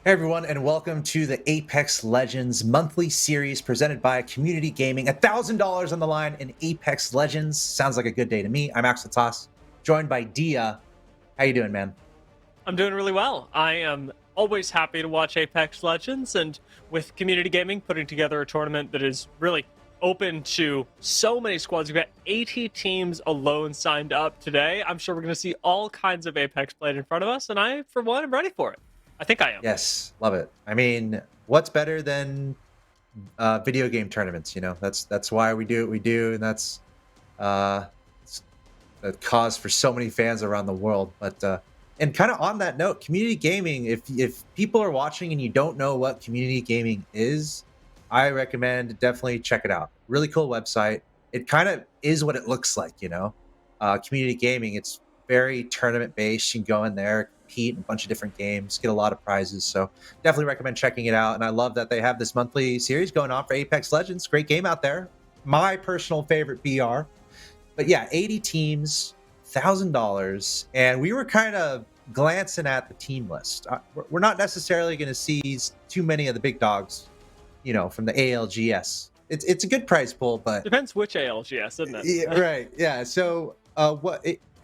Hey everyone, and welcome to the Apex Legends monthly series presented by Community Gaming. $1,000 on the line in Apex Legends. Sounds like a good day to me. I'm Axel Toss, joined by Dia. How you doing, man? I'm doing really well. I am always happy to watch Apex Legends, and with Community Gaming putting together a tournament that is really open to so many squads. We've got 80 teams alone signed up today. I'm sure we're going to see all kinds of Apex played in front of us, and I, for one, am ready for it. I think I am. Yes, love it. I mean, what's better than video game tournaments? You know, that's why we do what we do, and that's it's a cause for so many fans around the world. But and kind of on that note, community gaming. If people are watching and you don't know what community gaming is, I recommend definitely check it out. Really cool website. It kind of is what it looks like, you know. Community gaming. It's very tournament based. You can go in there, compete in a bunch of different games, get a lot of prizes. So definitely recommend checking it out. And I love that they have this monthly series going on for Apex Legends. Great game out there. My personal favorite BR. But yeah, 80 teams, $1,000, and we were kind of glancing at the team list. We're not necessarily going to see too many of the big dogs, you know, from the ALGS. It's a good prize pool, but Depends which ALGS, isn't it? yeah, right, yeah. So,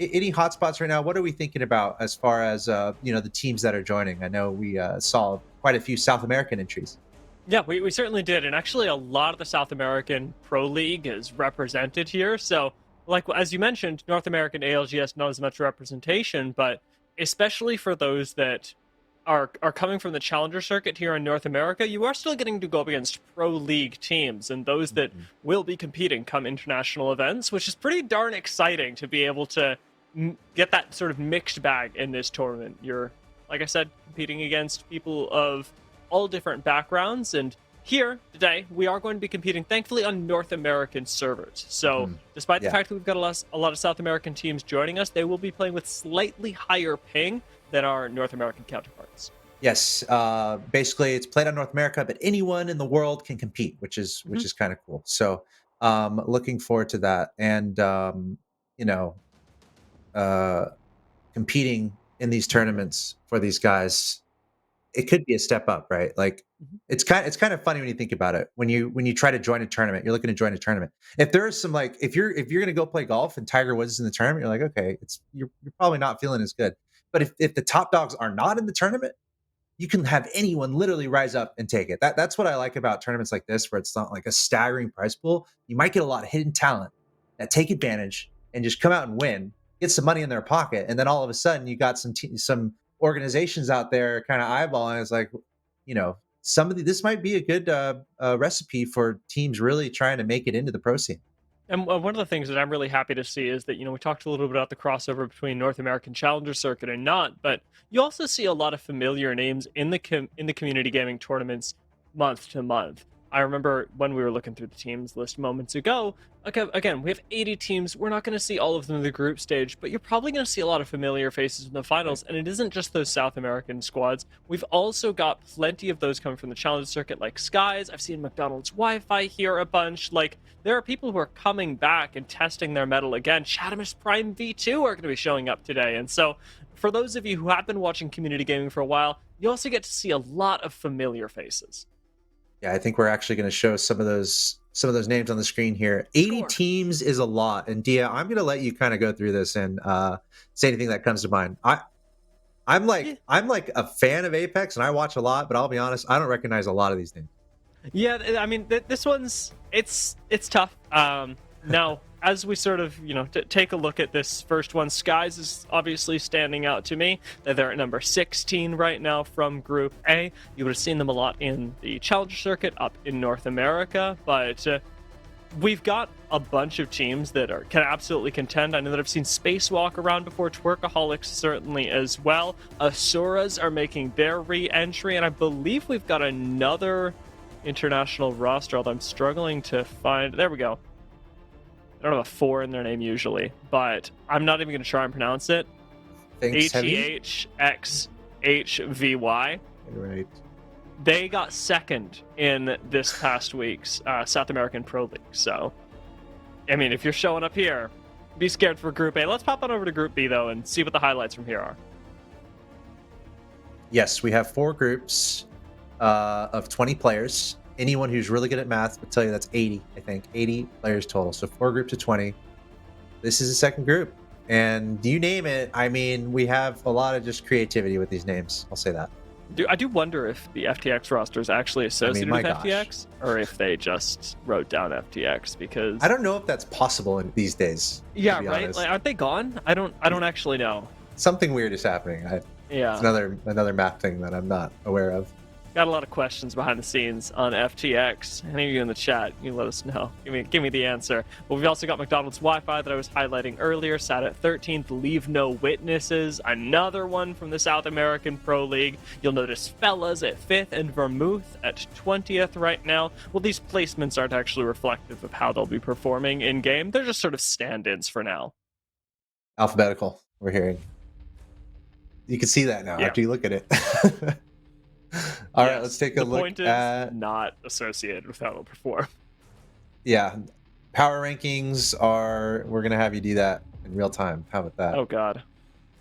any hotspots right now? What are we thinking about as far as the teams that are joining? I know we saw quite a few South American entries. Yeah, we certainly did. And actually, a lot of the South American Pro League is represented here. So, like, as you mentioned, North American ALGS, not as much representation, but especially for those that are coming from the Challenger circuit here in North America, you are still getting to go up against Pro League teams and those that will be competing come international events, which is pretty darn exciting to be able to get that sort of mixed bag in this tournament. You're, like I said, competing against people of all different backgrounds, and here today we are going to be competing thankfully on North American servers. So despite the fact that we've got a lot of South American teams joining us, they will be playing with slightly higher ping than our North American counterparts. Yes, basically it's played on North America, but anyone in the world can compete, which is kind of cool. So looking forward to that, and you know, uh, competing in these tournaments for these guys, it could be a step up, right? Like it's kind of funny when you think about it. When you try to join a tournament, you're looking to join a tournament. If there's some like if you're gonna go play golf and Tiger Woods is in the tournament, you're like, okay, you're probably not feeling as good. But if the top dogs are not in the tournament, you can have anyone literally rise up and take it. That's what I like about tournaments like this, where it's not like a staggering prize pool. You might get a lot of hidden talent that take advantage and just come out and win, get some money in their pocket, and then all of a sudden you got some organizations out there kind of eyeballing. It's like, you know, this might be a good recipe for teams really trying to make it into the pro scene. And one of the things that I'm really happy to see is that, we talked a little bit about the crossover between North American Challenger Circuit and not, but you also see a lot of familiar names in the community gaming tournaments month to month. I remember when we were looking through the teams list moments ago. Okay, again, we have 80 teams. We're not going to see all of them in the group stage, but you're probably going to see a lot of familiar faces in the finals. And it isn't just those South American squads. We've also got plenty of those coming from the Challenger Circuit, like Skies. I've seen McDonald's Wi-Fi here a bunch. Like, there are people who are coming back and testing their mettle again. Chatamus Prime V2 are going to be showing up today. And so, for those of you who have been watching community gaming for a while, you also get to see a lot of familiar faces. Yeah, I think we're actually going to show some of those names on the screen here. 80 Sure. teams is a lot, and Dia, I'm going to let you kind of go through this and say anything that comes to mind. I'm like a fan of Apex, and I watch a lot, but I'll be honest, I don't recognize a lot of these names. Yeah, I mean, this one's it's tough. Now, as we sort of take a look at this first one, Skies is obviously standing out to me. They're at number 16 right now from Group A. You would have seen them a lot in the Challenger Circuit up in North America, but we've got a bunch of teams that can absolutely contend. I know that I've seen Spacewalk around before, Twerkaholics certainly as well. Asuras are making their re-entry, and I believe we've got another international roster, although I'm struggling to find. There we go. I don't have a 4 in their name usually, but I'm not even going to try and pronounce it. ATHXHVY. Right. They got second in this past week's South American Pro League. So, I mean, if you're showing up here, be scared for Group A. Let's pop on over to Group B, though, and see what the highlights from here are. Yes, we have 4 groups of 20 players. Anyone who's really good at math would tell you that's 80, I think. 80 players total. So 4 groups of 20. This is the second group. And you name it, I mean, we have a lot of just creativity with these names. I'll say that. I do wonder if the FTX roster is actually associated my with gosh. FTX, or if they just wrote down FTX, because I don't know if that's possible these days. yeah, to be right. honest. Like, aren't they gone? I don't actually know. Something weird is happening. Yeah, It's another math thing that I'm not aware of. got a lot of questions behind the scenes on FTX. Any of you in the chat, you let us know. Give me the answer. But we've also got McDonald's Wi-Fi that I was highlighting earlier, sat at 13th. Leave No Witnesses, another one from the South American Pro League. You'll notice Fellas at 5th and Vermouth at 20th right now. Well, these placements aren't actually reflective of how they'll be performing in game. They're just sort of stand-ins for now. Alphabetical, we're hearing. You can see that now Yeah. after you look at it. All right, Yes, let's take a the look point is at not associated with how they'll perform. yeah. Power rankings we're gonna have you do that in real time. How about that? Oh God.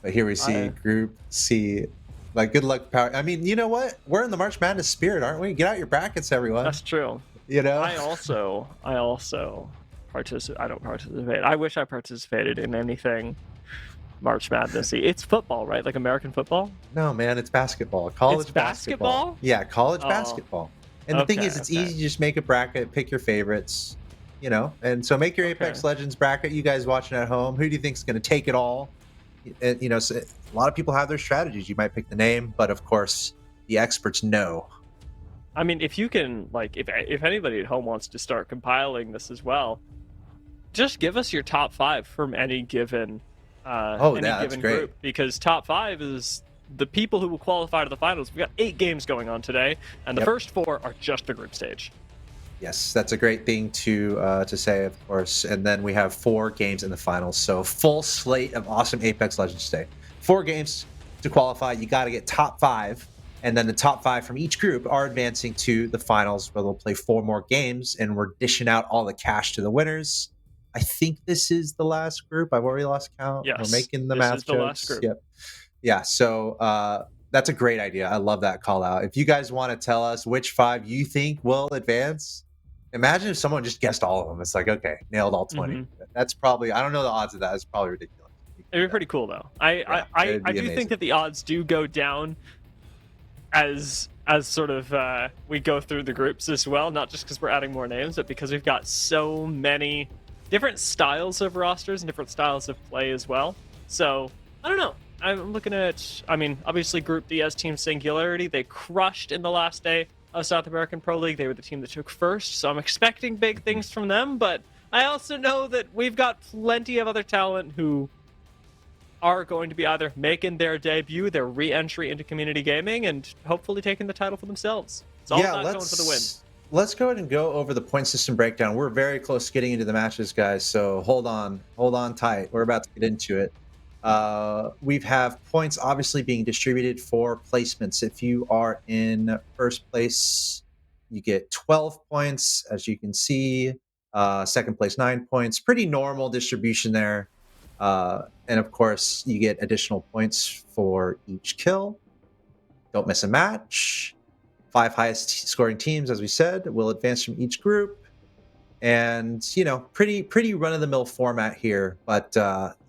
But here we see Group C. Like, good luck, Power. I mean, you know what? We're in the March Madness spirit, aren't we? Get out your brackets, everyone. That's true. You know. I also participate. I don't participate. I wish I participated in anything March Madness. It's football, right? Like American football. No, man, it's basketball. College It's basketball? Yeah, college Oh. basketball. And the thing Okay, is, it's okay. easy to just make a bracket, pick your favorites, you know. And so make your Apex Okay. Legends bracket. You guys watching at home, who do you think is going to take it all? You know, so a lot of people have their strategies. You might pick the name, but of course, the experts know. I mean, if you can, like, if anybody at home wants to start compiling this as well, just give us your top 5 from any given that's great. group, because top 5 is the people who will qualify to the finals. We've got 8 games going on today, and the Yep. first 4 are just the group stage. Yes, that's a great thing to say, of course. And then we have 4 games in the finals, so full slate of awesome Apex Legends today. 4 games to qualify. You got to get top 5, and then the top 5 from each group are advancing to the finals, where they'll play 4 more games, and we're dishing out all the cash to the winners. I think this is the last group. I've already lost count. Yes, We're making the this math is the jokes. last group. Yep. Yeah. So that's a great idea. I love that call out. If you guys want to tell us which 5 you think will advance, imagine if someone just guessed all of them. It's like, okay, nailed all 20. Mm-hmm. That's probably, I don't know the odds of that. It's probably ridiculous. It'd be pretty cool, though. I it'd be do amazing. think that the odds do go down as sort of we go through the groups as well, not just because we're adding more names, but because we've got so many different styles of rosters and different styles of play as well. So I don't know. I'm looking at, I mean, obviously Group D as Team Singularity. They crushed in the last day of South American Pro League. They were the team that took first, so I'm expecting big things from them. But I also know that we've got plenty of other talent who are going to be either making their debut, their re-entry into community gaming, and hopefully taking the title for themselves. It's all about going for the win. Let's go ahead and go over the point system breakdown. We're very close to getting into the matches, guys. So hold on tight. We're about to get into it. We have points obviously being distributed for placements. If you are in first place, you get 12 points, as you can see. Second place, 9 points. Pretty normal distribution there. And of course, you get additional points for each kill. Don't miss a match. 5 highest scoring teams, as we said, will advance from each group. And, you know, pretty run-of-the-mill format here. But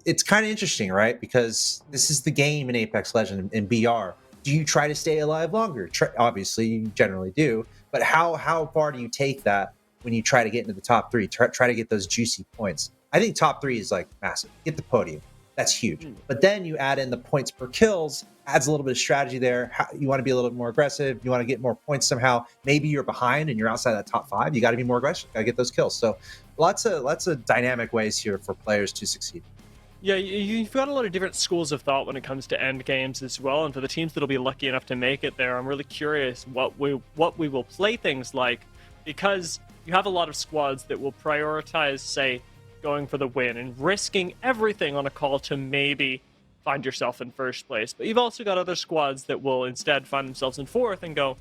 it's kind of interesting, right? Because this is the game in Apex Legends in BR. Do you try to stay alive longer? Obviously, you generally do. But how far do you take that when you try to get into the top 3? Try to get those juicy points. I think top 3 is like massive. Get the podium. That's huge. But then you add in the points per kills, adds a little bit of strategy there. You want to be a little bit more aggressive. You want to get more points somehow. Maybe you're behind and you're outside that top 5. You got to be more aggressive. Got to get those kills. So lots of dynamic ways here for players to succeed. Yeah, you've got a lot of different schools of thought when it comes to end games as well. And for the teams that'll be lucky enough to make it there, I'm really curious what we will play things like, because you have a lot of squads that will prioritize, say, going for the win and risking everything on a call to maybe find yourself in first place. But you've also got other squads that will instead find themselves in fourth and go,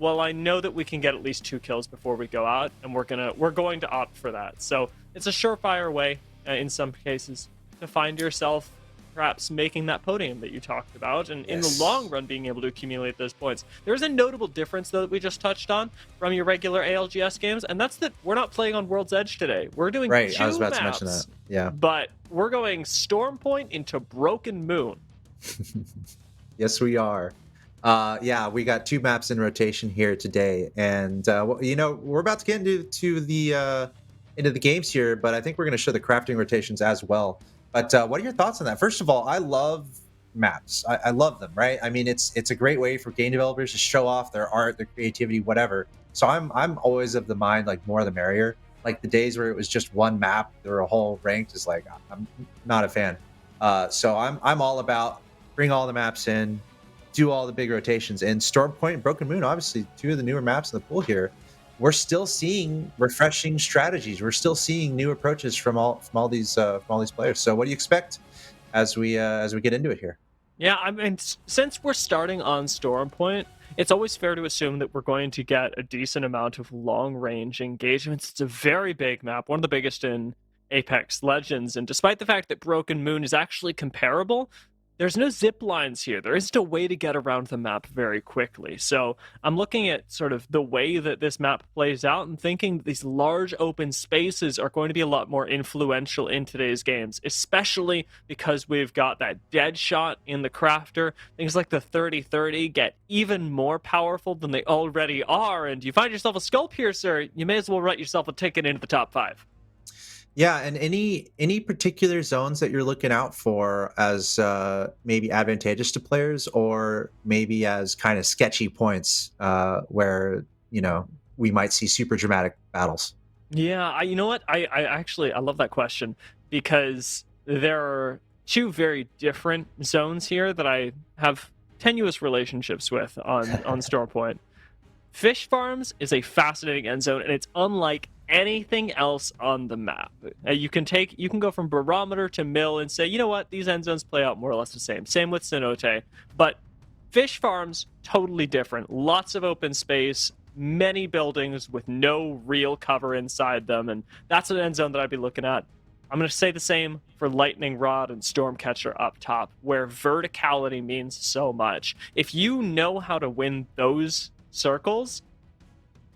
well, I know that we can get at least 2 kills before we go out, and we're going to opt for that. So it's a surefire way in some cases to find yourself perhaps making that podium that you talked about, and in the Yes. long run being able to accumulate those points. There's a notable difference though that we just touched on from your regular ALGS games, and that's that we're not playing on World's Edge today. We're doing Right. I was two about to mention that. maps, Yeah. but we're going Storm Point into Broken Moon. Yes, we are. Yeah, we got 2 maps in rotation here today, and we're about to get into the games here, but I think we're going to show the crafting rotations as well. But what are your thoughts on that? First of all, I love maps. I love them, right? I mean, it's a great way for game developers to show off their art, their creativity, whatever. So I'm always of the mind like more the merrier. Like the days where it was just one map, there were a whole ranked is like I'm not a fan. So I'm all about bring all the maps in, do all the big rotations. And Storm Point and Broken Moon, obviously 2 of the newer maps in the pool here. We're still seeing refreshing strategies. We're still seeing new approaches from all these players. So what do you expect as we get into it here? Yeah, I mean, since we're starting on Storm Point, it's always fair to assume that we're going to get a decent amount of long-range engagements. It's a very big map, one of the biggest in Apex Legends, and despite the fact that Broken Moon is actually comparable, there's no zip lines here. There isn't a way to get around the map very quickly. So I'm looking at sort of the way that this map plays out and thinking these large open spaces are going to be a lot more influential in today's games, especially because we've got that dead shot in the crafter. Things like the 30-30 get even more powerful than they already are, and you find yourself a skull piercer, you may as well write yourself a ticket into the top 5. Yeah, and any particular zones that you're looking out for as maybe advantageous to players, or maybe as kind of sketchy points where we might see super dramatic battles. Yeah, you know what? I actually I love that question because there are 2 very different zones here that I have tenuous relationships with on Storm Point. Fish Farms is a fascinating end zone, and it's unlike anything else on the map. You can go from Barometer to Mill and say, you know what, these end zones play out more or less the same. Same with Cenote, but Fish Farms totally different. Lots of open space, many buildings with no real cover inside them, and that's an end zone that I'd be looking at. I'm going to say the same for Lightning Rod and Stormcatcher up top, where verticality means so much. If you know how to win those circles,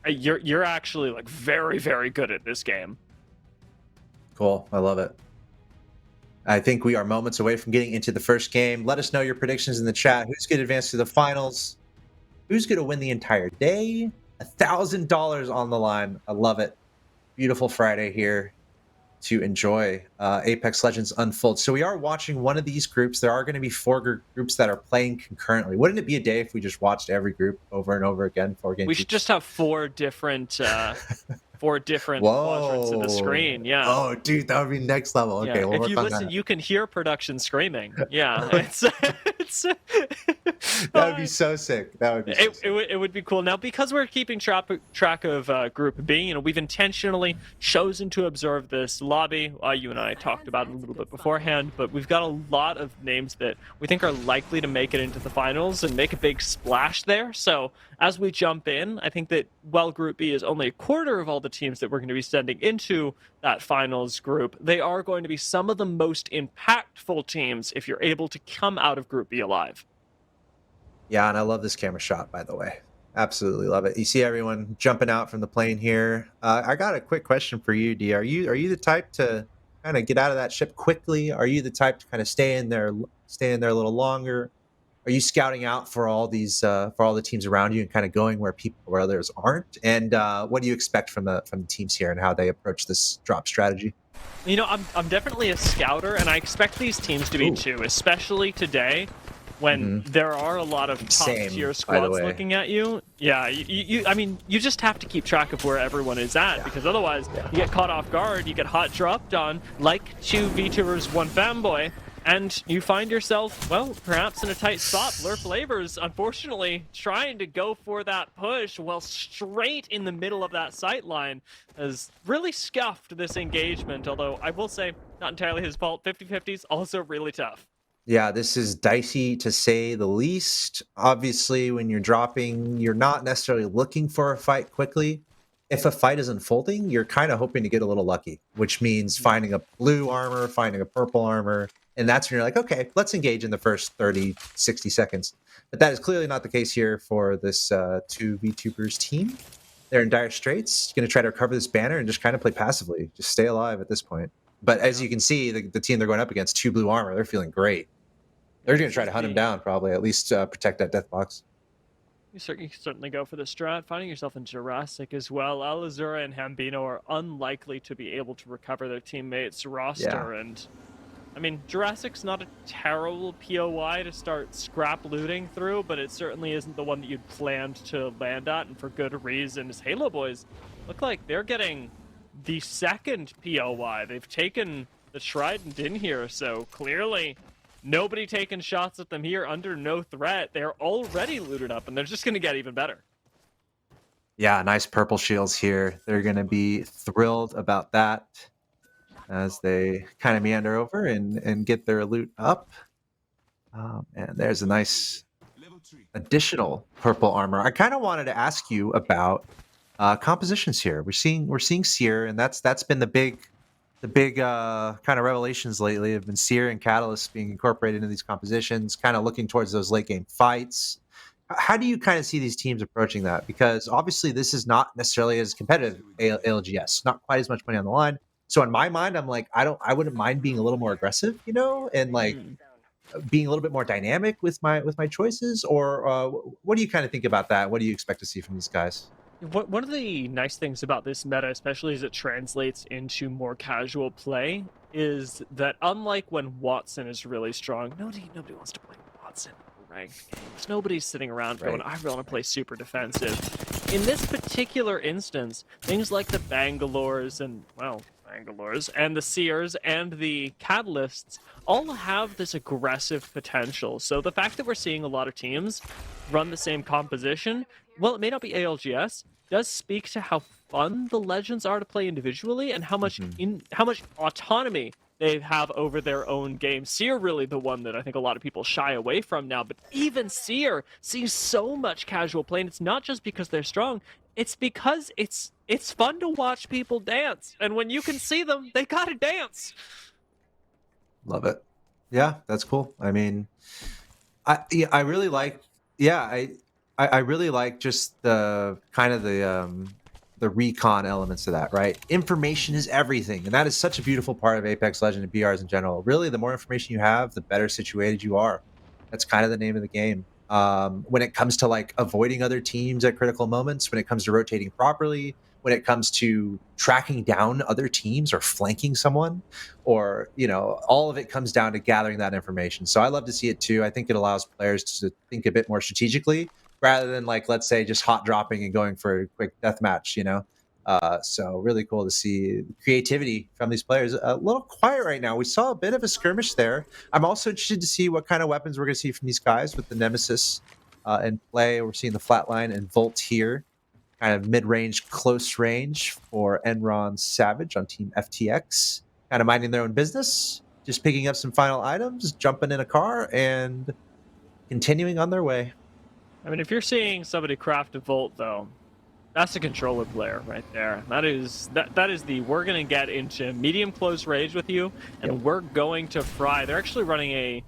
you're actually like very, very good at this game. Cool. I love it. I think we are moments away from getting into the first game. Let us know your predictions in the chat. Who's going to advance to the finals? Who's going to win the entire day? $1,000 on the line. I love it. Beautiful Friday here to enjoy Apex Legends unfold. So we are watching one of these groups. There are going to be 4 groups that are playing concurrently. Wouldn't it be a day if we just watched every group over and over again? 4 games. We should just have 4 different quadrants of the screen. Yeah. Oh, dude, that would be next level. Okay, yeah. we'll if you work on listen, that. you can hear production screaming. Yeah, it's That would be so sick. That would be. So sick. It would be cool. Now, because we're keeping track of Group B, we've intentionally chosen to observe this lobby. You and I talked about it a little bit beforehand, but we've got a lot of names that we think are likely to make it into the finals and make a big splash there. So as we jump in, I think that while Group B is only a quarter of all the teams that we're going to be sending into that finals group, they are going to be some of the most impactful teams if you're able to come out of Group B alive. Yeah, and I love this camera shot, by the way. Absolutely love it. You see everyone jumping out from the plane here. I got a quick question for you, D. Are you the type to kind of get out of that ship quickly? Are you the type to kind of stay in there a little longer? Are you scouting out for all the teams around you and kind of going where others aren't? And what do you expect from the teams here and how they approach this drop strategy? I'm definitely a scouter, and I expect these teams to be too, especially today when there are a lot of top-tier squads looking at you. Yeah, you just have to keep track of where everyone is at, because otherwise you get caught off guard, you get hot dropped on, like 2 VTubers, 1 fanboy, and you find yourself, well, perhaps in a tight spot. Blur Flavors, unfortunately, trying to go for that push, well, straight in the middle of that sight line, has really scuffed this engagement, although I will say, not entirely his fault. 50-50's also really tough. Yeah, this is dicey to say the least. Obviously, when you're dropping, you're not necessarily looking for a fight quickly. If a fight is unfolding, you're kind of hoping to get a little lucky, which means finding a blue armor, finding a purple armor, And that's when you're like, okay, let's engage in the first 30, 60 seconds. But that is clearly not the case here for this 2v2bers team. They're in dire straits, going to try to recover this banner and just kind of play passively, just stay alive at this point. But as you can see, the team they're going up against, 2 blue armor, they're feeling great. They're going to try to hunt him down, probably, at least protect that death box. You certainly go for the strat, finding yourself in Jurassic as well. Alazura and Hambino are unlikely to be able to recover their teammates' roster, and I mean, Jurassic's not a terrible POI to start scrap looting through, but it certainly isn't the one that you'd planned to land at, and for good reason. As Halo Boys look like they're getting the second POI. They've taken the Trident in here, so clearly nobody taking shots at them here under no threat. They're already looted up, and they're just going to get even better. Yeah, nice purple shields here. They're going to be thrilled about that as they kind of meander over and get their loot up. And there's a nice additional purple armor. I kind of wanted to ask you about compositions here. We're seeing Seer, and that's been the big kind of revelations lately. Have been Seer and Catalyst being incorporated into these compositions, kind of looking towards those late game fights. How do you kind of see these teams approaching that? Because obviously this is not necessarily as competitive ALGS, not quite as much money on the line. So in my mind, I'm like, I wouldn't mind being a little more aggressive, and like being a little bit more dynamic with my choices. Or what do you kind of think about that? What do you expect to see from these guys? One of the nice things about this meta, especially as it translates into more casual play, is that unlike when Wattson is really strong, nobody wants to play Wattson in ranked games. Nobody's sitting around going, I really want to play super defensive. In this particular instance, things like the Bangalores and the Seers and the Catalysts all have this aggressive potential. So the fact that we're seeing a lot of teams run the same composition, well, it may not be ALGS, does speak to how fun the Legends are to play individually and how much autonomy they have over their own game. Seer really the one that I think a lot of people shy away from now, but even Seer sees so much casual play, and it's not just because they're strong, it's because it's fun to watch people dance, and when you can see them, they gotta dance. Love it. Yeah, that's cool. I mean, I really like. Yeah, I really like just the kind of the recon elements of that, right? Information is everything, and that is such a beautiful part of Apex Legends and BRs in general. Really, the more information you have, the better situated you are. That's kind of the name of the game. When it comes to like avoiding other teams at critical moments, when it comes to rotating properly, when it comes to tracking down other teams or flanking someone, or all of it comes down to gathering that information. So I love to see it too. I think it allows players to think a bit more strategically rather than like, let's say, just hot dropping and going for a quick death match. So really cool to see creativity from these players. A little quiet right now. We saw a bit of a skirmish there. I'm also interested to see what kind of weapons we're going to see from these guys with the Nemesis in play. We're seeing the Flatline and Volt here. Kind of mid-range, close range for Enron Savage on Team FTX. Kind of minding their own business, just picking up some final items, jumping in a car, and continuing on their way. I mean, if you're seeing somebody craft a Volt, though, that's a controller player right there. That is the we're going to get into medium close range with you, and we're going to fry. They're actually running a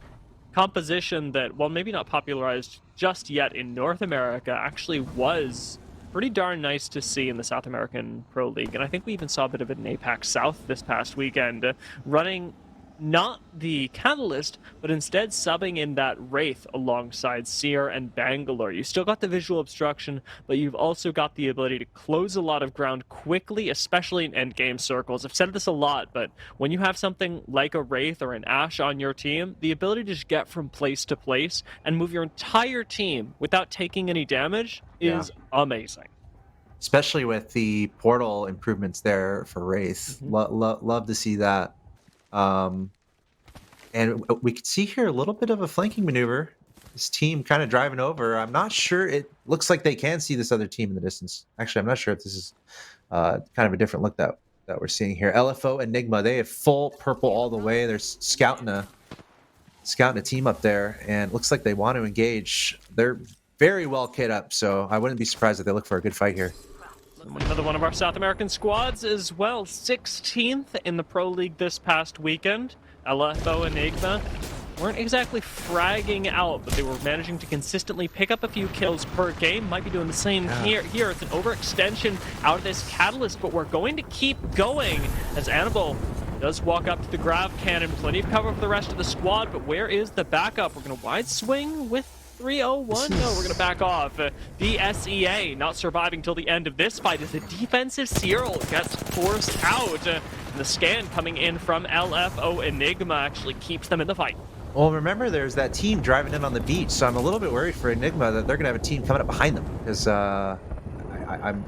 composition that, while maybe not popularized just yet in North America, actually was pretty darn nice to see in the South American Pro League. And I think we even saw a bit of it in APAC South this past weekend, running not the Catalyst, but instead subbing in that Wraith alongside Seer and Bangalore. You still got the visual obstruction, but you've also got the ability to close a lot of ground quickly, especially in endgame circles. I've said this a lot, but when you have something like a Wraith or an Ashe on your team, the ability to just get from place to place and move your entire team without taking any damage is amazing. Especially with the portal improvements there for Wraith. Love to see that. And we can see here a little bit of a flanking maneuver. This team kind of driving over. I'm not sure. It looks like they can see this other team in the distance. Actually, I'm not sure if this is kind of a different look that we're seeing here. LFO Enigma, they have full purple all the way. They're scouting a team up there, and it looks like they want to engage. They're very well kit up, so I wouldn't be surprised if they look for a good fight here. Another one of our South American squads as well, 16th in the Pro League this past weekend. LFO Enigma weren't exactly fragging out, but they were managing to consistently pick up a few kills per game. Might be doing the same here. It's an overextension out of this Catalyst, but we're going to keep going as Annabelle does walk up to the grav cannon. Plenty of cover for the rest of the squad, but where is the backup? We're going to wide swing with 301. No, we're going to back off. DSEA not surviving till the end of this fight as the defensive Cyril gets forced out. The scan coming in from LFO Enigma actually keeps them in the fight. Well, remember, there's that team driving in on the beach, so I'm a little bit worried for Enigma that they're going to have a team coming up behind them because I'm,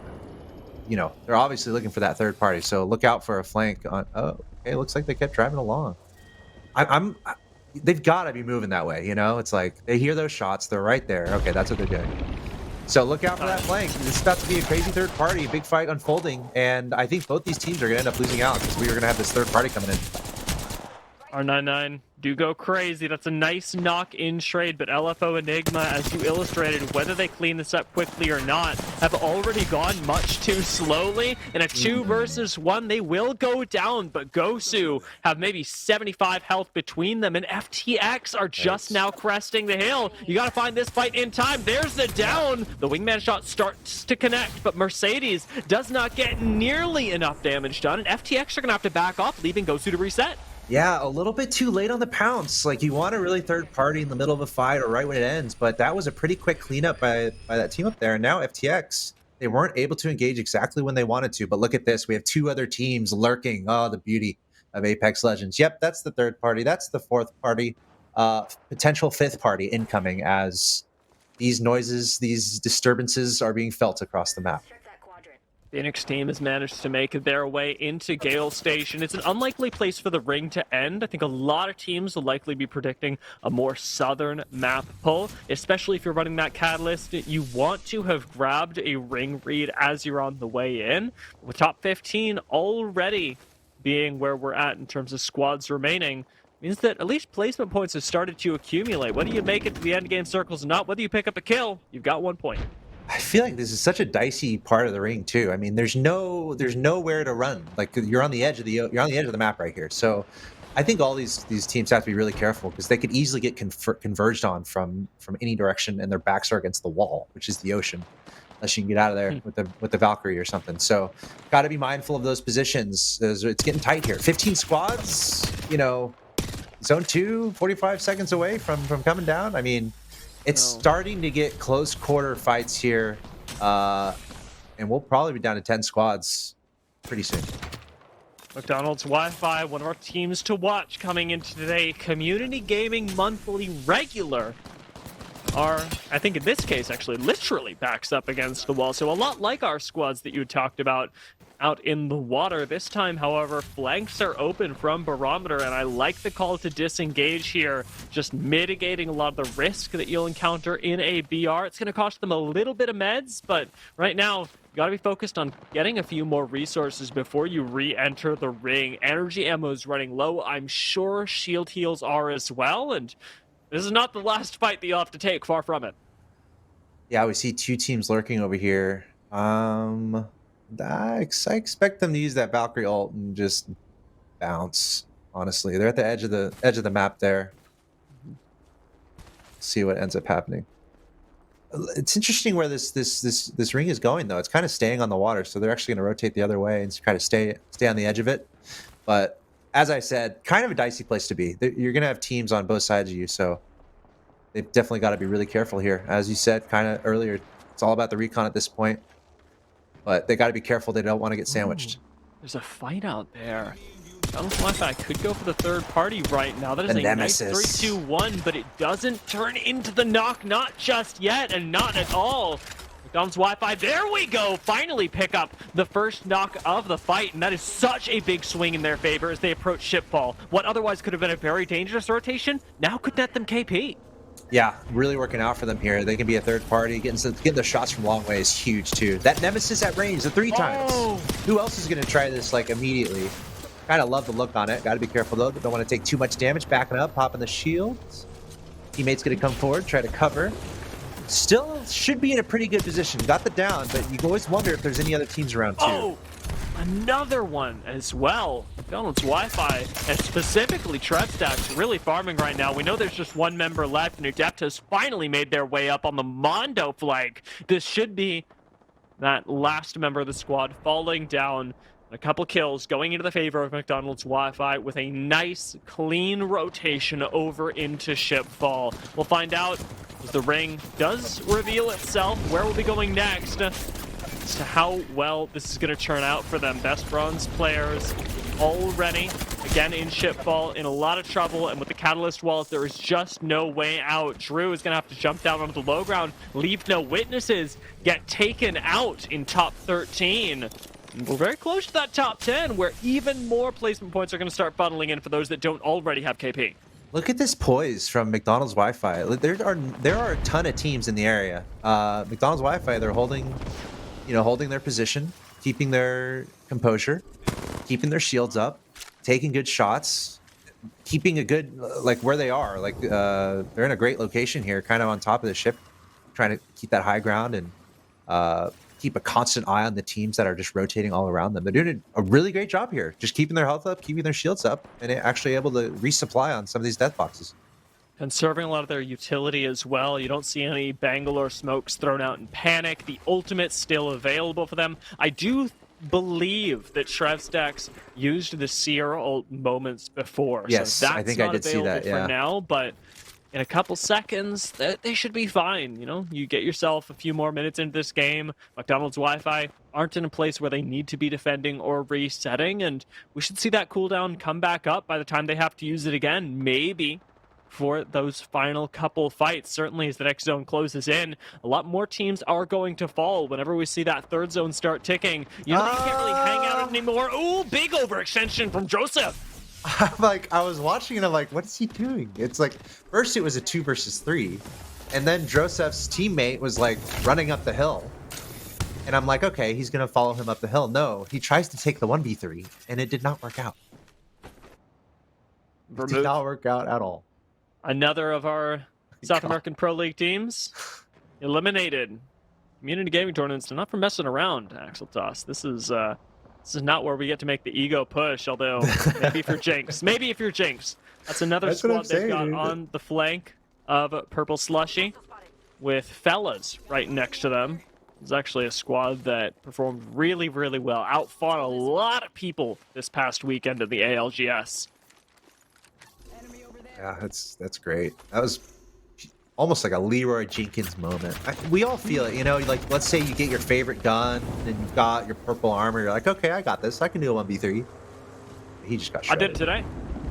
you know, they're obviously looking for that third party. So look out for a flank on. Oh, okay, looks like they kept driving along. They've got to be moving that way. You know, it's like they hear those shots, they're right there. Okay, that's what they're doing. So look out for that flank. It's about to be a crazy third party, big fight unfolding, and I think both these teams are going to end up losing out because we are going to have this third party coming in. R99 do go crazy. That's a nice knock in trade, but LFO Enigma, as you illustrated, whether they clean this up quickly or not, have already gone much too slowly. In a 2 versus 1, they will go down, but Gosu have maybe 75 health between them, and FTX are just now cresting the hill. You got to find this fight in time. There's the down. The wingman shot starts to connect, but Mercedes does not get nearly enough damage done, and FTX are going to have to back off, leaving Gosu to reset. Yeah, a little bit too late on the pounce. Like, you want a really third party in the middle of a fight or right when it ends, but that was a pretty quick cleanup by that team up there. And now FTX, they weren't able to engage exactly when they wanted to. But look at this. We have 2 other teams lurking. Oh, the beauty of Apex Legends. Yep, that's the third party. That's the fourth party. Potential fifth party incoming as these noises, these disturbances are being felt across the map. The Phoenix team has managed to make their way into Gale Station. It's an unlikely place for the ring to end. I think a lot of teams will likely be predicting a more southern map pull, especially if you're running that Catalyst. You want to have grabbed a ring read as you're on the way in. With top 15 already being where we're at in terms of squads remaining, means that at least placement points have started to accumulate. Whether you make it to the end game circles or not, whether you pick up a kill, you've got 1 point. I feel like this is such a dicey part of the ring too. I mean, there's nowhere to run. Like, you're on the edge of the map right here. So I think all these teams have to be really careful because they could easily get converged on from any direction, and their backs are against the wall, which is the ocean, unless you can get out of there with the Valkyrie or something. So got to be mindful of those positions. It's getting tight here. 15 squads, you know, zone 2, 45 seconds away from coming down. I mean, it's starting to get close quarter fights here, and we'll probably be down to 10 squads pretty soon. McDonald's Wi-Fi, one of our teams to watch coming into today. Community Gaming Monthly Regular are, I think in this case, actually literally backs up against the wall. So a lot like our squads that you talked about out in the water. This time, however, flanks are open from Barometer, and I like the call to disengage here, just mitigating a lot of the risk that you'll encounter in a BR. It's going to cost them a little bit of meds, but right now, you got to be focused on getting a few more resources before you re-enter the ring. Energy ammo is running low. I'm sure shield heals are as well, and this is not the last fight that you'll have to take, far from it. Yeah, we see 2 teams lurking over here. I expect them to use that Valkyrie ult and just bounce. Honestly, they're at the edge of the map there. See what ends up happening. It's interesting where this ring is going though. It's kind of staying on the water, so they're actually going to rotate the other way and kind of stay on the edge of it. But as I said, kind of a dicey place to be. You're going to have teams on both sides of you, so they've definitely got to be really careful here. As you said kind of earlier, it's all about the recon at this point. But they got to be careful. They don't want to get sandwiched. There's a fight out there. McDonald's Wi-Fi could go for the third party right now. That is The a Nemesis. nice 3-2-1, but it doesn't turn into the knock, not just yet, and not at all. McDonald's Wi-Fi, there we go! Finally pick up the first knock of the fight, and that is such a big swing in their favor as they approach shipfall. What otherwise could have been a very dangerous rotation, now could net them KP. Yeah, really working out for them here. They can be a third party. Getting the shots from long way is huge too. That Nemesis at range, the 3 times. Who else is going to try this like immediately? Kind of love the look on it. Got to be careful though. Don't want to take too much damage. Backing up, popping the shields. Teammate's going to come forward, try to cover. Still should be in a pretty good position. Got the down, but you always wonder if there's any other teams around too. another one as well. McDonald's Wi-Fi, and specifically Trevstack's really farming right now. We know there's just one member left, and Adeptus finally made their way up on the Mondo flank. This should be that last member of the squad falling down. A couple kills going into the favor of McDonald's Wi-Fi with a nice, clean rotation over into Shipfall. We'll find out as the ring does reveal itself where we'll be going next, as to how well this is going to turn out for them. Best bronze players already, again, in Shipfall, in a lot of trouble, and with the Catalyst walls, there is just no way out. Drew is going to have to jump down onto the low ground, leave no witnesses, get taken out in top 13. We're very close to that top 10, where even more placement points are going to start funneling in for those that don't already have KP. Look at this poise from McDonald's Wi-Fi. There are a ton of teams in the area. McDonald's Wi-Fi, they're holding their position, keeping their composure, keeping their shields up, taking good shots, keeping a good like where they are. Like they're in a great location here, kind of on top of the ship, trying to keep that high ground and keep a constant eye on the teams that are just rotating all around them. They're doing a really great job here, just keeping their health up, keeping their shields up, and actually able to resupply on some of these death boxes. Conserving a lot of their utility as well. You don't see any Bangalore smokes thrown out in panic. The ultimate's still available for them. I do believe that Trevstacks used the Seer ult moments before. Yes, so that's I think not I did see that, available for now, but in a couple seconds, they should be fine. You know, you get yourself a few more minutes into this game. McDonald's Wi-Fi aren't in a place where they need to be defending or resetting, and we should see that cooldown come back up by the time they have to use it again, maybe for those final couple fights. Certainly as the next zone closes in, a lot more teams are going to fall whenever we see that third zone start ticking. You know, you can't really hang out anymore. Ooh, big overextension from Joseph. I was watching and I'm like, what is he doing? It's like, first it was a 2 versus 3, and then Joseph's teammate was like running up the hill. And I'm like, okay, he's going to follow him up the hill. No, he tries to take the 1v3, and it did not work out. It did not work out at all. Another of our South American Pro League teams eliminated. Community gaming tournaments are not for messing around, Axel Toss. This is not where we get to make the ego push, although maybe if you're Jinx. Maybe if you're Jinx. That's another squad they've got on the flank of Purple Slushy with Fellas right next to them. It's actually a squad that performed really, really well. Outfought a lot of people this past weekend at the ALGS. Yeah, that's great. That was almost like a Leroy Jenkins moment. We all feel it, you know, like let's say you get your favorite gun and you've got your purple armor. You're like, okay, I got this. I can do a 1v3. He just got shredded. I did it today.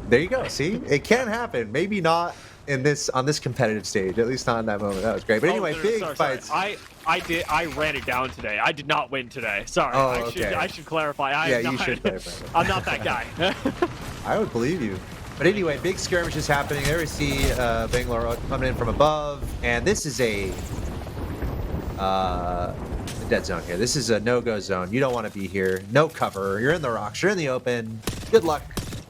There you go. See, it can happen. Maybe not on this competitive stage, at least not in that moment. That was great. But anyway, big fights. I ran it down today. I did not win today. Sorry. Oh, okay. I should clarify. You should clarify. I'm not that guy. I would believe you. But anyway, big skirmishes happening. There we see Bangalore coming in from above, and this is a dead zone here. This is a no-go zone. You don't want to be here. No cover. You're in the rocks. You're in the open. Good luck,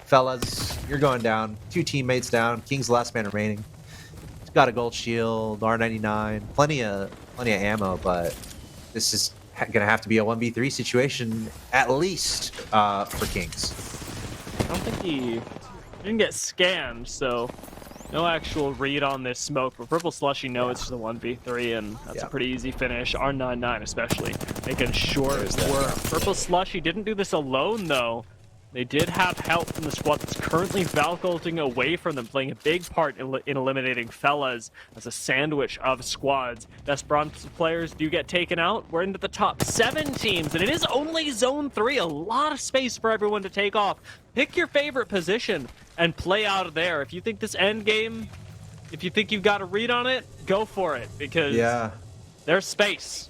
fellas. You're going down. 2 teammates down. King's the last man remaining. He's got a gold shield, R99, plenty of ammo, but this is gonna have to be a 1v3 situation at least for Kings. I don't think he didn't get scanned, so no actual read on this smoke. But Purple Slushy it's just a 1v3, and that's a pretty easy finish. R99 especially making short work. Purple Slushy didn't do this alone, though. They did have help from the squad that's currently Valk-ulting away from them, playing a big part in eliminating Fellas as a sandwich of squads. Best bronze players do get taken out. We're into the top 7 teams, and it is only Zone 3. A lot of space for everyone to take off. Pick your favorite position and play out of there. If you think this end game, if you think you've got a read on it, go for it, because there's space.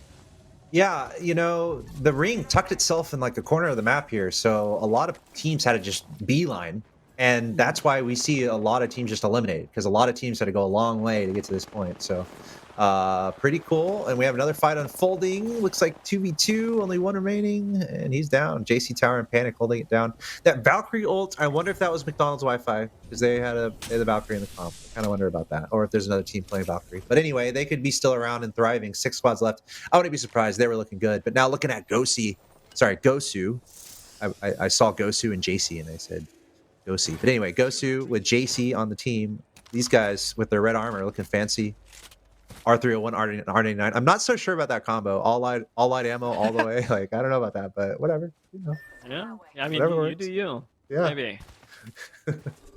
Yeah, you know, the ring tucked itself in like the corner of the map here, so a lot of teams had to just beeline, and that's why we see a lot of teams just eliminated, because a lot of teams had to go a long way to get to this point. So pretty cool. And we have another fight unfolding. Looks like 2v2, only 1 remaining, and he's down. JC Tower and Panic holding it down. That Valkyrie ult, I wonder if that was McDonald's Wi-Fi, because they had the Valkyrie in the comp. I kind of wonder about that, or if there's another team playing Valkyrie. But anyway, they could be still around and thriving. 6 squads left. I wouldn't be surprised. They were looking good. But now looking at Gosu, I saw Gosu and JC, and I said Gosu. But anyway, Gosu with JC on the team. These guys with their red armor looking fancy. R301, R99. I'm not so sure about that combo. All light ammo all the way. Like I don't know about that, but whatever. Yeah, I mean, Whatever you do works. you. Yeah. Maybe.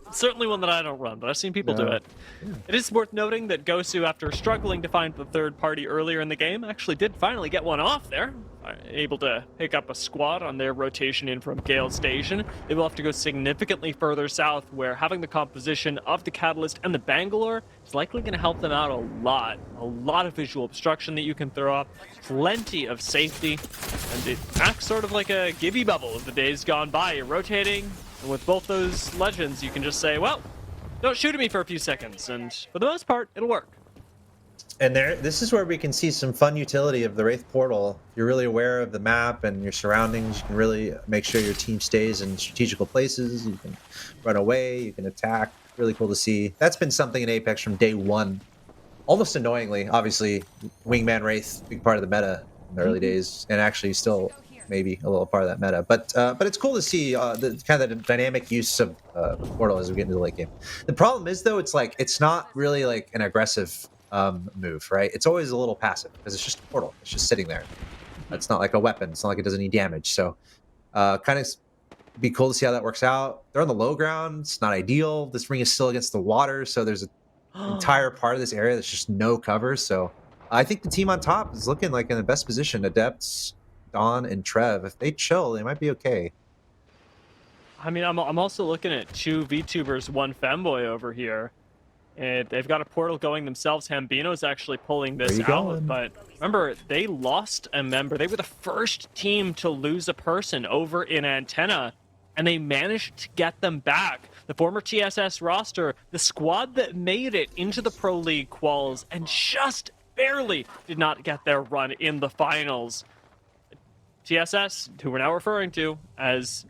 It's certainly one that I don't run, but I've seen people do No. it. It is worth noting that Gosu, after struggling to find the third party earlier in the game, actually did finally get one off there. Able to pick up a squad on their rotation in from Gale Station. They will have to go significantly further south, where having the composition of the Catalyst and the Bangalore is likely going to help them out a lot. A lot of visual obstruction that you can throw up, plenty of safety, and it acts sort of like a Gibby bubble of the days gone by. You're rotating, and with both those legends, you can just say, well, don't shoot at me for a few seconds, and for the most part, it'll work. And this is where we can see some fun utility of the Wraith Portal. If you're really aware of the map and your surroundings, you can really make sure your team stays in strategical places. You can run away, you can attack. Really cool to see. That's been something in Apex from day one. Almost annoyingly, obviously, Wingman Wraith, big part of the meta in the early days, and actually still maybe a little part of that meta. But it's cool to see the kind of the dynamic use of the Portal as we get into the late game. The problem is, though, it's not really like an aggressive move, right? It's always a little passive because it's just a portal. It's just sitting there. It's not like a weapon. It's not like it does any damage. So kind of be cool to see how that works out. They're on the low ground. It's not ideal. This ring is still against the water, so there's an entire part of this area that's just no cover. So I think the team on top is looking like in the best position. Adepts, Dawn, and Trev. If they chill, they might be okay. I mean, I'm also looking at two VTubers, one femboy over here. And they've got a portal going themselves. Hambino's actually pulling this out. Going? But remember, they lost a member. They were the first team to lose a person over in Antenna, and they managed to get them back. The former TSS roster, the squad that made it into the Pro League quals and just barely did not get their run in the finals. TSS, who we're now referring to as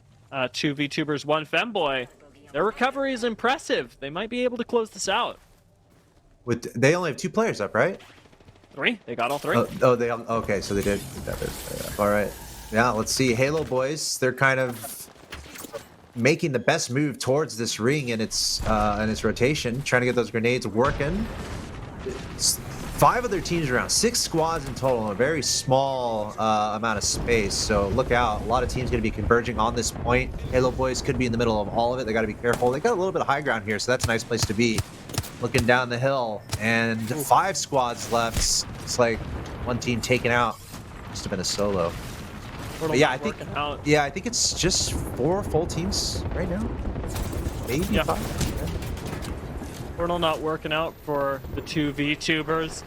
two VTubers, one femboy, their recovery is impressive. They might be able to close this out. They only have 2 players up, right? 3. They got all 3. They okay. So they did. All right. Yeah. Let's see. Halo boys. They're kind of making the best move towards this ring and its rotation, trying to get those grenades working. 5 other teams around, 6 squads in total, in a very small amount of space. So look out. A lot of teams going to be converging on this point. Halo boys could be in the middle of all of it. They got to be careful. They got a little bit of high ground here, so that's a nice place to be. Looking down the hill, and 5 squads left. It's like one team taken out. Must have been a solo. But yeah, I think it's just 4 full teams right now. Maybe 5. Portal not working out for the 2 VTubers,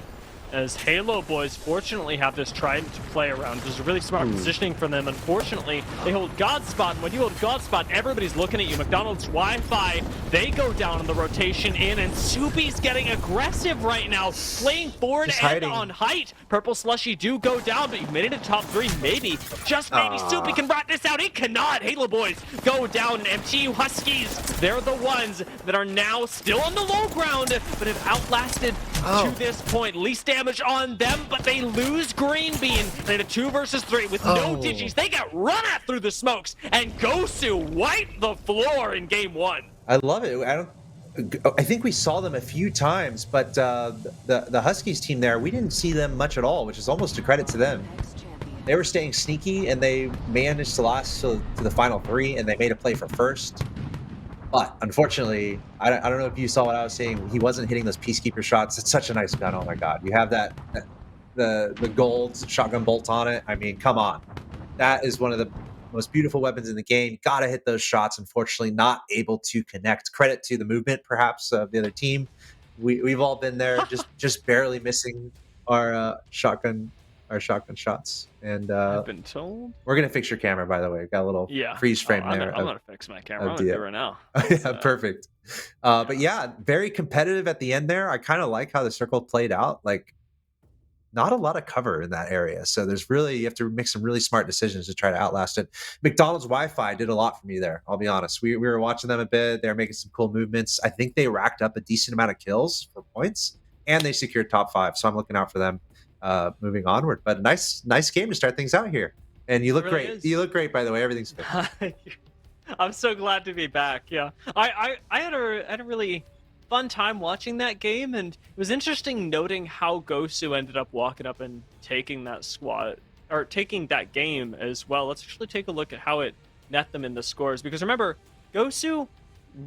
as Halo boys fortunately have this trident to play around. There's a really smart positioning from them. Unfortunately, they hold God Spot, and when you hold God Spot, everybody's looking at you. McDonald's Wi-Fi, they go down on the rotation in, and Soupy's getting aggressive right now, playing forward Just and hiding. on height. Purple Slushy do go down, but you've made it to top 3, maybe. Just maybe Soupy can rat this out. He cannot. Halo boys go down. MTU Huskies, they're the ones that are now still on the low ground, but have outlasted to this point. Least damage on them, but they lose Green Bean. They had a 2 versus 3 with no digis. They get run at through the smokes, and Gosu wiped the floor in game 1. I love it. I think we saw them a few times, but the Huskies team there, we didn't see them much at all, which is almost a credit to them. They were staying sneaky, and they managed to last to the final 3, and they made a play for first. But unfortunately, I don't know if you saw what I was saying. He wasn't hitting those Peacekeeper shots. It's such a nice gun. Oh my god, you have the gold shotgun bolt on it. I mean, come on, that is one of the most beautiful weapons in the game. Gotta hit those shots. Unfortunately, not able to connect. Credit to the movement, perhaps, of the other team. We've all been there, just barely missing our shotgun shots. And I've been told. we're gonna fix your camera, by the way. Got a little freeze frame there. I'm gonna fix my camera. I'm gonna do it right now. Yeah, perfect. But yeah, very competitive at the end there. I kind of like how the circle played out. Like, not a lot of cover in that area, so you have to make some really smart decisions to try to outlast it. McDonald's Wi-Fi did a lot for me there. I'll be honest. We were watching them a bit. They were making some cool movements. I think they racked up a decent amount of kills for points, and they secured top 5. So I'm looking out for them moving onward. But a nice game to start things out here. And you It look really great. You is. look great, by the way. Everything's good. I'm so glad to be back. Yeah, I had a really fun time watching that game, and it was interesting noting how Gosu ended up walking up and taking that squad or taking that game as well. Let's actually take a look at how it net them in the scores, because remember, Gosu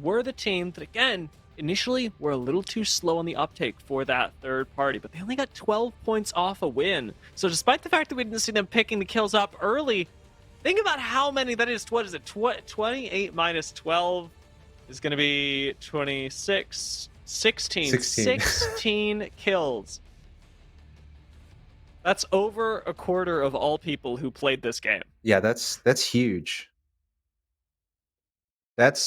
were the team that again initially were a little too slow on the uptake for that third party, but they only got 12 points off a win. So despite the fact that we didn't see them picking the kills up early, think about how many that is. What is it? 28 minus 12 is going to be 26, 16. 16. 16 kills. That's over a quarter of all people who played this game. Yeah, that's huge. That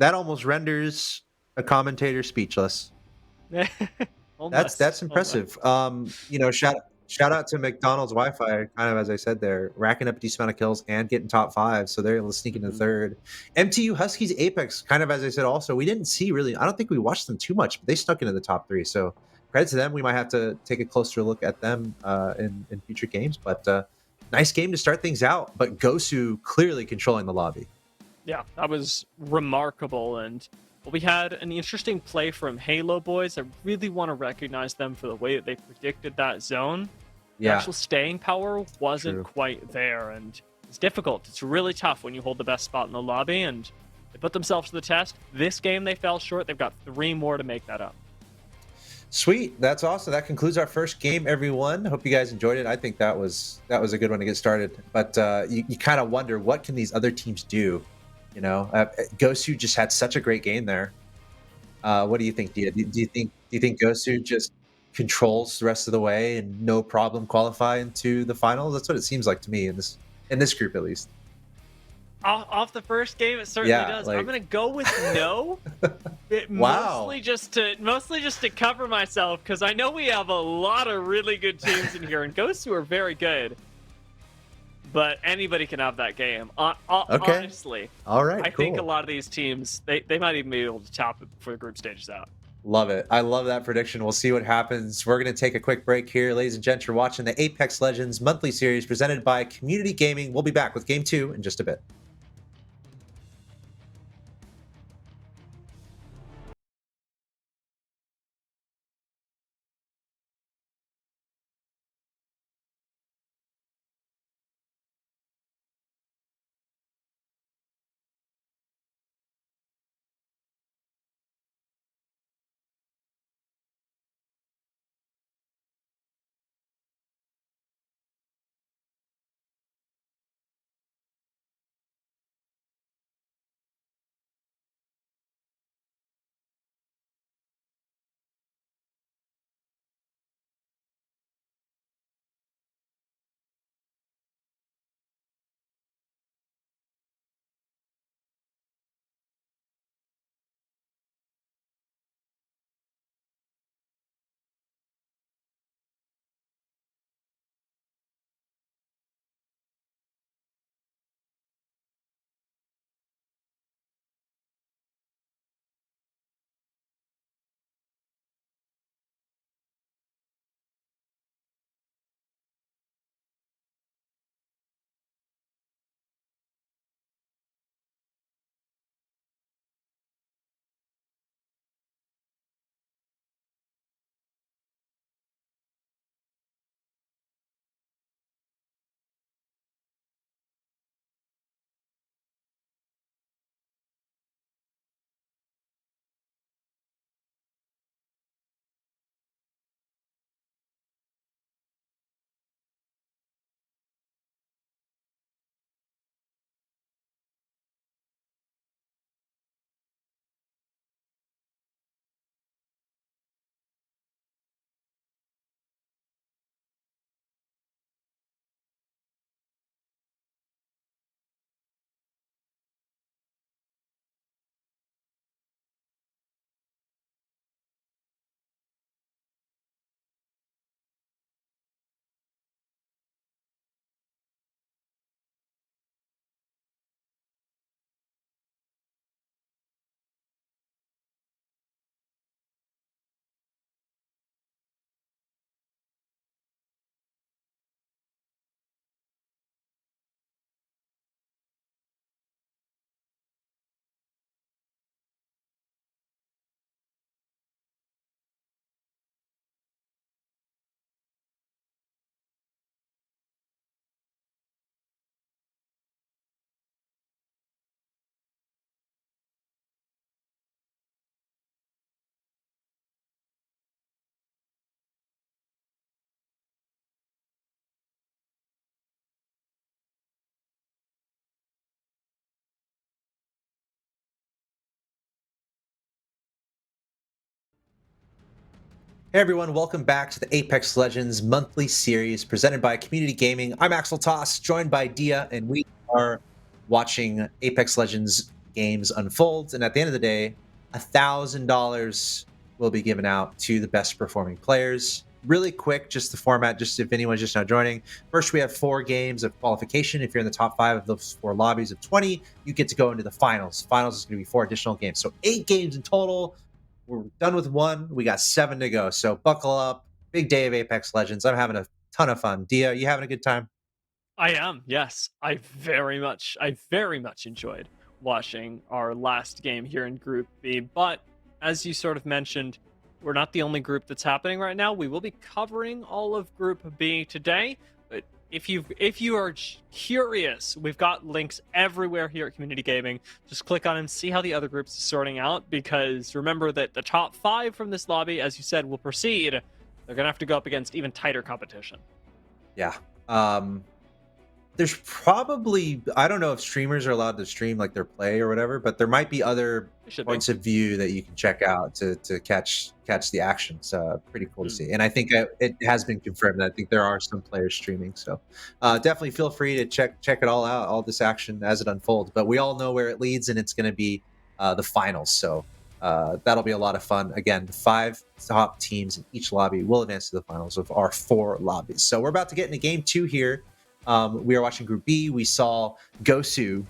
almost renders a commentator speechless. That's Almost. impressive. Shout out to McDonald's Wi-Fi, kind of as I said there, racking up a decent amount of kills and getting top 5, so they're able to sneak into Mhm. third. MTU Huskies Apex, kind of as I said also, we didn't see really, I don't think we watched them too much, but they snuck into the top 3, so credit to them. We might have to take a closer look at them in future games, but nice game to start things out, but Gosu clearly controlling the lobby. Yeah, that was remarkable. And we had an interesting play from Halo Boys. I really want to recognize them for the way that they predicted that zone. Their Yeah, actual staying power wasn't true. quite there, and it's difficult. It's really tough when you hold the best spot in the lobby, and they put themselves to the test. This game they fell short. They've got 3 more to make that up. Sweet, that's awesome. That concludes our first game, everyone. Hope you guys enjoyed it. I think that was a good one to get started. But you kind of wonder, what can these other teams do? Gosu just had such a great game there. What do you think, Dia? Do you think Gosu just controls the rest of the way and no problem qualify into the finals? That's what it seems like to me in this group, at least. Off the first game, it certainly Yeah, does. I'm like gonna go with no. wow. Mostly just to cover myself, because I know we have a lot of really good teams in here, and Ghosts are very good. But anybody can have that game. Okay. Honestly, All right. I Cool. think a lot of these teams they might even be able to top it before the group stage is out. Love it. I love that prediction. We'll see what happens. We're going to take a quick break here. Ladies and gents, you're watching the Apex Legends monthly series presented by Community Gaming. We'll be back with Game 2 in just a bit. Hey everyone, welcome back to the Apex Legends monthly series presented by Community Gaming. I'm Axel Toss, joined by Dia, and we are watching Apex Legends games unfold. And at the end of the day, $1,000 will be given out to the best performing players. Really quick, just the format, just if anyone's just now joining. First, we have 4 games of qualification. If you're in the top 5 of those 4 lobbies of 20, you get to go into the finals. Finals is going to be 4 additional games. So 8 games in total. We're done with 1. We got 7 to go. So buckle up. Big day of Apex Legends. I'm having a ton of fun. Dia, you having a good time? I am, yes. I very much enjoyed watching our last game here in Group B. But as you sort of mentioned, we're not the only group that's happening right now. We will be covering all of Group B today. But if you are curious, we've got links everywhere here at Community Gaming. Just click on them, see how the other groups are sorting out. Because remember that the top 5 from this lobby, as you said, will proceed. They're gonna have to go up against even tighter competition. Yeah. There's probably, I don't know if streamers are allowed to stream like their play or whatever, but there might be other points of view that you can check out to catch the action. It's pretty cool to see. And I think it has been confirmed that I think there are some players streaming. So definitely feel free to check it all out, all this action as it unfolds. But we all know where it leads, and it's going to be the finals. So that'll be a lot of fun. Again, the 5 top teams in each lobby will advance to the finals of our 4 lobbies. So we're about to get into game 2 here. We are watching Group B. We saw Gosu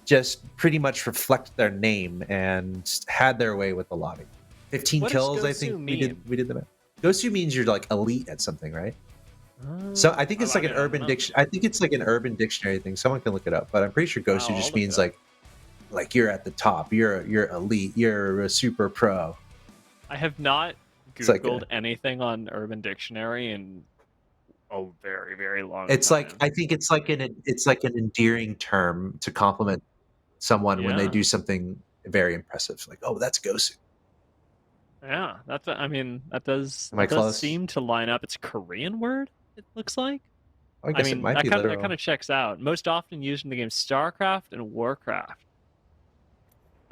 just pretty much reflect their name and had their way with the lobby. 15 what kills, I think we did the math. Gosu means you're like elite at something, right? So I think it's like an urban dictionary. I think it's like an urban dictionary thing. Someone can look it up, but I'm pretty sure Gosu just means like you're at the top. You're elite. You're a super pro. I have not Googled anything on Urban Dictionary and very, very long it's time. like I think it's like an endearing term to compliment someone when they do something very impressive, like, oh, that's Gosu. Yeah, that does close? seem to line up. It's a Korean word, it looks like. I guess it might be literal. That kind of checks out. Most often used in the game StarCraft and Warcraft.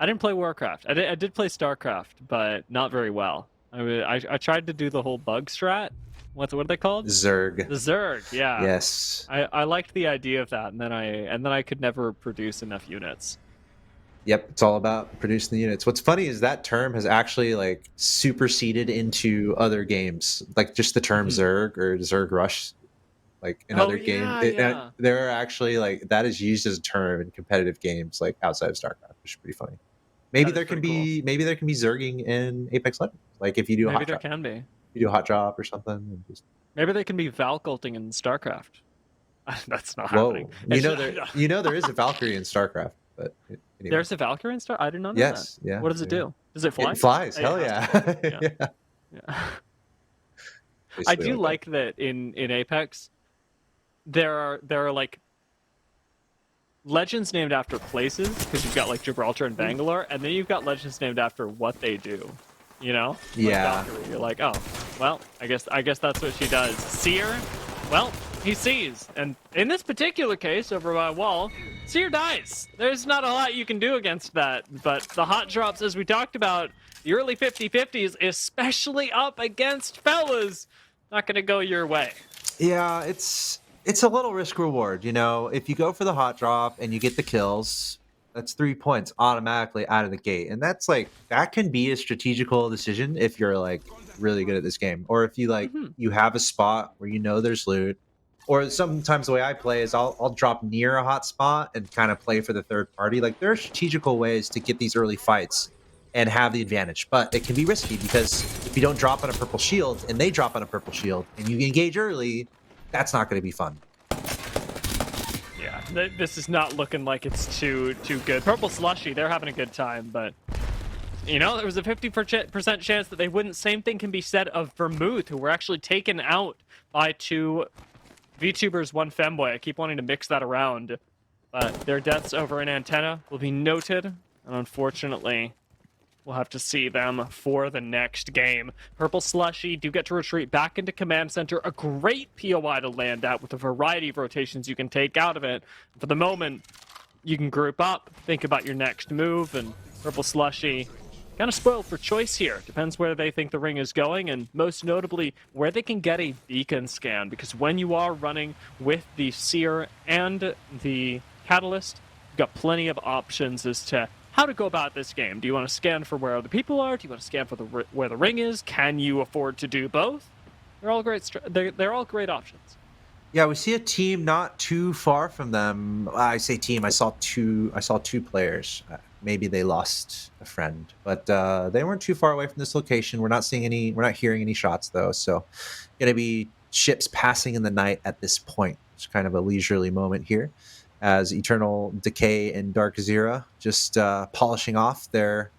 I didn't play Warcraft. I did play StarCraft, but not very well. I tried to do the whole bug strat. What are they called? Zerg. The Zerg, yeah. Yes. I liked the idea of that, and then I could never produce enough units. Yep, it's all about producing the units. What's funny is that term has actually like superseded into other games, like just the term Zerg or Zerg Rush, like in other games. There are actually like that is used as a term in competitive games, like outside of StarCraft, which is pretty funny. Maybe there can be Zerging in Apex Legends, like if you do can be. You do a hot drop or something. And just... Maybe they can be Valkulting in StarCraft. That's not happening. You know there is a Valkyrie in StarCraft, but anyway. There's a Valkyrie in Star. I did not know that. Yeah. What does it do? Does it fly? It flies. Hell yeah. Yeah. I do like that in Apex. There are like legends named after places, because you've got like Gibraltar and Bangalore, and then you've got legends named after what they do. You know? Yeah. Like you're like, oh, well, I guess that's what she does. Seer, well, he sees. And in this particular case, over my wall, Seer dies. There's not a lot you can do against that. But the hot drops, as we talked about, the early 50-50s, especially up against fellas, not going to go your way. Yeah, it's a little risk reward, you know? If you go for the hot drop and you get the kills, that's 3 points automatically out of the gate. And that's like, that can be a strategical decision if you're like really good at this game. Or if you like, you have a spot where you know there's loot. Or sometimes the way I play is I'll drop near a hot spot and kind of play for the third party. Like there are strategical ways to get these early fights and have the advantage. But it can be risky because if you don't drop on a purple shield and they drop on a purple shield and you engage early, that's not going to be fun. This is not looking like it's too good. Purple Slushy, they're having a good time, but you know, there was a 50% chance that they wouldn't. Same thing can be said of Vermouth, who were actually taken out by 2 VTubers, 1 Femboy. I keep wanting to mix that around, but their deaths over an antenna will be noted, and unfortunately, we'll have to see them for the next game. Purple Slushy do get to retreat back into Command Center. A great POI to land at with a variety of rotations you can take out of it. For the moment, you can group up, think about your next move, and Purple Slushy kind of spoiled for choice here. Depends where they think the ring is going, and most notably, where they can get a beacon scan. Because when you are running with the Seer and the Catalyst, you've got plenty of options as to how to go about this game. Do you want to scan for where other people are? Do you want to scan for where the ring is? Can you afford to do both? They're all great. They're all great options. Yeah, we see a team not too far from them. I say team. I saw two. I saw two players. Maybe they lost a friend, but they weren't too far away from this location. We're not seeing any. We're not hearing any shots though. So, gonna be ships passing in the night at this point. It's kind of a leisurely moment here, as Eternal Decay and Dark Zera just polishing off their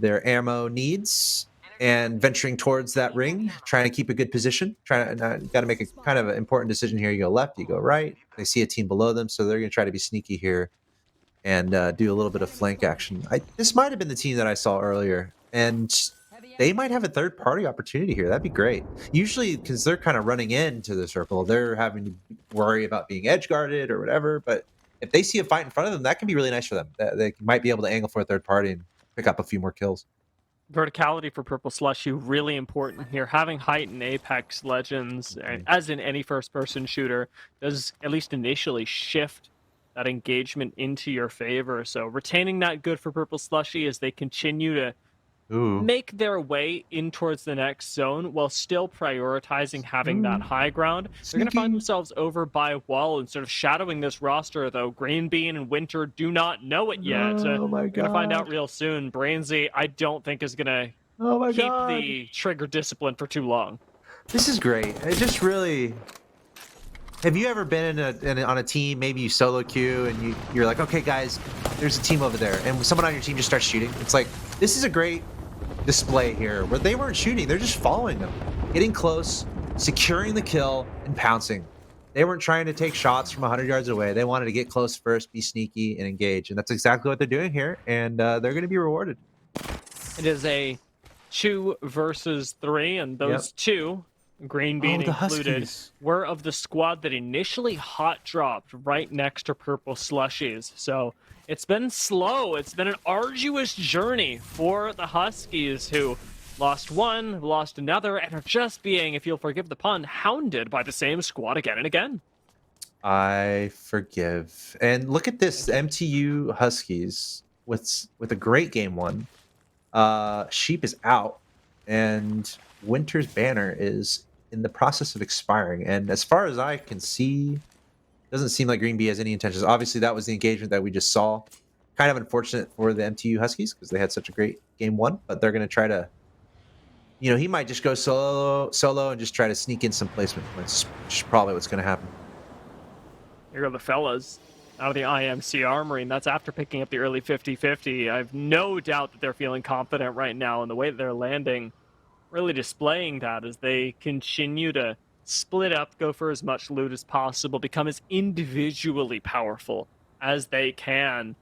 ammo needs and venturing towards that ring, trying to keep a good position. Trying to got to make a kind of an important decision here. You go left, you go right. They see a team below them, so they're going to try to be sneaky here and do a little bit of flank action. This might have been the team that I saw earlier, and they might have a third party opportunity here. That'd be great. Usually, because they're kind of running into the circle, they're having to worry about being edge guarded or whatever. But if they see a fight in front of them, that can be really nice for them. They might be able to angle for a third party and pick up a few more kills. Verticality for Purple Slushy really important here. Having height in Apex Legends, as in any first-person shooter, does at least initially shift that engagement into your favor. So retaining that good for Purple Slushy as they continue to make their way in towards the next zone while still prioritizing having that high ground. They're going to find themselves over by a wall and sort of shadowing this roster, though Green Bean and Winter do not know it yet. Oh my god. Going to find out real soon. Brainsy, I don't think is going to keep the trigger discipline for too long. This is great. It just really... Have you ever been on a team, maybe you solo queue, and you're like, okay, guys, there's a team over there, and someone on your team just starts shooting? It's like, this is a great display here, where they weren't shooting, they're just following them, getting close, securing the kill, and pouncing. They weren't trying to take shots from 100 yards away. They wanted to get close first, be sneaky, and engage, and that's exactly what they're doing here, and they're going to be rewarded. It is a 2 versus 3, and those two, Green Bean included, were of the squad that initially hot dropped right next to Purple Slushies. So it's been slow. It's been an arduous journey for the Huskies, who lost one, lost another, and are just being, if you'll forgive the pun, hounded by the same squad again and again. I forgive. And look at this, MTU Huskies with a great game one. Sheep is out, and Winter's banner is in the process of expiring. And as far as I can see, doesn't seem like Green Bee has any intentions. Obviously, that was the engagement that we just saw. Kind of unfortunate for the MTU Huskies because they had such a great game one, but they're going to try to, he might just go solo and just try to sneak in some placement points, which is probably what's going to happen. Here go the fellas out of the IMC Armory, and that's after picking up the early 50-50. I have no doubt that they're feeling confident right now in the way that they're landing, really displaying that as they continue to split up, go for as much loot as possible, become as individually powerful as they can.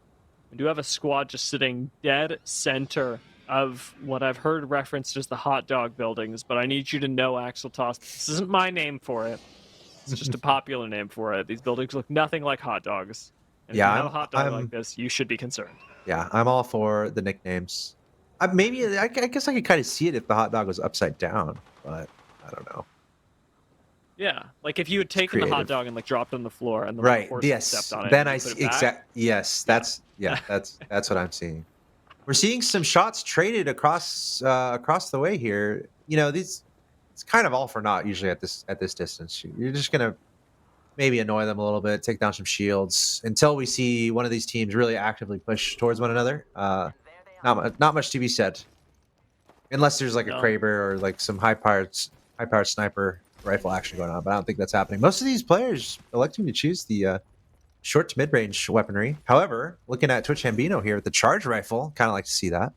We do have a squad just sitting dead center of what I've heard referenced as the hot dog buildings, but I need you to know, Axel Toss, this isn't my name for it. It's just a popular name for it. These buildings look nothing like hot dogs. And if you have a hot dog like this, you should be concerned. Yeah, I'm all for the nicknames. I guess I could kind of see it if the hot dog was upside down, but I don't know. Yeah, like if you had taken the hot dog and like dropped it on the floor and the horse stepped on it. Then I see yes, that's what I'm seeing. We're seeing some shots traded across the way here. It's kind of all for naught usually at this distance. You're just gonna maybe annoy them a little bit, take down some shields until we see one of these teams really actively push towards one another. Not much to be said, unless there's like a Kraber or like some high powered sniper rifle action going on. But I don't think that's happening. Most of these players electing to choose the short to mid range weaponry. However, looking at Twitch Hambino here with the charge rifle, kind of like to see that.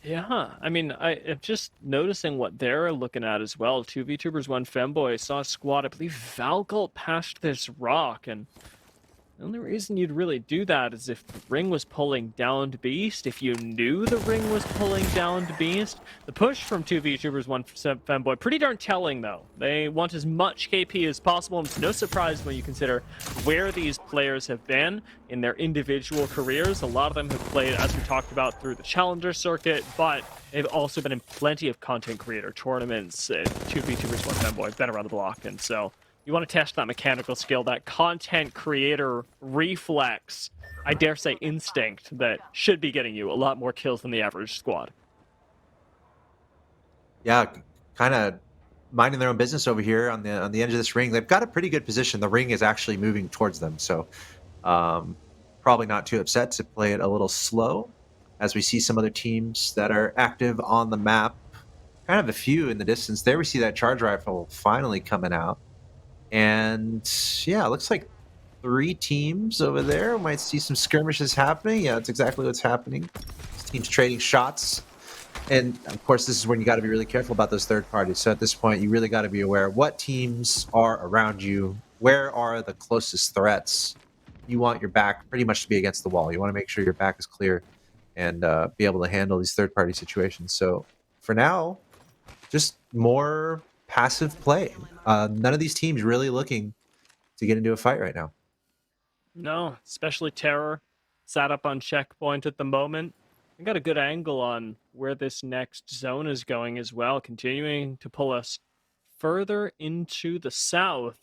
Yeah, I mean, I'm just noticing what they're looking at as well. 2 VTubers, 1 Femboy. Saw a squad, I believe Valgalt passed this rock, and The only reason you'd really do that is if the ring was pulling down to Beast, if you knew the ring was pulling down to Beast. The push from two VTubers, one Femboy, pretty darn telling though. They want as much KP as possible, and it's no surprise when you consider where these players have been in their individual careers. A lot of them have played, as we talked about, through the Challenger circuit, but they've also been in plenty of content creator tournaments. Two VTubers, one Femboy, been around the block, and so you want to test that mechanical skill, that content creator reflex, I dare say instinct, that should be getting you a lot more kills than the average squad. Yeah, kind of minding their own business over here on the edge of this ring. They've got a pretty good position. The ring is actually moving towards them, so probably not too upset to play it a little slow, as we see some other teams that are active on the map. Kind of a few in the distance. There we see that charge rifle finally coming out. And yeah, it looks like 3 teams over there. Might see some skirmishes happening. Yeah, that's exactly what's happening. These teams trading shots. And of course, this is when you got to be really careful about those third parties. So at this point, you really got to be aware what teams are around you. Where are the closest threats? You want your back pretty much to be against the wall. You want to make sure your back is clear and be able to handle these third party situations. So for now, just more passive play. None of these teams really looking to get into a fight right now. No, especially Terror, sat up on checkpoint at the moment. I got a good angle on where this next zone is going as well, continuing to pull us further into the south.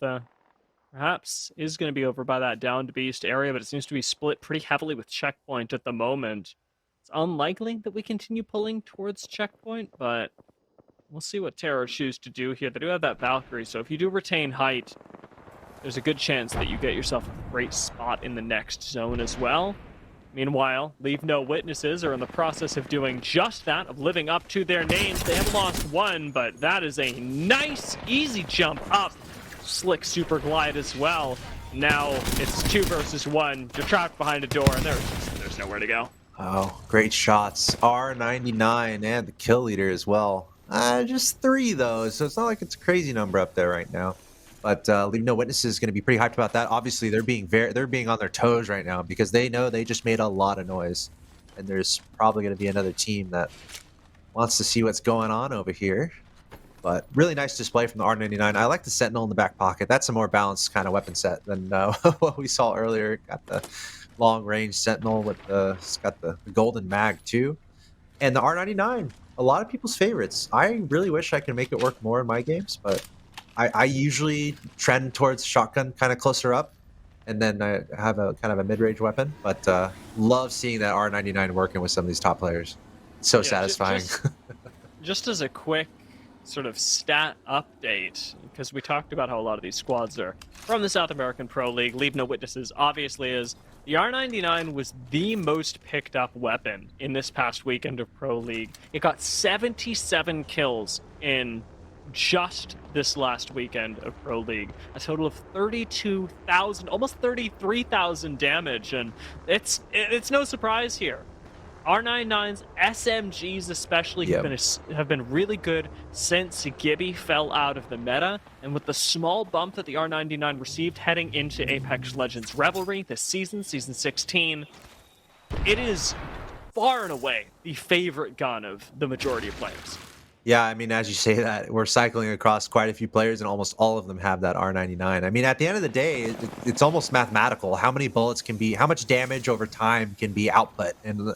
Perhaps is going to be over by that down to Beast area, but it seems to be split pretty heavily with checkpoint at the moment. It's unlikely that we continue pulling towards checkpoint, but we'll see what Terror choose to do here. They do have that Valkyrie, so if you do retain height, there's a good chance that you get yourself a great spot in the next zone as well. Meanwhile, Leave No Witnesses are in the process of doing just that, of living up to their names. They have lost one, but that is a nice, easy jump up. Slick super glide as well. Now it's 2 versus 1. You're trapped behind a door, and there's nowhere to go. Oh, great shots. R99 and the kill leader as well. Just 3 though, so it's not like it's a crazy number up there right now. But Leave No Witnesses is going to be pretty hyped about that. Obviously, they're being on their toes right now because they know they just made a lot of noise, and there's probably going to be another team that wants to see what's going on over here. But really nice display from the R99. I like the Sentinel in the back pocket. That's a more balanced kind of weapon set than what we saw earlier. Got the long range Sentinel with it's got the golden mag too, and the R99. A lot of people's favorites. I really wish I could make it work more in my games, but I usually trend towards shotgun kind of closer up, and then I have a kind of a mid-range weapon, but love seeing that R99 working with some of these top players. It's so satisfying. Just as a quick sort of stat update, because we talked about how a lot of these squads are from the South American Pro League. Leave No Witnesses obviously is. The R99 was the most picked up weapon in this past weekend of Pro League. It got 77 kills in just this last weekend of Pro League. A total of 32,000, almost 33,000 damage, and it's no surprise here. R99's SMGs especially have been really good since Gibby fell out of the meta, and with the small bump that the R99 received heading into Apex Legends Revelry this season, Season 16, it is far and away the favorite gun of the majority of players. Yeah, I mean, as you say that, we're cycling across quite a few players, and almost all of them have that R99. I mean, at the end of the day, it's almost mathematical. How many bullets can be, how much damage over time can be output, and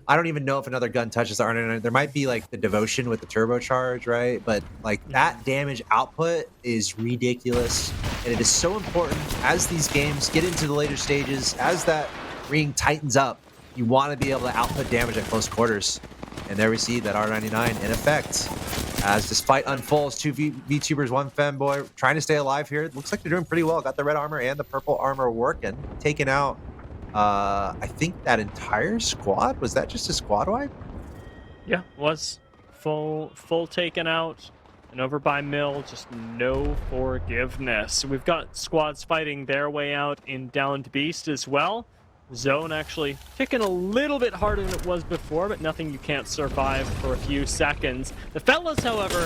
I don't even know if another gun touches the R99. There might be like the Devotion with the turbocharge, right? But like that damage output is ridiculous, and it is so important as these games get into the later stages, as that ring tightens up. You want to be able to output damage at close quarters. And there we see that R99 in effect. As this fight unfolds, 2 VTubers, 1 Femboy, trying to stay alive here. It looks like they're doing pretty well. Got the red armor and the purple armor working. Taking out, I think that entire squad. Was that just a squad wipe? Yeah, was full taken out. And over by Mill, just no forgiveness. We've got squads fighting their way out in Downed Beast as well. Zone actually ticking a little bit harder than it was before, but nothing you can't survive for a few seconds. The fellas, however,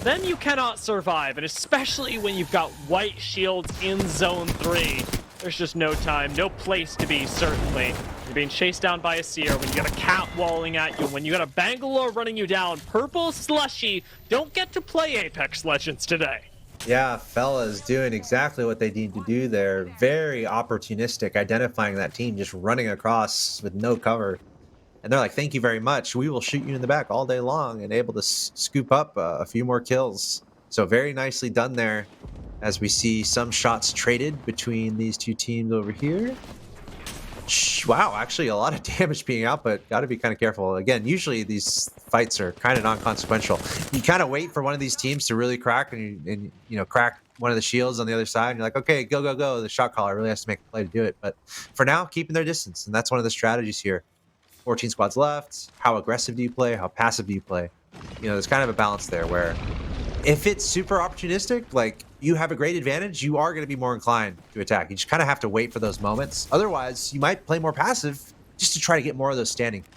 them you cannot survive, and especially when you've got white shields in Zone 3. There's just no time, no place to be, certainly. You're being chased down by a seer, when you got a cat walling at you, when you got a Bangalore running you down, purple slushy, don't get to play Apex Legends today. Yeah, fellas doing exactly what they need to do there. Very opportunistic, identifying that team, just running across with no cover. And they're like, thank you very much. We will shoot you in the back all day long, and able to scoop up a few more kills. So very nicely done there, as we see some shots traded between these two teams over here. Wow, actually a lot of damage being out, but got to be kind of careful. Again, usually these fights are kind of non-consequential. You kind of wait for one of these teams to really crack, and you know, crack one of the shields on the other side, and you're like, okay, go, go, go. The shot caller really has to make a play to do it. But for now, keeping their distance, and that's one of the strategies here. 14 squads left. How aggressive do you play? How passive do you play? You know, there's kind of a balance there where if it's super opportunistic, like you have a great advantage, you are going to be more inclined to attack. You just kind of have to wait for those moments. Otherwise, you might play more passive just to try to get more of those standing points.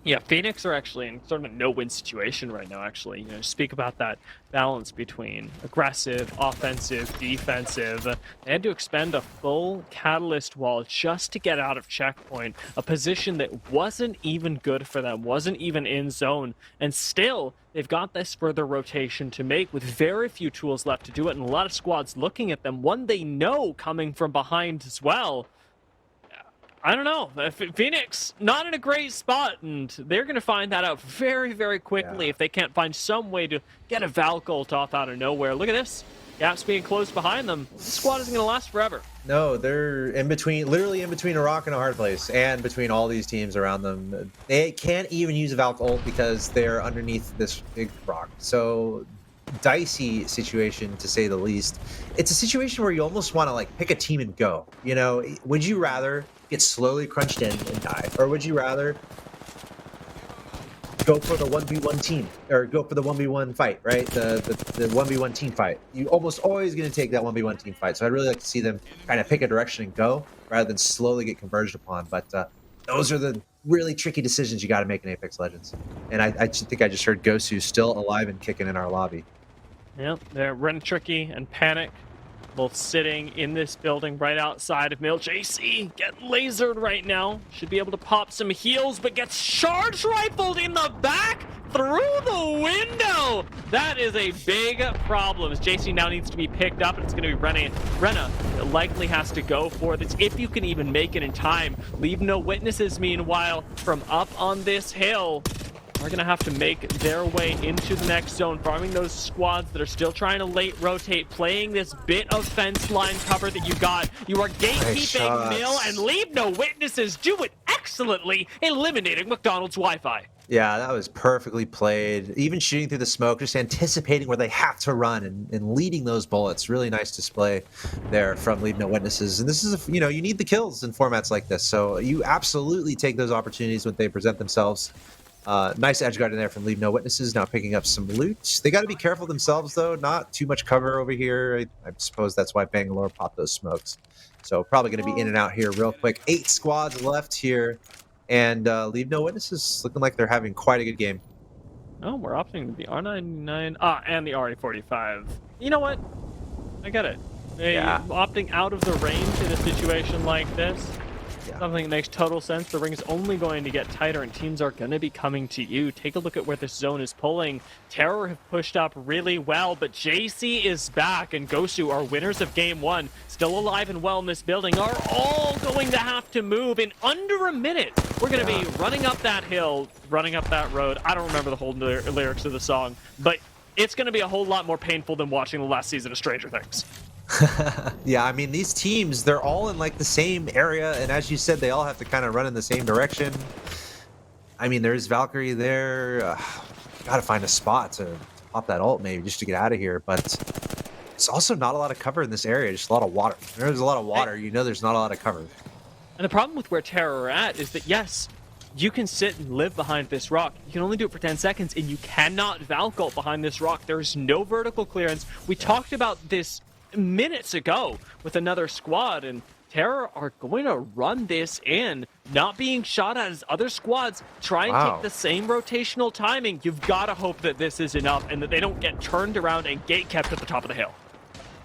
Yeah, Phoenix are actually in sort of a no-win situation right now, actually. You know, speak about that balance between aggressive, offensive, defensive. They had to expend a full Catalyst wall just to get out of checkpoint, a position that wasn't even good for them, wasn't even in zone, and still, they've got this further rotation to make with very few tools left to do it, and a lot of squads looking at them, one they know coming from behind as well. I don't know. Phoenix, not in a great spot, and they're going to find that out very, very quickly if they can't find some way to get a Valk ult off out of nowhere. Look at this. Gaps being closed behind them. This squad isn't going to last forever. No, they're in between, literally in between a rock and a hard place, and between all these teams around them. They can't even use a Valk ult because they're underneath this big rock. So dicey situation, to say the least. It's a situation where you almost want to like pick a team and go. You know, would you rather get slowly crunched in and die, or would you rather go for the 1v1 team, or go for the 1v1 fight, right? The 1v1 team fight. You almost always going to take that 1v1 team fight. So I'd really like to see them kind of pick a direction and go rather than slowly get converged upon. But those are the really tricky decisions you got to make in Apex Legends. And I think I just heard Gosu still alive and kicking in our lobby. Yep, they're Ren Tricky and Panic both sitting in this building right outside of Mill. JC getting lasered right now. Should be able to pop some heals, but gets charge rifled in the back through the window. That is a big problem. As JC now needs to be picked up, and it's going to be Rena that likely has to go for this if you can even make it in time. Leave no witnesses, meanwhile, from up on this hill. Are going to have to make their way into the next zone, farming those squads that are still trying to late rotate, playing this bit of fence line cover that you got. You are gatekeeping Mill, and Leave No Witnesses do it excellently, eliminating McDonald's Wi-Fi. Yeah, that was perfectly played. Even shooting through the smoke, just anticipating where they have to run and leading those bullets. Really nice display there from Leave No Witnesses. And this is, you know, you need the kills in formats like this. So you absolutely take those opportunities when they present themselves. Nice edge guard in there from Leave No Witnesses, now picking up some loot. They got to be careful themselves, though. Not too much cover over here. I suppose that's why Bangalore popped those smokes. So probably going to be in and out here real quick. 8 squads left here. And Leave No Witnesses looking like they're having quite a good game. Oh, we're opting to the R99. And the RE45. You know what? I get it. Opting out of the range in a situation like this. Something that makes total sense. The ring's only going to get tighter, and teams are going to be coming to you. Take a look at where this zone is pulling. Terror have pushed up really well, but JC is back, and Gosu, our winners of Game 1, still alive and well in this building, are all going to have to move in under a minute. We're going to be running up that hill, running up that road. I don't remember the whole lyrics of the song, but it's going to be a whole lot more painful than watching the last season of Stranger Things. Yeah, I mean, these teams, they're all in like the same area, and as you said, they all have to kind of run in the same direction. I mean, there's Valkyrie there. Gotta find a spot to pop that ult maybe just to get out of here, but it's also not a lot of cover in this area, just a lot of water. There's a lot of water, you know there's not a lot of cover. And the problem with where Terror are at is that, yes, you can sit and live behind this rock. You can only do it for 10 seconds, and you cannot Valk ult behind this rock. There's no vertical clearance. We talked about this minutes ago with another squad, and Terror are going to run this in, not being shot at as other squads try and take the same rotational timing. You've got to hope that this is enough and that they don't get turned around and gate kept at the top of the hill.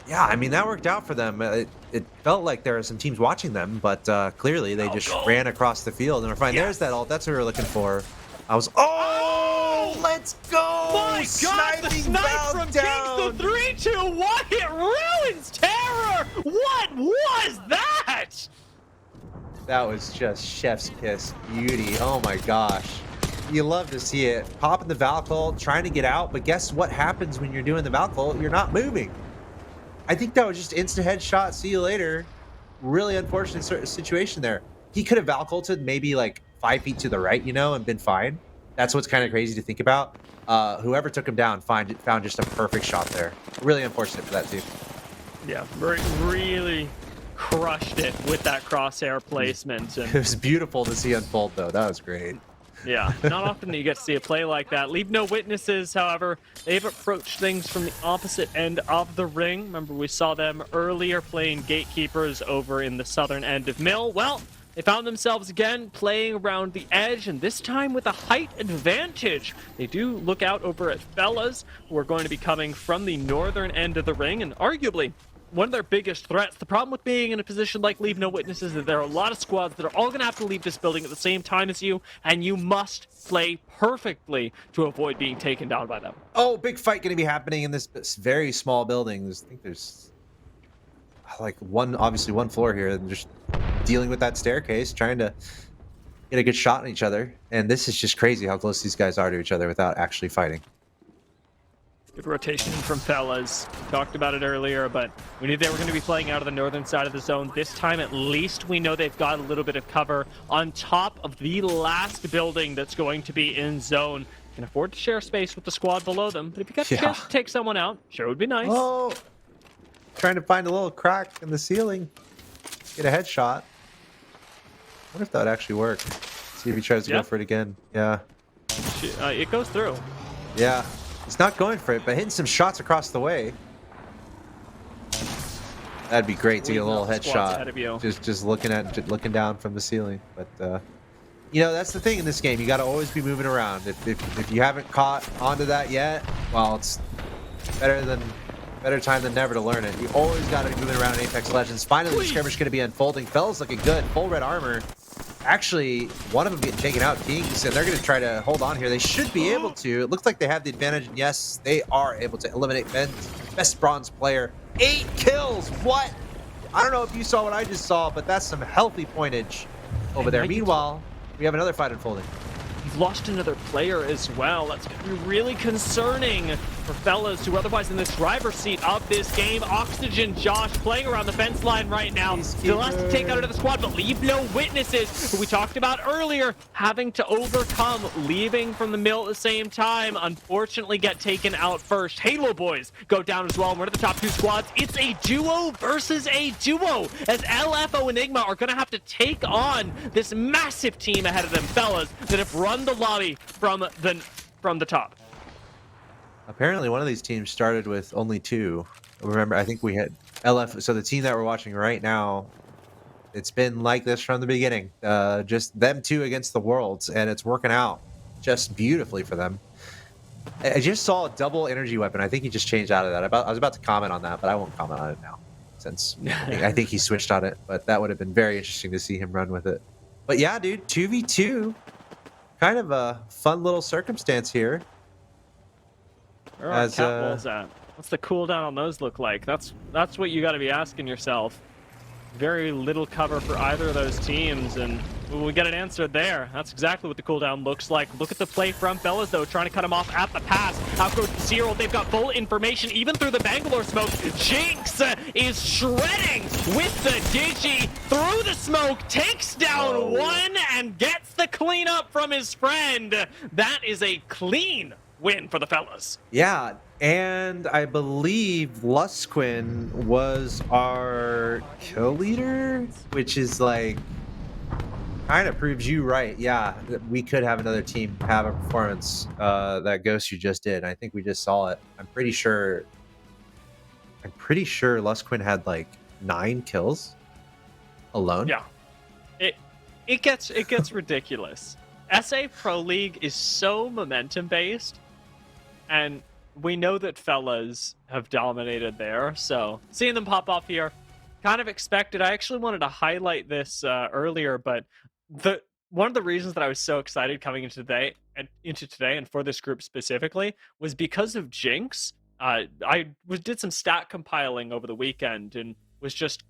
Yeah, I mean that worked out for them. It felt like there were some teams watching them, but clearly they just ran across the field and were fine. There's that ult. That's what we were looking for. I was. Oh, let's go! My God, the Sniping snipe from down. Kings, the 3-2-1, it ruins terror! What was that? That was just chef's kiss beauty. Oh my gosh. You love to see it. Popping the Valk ult, trying to get out, but guess what happens when you're doing the Valk ult? You're not moving. I think that was just instant headshot. See you later. Really unfortunate situation there. He could have Valk ulted maybe like 5 feet to the right, you know, and been fine. That's what's kind of crazy to think about. Whoever took him down found just a perfect shot there. Really unfortunate for that team. Yeah, really crushed it with that crosshair placement. It And was beautiful to see unfold, though. That was great. yeah, not often that you get to see a play like that. Leave no witnesses, however. They've approached things from the opposite end of the ring. Remember, we saw them earlier playing gatekeepers over in the southern end of Mill. Well, they found themselves again playing around the edge, and this time with a height advantage. They do look out over at Fellas, who are going to be coming from the northern end of the ring, and arguably one of their biggest threats. The problem with being in a position like Leave No Witnesses is that there are a lot of squads that are all going to have to leave this building at the same time as you, and you must play perfectly to avoid being taken down by them. Oh, big fight going to be happening in this very small building. I think there's like obviously one floor here, and just dealing with that staircase, trying to get a good shot on each other. And this is just crazy how close these guys are to each other without actually fighting. Good rotation from Fellas. Talked about it earlier, but we knew they were going to be playing out of the northern side of the zone. This time, at least, we know they've got a little bit of cover on top of the last building that's going to be in zone. Can afford to share space with the squad below them, but if you got the chance to take someone out, sure would be nice. Oh, trying to find a little crack in the ceiling. Get a headshot. Wonder if that would actually work. See if he tries to go for it again. Yeah. It goes through. Yeah. He's not going for it, but hitting some shots across the way. That'd be great to get a little headshot. Just looking down from the ceiling. But you know, that's the thing in this game. You got to always be moving around. If you haven't caught onto that yet, well, it's better time than never to learn it. You always got to be moving around in Apex Legends. Finally, the skirmish going to be unfolding. Fellas looking good. Full red armor. Actually, one of them getting taken out, Kings, and they're going to try to hold on here. They should be able to. It looks like they have the advantage, and yes, they are able to eliminate Ben's best bronze player. 8 kills! What? I don't know if you saw what I just saw, but that's some healthy pointage over there. Meanwhile, we have another fight unfolding. You've lost another player as well. That's going to be really concerning for Fellas who are otherwise in the driver's seat of this game. Oxygen Josh playing around the fence line right now. Still has to take out another squad, but Leave No Witnesses, who we talked about earlier, having to overcome, leaving from the mill at the same time. Unfortunately, get taken out first. Halo Boys go down as well. And we're at the top 2 squads. It's a duo versus a duo, as LFO Enigma are going to have to take on this massive team ahead of them, Fellas, that have run the lobby from the top. Apparently, one of these teams started with only 2. Remember, I think we had LF. So the team that we're watching right now, it's been like this from the beginning. Just them 2 against the worlds, and it's working out just beautifully for them. I just saw a double energy weapon. I think he just changed out of that. I was about to comment on that, but I won't comment on it now, since I think he switched on it. But that would have been very interesting to see him run with it. But yeah, dude, 2v2. Kind of a fun little circumstance here. Where are cat balls at? What's the cooldown on those look like? That's what you got to be asking yourself. Very little cover for either of those teams, and we get an answer there. That's exactly what the cooldown looks like. Look at the play from Fellas, though, trying to cut him off at the pass. Out goes Zero. They've got full information, even through the Bangalore smoke. Jinx is shredding with the Digi through the smoke, takes down one, and gets the cleanup from his friend. That is a clean win for the Fellas. Yeah, and I believe Lusquin was our kill leader, which is like kind of proves you right. Yeah, we could have another team have a performance that Ghost you just did. I think we just saw it. I'm pretty sure Lusquin had like 9 kills alone. Yeah, it gets ridiculous. SA Pro League is so momentum based, and we know that fellas have dominated there, so seeing them pop off here, kind of expected. I actually wanted to highlight this earlier, but the one of the reasons that I was so excited coming into today and for this group specifically was because of Jinx. Did some stat compiling over the weekend and was just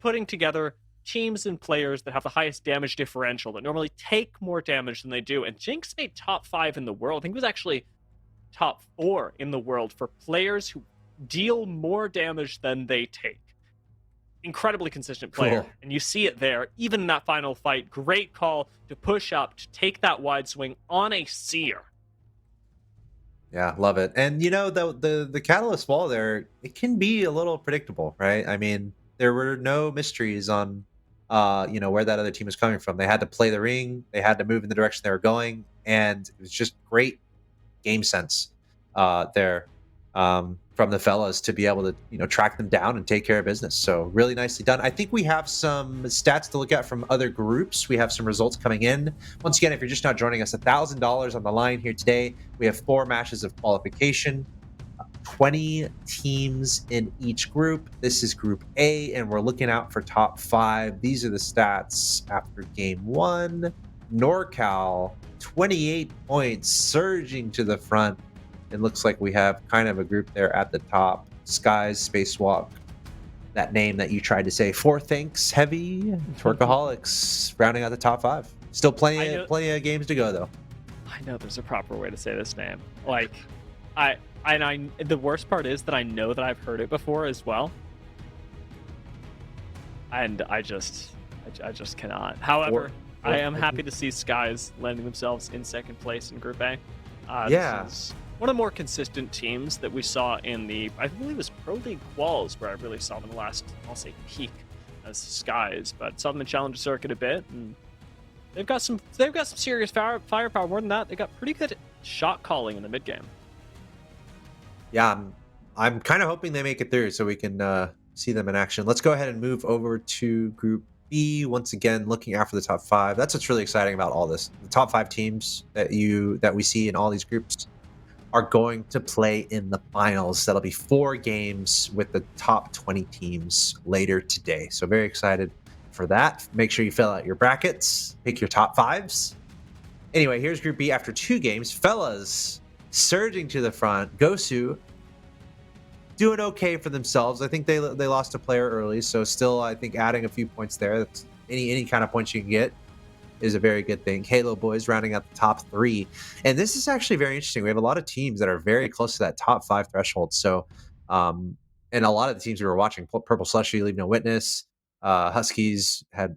putting together teams and players that have the highest damage differential that normally take more damage than they do. And Jinx made top 5 in the world. I think it was actually top 4 in the world for players who deal more damage than they take. Incredibly consistent player. Cool. And you see it there, even in that final fight. Great call to push up, to take that wide swing on a seer. Yeah, love it. And the Catalyst wall there, it can be a little predictable, right? I mean, there were no mysteries on where that other team was coming from. They had to play the ring, they had to move in the direction they were going, and it was just great game sense there from the fellas to be able to track them down and take care of business. So really nicely done. I think we have some stats to look at from other groups. We have some results coming in. Once again, if you're just not joining us, $1,000 on the line here today. We have 4 matches of qualification, 20 teams in each group. This is Group A, and we're looking out for top 5. These are the stats after game 1. NorCal, 28 points, surging to the front. It looks like we have kind of a group there at the top. Skies, Spacewalk, that name that you tried to say. 4 Thanks, Heavy, Twerkaholics, rounding out the top 5. Still plenty of games to go, though. I know there's a proper way to say this name. Like, the worst part is that I know that I've heard it before as well. And I just cannot. However, I am happy to see Skies landing themselves in second place in Group A. This is one of the more consistent teams that we saw in the, I believe it was Pro League Quals, where I really saw them last, I'll say peak as Skies, but saw them in Challenger Circuit a bit, and they've got some serious firepower. More than that, they got pretty good shot calling in the mid game. Yeah, I'm kind of hoping they make it through so we can see them in action. Let's go ahead and move over to Group B. Once again, looking after the top 5. That's what's really exciting about all this. The top 5 teams that we see in all these groups are going to play in the finals. That'll be 4 games with the top 20 teams later today. So very excited for that. Make sure you fill out your brackets, pick your top 5s. Anyway, here's Group B after 2 games. Fellas surging to the front. Gosu doing okay for themselves. I think they lost a player early, so still I think adding a few points there. That's any kind of points you can get is a very good thing. Halo Boys rounding out the top 3. And this is actually very interesting. We have a lot of teams that are very close to that top 5 threshold. So, and a lot of the teams we were watching, Purple Slushy, Leave No Witness, Huskies had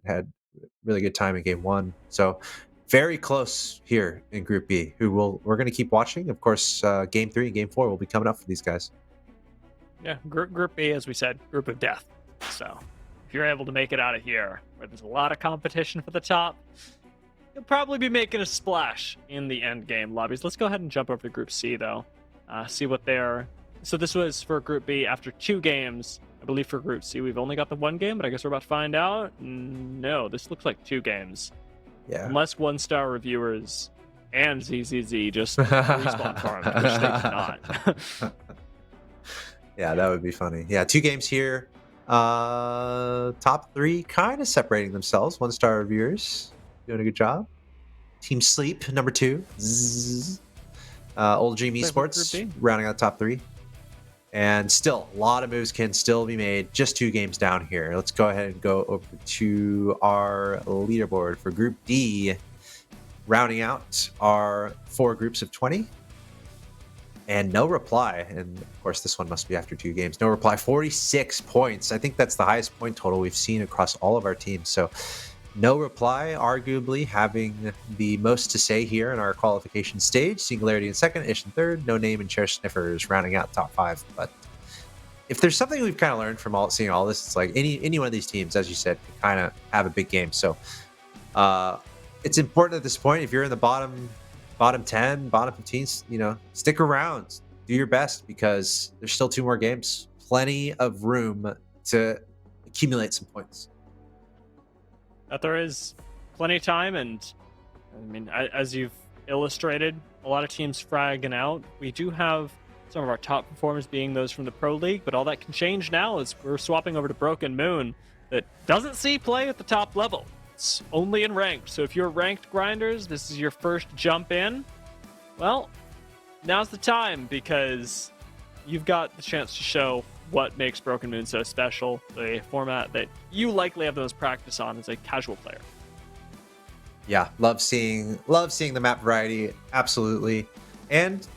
really good time in game 1. So very close here in Group B, we're going to keep watching. Of course, game 3 and game 4 will be coming up for these guys. Yeah, Group B, as we said, group of death. So if you're able to make it out of here, where there's a lot of competition for the top, you'll probably be making a splash in the end game lobbies. Let's go ahead and jump over to Group C, though. See what they're... So this was for Group B after 2 games. I believe for Group C, we've only got the 1 game, but I guess we're about to find out. No, this looks like 2 games. Yeah. Unless 1-star reviewers and ZZZ just respawn farmed, which they did not. Yeah, that would be funny. Yeah, 2 games here. Top 3 kind of separating themselves. 1-star reviewers doing a good job. Team Sleep, number 2. Old Dream Esports rounding out top 3. And still, a lot of moves can still be made. Just 2 games down here. Let's go ahead and go over to our leaderboard for Group D. Rounding out our 4 groups of 20. And No Reply, and of course this one must be after 2 games. No Reply, 46 points. I think that's the highest point total we've seen across all of our teams. So No Reply arguably having the most to say here in our qualification stage. Singularity in second, Ish in third, No Name and Cherish Sniffers rounding out top 5. But if there's something we've kind of learned from seeing all this, it's like any one of these teams, as you said, can kind of have a big game. So it's important at this point, if you're in the bottom 10, bottom 15, stick around, do your best, because there's still 2 more games, plenty of room to accumulate some points. That there is plenty of time, and I mean, as you've illustrated, a lot of teams fragging out. We do have some of our top performers being those from the Pro League, but all that can change now as we're swapping over to Broken Moon that doesn't see play at the top level. It's only in ranked. So if you're ranked grinders, this is your first jump in, well, now's the time because you've got the chance to show what makes Broken Moon so special, a format that you likely have the most practice on as a casual player. Yeah, love seeing the map variety, absolutely. And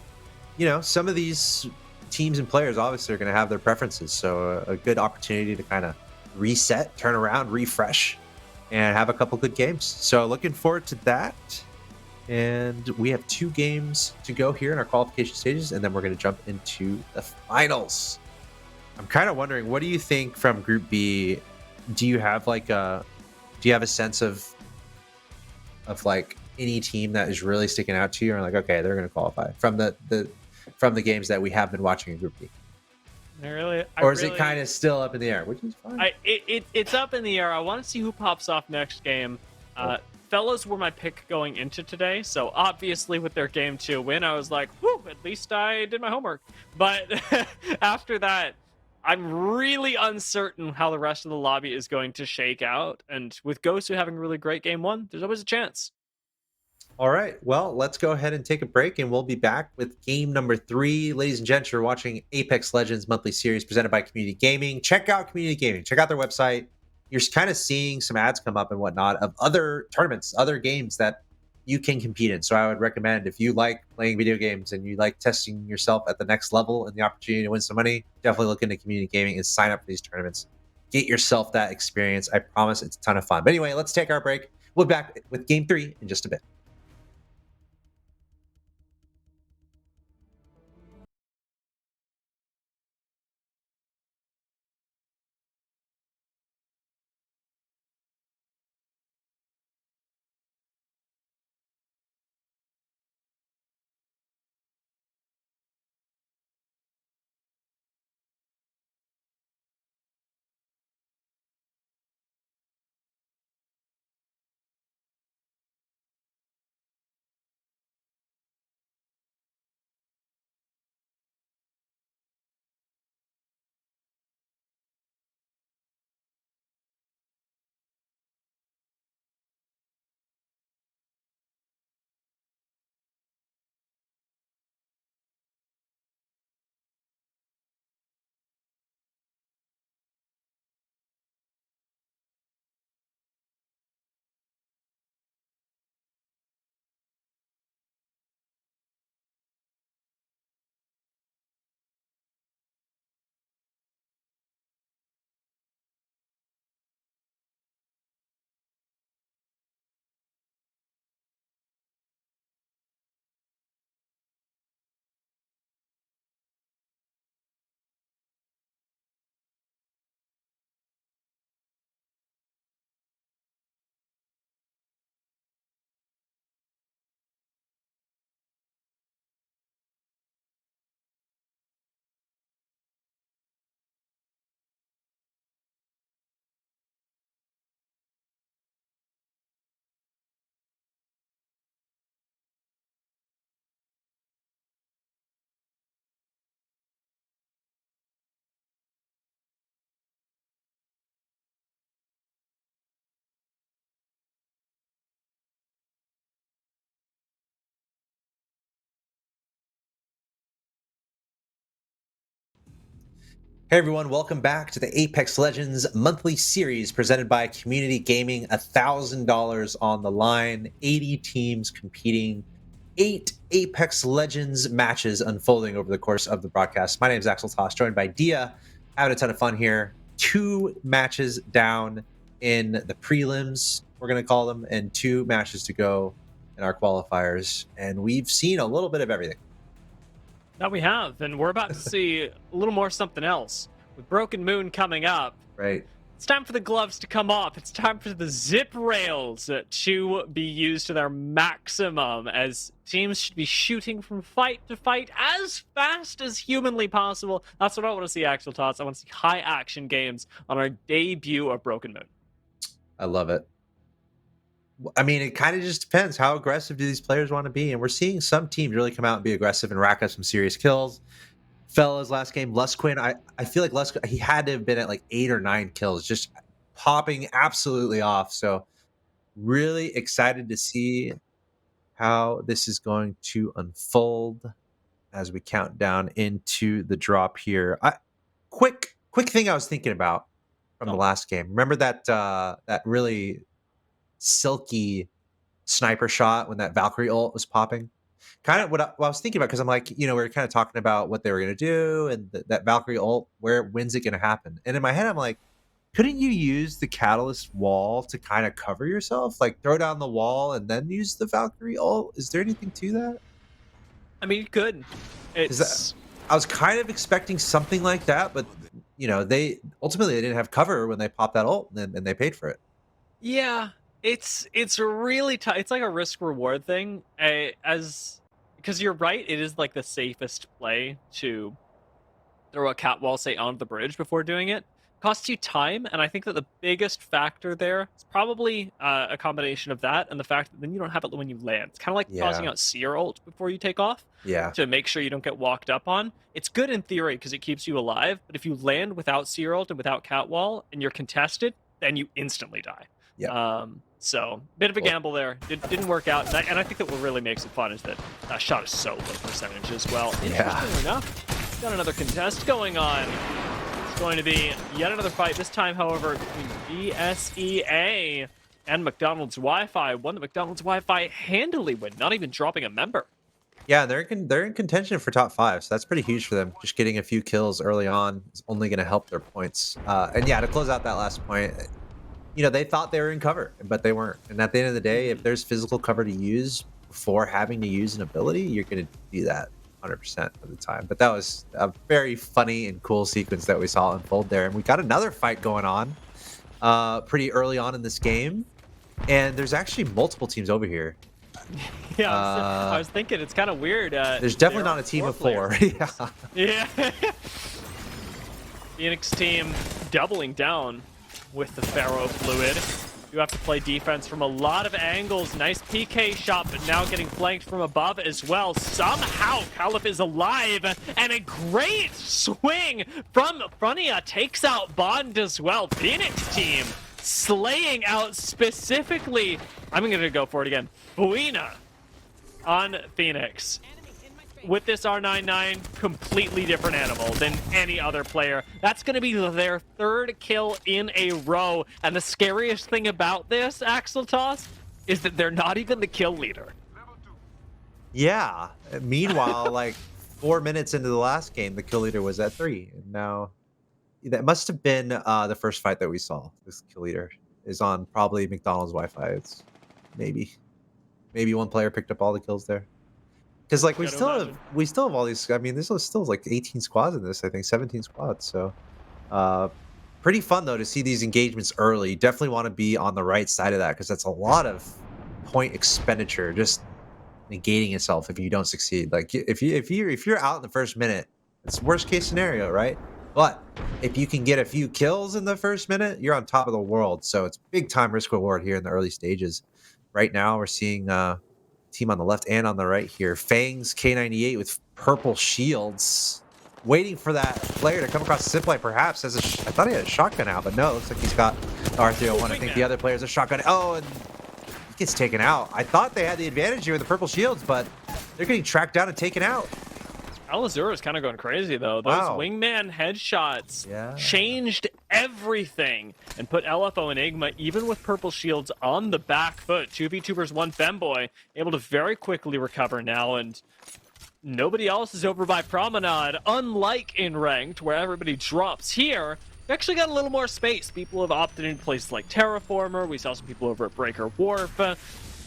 some of these teams and players obviously are going to have their preferences, so a good opportunity to kind of reset, turn around, refresh, and have a couple good games. So looking forward to that. And we have 2 games to go here in our qualification stages, and then we're going to jump into the finals. I'm kind of wondering, what do you think from Group B? Do you have a sense of like any team that is really sticking out to you, or like, okay, they're going to qualify from the games that we have been watching in Group B? Is it kind of still up in the air, which is fine? It's up in the air. I want to see who pops off next game. Fellows were my pick going into today, so obviously with their game 2 win, I was like, whew, at least I did my homework. But after that, I'm really uncertain how the rest of the lobby is going to shake out. And with Gosu having a really great game 1, there's always a chance. All right, well, let's go ahead and take a break, and we'll be back with game number 3. Ladies and gents, you're watching Apex Legends monthly series presented by Community Gaming. Check out Community Gaming. Check out their website. You're kind of seeing some ads come up and whatnot of other tournaments, other games that you can compete in. So I would recommend, if you like playing video games and you like testing yourself at the next level and the opportunity to win some money, definitely look into Community Gaming and sign up for these tournaments. Get yourself that experience. I promise it's a ton of fun. But anyway, let's take our break. We'll be back with game 3 in just a bit. Hey everyone, welcome back to the Apex Legends monthly series presented by Community Gaming. $1,000 on the line, 80 teams competing, 8 Apex Legends matches unfolding over the course of the broadcast. My name is Axel Toss, joined by Dia. Having a ton of fun here. 2 matches down in the prelims, we're going to call them, and 2 matches to go in our qualifiers. And we've seen a little bit of everything. Now we have, and we're about to see a little more something else. With Broken Moon coming up, right? It's time for the gloves to come off. It's time for the zip rails to be used to their maximum, as teams should be shooting from fight to fight as fast as humanly possible. That's what I want to see, Axel Tots. I want to see high action games on our debut of Broken Moon. I love it. I mean, it kind of just depends. How aggressive do these players want to be? And we're seeing some teams really come out and be aggressive and rack up some serious kills. Fella's last game, Lusquin. I feel like Lusquin, he had to have been at like 8 or 9 kills, just popping absolutely off. So really excited to see how this is going to unfold as we count down into the drop here. Quick thing I was thinking about from the Oh. last game. Remember that really silky sniper shot when that Valkyrie ult was popping? Kind of what I was thinking about, because I'm like, we were kind of talking about what they were going to do and that Valkyrie ult, when's it going to happen? And in my head, I'm like, couldn't you use the Catalyst wall to kind of cover yourself? Like throw down the wall and then use the Valkyrie ult? Is there anything to that? I mean, good. It's I was kind of expecting something like that, but they didn't have cover when they popped that ult, and they paid for it. yeah, it's really tough. It's like a risk reward thing. Because you're right, it is like the safest play to throw a cat wall, say, onto the bridge before doing it. Costs you time, and I think that the biggest factor there is probably a combination of that and the fact that then you don't have it when you land. It's kind of like tossing Yeah. out Seer ult before you take off Yeah. to make sure you don't get walked up on. It's good in theory because it keeps you alive, but if you land without Seer ult and without cat wall and you're contested, then you instantly die. Yeah. So bit of a gamble there. Didn't work out, and I think that what really makes it fun is that that shot is so low percentage as well. Yeah. Interestingly enough, got another contest going on. It's going to be yet another fight. This time, however, between BSEA and McDonald's Wi-Fi. Won the McDonald's Wi-Fi handily, with not even dropping a member. Yeah, they're in contention for top 5, so that's pretty huge for them. Just getting a few kills early on is only going to help their points. And yeah, to close out that last point, they thought they were in cover, but they weren't. And at the end of the day, if there's physical cover to use before having to use an ability, you're going to do that 100% of the time. But that was a very funny and cool sequence that we saw unfold there. And we got another fight going on pretty early on in this game. And there's actually multiple teams over here. Yeah, I was thinking it's kind of weird. There's definitely not a team of 4. Yeah. Yeah. Phoenix team doubling down with the Pharaoh Fluid. You have to play defense from a lot of angles. Nice PK shot, but now getting flanked from above as well. Somehow, Caliph is alive, and a great swing from Frunia takes out Bond as well. Phoenix team slaying out specifically, I'm going to go for it again, Buina on Phoenix. With this R99, completely different animal than any other player. That's going to be their 3rd kill in a row. And the scariest thing about this, Axel Toss, is that they're not even the kill leader. Yeah. Meanwhile, like 4 minutes into the last game, the kill leader was at 3. And now that must have been the first fight that we saw. This kill leader is on probably McDonald's Wi-Fi. It's maybe one player picked up all the kills there. Because like we still have all these. I mean, there's still like 18 squads in this. I think 17 squads. So, pretty fun though to see these engagements early. Definitely want to be on the right side of that because that's a lot of point expenditure just negating itself if you don't succeed. Like if you're out in the first minute, it's worst case scenario, right? But if you can get a few kills in the first minute, you're on top of the world. So it's big time risk reward here in the early stages. Right now, we're seeing team on the left and on the right here. Fangs K98 with purple shields, waiting for that player to come across the zip line. Perhaps I thought he had a shotgun out, but no, it looks like he's got R301. I think the other player's a shotgun. Oh, and he gets taken out. I thought they had the advantage here with the purple shields, but they're getting tracked down and taken out. Alazura is kind of going crazy, though. Those wingman headshots changed everything and put LFO Enigma, even with purple shields, on the back foot. 2v2 1 Femboy, able to very quickly recover now, and nobody else is over by Promenade, unlike in Ranked, where everybody drops here. We actually got a little more space. People have opted into places like Terraformer. We saw some people over at Breaker Wharf.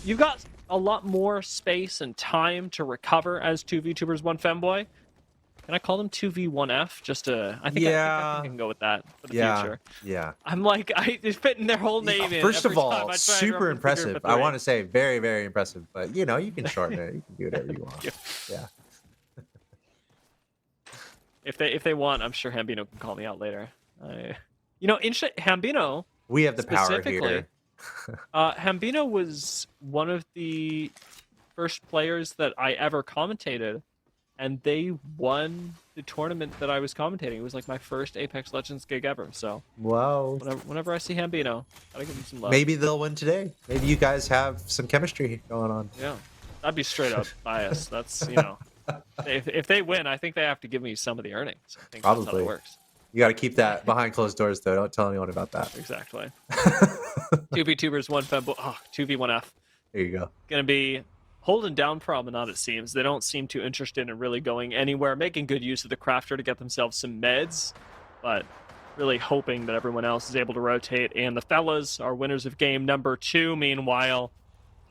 You've got a lot more space and time to recover as 2v2 1 Femboy. Can I call them 2v1F? Just to, I think I can go with that for the future. Yeah. I'm like, it's fitting their whole name in. First of all, super impressive. I want to say very, very impressive. But you can shorten it. You can do whatever you want. Yeah. If they want, I'm sure Hambino can call me out later. Hambino. We have the power here. Hambino was one of the first players that I ever commentated and they won the tournament that I was commentating. It was like my first Apex Legends gig ever. So Wow. whenever I see Hambino, gotta give him some love. Maybe they'll win today. Maybe you guys have some chemistry going on. Yeah, that'd be straight up bias. That's if they win, I think they have to give me some of the earnings. I think that's how Probably. it works. You got to keep that behind closed doors, though. Don't tell anyone about that. Exactly. 2v2ers, 1 fembo. Oh, 2v1f. There you go. Gonna be holding down Promenade, it seems. They don't seem too interested in really going anywhere, making good use of the Crafter to get themselves some meds, but really hoping that everyone else is able to rotate. And the fellas are winners of game number 2, meanwhile,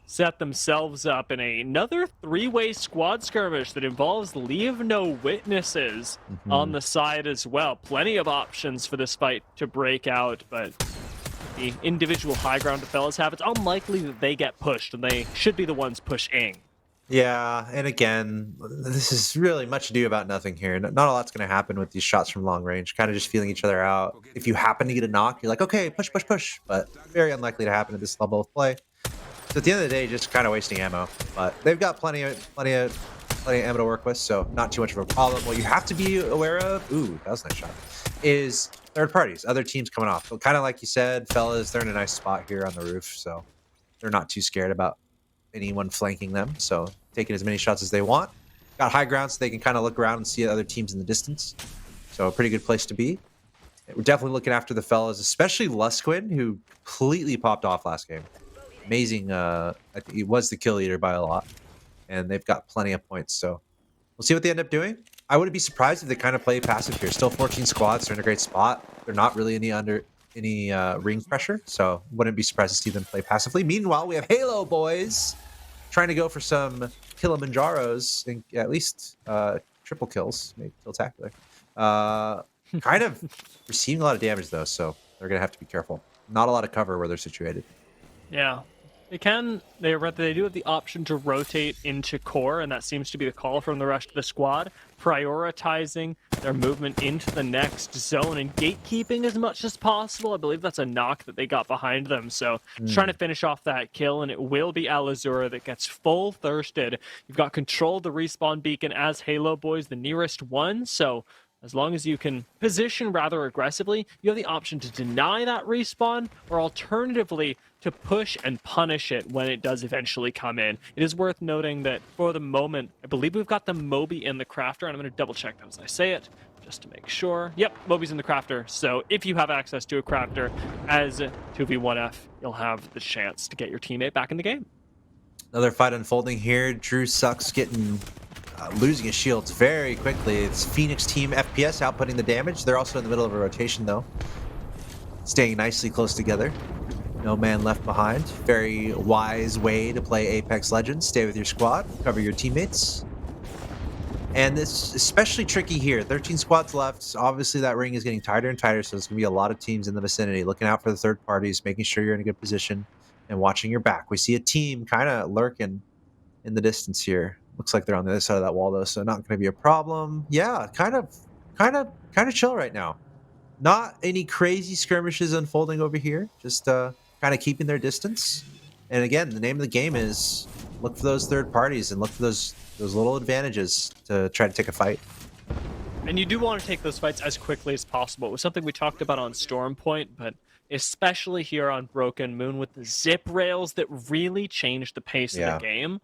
set themselves up in another 3-way squad skirmish that involves Leave No Witnesses on the side as well. Plenty of options for this fight to break out, but the individual high ground the fellas have, it's unlikely that they get pushed, and they should be the ones pushing. Yeah, and again, this is really much ado about nothing here. Not a lot's going to happen with these shots from long range, kind of just feeling each other out. If you happen to get a knock, you're like, okay, push, push, push, but very unlikely to happen at this level of play. So at the end of the day, just kind of wasting ammo. But they've got plenty of ammo to work with, so not too much of a problem. What you have to be aware of, ooh, that was a nice shot, is third parties, other teams coming off. So kind of like you said, fellas, they're in a nice spot here on the roof, so they're not too scared about anyone flanking them. So taking as many shots as they want. Got high ground so they can kind of look around and see other teams in the distance. So a pretty good place to be. We're definitely looking after the fellas, especially Lusquin, who completely popped off last game. Amazing. I think he was the kill leader by a lot, and they've got plenty of points. So we'll see what they end up doing. I wouldn't be surprised if they kind of play passive here. Still 14 squads. They're in a great spot. They're not really under any ring pressure, so wouldn't be surprised to see them play passively. Meanwhile, we have Halo boys trying to go for some Kilimanjaros, and at least triple kills, maybe Killtacular. Kind of receiving a lot of damage though, so they're gonna have to be careful. Not a lot of cover where they're situated. Yeah. They do have the option to rotate into core, and that seems to be the call from the rest of the squad, prioritizing their movement into the next zone and gatekeeping as much as possible. I believe that's a knock that they got behind them, so trying to finish off that kill, and it will be Alazura that gets full thirsted. You've got control of the respawn beacon as Halo Boys, the nearest one, so as long as you can position rather aggressively, you have the option to deny that respawn, or alternatively, to push and punish it when it does eventually come in. It is worth noting that for the moment, I believe we've got the Moby in the Crafter, and I'm going to double check that as I say it, just to make sure. Yep, Moby's in the Crafter, so if you have access to a Crafter as 2v1F, you'll have the chance to get your teammate back in the game. Another fight unfolding here. Drew Sucks getting losing his shields very quickly. It's Phoenix Team FPS outputting the damage. They're also in the middle of a rotation though, staying nicely close together. No man left behind. Very wise way to play Apex Legends. Stay with your squad, cover your teammates. And this especially tricky here. 13 squads left. Obviously that ring is getting tighter and tighter, so there's gonna be a lot of teams in the vicinity looking out for the third parties, making sure you're in a good position and watching your back. We see a team kind of lurking in the distance here. Looks like they're on the other side of that wall though, so not going to be a problem. Yeah, kind of chill right now. Not any crazy skirmishes unfolding over here. Just kind of keeping their distance. And again, the name of the game is look for those third parties and look for those little advantages to try to take a fight. And you do want to take those fights as quickly as possible. It was something we talked about on Storm Point, but especially here on Broken Moon with the zip rails that really changed the pace of the game.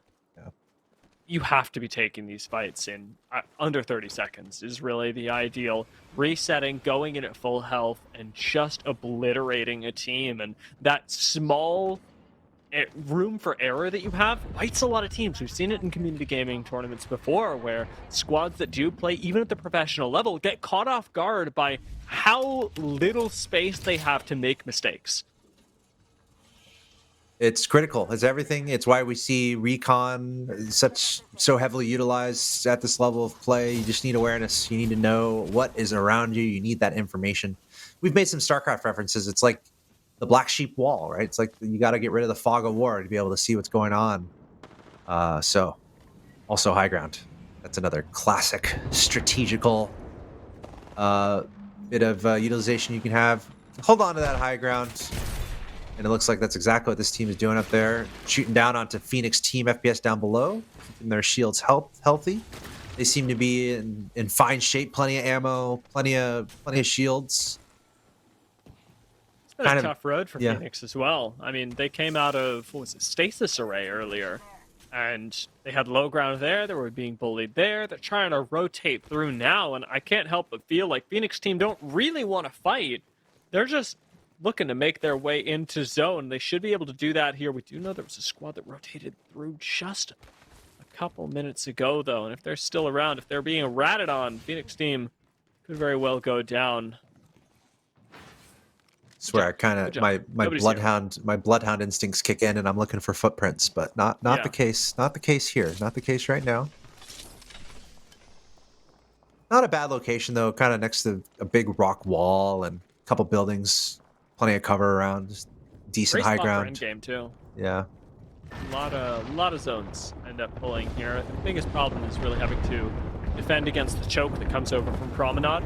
You have to be taking these fights in under 30 seconds is really the ideal. Resetting, going in at full health, and just obliterating a team. And that small room for error that you have fights a lot of teams. We've seen it in community gaming tournaments before where squads that do play, even at the professional level, get caught off guard by how little space they have to make mistakes. It's critical. It's everything. It's why we see recon so heavily utilized at this level of play. You just need awareness. You need to know what is around you. You need that information. We've made some StarCraft references. It's like the black sheep wall, right? It's like you got to get rid of the fog of war to be able to see what's going on. So also high ground. That's another classic strategical bit of utilization you can have. Hold on to that high ground. And it looks like that's exactly what this team is doing up there. Shooting down onto Phoenix Team FPS down below. Keeping their shields healthy. They seem to be in fine shape, plenty of ammo, plenty of shields. It's been a Kind of, tough road for yeah. Phoenix as well. I mean, they came out of, what was it, Stasis Array earlier, and they had low ground there. They were being bullied there. They're trying to rotate through now, and I can't help but feel like Phoenix team don't really want to fight. They're just looking to make their way into zone. They should be able to do that here. We do know there was a squad that rotated through just a couple minutes ago, though, and if they're still around, if they're being ratted on, Phoenix team could very well go down. Swear, I kind Good of job. my Nobody's here. bloodhound instincts kick in, and I'm looking for footprints, but not Yeah. the case. Not the case here. Not the case right now. Not a bad location though. Kind of next to a big rock wall and a couple buildings, plenty of cover around, just decent Great high spot for ground. endgame too. Yeah. A lot of zones end up pulling here. The biggest problem is really having to defend against the choke that comes over from Promenade.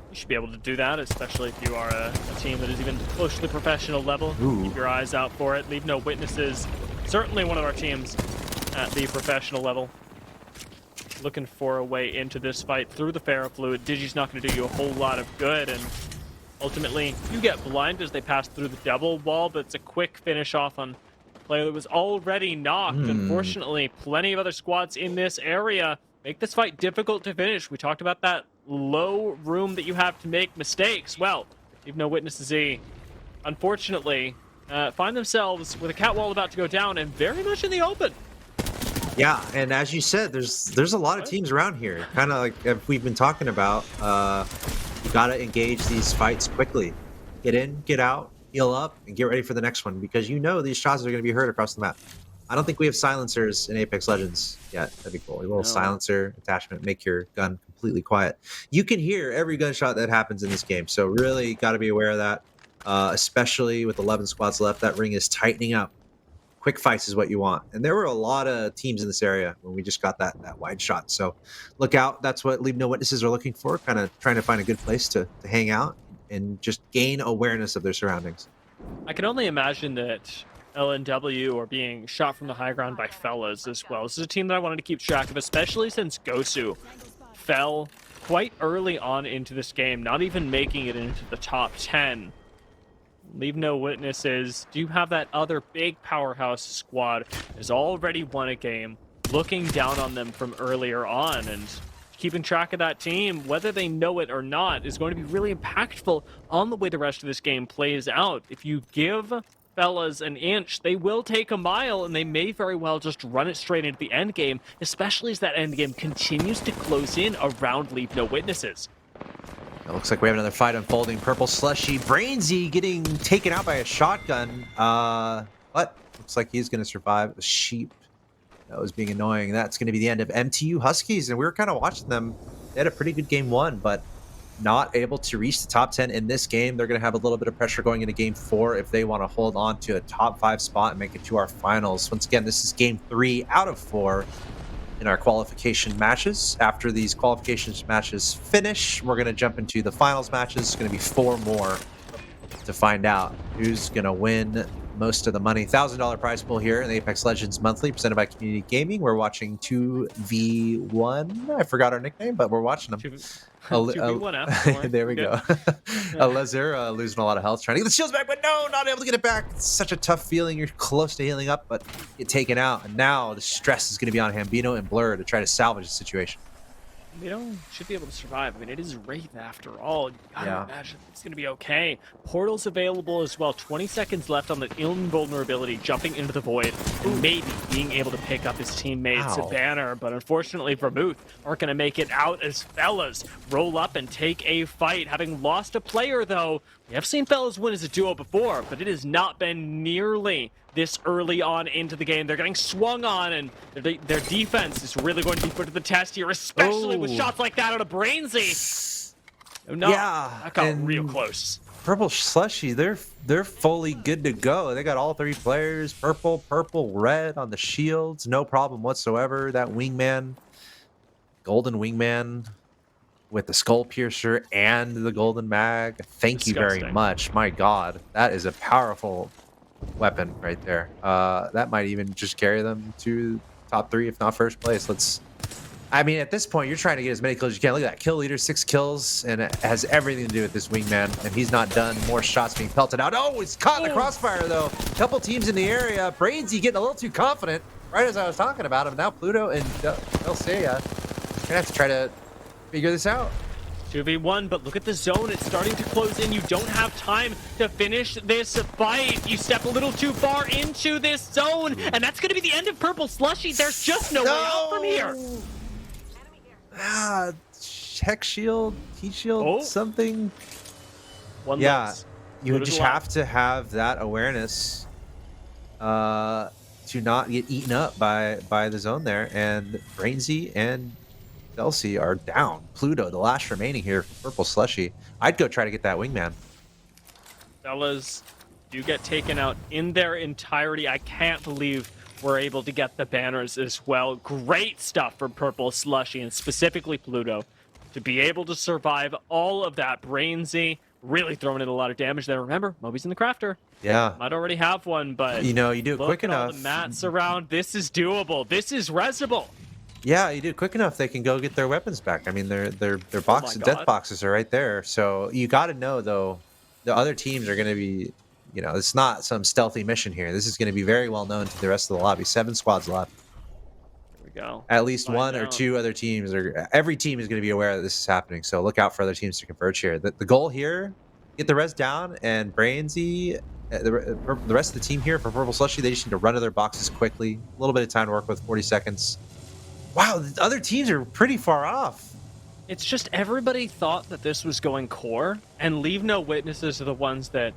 You should be able to do that, especially if you are a team that is even close to the professional level. Ooh. Keep your eyes out for it. Leave no witnesses. Certainly one of our teams at the professional level. Looking for a way into this fight through the Ferrofluid. Digi's not going to do you a whole lot of good, and ultimately you get blind as they pass through the double wall, but it's a quick finish off on a player that was already knocked. Unfortunately, plenty of other squads in this area make this fight difficult to finish. We talked about that low room that you have to make mistakes. Well, Leave No Witnesses E, unfortunately, find themselves with a cat wall about to go down and very much in the open. Yeah, and as you said, there's a lot of teams around here. Kind of like we've been talking about. You got to engage these fights quickly. Get in, get out, heal up, and get ready for the next one because you know these shots are going to be heard across the map. I don't think we have silencers in Apex Legends yet. That'd be cool. A little No. silencer attachment, make your gun completely quiet. You can hear every gunshot that happens in this game, so really got to be aware of that. Especially with 11 squads left, that ring is tightening up. Quick fights is what you want, and there were a lot of teams in this area when we just got that wide shot. So look out. That's what Leave No Witnesses are looking for. Kind of trying to find a good place to hang out and just gain awareness of their surroundings. I can only imagine that LNW are being shot from the high ground by Fellas as well. This is a team that I wanted to keep track of, especially since Gosu fell quite early on into this game, not even making it into the top 10. Leave No Witnesses do have that other big powerhouse squad has already won a game, looking down on them from earlier on, and keeping track of that team, whether they know it or not, is going to be really impactful on the way the rest of this game plays out. If you give Fellas an inch, they will take a mile, and they may very well just run it straight into the end game, especially as that end game continues to close in around Leave No Witnesses. It looks like we have another fight unfolding. Purple Slushy, Brainsy getting taken out by a shotgun. But looks like he's going to survive. A sheep that was being annoying. That's going to be the end of MTU Huskies, and we were kind of watching them. They had a pretty good game one, but not able to reach the top 10 in this game. They're going to have a little bit of pressure going into game 4 if they want to hold on to a top 5 spot and make it to our finals. Once again, this is game 3 out of 4 in our qualification matches. After these qualification matches finish, we're going to jump into the finals matches. It's going to be 4 more to find out who's going to win most of the money. $1,000 prize pool here in the Apex Legends Monthly, presented by Community Gaming. We're watching 2v1. I forgot our nickname, but we're watching them. 2v1 after. There we go. Lazura losing a lot of health, trying to get the shields back, but no, not able to get it back. It's such a tough feeling. You're close to healing up, but get taken out. And now the stress is going to be on Hambino and Blur to try to salvage the situation. Should be able to survive. I mean, it is Wraith after all. You gotta Yeah. imagine it's gonna be okay. Portal's available as well. 20 seconds left on the invulnerability, jumping into the void, and maybe being able to pick up his teammate's Ow. banner. But unfortunately, Vermouth aren't gonna make it out as Fellas roll up and take a fight. Having lost a player, though, we have seen Fellas win as a duo before, but it has not been nearly this early on into the game. They're getting swung on, and their defense is really going to be put to the test here, especially with Oh. shots like that out of Brainsy. No, Yeah, that got and- real close. Purple Slushy, they're fully good to go. They got all 3 players, purple, red on the shields, no problem whatsoever. That wingman, golden wingman with the skull piercer and the golden mag. Thank you very Disgusting. much. My God, that is a powerful weapon right there. That might even just carry them to top 3, if not first place. Let's I mean, at this point, you're trying to get as many kills as you can. Look at that kill leader, 6 kills, and it has everything to do with this wingman. And he's not done. More shots being pelted out. Oh, he's caught in the crossfire though. Couple teams in the area. Brainsy getting a little too confident, right as I was talking about him. Now Pluto and Elseya gonna have to try to figure this out. 2v1, but look at the zone. It's starting to close in. You don't have time to finish this fight. You step a little too far into this zone, and that's going to be the end of Purple Slushy. There's just no way out from here. Ah, hex shield, heat shield, something. One yeah, less. you would Pluto's just alive. have to have that awareness to not get eaten up by the zone there. And Brainsy and Chelsea are down. Pluto, the last remaining here, Purple Slushy. I'd go try to get that wingman. Fellas do get taken out in their entirety. I can't believe we're able to get the banners as well. Great stuff from Purple Slushy and specifically Pluto to be able to survive all of that. Brainsy really throwing in a lot of damage there. Remember, Moby's in the crafter. Yeah. Might already have one, but You know, you do it look quick at all enough. the mats around. This is doable. This is resable. Yeah, you do it quick enough, they can go get their weapons back. I mean, their boxes, God. death boxes are right there. So you got to know though, the other teams are going to be, you know, it's not some stealthy mission here. This is going to be very well known to the rest of the lobby. 7 squads left. Here we go. At least Find one or out. two other teams are. Every team is going to be aware that this is happening. So look out for other teams to converge here. The goal here, get the res down, and Brainsy, the rest of the team here for Purple Slushy, they just need to run to their boxes quickly. A little bit of time to work with. 40 seconds. Wow, the other teams are pretty far off. It's just everybody thought that this was going core, and Leave No Witnesses are the ones that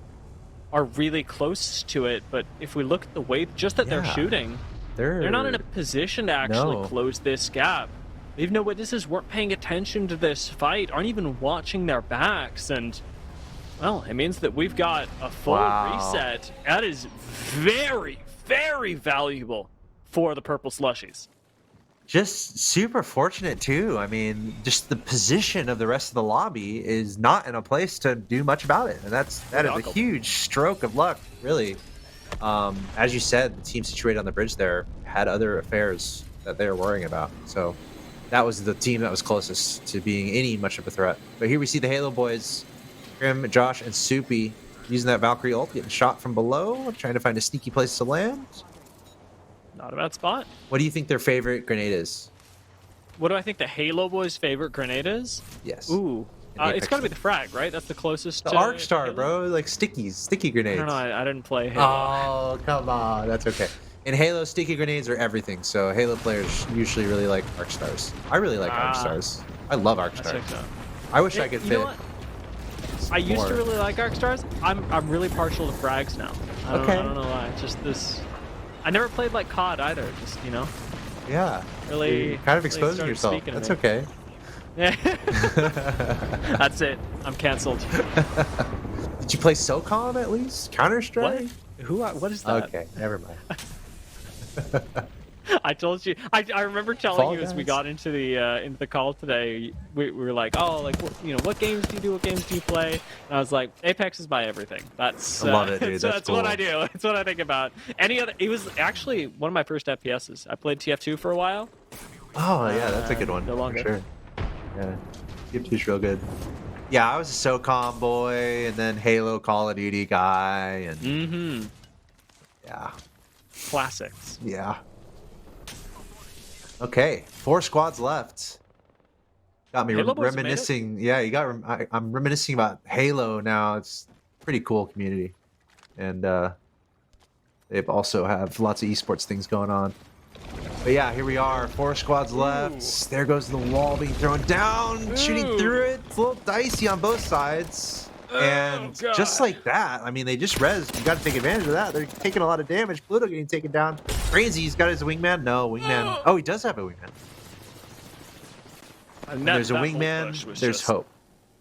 are really close to it. But if we look at the way just that they're Yeah. shooting, they're not in a position to actually No. close this gap. Leave No Witnesses weren't paying attention to this fight, aren't even watching their backs, and well, it means that we've got a full Wow. reset. That is very, very valuable for the Purple Slushies. Just super fortunate too. I mean, just the position of the rest of the lobby is not in a place to do much about it, and that is a Uncle. huge stroke of luck, really. As you said, the team situated on the bridge there had other affairs that they were worrying about, so that was the team that was closest to being any much of a threat. But here we see the Halo boys, Grim, Josh, and Soupy using that Valkyrie ult, getting shot from below, trying to find a sneaky place to land. Not a bad spot. What do you think their favorite grenade is? What do I think the Halo Boys' favorite grenade is? Yes. Ooh, In the it's got to be Apex the frag, right? That's the closest. The to Arc Star, Halo? bro, like sticky I grenades. don't know. I didn't play Halo. Oh, come on, that's okay. In Halo, sticky grenades are everything. So Halo players usually really like Arc Stars. I really like Arc Ah. Stars. I love Arc That's Stars. sick, though. I wish I Yeah, could you fit. know what? I used to more. really like Arc Stars. I'm really partial to frags now. I Okay. don't know why. It's just this. I never played like COD either. Just Yeah. really. You're kind of really exposing started yourself. speaking to That's me. okay. Yeah. That's it. I'm canceled. Did you play SOCOM at least? Counter What? Strike? What is that? Okay, never mind. I told you. I remember telling Fall you as we Guys. got into the call today. We were like, oh, like what games do you do? What games do you play? And I was like, Apex is my everything. That's I love it, dude. so That's that's what cool. I do. It's what I think about. Any other? It was actually one of my first FPSs. I played TF2 for a while. Oh yeah, that's a good one. no longer. For sure. Yeah. TF2's real good. Yeah, I was a SOCOM boy, and then Halo Call of Duty guy, and Mm-hmm. yeah. Classics. Yeah. Okay, 4 squads left. Got me Halo boys made it. reminiscing. Yeah, you got. I'm reminiscing about Halo now. It's a pretty cool community, and they also have lots of esports things going on. But yeah, here we are. 4 squads left. There goes the wall being thrown down, shooting Ooh. through it. It's a little dicey on both sides. And God. just like that, I mean, they just rezzed. You got to take advantage of that. They're taking a lot of damage. Pluto getting taken down. Crazy's got his wingman. No, wingman. Oh, he does have a wingman. And There's a that whole push wingman. was There's just- hope.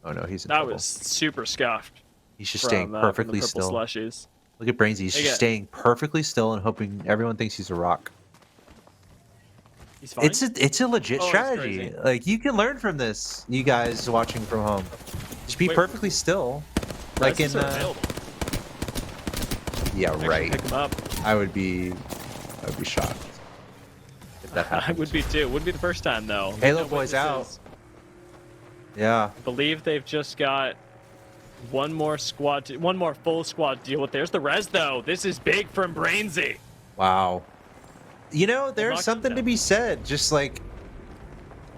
Oh no, he's in That trouble. was super scuffed. He's just from, staying from the perfectly purple still. Slushies. Look at Brainsy. He's They just get- staying perfectly still and hoping everyone thinks he's a rock. He's fine. It's a legit Oh, it's strategy. crazy. Like you can learn from this. You guys watching from home, just be Wait. perfectly still. Like in Reses are available. yeah, Actually right. Pick him up. I would be shocked if if that I happened. would be too. Wouldn't be the first time though. Halo No boys out. witnesses. Yeah. I believe they've just got one more full squad to deal with. There's the res though. This is big from Brainsy. Wow. You know, knock there's them something to down. be said. Just like,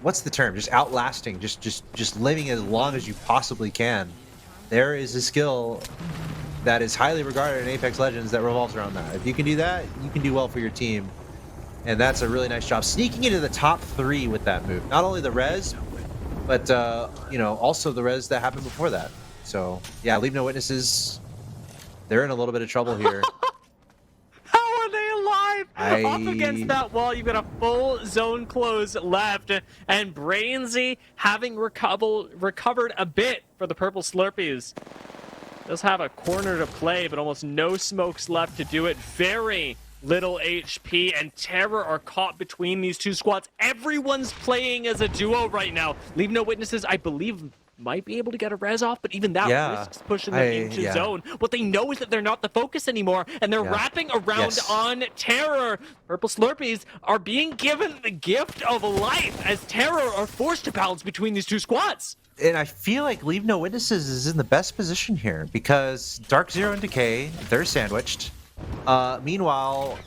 what's the term? Just outlasting. Just living as long as you possibly can. There is a skill that is highly regarded in Apex Legends that revolves around that. If you can do that, you can do well for your team. And that's a really nice job. Sneaking into the top 3 with that move. Not only the res, but, you know, also the res that happened before that. So, yeah, Leave No Witnesses, they're in a little bit of trouble here. How are they alive? Up against I- that wall, you've got a full zone close left, and Brainsy having recovered a bit for the Purple Slurpees. Does have a corner to play, but almost no smokes left to do it. Very little HP, and Terror are caught between these two squads. Everyone's playing as a duo right now. Leave No Witnesses, I believe, might be able to get a res off, but even that Yeah, risks pushing them into yeah. zone. What they know is that they're not the focus anymore, and they're Yeah. wrapping around Yes. on Terror. Purple Slurpees are being given the gift of life as Terror are forced to balance between these two squads. And I feel like Leave No Witnesses is in the best position here because Dark Zero and Decay, they're sandwiched. Meanwhile,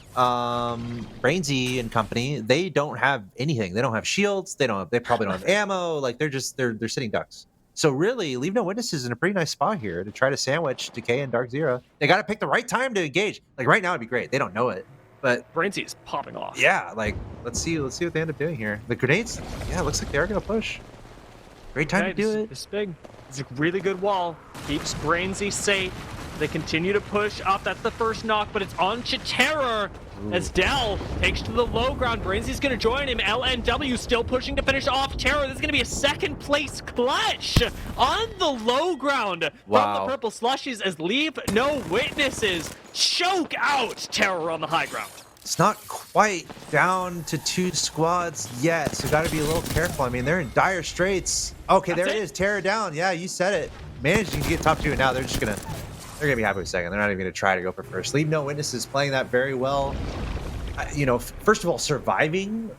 Brainsy and company, they don't have anything. They don't have shields. They probably don't have ammo. Like they're sitting ducks. So really, Leave No Witnesses in a pretty nice spot here to try to sandwich Decay and Dark Zero. They got to pick the right time to engage. Like right now, it'd be great. They don't know it, but Brainsy is popping off. yeah, like let's see what they end up doing here. The grenades, yeah, looks like they are gonna push. Great time Okay, to do it. It's big. It's a really good wall. Keeps Brainsy safe. They continue to push up. That's the first knock, but it's on to Terror as Dell takes to the low ground. Brainsy's going to join him. LNW still pushing to finish off Terror. This is going to be a second place clutch on the low ground from Wow. the Purple Slushies as Leave No Witnesses choke out Terror on the high ground. It's not quite down to 2 squads yet, so got to be a little careful. I mean, they're in dire straits. Okay, That's there it it? is. Tear it down. Yeah, you said it. Managing to get top 2, and now they're gonna be happy with second. They're not even gonna try to go for first. Leave No Witnesses playing that very well. You know, first of all, surviving.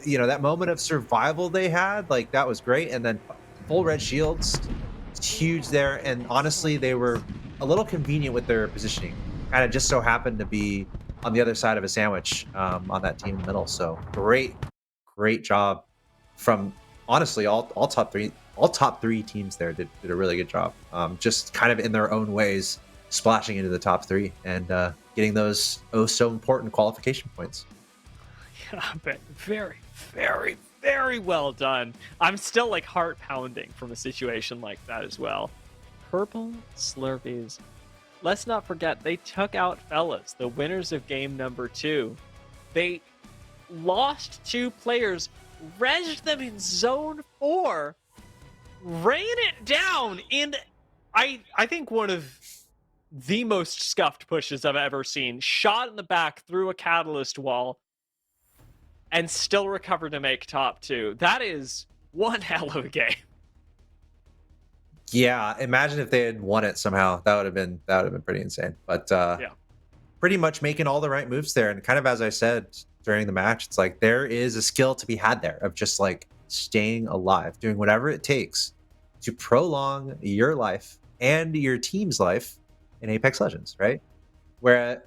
You know, that moment of survival they had, like that was great. And then full red shields, it's huge there. And honestly, they were a little convenient with their positioning. Kind of just so happened to be on the other side of a sandwich on that team in the middle. So great job from honestly all top three teams there did a really good job. Just kind of in their own ways, splashing into the top 3 and getting those so important qualification points. Yeah, but very well done. I'm still like heart pounding from a situation like that as well. Purple Slurpees. Let's not forget they took out Fellas, the winners of game number 2. They lost 2 players, rezzed them in zone 4, ran it down in I think one of the most scuffed pushes I've ever seen. Shot in the back through a catalyst wall and still recovered to make top 2. That is one hell of a game. Yeah, imagine if they had won it somehow. That would have been pretty insane. But Yeah. pretty much making all the right moves there. And kind of as I said during the match, it's like there is a skill to be had there of just like staying alive, doing whatever it takes to prolong your life and your team's life in Apex Legends, right? Where,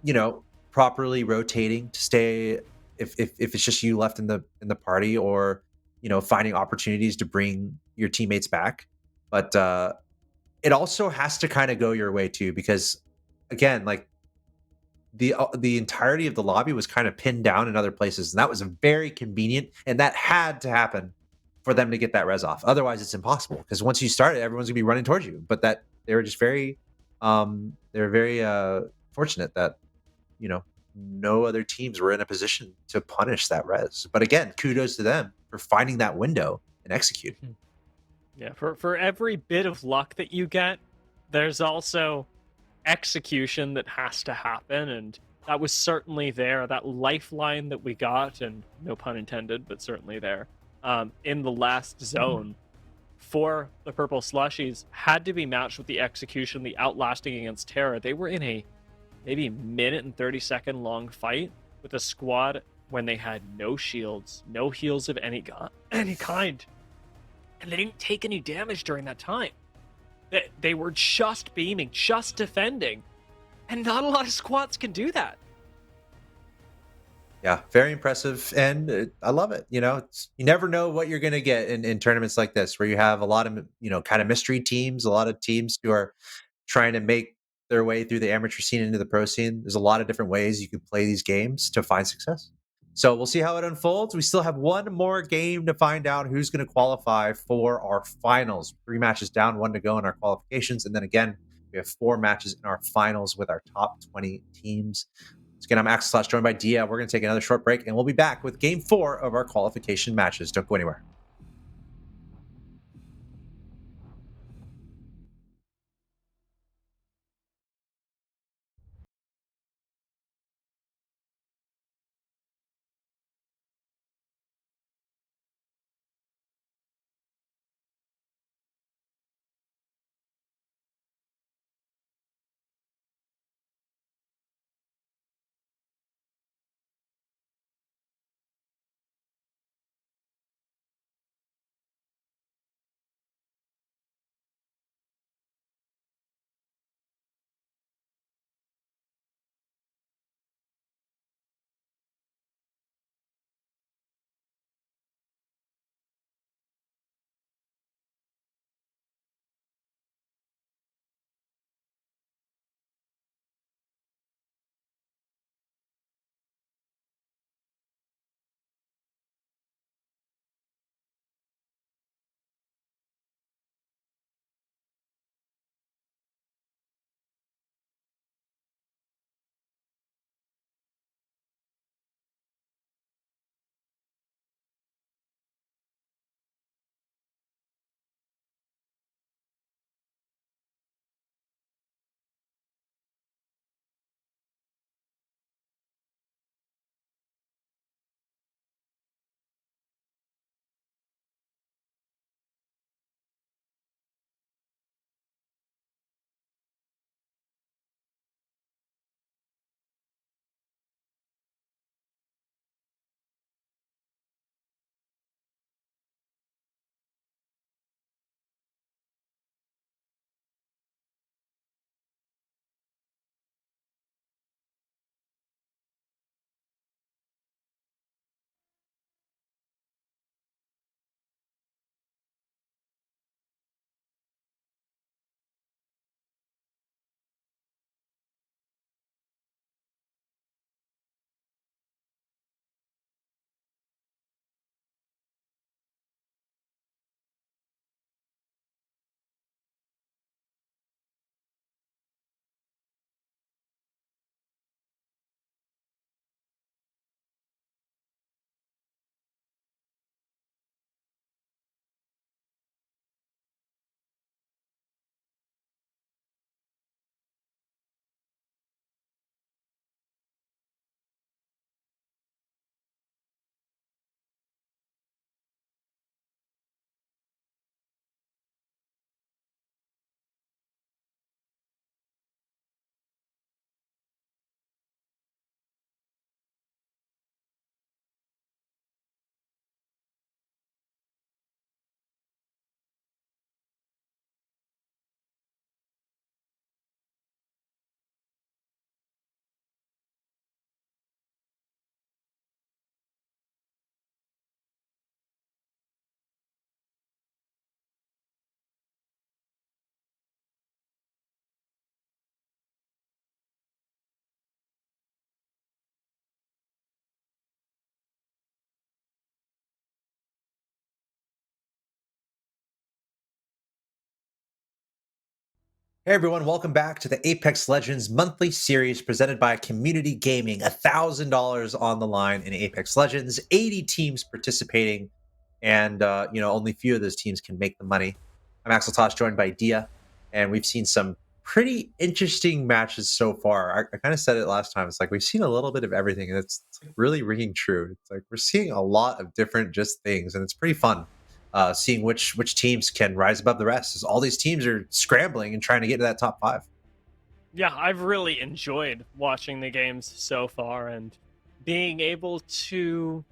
you know, properly rotating to stay if it's just you left in the party, or, you know, finding opportunities to bring your teammates back. But it also has to kind of go your way too, because again, like the entirety of the lobby was kind of pinned down in other places, and that was very convenient, and that had to happen for them to get that res off. Otherwise, it's impossible, because once you start it, everyone's gonna be running towards you. But that they were just very, fortunate that, you know, no other teams were in a position to punish that res. But again, kudos to them for finding that window and executing. Yeah, for every bit of luck that you get, there's also execution that has to happen, and that was certainly there. That lifeline that we got, and no pun intended, but certainly there, in the last zone for the Purple Slushies had to be matched with the execution, the outlasting against Terra. They were in a maybe minute and 30-second long fight with a squad when they had no shields, no heals of any kind, and they didn't take any damage during that time. They were just beaming, just defending, and not a lot of squads can do that. Yeah, very impressive, and I love it. You never know what you're going to get in tournaments like this, where you have a lot of kind of mystery teams, a lot of teams who are trying to make their way through the amateur scene into the pro scene. There's a lot of different ways you can play these games to find success. So we'll see how it unfolds. We still have one more game to find out who's going to qualify for our finals. 3 matches down, 1 to go in our qualifications, and then again we have 4 matches in our finals with our top 20 teams. Again, I'm Axel Slash, joined by Dia. We're going to take another short break, and we'll be back with Game 4 of our qualification matches. Don't go anywhere. Hey everyone, welcome back to the Apex Legends monthly series presented by Community Gaming. $1,000 on the line in Apex Legends, 80 teams participating, and only few of those teams can make the money. I'm Axel Tosh, joined by Dia, and we've seen some pretty interesting matches so far. I kind of said it last time. It's like we've seen a little bit of everything, and it's like really ringing true. It's like we're seeing a lot of different just things, and it's pretty fun. Seeing which teams can rise above the rest, as all these teams are scrambling and trying to get to that top 5. Yeah, I've really enjoyed watching the games so far, and being able to,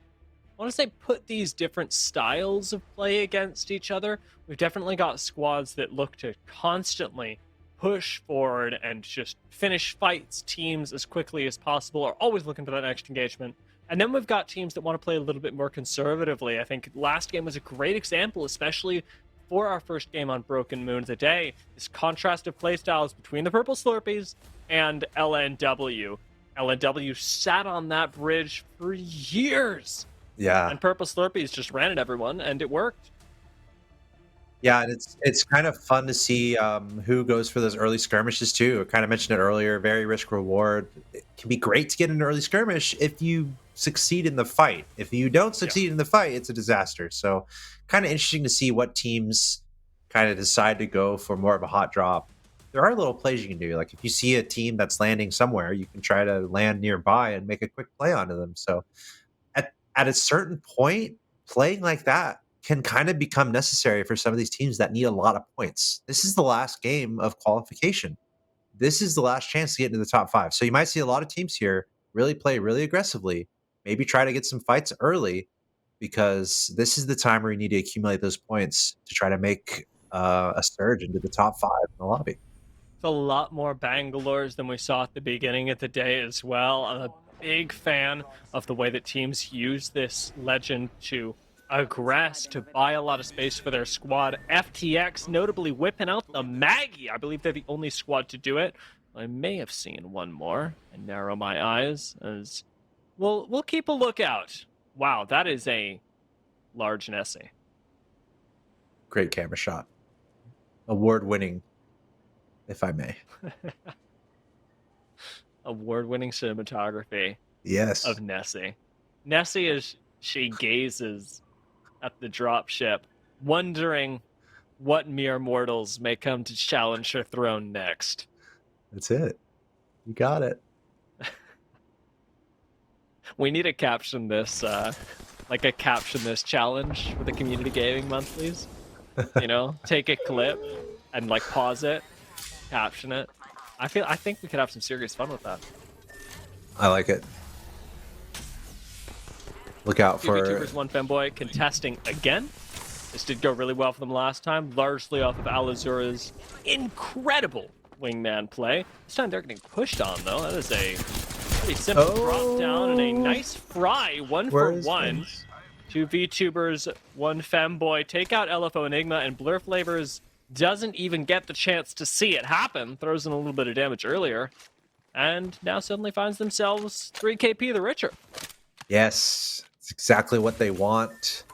I want to say, put these different styles of play against each other. We've definitely got squads that look to constantly push forward and just finish fights, teams as quickly as possible, are always looking for that next engagement. And then we've got teams that want to play a little bit more conservatively. I think last game was a great example, especially for our first game on Broken Moon today. This contrast of playstyles between the Purple Slurpees and LNW. LNW sat on that bridge for years. Yeah. And Purple Slurpees just ran at everyone, and it worked. Yeah, and it's kind of fun to see who goes for those early skirmishes too. I kind of mentioned it earlier. Very risk reward. It can be great to get an early skirmish if you succeed in the fight. If you don't succeed in the fight, it's a disaster. So, kind of interesting to see what teams kind of decide to go for more of a hot drop. There are little plays you can do. Like if you see a team that's landing somewhere, you can try to land nearby and make a quick play onto them. So, at a certain point, playing like that can kind of become necessary for some of these teams that need a lot of points. This is the last game of qualification. This is the last chance to get into the top 5. So you might see a lot of teams here really play really aggressively, maybe try to get some fights early, because this is the time where you need to accumulate those points to try to make a surge into the top 5 in the lobby. It's a lot more Bangalores than we saw at the beginning of the day as well. I'm a big fan of the way that teams use this legend to aggress, to buy a lot of space for their squad. FTX notably whipping out the Maggie. I believe they're the only squad to do it. I may have seen one more and narrow my eyes as we'll keep a lookout. Wow, that is a large Nessie. Great camera shot. Award-winning, if I may. Award-winning cinematography. Yes. Of Nessie. Nessie, as she gazes at the dropship, wondering what mere mortals may come to challenge her throne next. That's it. You got it. We need to caption this, like a caption this challenge for the Community Gaming Monthlies. You know, take a clip and like pause it, caption it. I think we could have some serious fun with that. I like it. Look out Two for VTubers, one Femboy contesting again. This did go really well for them last time, largely off of Alazura's incredible wingman play. This time they're getting pushed on though. That is a pretty simple drop down and a nice fry, 1-for-1. Two VTubers, one Femboy take out LFO Enigma, and Blur Flavors doesn't even get the chance to see it happen. Throws in a little bit of damage earlier, and now suddenly finds themselves 3 KP the richer. Yes, it's exactly what they want.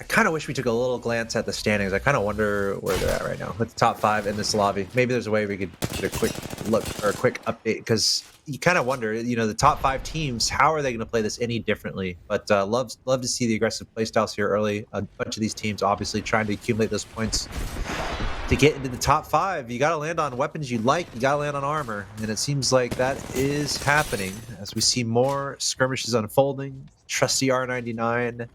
I kind of wish we took a little glance at the standings. I kind of wonder where they're at right now. With the top 5 in this lobby. Maybe there's a way we could get a quick look or a quick update, because you kind of wonder, you know, the top 5 teams, how are they going to play this any differently? But love to see the aggressive playstyles here early. A bunch of these teams obviously trying to accumulate those points to get into the top 5. You got to land on weapons you like. You got to land on armor, and it seems like that is happening as we see more skirmishes unfolding. Trusty R99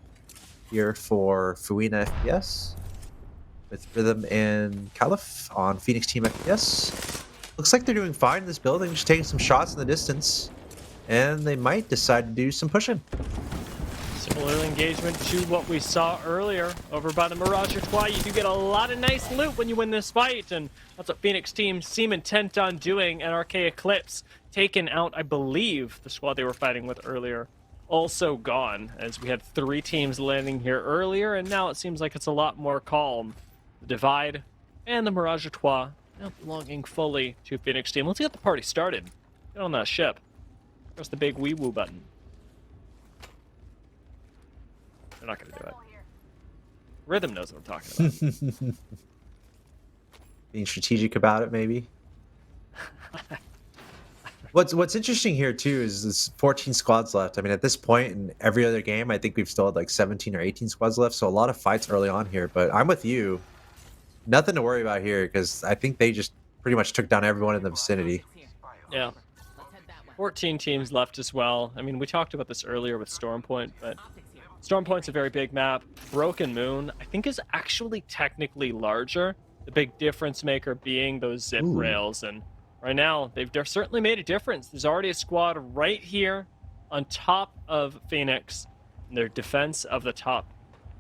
here for Fuina FPS with Rhythm and Caliph on Phoenix Team FPS. Looks like they're doing fine in this building, just taking some shots in the distance, and they might decide to do some pushing. Similar engagement to what we saw earlier over by the Mirage Trois. You do get a lot of nice loot when you win this fight, and that's what Phoenix team seem intent on doing. And RK Eclipse taken out, I believe, the squad they were fighting with earlier. Also gone, as we had 3 teams landing here earlier, and now it seems like it's a lot more calm. The Divide and the Mirage Trois now belonging fully to Phoenix team. Let's get the party started. Get on that ship. Press the big wee woo button. They're not going to do it. Rhythm knows what I'm talking about. Being strategic about it, maybe. What's interesting here too is there's 14 squads left. I mean, at this point in every other game, I think we've still had like 17 or 18 squads left. So a lot of fights early on here. But I'm with you. Nothing to worry about here, because I think they just pretty much took down everyone in the vicinity. Yeah. 14 teams left as well. I mean, we talked about this earlier with Stormpoint, but Stormpoint's a very big map. Broken Moon, I think, is actually technically larger. The big difference maker being those zip rails. And right now, they've certainly made a difference. There's already a squad right here on top of Phoenix. And their defense of the top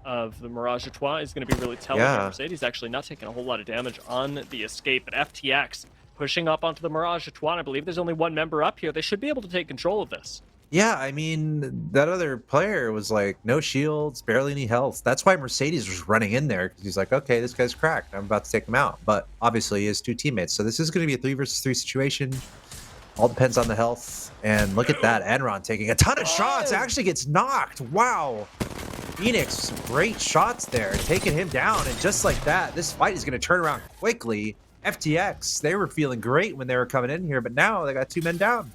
of the Mirage Etoile is going to be really telling. Yeah. Mercedes actually not taking a whole lot of damage on the escape, but FTX pushing up onto the Mirage Etoile. I believe there's only one member up here. They should be able to take control of this. Yeah, I mean, that other player was like, no shields, barely any health. That's why Mercedes was running in there, because he's like, okay, this guy's cracked. I'm about to take him out. But obviously, he has 2 teammates. So this is going to be a 3 versus 3 situation. All depends on the health. And look at that. Enron taking a ton of shots. Actually gets knocked. Wow. Phoenix, great shots there. Taking him down. And just like that, this fight is going to turn around quickly. FTX, they were feeling great when they were coming in here, but now they got 2 men down.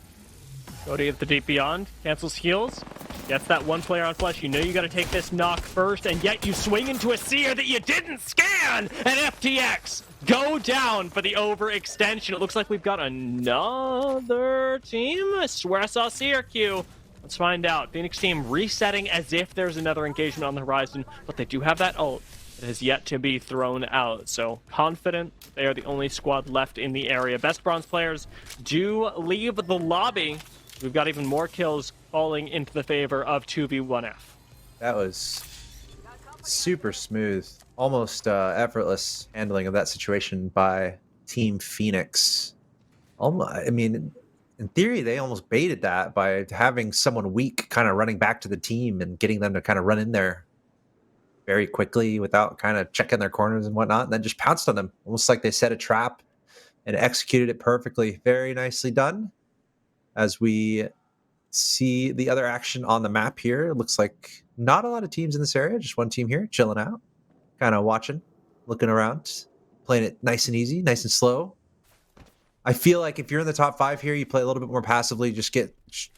Cody of the Deep Beyond cancels heals, gets that one player on flesh. You know you got to take this knock first, and yet you swing into a seer that you didn't scan, and FTX go down for the overextension. It looks like we've got another team. I swear I saw seer Q. Let's find out. Phoenix team resetting as if there's another engagement on the horizon, but they do have that ult. It has yet to be thrown out, so confident they are the only squad left in the area. Best bronze players do leave the lobby. We've got even more kills falling into the favor of 2v1F. That was super smooth, almost effortless handling of that situation by Team Phoenix. I mean, in theory, they almost baited that by having someone weak kind of running back to the team and getting them to kind of run in there very quickly without kind of checking their corners and whatnot, and then just pounced on them, almost like they set a trap and executed it perfectly. Very nicely done. As we see the other action on the map here, it looks like not a lot of teams in this area, just one team here chilling out, kind of watching, looking around, playing it nice and easy, nice and slow. I feel like if you're in the top 5 here, you play a little bit more passively,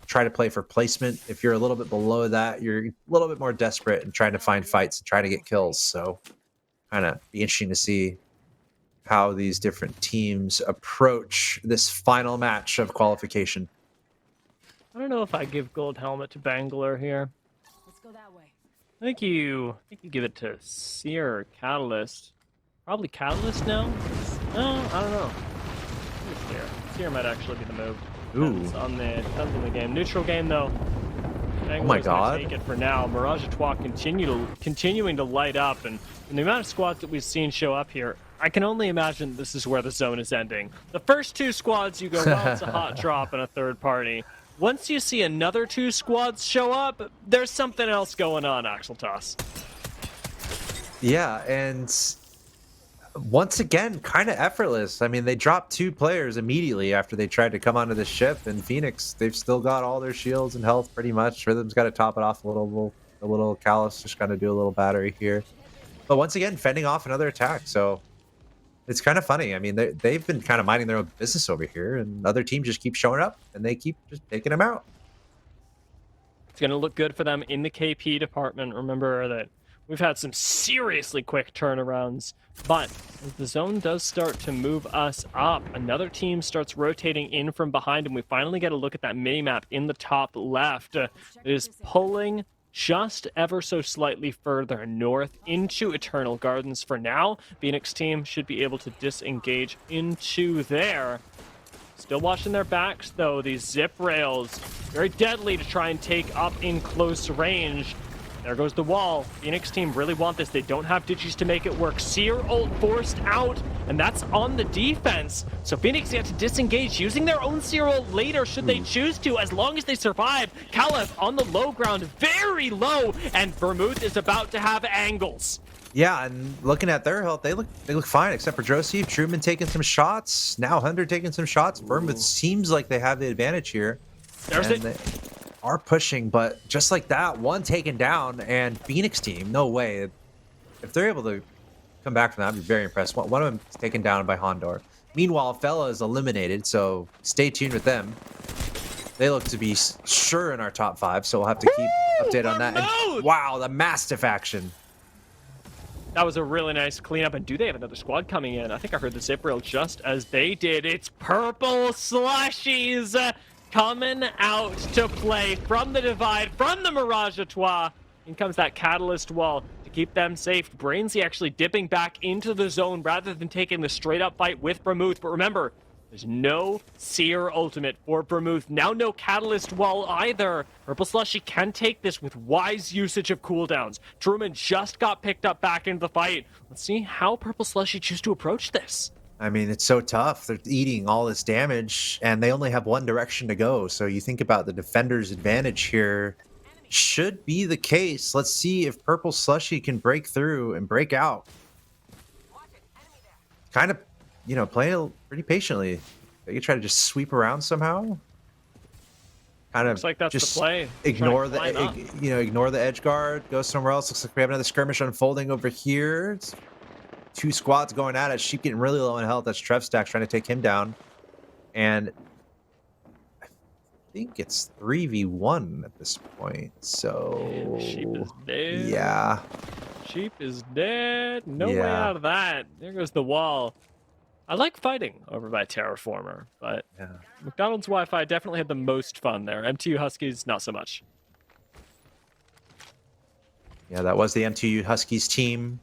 try to play for placement. If you're a little bit below that, you're a little bit more desperate and trying to find fights and trying to get kills. So kind of be interesting to see how these different teams approach this final match of qualification. I don't know if I give gold helmet to Bangalore here. Let's go that way. I think you give it to Seer or Catalyst. Probably Catalyst now? No, I don't know. Seer. Seer might actually be the move. Depends on the game. Neutral game though. Oh my god. Take it for now. Mirage Etoile continuing to light up, and the amount of squads that we've seen show up here, I can only imagine this is where the zone is ending. The first 2 squads, you go, well, it's a hot drop and a third party. Once you see another 2 squads show up, there's something else going on, Axeltoss. Yeah, and once again, kind of effortless. I mean, they dropped 2 players immediately after they tried to come onto the ship, and Phoenix, they've still got all their shields and health pretty much. Rhythm's got to top it off a little. Callus just got to do a little battery here. But once again, fending off another attack, so it's kind of funny. I mean, they've been kind of minding their own business over here, and other teams just keep showing up, and they keep just taking them out. It's going to look good for them in the KP department. Remember that we've had some seriously quick turnarounds, but as the zone does start to move us up, another team starts rotating in from behind, and we finally get a look at that mini-map in the top left. It is pulling just ever so slightly further north into Eternal Gardens for now. Phoenix team should be able to disengage into there. Still watching their backs, though. These zip rails, very deadly to try and take up in close range. There goes the wall. Phoenix team really want this. They don't have digis to make it work. Seer ult forced out, and that's on the defense. So Phoenix get to disengage using their own Seer ult later should they choose to, as long as they survive. Caliph on the low ground, very low, and Vermouth is about to have angles. Yeah, and looking at their health, they look fine, except for Drosy. Truman taking some shots. Now Hunter taking some shots. Vermouth seems like they have the advantage here. There's it. They are pushing, but just like that, one taken down, and Phoenix team, no way. If they're able to come back from that, I'd be very impressed. One of them is taken down by Hondor. Meanwhile, Fella is eliminated, so stay tuned with them. They look to be sure in our top 5, so we'll have to keep update on that. And, wow, the Mastiff action. That was a really nice cleanup, and do they have another squad coming in? I think I heard the zip rail just as they did. It's purple slushies coming out to play from the divide, from the Mirage Etoile. In comes that catalyst wall to keep them safe. Brainsy actually dipping back into the zone rather than taking the straight up fight with Vermouth. But remember, There's no Seer ultimate for Vermouth. Now no Catalyst Wall either. Purple Slushy can take this with wise usage of cooldowns. Truman just got picked up back into the fight. Let's see how Purple Slushy choose to approach this. I mean, it's so tough. They're eating all this damage, and they only have one direction to go. So you think about the defender's advantage here. Should be the case. Let's see if Purple Slushy can break through and break out. Kind of, playing pretty patiently. They could try to just sweep around somehow. Kind of Looks like that's just the play. ignore Trying to climb up. ignore the edge guard. Go somewhere else. Looks like we have another skirmish unfolding over here. It's two squads going at it. Sheep getting really low in health. That's Trevstack trying to take him down. And I think it's 3v1 at this point. So And Sheep is dead. yeah. Sheep is dead. No way Yeah. out of that. There goes the wall. I like fighting over by Terraformer, but Yeah. McDonald's Wi-Fi definitely had the most fun there. MTU Huskies, not so much. Yeah, that was the MTU Huskies team.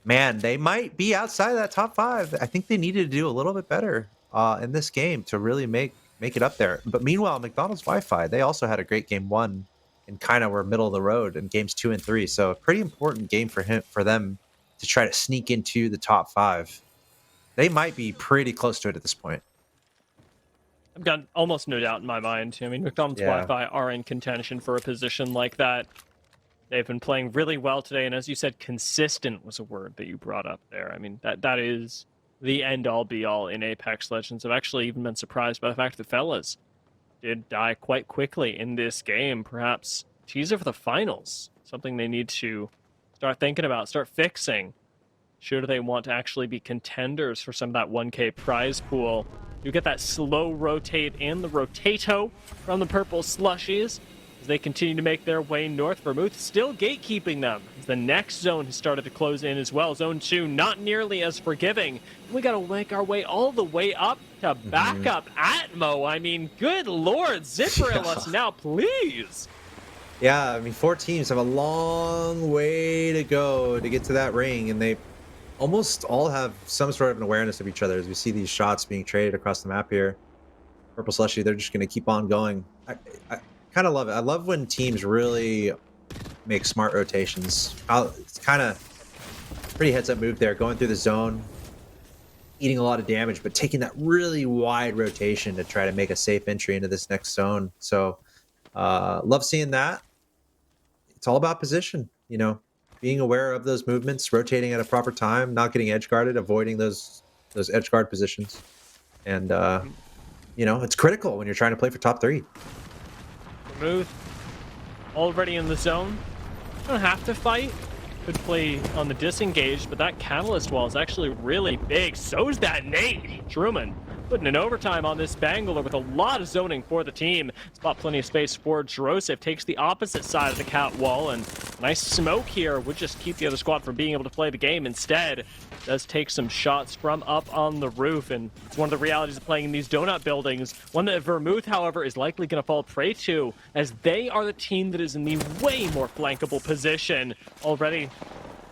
Man, they might be outside of that top 5. I think they needed to do a little bit better in this game to really make it up there. But meanwhile, McDonald's Wi-Fi, they also had a great game 1 and kind of were middle of the road in games 2 and 3. So a pretty important game for them to try to sneak into the top 5. They might be pretty close to it at this point. I've got almost no doubt in my mind. I mean, McDonald's Yeah. Wi-Fi are in contention for a position like that. They've been playing really well today, and as you said, consistent was a word that you brought up there. I mean, that is the end-all, be-all in Apex Legends. I've actually even been surprised by the fact that Fellas did die quite quickly in this game. Perhaps teaser for the finals, something they need to start thinking about, start fixing, should they want to actually be contenders for some of that 1K prize pool. You get that slow rotate in the Rotato from the Purple Slushies as they continue to make their way north. Vermouth still gatekeeping them as the next zone has started to close in as well. Zone 2 not nearly as forgiving. We got to make our way all the way up to backup Atmo. I mean, good lord, Zipper us now, please. Yeah, I mean, 4 teams have a long way to go to get to that ring, and they almost all have some sort of an awareness of each other as we see these shots being traded across the map here. Purple Slushy, they're just going to keep on going. I kind of love it. I love when teams really make smart rotations. It's kind of pretty heads-up move there, going through the zone, eating a lot of damage, but taking that really wide rotation to try to make a safe entry into this next zone. So love seeing that. It's all about position, being aware of those movements, rotating at a proper time, not getting edge guarded, avoiding those edge guard positions. And, it's critical when you're trying to play for top 3. Vermouth already in the zone. Don't have to fight. Could play on the disengaged, but that catalyst wall is actually really big. So's that nade. Truman putting in overtime on this Bangler with a lot of zoning for the team. Spot plenty of space for Joseph. Takes the opposite side of the cat wall, and nice smoke here would just keep the other squad from being able to play the game. Instead, does take some shots from up on the roof, and it's one of the realities of playing in these donut buildings. One that Vermouth, however, is likely going to fall prey to, as they are the team that is in the way more flankable position. Already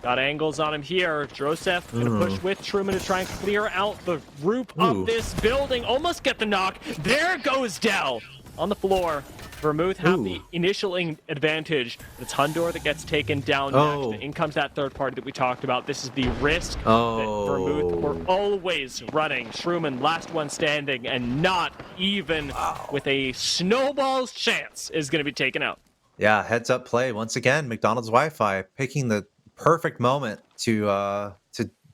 got angles on him here. Joseph gonna push with Truman to try and clear out the roof of this building. Almost get the knock. There goes Dell on the floor. Vermouth have the initial advantage. It's Hundor that gets taken down next. In comes that third party that we talked about. This is the risk that Vermouth were always running. Truman, last one standing, and not even with a snowball's chance is going to be taken out. Yeah, heads up play once again. McDonald's Wi-Fi picking the perfect moment to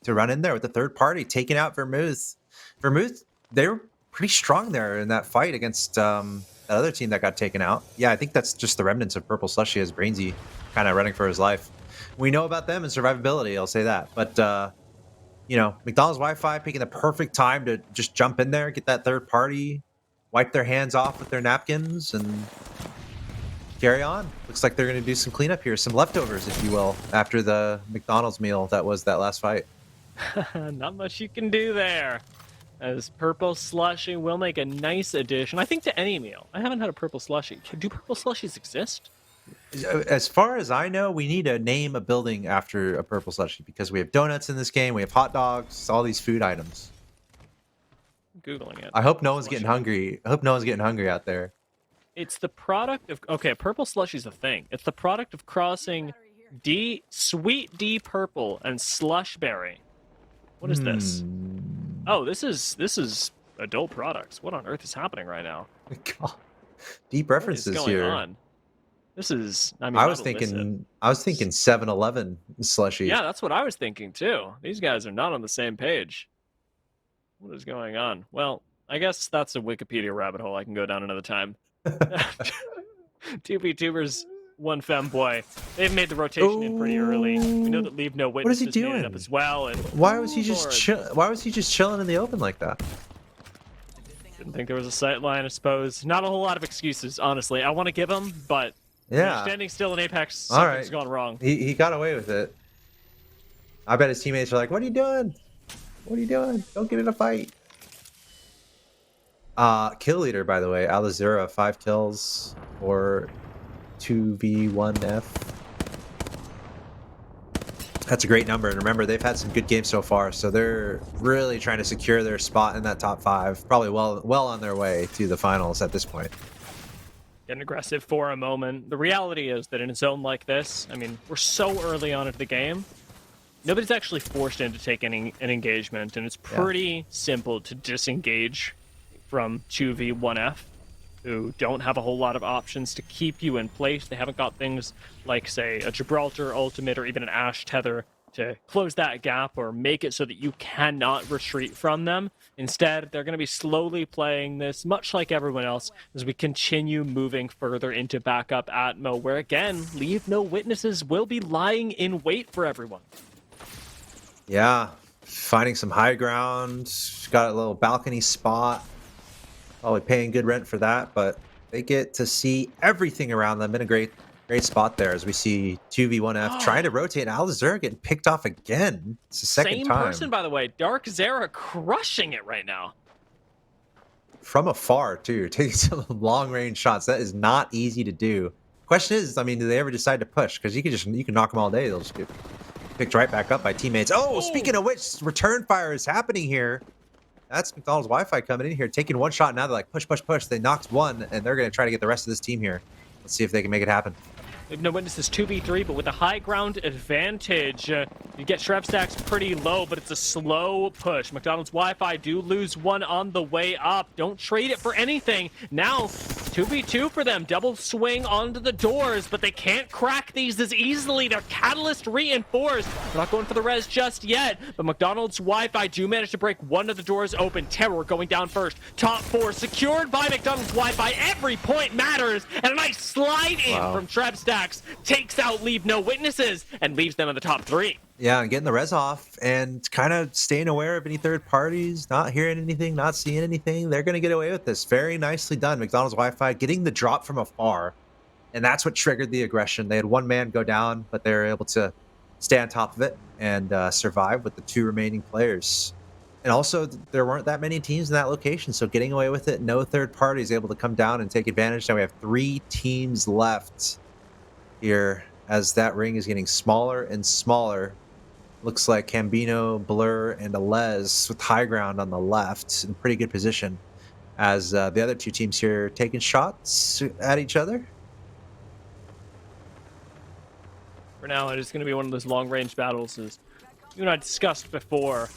run in there with the third party, taking out Vermouth. Vermouth, they were pretty strong there in that fight against that other team that got taken out. Yeah, I think that's just the remnants of Purple Slushy as Brainsy kind of running for his life. We know about them and survivability, I'll say that. But McDonald's Wi-Fi picking the perfect time to just jump in there, get that third party, wipe their hands off with their napkins, and carry on. Looks like they're going to do some cleanup here, some leftovers, if you will, after the McDonald's meal that was that last fight. Not much you can do there. As Purple Slushy will make a nice addition, I think, to any meal. I haven't had a Purple Slushy. Do Purple Slushies exist? As far as I know, we need to name a building after a Purple Slushy because we have donuts in this game, we have hot dogs, all these food items. Googling it. I hope no one's Slushy. getting hungry. I hope no one's getting hungry out there. It's the product of purple slushy's a thing. It's the product of crossing sweet D purple and slushberry. What is this? Oh, this is adult products. What on earth is happening right now? God. Deep What is references going here. on? This is I not was illicit. thinking 7-Eleven slushy. Yeah, that's what I was thinking too. These guys are not on the same page. What is going on? Well, I guess that's a Wikipedia rabbit hole I can go down another time. 2 VTubers, 1 femboy. They've made the rotation in pretty early. We know that Leave No What is he Witnesses made it up doing? as well. And Why was he Lord, just chilling in the open like that? didn't think there was a sight line, I suppose. Not a whole lot of excuses, honestly. I want to give him, but Yeah. standing still in Apex, All something's right. gone wrong. He got away with it. I bet his teammates are like, "What are you doing? What are you doing? Don't get in a fight." Kill leader, by the way, Alizura, 5 kills or 2v1f. That's a great number, and remember, they've had some good games so far, so they're really trying to secure their spot in that top 5. Probably well on their way to the finals at this point. Getting aggressive for a moment. The reality is that in a zone like this, I mean, we're so early on into the game, nobody's actually forced in to take an engagement, and it's pretty simple to disengage from 2v1f, who don't have a whole lot of options to keep you in place. They haven't got things like, say, a Gibraltar ultimate or even an Ashe tether to close that gap or make it so that you cannot retreat from them. Instead, they're going to be slowly playing this, much like everyone else, as we continue moving further into backup Atmo, where, again, Leave No Witnesses will be lying in wait for everyone. Yeah, finding some high ground. Got a little balcony spot. Probably paying good rent for that, but they get to see everything around them in a great spot there as we see 2v1f trying to rotate. Alizura getting picked off again. It's the second Same time. person, by the way. Dark Zera crushing it right now. From afar, too. Taking some long-range shots. That is not easy to do. Question is, I mean, do they ever decide to push? Because you can knock them all day. They'll just get picked right back up by teammates. Oh, speaking of which, return fire is happening here. That's McDonald's Wi-Fi coming in here, taking one shot. Now they're like, push, push, push. They knocked one, and they're going to try to get the rest of this team here. Let's see if they can make it happen. Leave No Witnesses 2v3, but with a high ground advantage. You get Shrep stacks pretty low, but it's a slow push. McDonald's Wi-Fi do lose one on the way up. Don't trade it for anything. Now, 2v2 for them. Double swing onto the doors, but they can't crack these as easily. They're catalyst reinforced. They're not going for the res just yet, but McDonald's Wi-Fi do manage to break one of the doors open. Terror going down first. Top 4 secured by McDonald's Wi-Fi. Every point matters, and a nice slide in from Shrep stacks. Takes out Leave No Witnesses and leaves them in the top 3. Yeah, and getting the res off and kind of staying aware of any third parties, not hearing anything, not seeing anything. They're going to get away with this. Very nicely done. McDonald's Wi-Fi getting the drop from afar, and that's what triggered the aggression. They had one man go down, but they were able to stay on top of it and survive with the 2 remaining players. And also, there weren't that many teams in that location, so getting away with it, no third parties able to come down and take advantage. Now we have 3 teams left here as that ring is getting smaller and smaller. Looks like Cambino, Blur, and Alez with high ground on the left in pretty good position as the other 2 teams here taking shots at each other. For now, it is going to be one of those long-range battles, as you and I discussed before.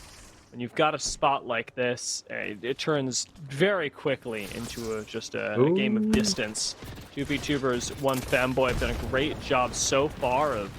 When you've got a spot like this, it turns very quickly into just a game of distance. 2 VTubers, 1 Femboy have done a great job so far of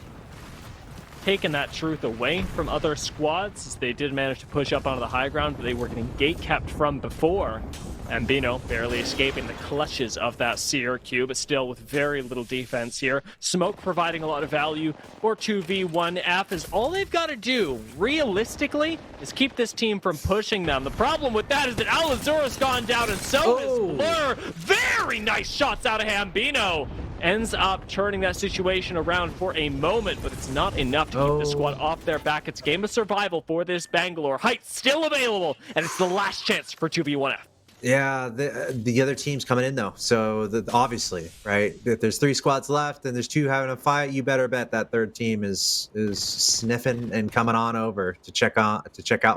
taking that truth away from other squads, as they did manage to push up onto the high ground, but they were getting gate kept from before. Ambino barely escaping the clutches of that Seer Q, but still with very little defense here. Smoke providing a lot of value for 2v1f, as all they've got to do, realistically, is keep this team from pushing them. The problem with that is that Alizura's gone down, and so is Blur. Very nice shots out of Ambino. Ends up turning that situation around for a moment, but it's not enough to keep the squad off their back. It's a game of survival for this Bangalore. Heights still available, and it's the last chance for 2v1f. Yeah, the other team's coming in though, so obviously, right? If there's 3 squads left and there's 2 having a fight, you better bet that third team is sniffing and coming on over to check out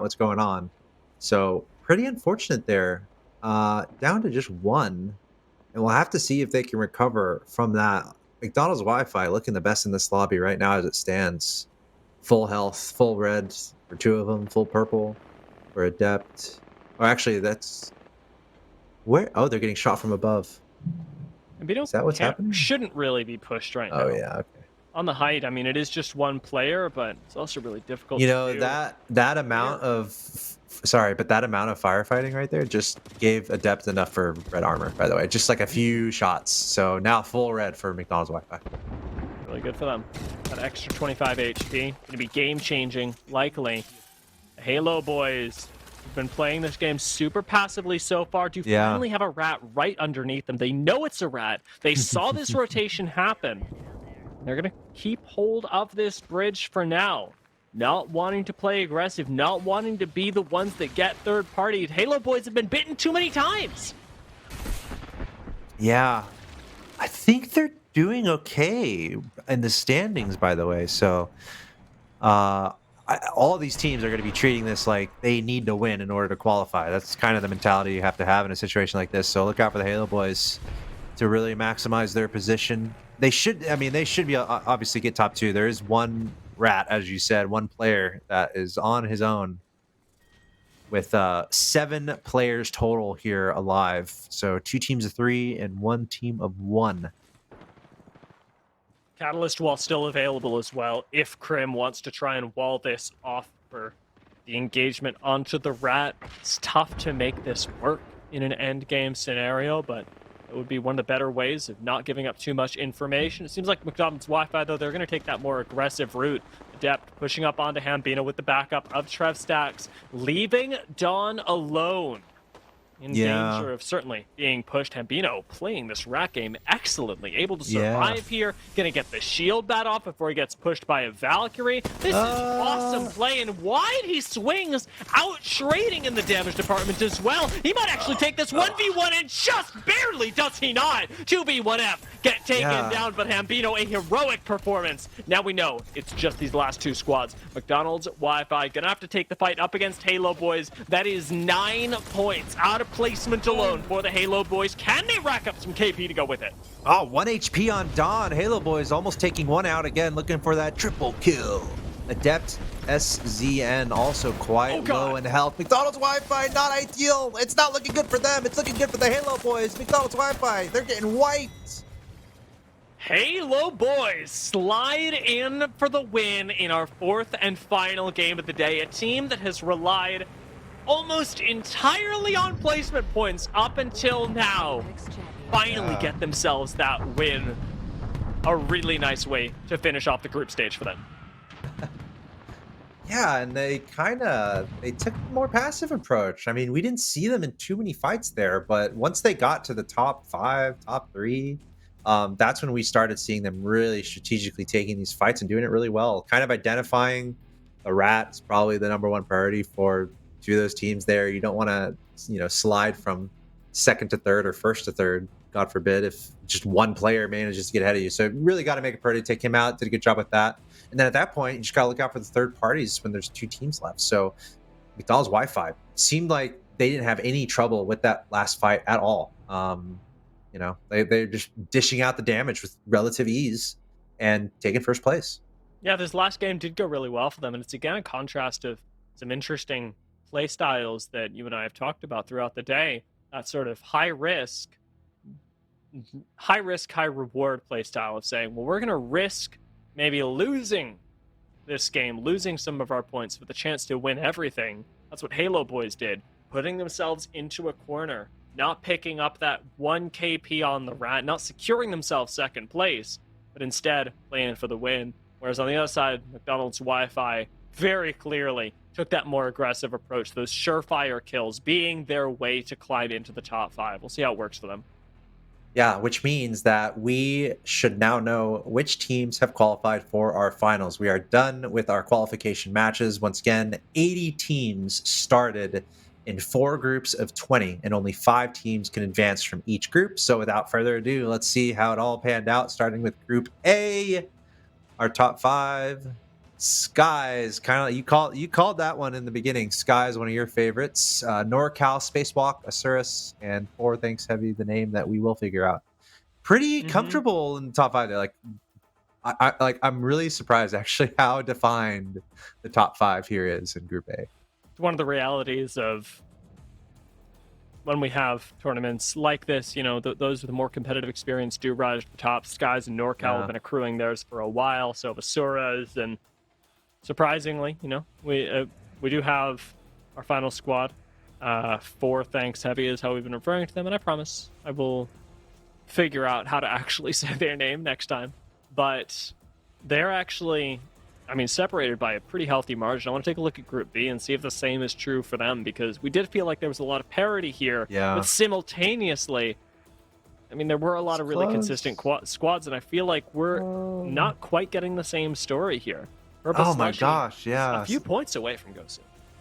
what's going on. So pretty unfortunate there. Down to just one, and we'll have to see if they can recover from that. McDonald's Wi-Fi looking the best in this lobby right now as it stands. Full health, full red for two of them, full purple for Adept. Or actually, that's where. Oh, they're getting shot from above. And we don't Is that what's happening? shouldn't really be pushed right Oh now. yeah, okay. On the height, I mean, it is just one player, but it's also really difficult You to know do. that amount of sorry, but that amount of firefighting right there just gave Adept enough for red armor. By the way, just like a few shots. So now full red for McDonald's Wi-Fi. Really good for them. That extra 25 HP. Going to be game-changing, likely. The Halo boys have been playing this game super passively so far. Do Yeah. finally have a rat right underneath them. They know it's a rat. They saw this rotation happen. They're going to keep hold of this bridge for now. Not wanting to play aggressive, not wanting to be the ones that get third-partied. Halo boys have been bitten too many times. Yeah, I think they're doing okay in the standings, by the way. So, all these teams are going to be treating this like they need to win in order to qualify. That's kind of the mentality you have to have in a situation like this. So look out for the Halo boys to really maximize their position. They should. I mean, they should be obviously get top two. There is one rat, as you said, one player that is on his own with 7 players total here alive. So 2 teams of 3 and 1 team of 1. Catalyst wall still available as well if Krim wants to try and wall this off for the engagement onto the rat. It's tough to make this work in an end game scenario, but it would be one of the better ways of not giving up too much information. It seems like McDonald's Wi-Fi, though, they're going to take that more aggressive route. Adept pushing up onto Hambino with the backup of Trev Stacks, leaving Dawn alone. In danger of certainly being pushed. Hambino playing this rat game excellently, able to survive here, gonna get the shield bat off before he gets pushed by a Valkyrie. This is awesome play, and wide he swings, out trading in the damage department as well. He might actually take this 1v1, and just barely does he not. 2v1F get taken down, but Hambino, a heroic performance. Now we know it's just these last 2 squads. McDonald's Wi-Fi gonna have to take the fight up against Halo boys. That is 9 points out of placement alone for the Halo boys. Can they rack up some KP to go with it? Oh, 1 HP on Dawn. Halo boys almost taking one out again, looking for that triple kill. Adept SZN also quite low in health. McDonald's Wi-Fi not ideal. It's not looking good for them. It's looking good for the Halo boys. McDonald's Wi-Fi, they're getting wiped. Halo boys slide in for the win in our 4th and final game of the day. A team that has relied almost entirely on placement points up until now finally get themselves that win. A really nice way to finish off the group stage for them. Yeah, and they took a more passive approach. I mean, we didn't see them in too many fights there, but once they got to the top 5, top 3, that's when we started seeing them really strategically taking these fights and doing it really well. Kind of identifying the rat is probably the #1 priority for 2 of those teams there. You don't want to, slide from 2nd to 3rd or 1st to 3rd, God forbid, if just one player manages to get ahead of you. So you really got to make a priority to take him out. Did a good job with that. And then at that point, you just got to look out for the third parties when there's 2 teams left. So McDonald's Wi-Fi seemed like they didn't have any trouble with that last fight at all. They're just dishing out the damage with relative ease and taking first place. Yeah, this last game did go really well for them, and it's again a contrast of some interesting play styles that you and I have talked about throughout the day. That sort of high risk, high reward play style of saying, well, we're going to risk maybe losing this game, losing some of our points with a chance to win everything. That's what Halo boys did, putting themselves into a corner, not picking up that 1 KP on the rat, not securing themselves 2nd place, but instead playing for the win. Whereas on the other side, McDonald's Wi-Fi very clearly took that more aggressive approach, those surefire kills being their way to climb into the top 5. We'll see how it works for them. Yeah, which means that we should now know which teams have qualified for our finals. We are done with our qualification matches. Once again, 80 teams started in 4 groups of 20, and only 5 teams can advance from each group. So without further ado, let's see how it all panned out, starting with Group A. Our top 5 Skies, kind of you called that one in the beginning. Sky is one of your favorites. NorCal, Spacewalk, Asurus, and Four Thanks Heavy, the name that we will figure out. Pretty Mm-hmm. comfortable in the top five. They're like, I'm really surprised actually how defined the top five here is in Group A. It's one of the realities of when we have tournaments like this, those with more competitive experience do rise to the top. Skies and NorCal have been accruing theirs for a while, so have Asuras, and surprisingly, we do have our final squad. Four Thanks Heavy is how we've been referring to them, and I promise I will figure out how to actually say their name next time. But they're actually, separated by a pretty healthy margin. I want to take a look at Group B and see if the same is true for them, because we did feel like there was a lot of parity here. Yeah. But simultaneously, there were a lot of really consistent squads, and I feel like we're not quite getting the same story here. Purple Oh my Slushy, gosh, yeah. a few points away from Gosu.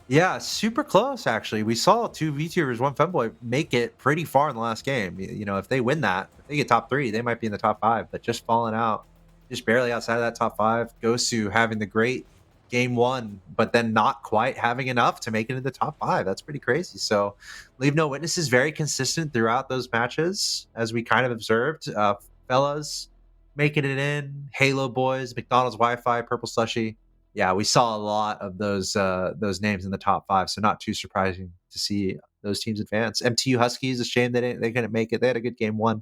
Yeah, super close actually. We saw two VTubers, one Femboy make it pretty far in the last game. If they win that, if they get top 3, they might be in the top 5, but just falling out, just barely outside of that top 5. Gosu having the great game 1, but then not quite having enough to make it into the top 5. That's pretty crazy. So Leave No Witnesses very consistent throughout those matches, as we kind of observed. Fellas making it in, Halo Boys, McDonald's Wi-Fi, Purple Slushy. Yeah, we saw a lot of those names in the top 5, so not too surprising to see those teams advance. MTU Huskies, a shame they couldn't make it. They had a good game 1,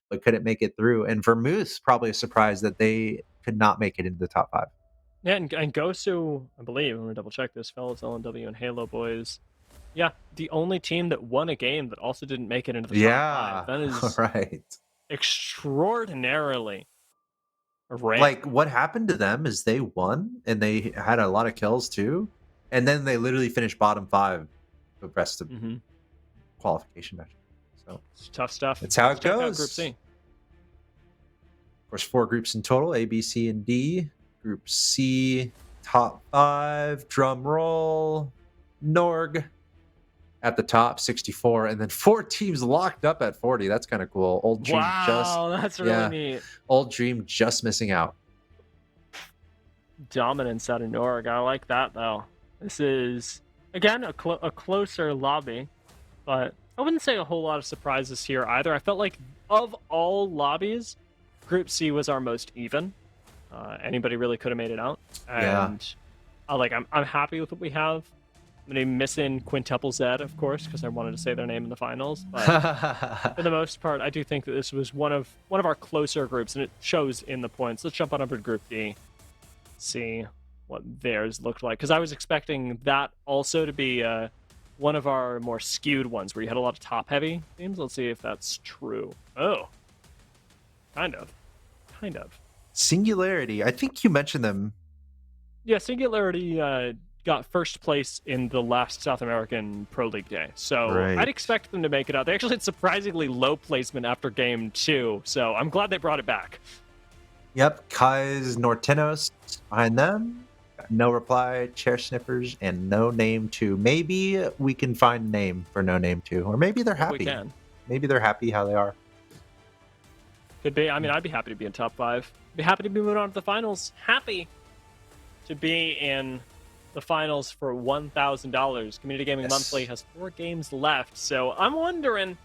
but couldn't make it through. And Vermouth, probably a surprise that they could not make it into the top 5. Yeah, and Gosu, I believe, I'm going to double check this, fellas, LNW and Halo Boys. Yeah, the only team that won a game that also didn't make it into the top 5. That is right. Extraordinarily rare. Like, what happened to them is they won, and they had a lot of kills too, and then they literally finished bottom 5 the rest of qualification match. So it's tough stuff. It's how it goes. Group C. Of course, 4 groups in total: A, B, C, and D. Group C, top 5. Drum roll. Norg at the top, 64, and then 4 teams locked up at 40. That's kind of cool. Old Dream that's really neat. Old Dream just missing out. Dominance out of Norg. I like that though. This is again a closer lobby, but I wouldn't say a whole lot of surprises here either. I felt like of all lobbies, Group C was our most even. Anybody really could have made it out, and I'm happy with what we have. I'm going to be missing Quintuple Z, of course, because I wanted to say their name in the finals. But for the most part, I do think that this was one of our closer groups, and it shows in the points. Let's jump on over to Group D, see what theirs looked like, because I was expecting that also to be one of our more skewed ones, where you had a lot of top-heavy teams. Let's see if that's true. Oh, kind of. Singularity. I think you mentioned them. Yeah, Singularity got first place in the last South American Pro League day. So I'd expect them to make it out. They actually had surprisingly low placement after game 2, so I'm glad they brought it back. Yep, Kai's Nortenos behind them. No Reply, Chair Sniffers, and No Name 2. Maybe we can find a name for No Name 2, or maybe they're happy. We can. Maybe they're happy how they are. Could be. I'd be happy to be in top 5. Be happy to be moving on to the finals. Happy to be in the finals for $1,000. Community Gaming Monthly has 4 games left, so I'm wondering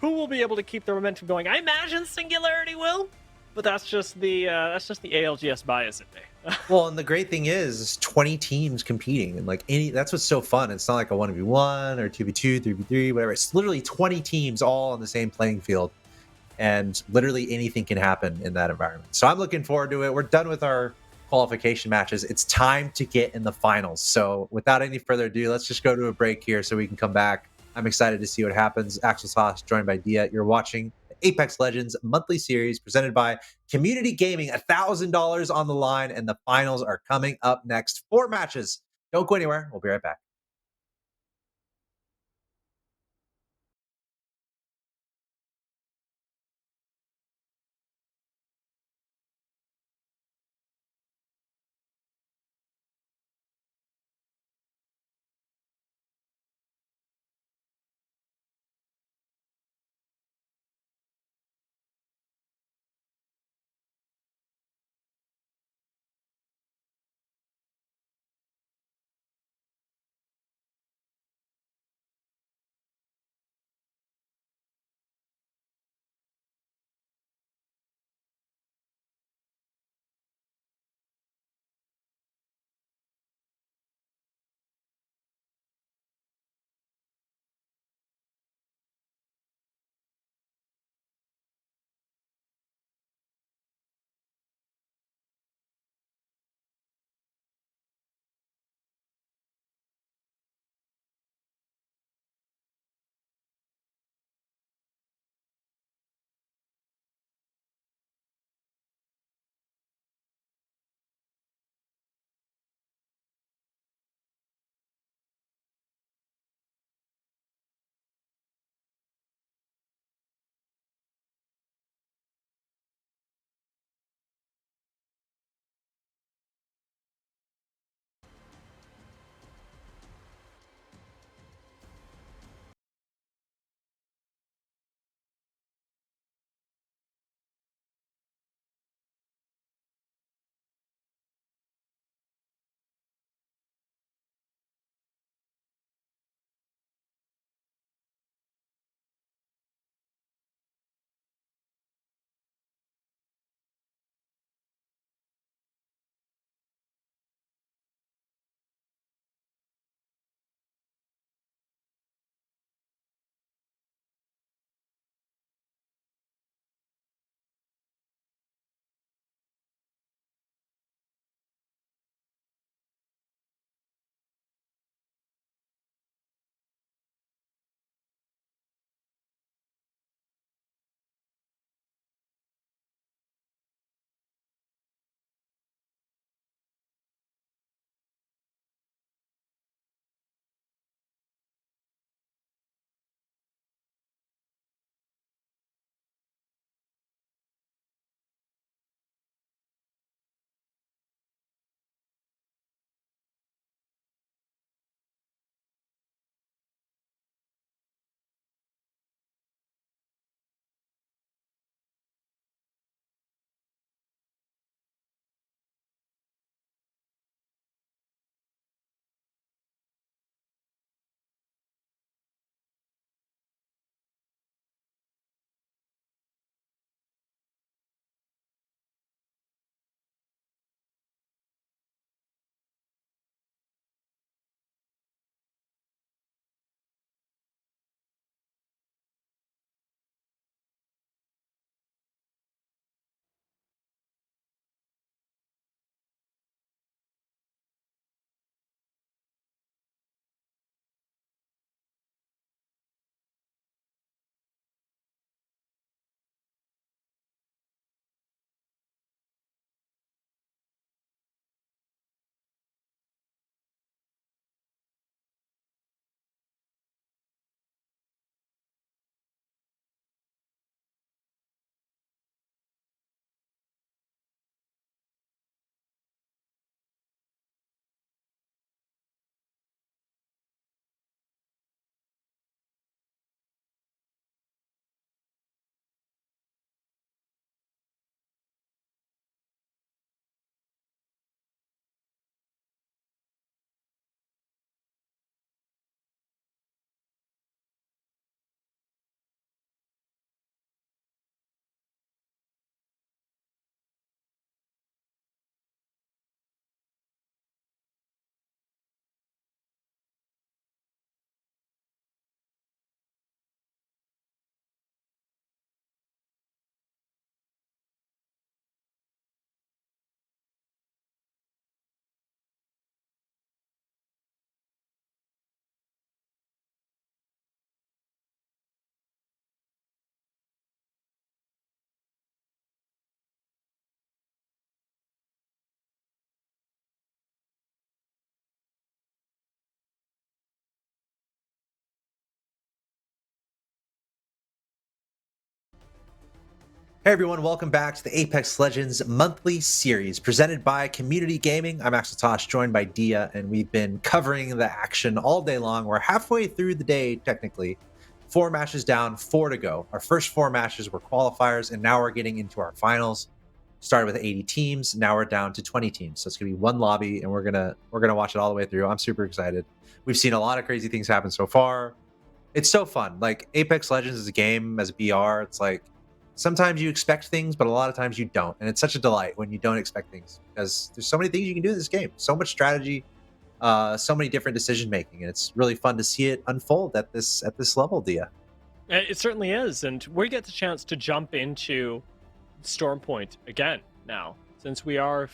who will be able to keep the momentum going. I imagine Singularity will, but that's just the ALGS bias in me. Well, and the great thing is 20 teams competing, and that's what's so fun. It's not like a 1v1 or 2v2, 3v3, whatever. It's literally 20 teams all on the same playing field, and literally anything can happen in that environment. So I'm looking forward to it. We're done with our qualification matches. It's time to get in the finals. So without any further ado, let's just go to a break here so we can come back. I'm excited to see what happens. Axel Sauce joined by Dia. You're watching the Apex Legends monthly series presented by Community Gaming. $1,000 on the line, and the finals are coming up next. 4 matches. Don't go anywhere. We'll be right back. Hey everyone, welcome back to the Apex Legends monthly series presented by Community Gaming. I'm Axel Tosh, joined by Dia, and we've been covering the action all day long. We're halfway through the day, technically. 4 matches down, 4 to go. Our first 4 matches were qualifiers, and now we're getting into our finals. Started with 80 teams, now we're down to 20 teams. So it's gonna be one lobby, and we're gonna watch it all the way through. I'm super excited. We've seen a lot of crazy things happen so far. It's so fun. Like Apex Legends as a game, as a BR, it's like sometimes you expect things, but a lot of times you don't. And it's such a delight when you don't expect things because there's so many things you can do in this game. So much strategy, so many different decision making, and it's really fun to see it unfold at this level, Dia. It certainly is, and we get the chance to jump into Stormpoint again now, since we are,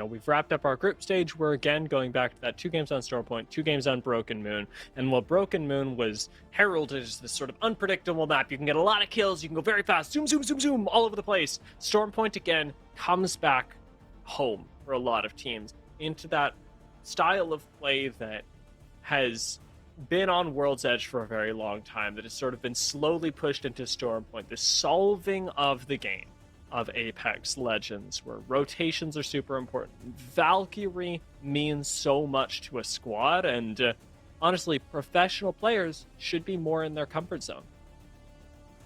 we've wrapped up our group stage. We're again going back to that 2 games on Stormpoint, 2 games on Broken Moon. And while Broken Moon was heralded as this sort of unpredictable map, you can get a lot of kills, you can go very fast, zoom, zoom, zoom, zoom, all over the place. Stormpoint again comes back home for a lot of teams into that style of play that has been on World's Edge for a very long time, that has sort of been slowly pushed into Stormpoint, the solving of the game of Apex Legends, where rotations are super important. Valkyrie means so much to a squad, and honestly, professional players should be more in their comfort zone.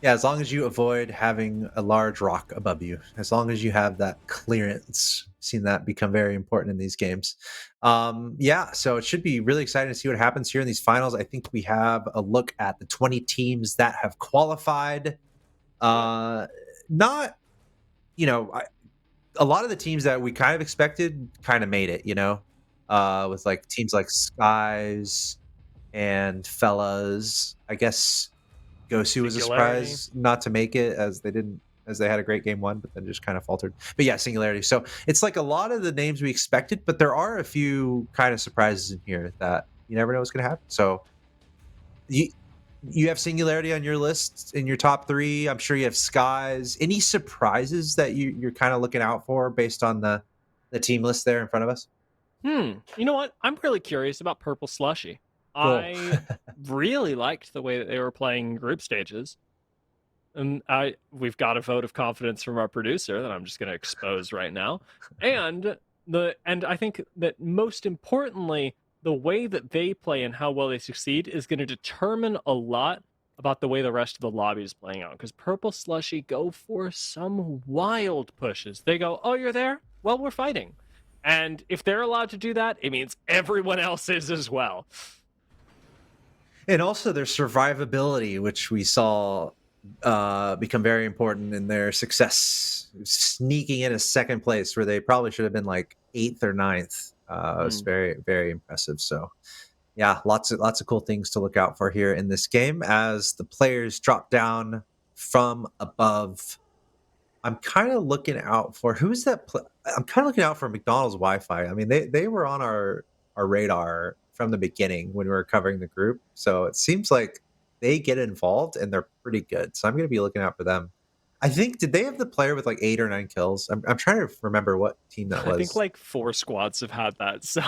Yeah, as long as you avoid having a large rock above you, as long as you have that clearance, seen that become very important in these games. Yeah, so it should be really exciting to see what happens here in these finals. I think we have a look at the 20 teams that have qualified. Not a lot of the teams that we kind of expected kind of made it, with like teams like Skies and Fellas. I guess Gosu was a surprise not to make it, as they had a great game 1, but then just kind of faltered. But yeah, Singularity. So it's like a lot of the names we expected, but there are a few kind of surprises in here that you never know what's going to happen. So you have Singularity on your list in your top 3. I'm sure you have Skies. Any surprises that you're kind of looking out for based on the team list there in front of us? You know what? I'm really curious about Purple Slushy. Cool. I really liked the way that they were playing group stages. And we've got a vote of confidence from our producer that I'm just going to expose right now. And I think that most importantly, the way that they play and how well they succeed is going to determine a lot about the way the rest of the lobby is playing out. Because Purple Slushy go for some wild pushes. They go, "Oh, you're there? Well, we're fighting." And if they're allowed to do that, it means everyone else is as well. And also their survivability, which we saw become very important in their success, sneaking in a 2nd place where they probably should have been like 8th or 9th. It was very, very impressive. So yeah, lots of cool things to look out for here in this game as the players drop down from above. I'm kind of looking out for who's that. I'm kind of looking out for McDonald's Wi-Fi. I mean, they were on our radar from the beginning when we were covering the group. So it seems like they get involved and they're pretty good. So I'm going to be looking out for them. I think, did they have the player with like 8 or 9 kills? I'm trying to remember what team that was. I think like 4 squads have had that. So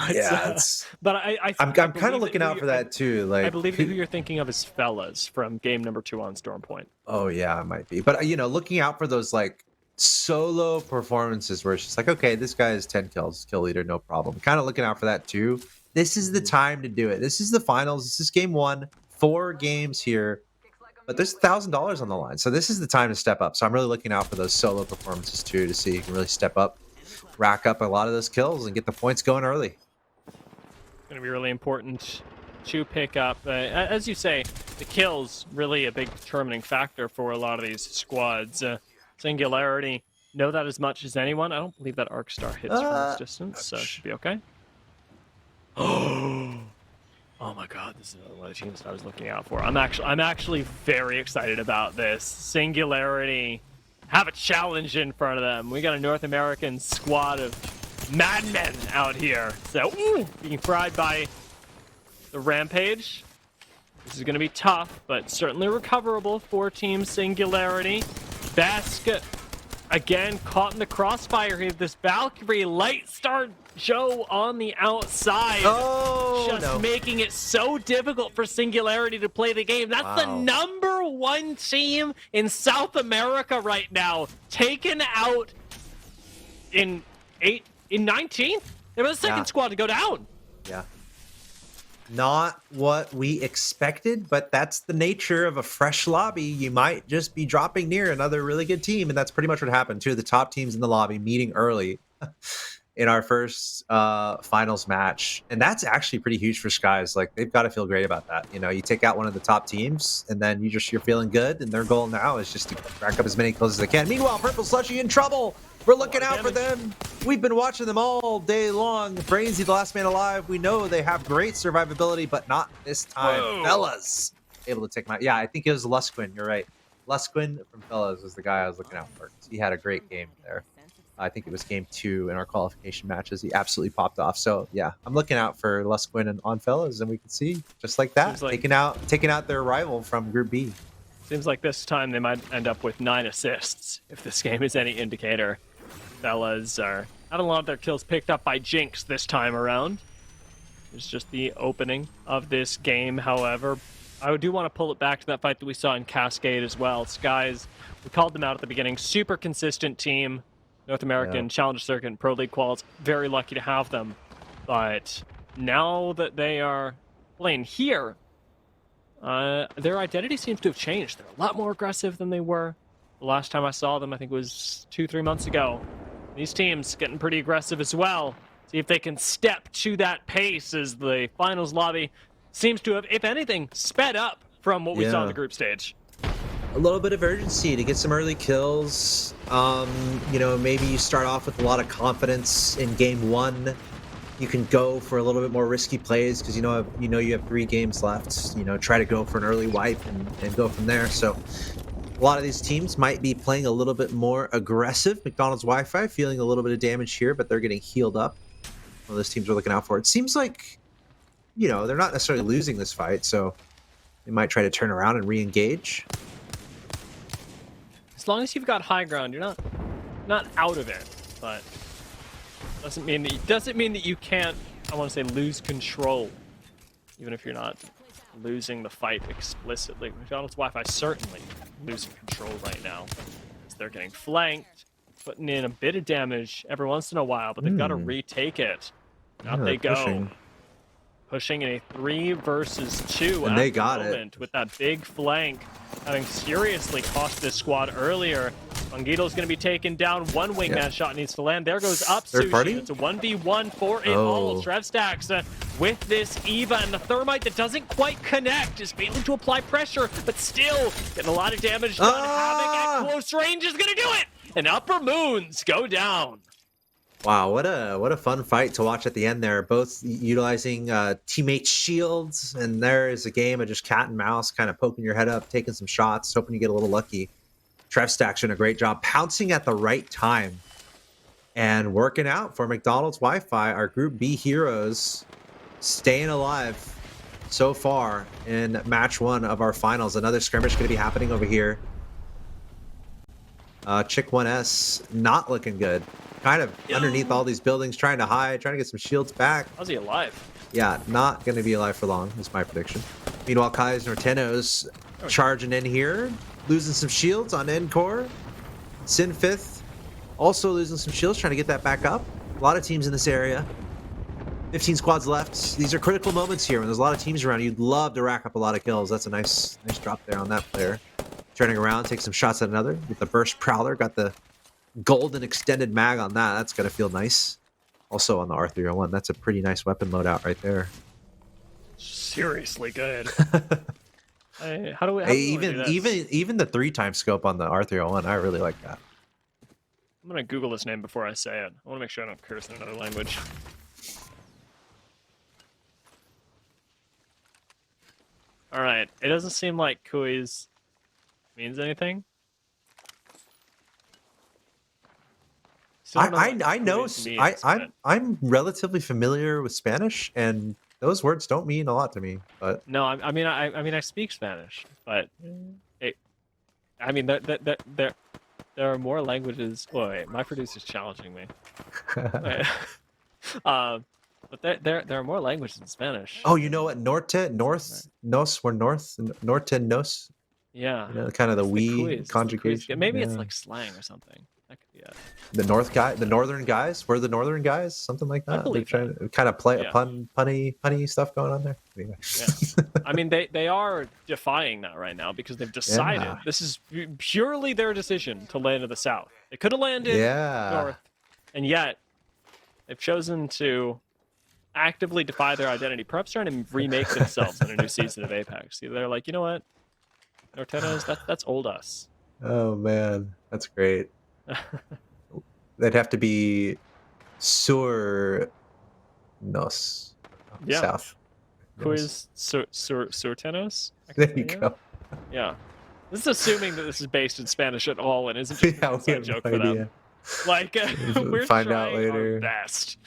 but I'm kind of looking out for that too. Like, I believe who you're thinking of is Fellas from game number 2 on Stormpoint. Oh yeah, it might be. But looking out for those like solo performances where it's just like, okay, this guy has 10 kills, kill leader, no problem. Kind of looking out for that too. This is the time to do it. This is the finals. This is game 1. 4 games here. But there's $1,000 on the line. So this is the time to step up. So I'm really looking out for those solo performances too, to see you can really step up, rack up a lot of those kills and get the points going early. Going to be really important to pick up. As you say, the kills really a big determining factor for a lot of these squads. Singularity know that as much as anyone. I don't believe that Arc Star hits from this distance, so it should be okay. Oh my god, this is one of the teams that I was looking out for. I'm actually very excited about this. Singularity have a challenge in front of them. We got a North American squad of madmen out here. So, being fried by the Rampage. This is going to be tough, but certainly recoverable for Team Singularity. Bask, again, caught in the crossfire here. This Valkyrie light start Joe on the outside. Oh, just no. making it so difficult for Singularity to play the game. That's the Wow. #1 team in South America right now. Taken out in 19th. They were the second Yeah. squad to go down. Yeah. Not what we expected, but that's the nature of a fresh lobby. You might just be dropping near another really good team, and that's pretty much what happened. Two of the top teams in the lobby meeting early in our first finals match, and that's actually pretty huge for Skies. Like, they've got to feel great about that. You know, you take out one of the top teams, and then you're feeling good, and their goal now is just to rack up as many kills as they can. Meanwhile, Purple Slushy in trouble. We're looking out for them. We've been watching them all day long. Brainsy, the last man alive. We know they have great survivability, but not this time. Whoa. Fellas able to take my. Yeah, I think it was Lusquin. You're right. Lusquin from Fellas was the guy I was looking out for. He had a great game there. I think it was game 2 in our qualification matches. He absolutely popped off. So yeah, I'm looking out for Lusquin and on Fellas, and we can see just like that, Seems like- taking out their rival from Group B. Seems like this time they might end up with 9 assists, if this game is any indicator. Fellas are having a lot of their kills picked up by Jinx this time around. It's just the opening of this game, however. I do want to pull it back to that fight that we saw in Cascade as well. Skies, we called them out at the beginning. Super consistent team. North American Challenger Circuit and Pro League quals. Very lucky to have them. But now that they are playing here, their identity seems to have changed. They're a lot more aggressive than they were. The last time I saw them, I think it was 2-3 months ago. These teams getting pretty aggressive as well. See if they can step to that pace as the finals lobby seems to have, if anything, sped up from what we saw in the group stage. A little bit of urgency to get some early kills. You know, maybe you start off with a lot of confidence in game 1. You can go for a little bit more risky plays because you know you have 3 games left. You know, try to go for an early wipe and go from there. So a lot of these teams might be playing a little bit more aggressive. McDonald's Wi-Fi feeling a little bit of damage here, but they're getting healed up. Well, those teams are looking out for it. Seems like, you know, they're not necessarily losing this fight, so they might try to turn around and re-engage. As long as you've got high ground, you're not out of it, but doesn't mean that you can't, I want to say, lose control, even if you're not losing the fight explicitly. McDonald's Wi-Fi certainly losing control right now as they're getting flanked, putting in a bit of damage every once in a while, but they've got to retake it. Out they go. Pushing in a 3 versus 2 and they got it with that big flank, having seriously cost this squad earlier. Fungido's going to be taken down. One wingman shot needs to land. There goes up Third Sushi. party? It's a 1v1 for it all. Trevstacks with this Eva, and the Thermite that doesn't quite connect is failing to apply pressure, but still getting a lot of damage done. Havoc at close range is going to do it, and Upper Moons go down. Wow, what a fun fight to watch at the end there. Both utilizing teammate shields, and there is a game of just cat and mouse, kind of poking your head up, taking some shots, hoping you get a little lucky. Trevstacks doing a great job pouncing at the right time and working out for McDonald's Wi-Fi. Our Group B heroes staying alive so far in match 1 of our finals. Another skirmish going to be happening over here. Chick 1S not looking good. Kind of underneath all these buildings, trying to hide, trying to get some shields back. How's he alive? Yeah, not going to be alive for long, is my prediction. Meanwhile, Kai's Nortenos charging in here, losing some shields on Encore. Sinfith also losing some shields, trying to get that back up. A lot of teams in this area. 15 squads left. These are critical moments here when there's a lot of teams around. You'd love to rack up a lot of kills. That's a nice drop there on that player. Turning around, take some shots at another with the Burst Prowler. Got the golden extended mag on that. That's gonna feel nice. Also on the R301, that's a pretty nice weapon loadout right there. Seriously good. How do we even the 3-time scope on the R301, I really like that. I'm gonna Google this name before I say it. I want to make sure I don't curse in another language. All right, it doesn't seem like Kui's means anything. I know I'm relatively familiar with Spanish, and those words don't mean a lot to me. But no, I mean I speak Spanish, but there are more languages. Oh wait, my producer's challenging me. But there are more languages in Spanish. Oh, you know what? Norte, north, nos, we're north, norte, nos. Yeah. You know, kind of the It's the we quiz. It's the quiz. conjugation. Maybe it's Yeah. like slang or something. That could be it. The northern guys. We're the northern guys, something like I that. They're believe trying to kind of play a Yeah. punny stuff going on there. Anyway. Yeah. I mean, they are defying that right now because they've decided Yeah. this is purely their decision to land in the south. They could have landed Yeah. north, and yet they've chosen to actively defy their identity. Perhaps trying to remake themselves in a new season of Apex. They're like, you know what, Nortenos, that's old us. Oh man, that's great. They'd have to be sur nos Yeah. south. Quiz Surtenos? There you go. Yeah. This is assuming that this is based in Spanish at all and isn't just Yeah, an we inside have joke no for them. idea. Like, we're Find out trying later. our best.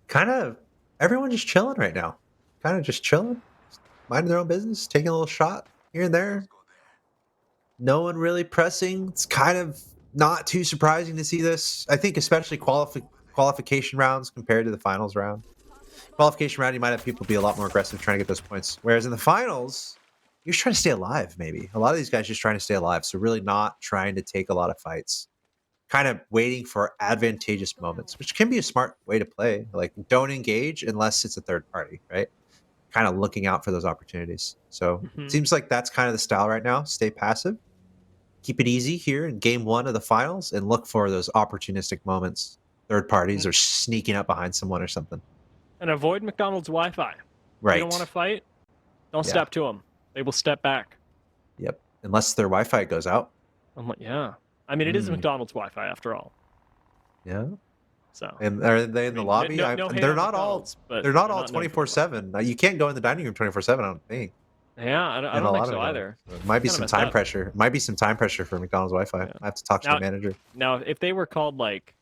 Kind of everyone just chilling right now. Kind of just chilling, minding their own business, taking a little shot here and there. No one really pressing. It's kind of not too surprising to see this. I think especially qualification rounds compared to the finals round. Qualification round, you might have people be a lot more aggressive trying to get those points. Whereas in the finals, you're just trying to stay alive, maybe. A lot of these guys just trying to stay alive. So really not trying to take a lot of fights. Kind of waiting for advantageous moments, which can be a smart way to play. Like, don't engage unless it's a third party, right? Kind of looking out for those opportunities. So it seems like that's kind of the style right now. Stay passive. Keep it easy here in game one of the finals and look for those opportunistic moments. Third parties are sneaking up behind someone or something. And avoid McDonald's Wi-Fi. Right. You don't want to fight? Don't Yeah. step to them. They will step back. Yep. Unless their Wi-Fi goes out. I'm like, yeah. I mean, it is Mm. McDonald's Wi-Fi after all. Yeah. So. And are they in the lobby? No hate They're on not all. McDonald's, but They're not all known for it. 24/7. You can't go in the dining room 24/7. I don't think. Yeah, I In don't a think lot so of either. them. So it might be Kinda some messed time up. pressure. Might be some time pressure for McDonald's Wi-Fi. Yeah. I have to talk to Now- the manager Now, if they were called like,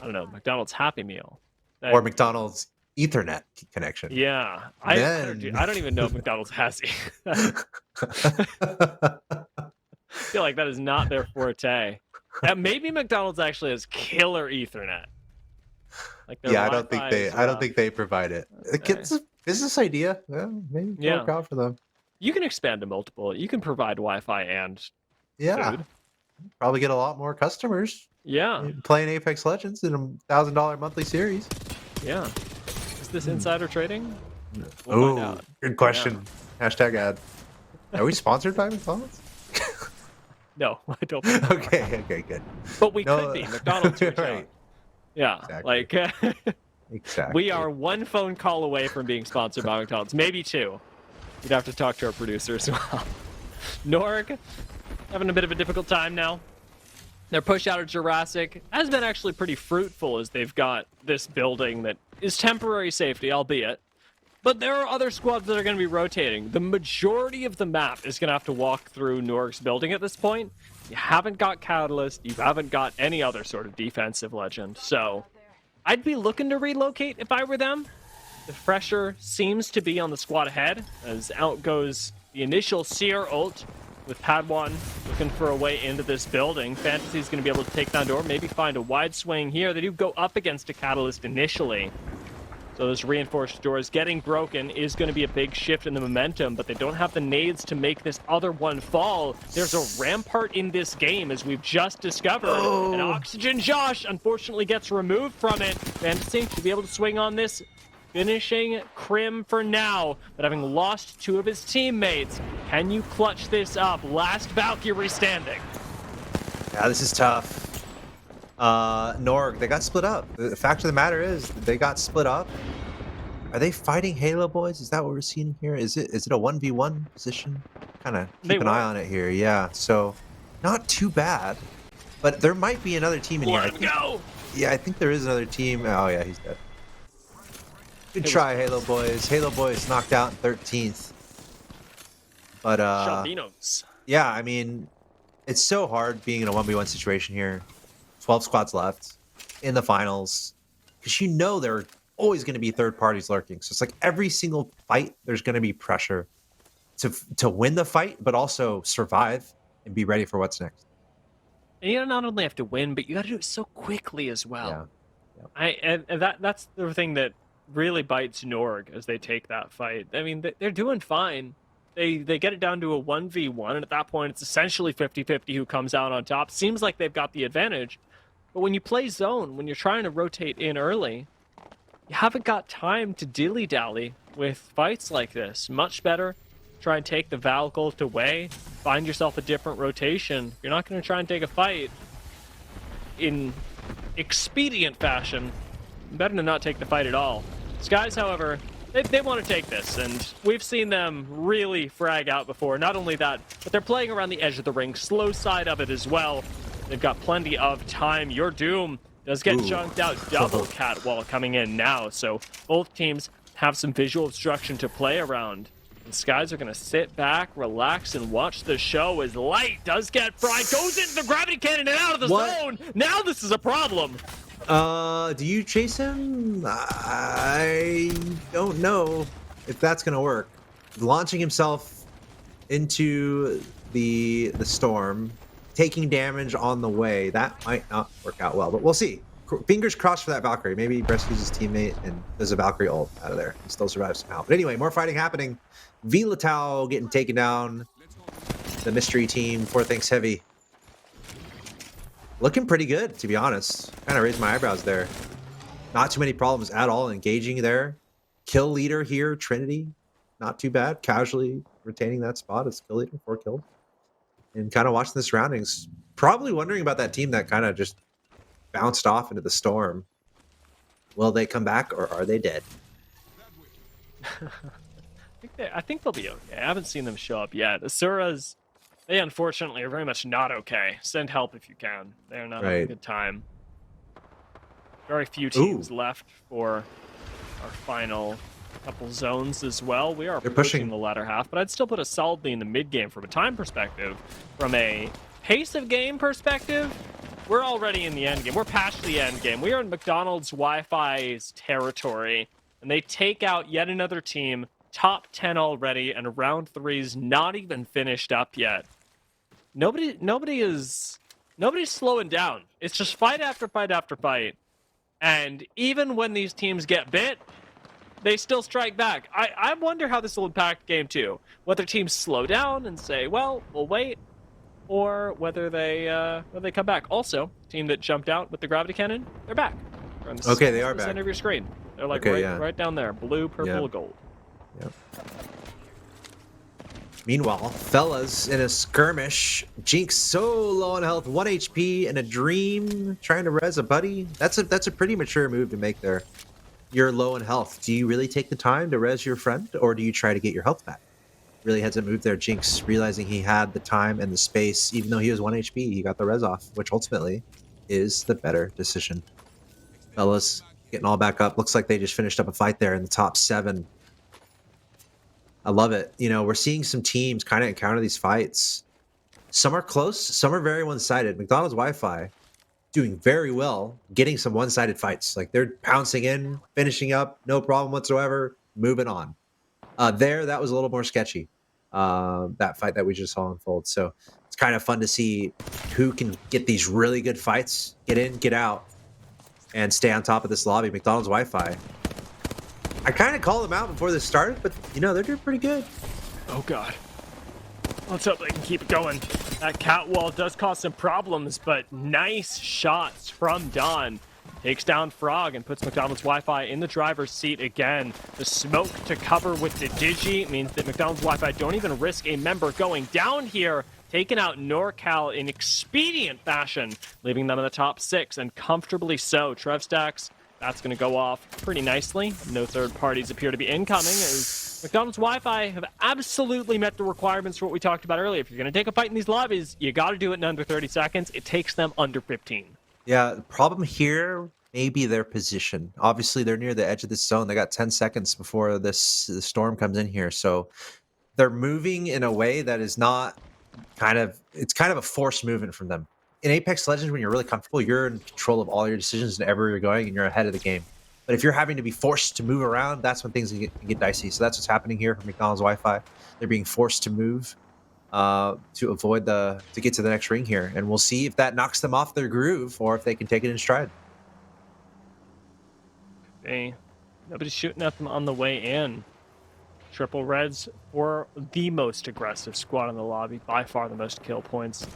I don't know, McDonald's Happy Meal, that- or McDonald's Ethernet connection. yeah, I Then- don't even know if McDonald's has. I feel like that is not their forte. Maybe McDonald's actually has killer Ethernet. Like their Yeah, I don't think Wi-Fi they. is I don't rough. think they provide it. It's a business idea. Well, maybe it'll Yeah. work out for them. You can expand to multiple. You can provide Wi-Fi and Yeah, food. probably get a lot more customers Yeah, playing Apex Legends in a $1,000 monthly series. yeah. Is this insider trading? We'll Oh, find out. good question. Hashtag ad. Are we sponsored by McDonald's? No, I don't. think we are. Okay, good. But we No, could be McDonald's. reach out. right. Yeah, Exactly. like Exactly. we are one phone call away from being sponsored by McDonald's, maybe two. We'd have to talk to our producer as well. Norg having a bit of a difficult time now. Their push out of Jurassic has been actually pretty fruitful as they've got this building that is temporary safety, albeit. But there are other squads that are going to be rotating. The majority of the map is going to have to walk through Norg's building at this point. You haven't got Catalyst. You haven't got any other sort of defensive legend. So I'd be looking to relocate if I were them. The pressure seems to be on the squad ahead, as out goes the initial Seer ult with Padawan looking for a way into this building. Fantasy's going to be able to take down door, maybe find a wide swing here. They do go up against a Catalyst initially. So those reinforced doors getting broken is going to be a big shift in the momentum, but they don't have the nades to make this other one fall. There's a rampart in this game, as we've just discovered. And Oxygen Josh, unfortunately, gets removed from it. Fantasy to be able to swing on this, finishing Crim for now, but having lost two of his teammates. Can you clutch this up? Last Valkyrie standing. Yeah, this is tough. Norg, they got split up. The fact of the matter is, they got split up. Are they fighting Halo boys? Is that what we're seeing here? Is it a 1v1 position? Kind of They keep an were. eye on it here. Yeah, so not too bad. But there might be another team in here. I Let him think- go! Yeah, I think there is another team. Oh yeah, he's dead. Good was try, Halo boys. Halo boys knocked out in 13th. But Shaldinos. yeah, I mean, it's so hard being in a 1v1 situation here. 12 squads left in the finals. Because you know there are always going to be third parties lurking. So it's like every single fight, there's going to be pressure to win the fight, but also survive and be ready for what's next. And you not only have to win, but you got to do it so quickly as well. Yeah. And that's the thing that really bites Norg as they take that fight. I mean, they're doing fine. They get it down to a 1v1, and at that point, it's essentially 50-50 who comes out on top. Seems like they've got the advantage. But when you play zone, when you're trying to rotate in early, you haven't got time to dilly-dally with fights like this. Much better try and take the Valgult away, find yourself a different rotation. You're not going to try and take a fight in expedient fashion. Better to not take the fight at all. Skies, however, they want to take this, and we've seen them really frag out before. Not only that, but they're playing around the edge of the ring, slow side of it as well. They've got plenty of time. Your Doom does get chunked out. Double catwall coming in now, so both teams have some visual obstruction to play around. The Skies are going to sit back, relax, and watch the show as Light does get fried, goes into the gravity cannon and out of the zone. Now this is a problem. Do you chase him? I don't know if that's gonna work. Launching himself into the storm, taking damage on the way, that might not work out well, but we'll see. Fingers crossed for that Valkyrie. Maybe rescues his teammate and does a Valkyrie ult out of there. He still survives somehow. But anyway, more fighting happening. Vilatao getting taken down. The mystery team, 4 Thanks Heavy. Looking pretty good, to be honest. Kind of raised my eyebrows there. Not too many problems at all engaging there. Kill leader here, Trinity. Not too bad. Casually retaining that spot as kill leader, 4 kills. And kind of watching the surroundings. Probably wondering about that team that kind of just bounced off into the storm. Will they come back or are they dead? I think they'll be okay. I haven't seen them show up yet. Asura's, they unfortunately are very much not okay. Send help if you can. They're not having a good time. Very few teams left for our final couple zones as well. We are pushing the latter half, but I'd still put us solidly in the mid game from a time perspective. From a pace of game perspective, we're already in the end game. We're past the end game. We are in McDonald's Wi-Fi's territory, and they take out yet another team, top 10 already, and round 3's not even finished up yet. Nobody's slowing down. It's just fight after fight after fight. And even when these teams get bit, they still strike back. I wonder how this will impact game 2. Whether teams slow down and say, well, we'll wait, or whether they come back. Also, team that jumped out with the gravity cannon, they're back. They're on the they are back. Center of your screen. They're like right down there. Blue, purple, gold. Yep. Meanwhile, fellas in a skirmish. Jinx so low on health, 1 HP, and a Dream trying to res a buddy. That's a pretty mature move to make there. You're low in health. Do you really take the time to res your friend, or do you try to get your health back? Really heads a move there. Jinx realizing he had the time and the space, even though he was 1 HP, he got the res off, which ultimately is the better decision. Fellas getting all back up. Looks like they just finished up a fight there in the top 7. I love it. You know, we're seeing some teams kind of encounter these fights. Some are close, some are very one-sided. McDonald's Wi-Fi doing very well, getting some one-sided fights. Like they're pouncing in, finishing up, no problem whatsoever, moving on. That was a little more sketchy, that fight that we just saw unfold. So it's kind of fun to see who can get these really good fights, get in, get out, and stay on top of this lobby. McDonald's Wi-Fi. I kind of called them out before this started, but, you know, they're doing pretty good. Oh, God. Let's hope they can keep it going. That catwall does cause some problems, but nice shots from Don. Takes down Frog and puts McDonald's Wi-Fi in the driver's seat again. The smoke to cover with the Digi means that McDonald's Wi-Fi don't even risk a member going down here. Taking out NorCal in expedient fashion, leaving them in the top 6, and comfortably so. Trev Stacks, that's going to go off pretty nicely. No third parties appear to be incoming, as McDonald's Wi-Fi have absolutely met the requirements for what we talked about earlier. If you're going to take a fight in these lobbies, you got to do it in under 30 seconds. It takes them under 15. Yeah, the problem here may be their position. Obviously, they're near the edge of this zone. They got 10 seconds before the storm comes in here. So they're moving in a way that is not it's kind of a forced movement from them. In Apex Legends, when you're really comfortable, you're in control of all your decisions and wherever you're going, and you're ahead of the game. But if you're having to be forced to move around, that's when things can get dicey. So that's what's happening here for McDonald's Wi-Fi. They're being forced to move. to avoid to get to the next ring here, and we'll see if that knocks them off their groove or if they can take it in stride. Hey, nobody's shooting at them on the way in. Triple Reds were the most aggressive squad in the lobby, by far the most kill points,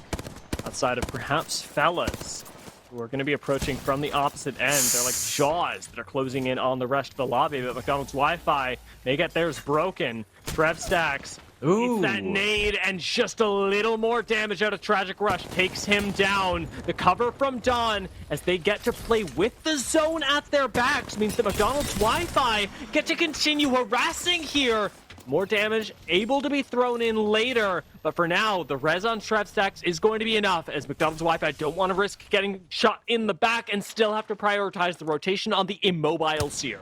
outside of perhaps Fellas, who are going to be approaching from the opposite end. They're like jaws that are closing in on the rest of the lobby, but McDonald's Wi-Fi may get theirs broken. TrevStacks eats that nade, and just a little more damage out of Tragic Rush takes him down. The cover from Dawn, as they get to play with the zone at their backs, means that McDonald's Wi-Fi get to continue harassing here. More damage able to be thrown in later, but for now, the res on TrevStacks is going to be enough, as McDonald's Wi-Fi don't want to risk getting shot in the back and still have to prioritize the rotation on the immobile Seer.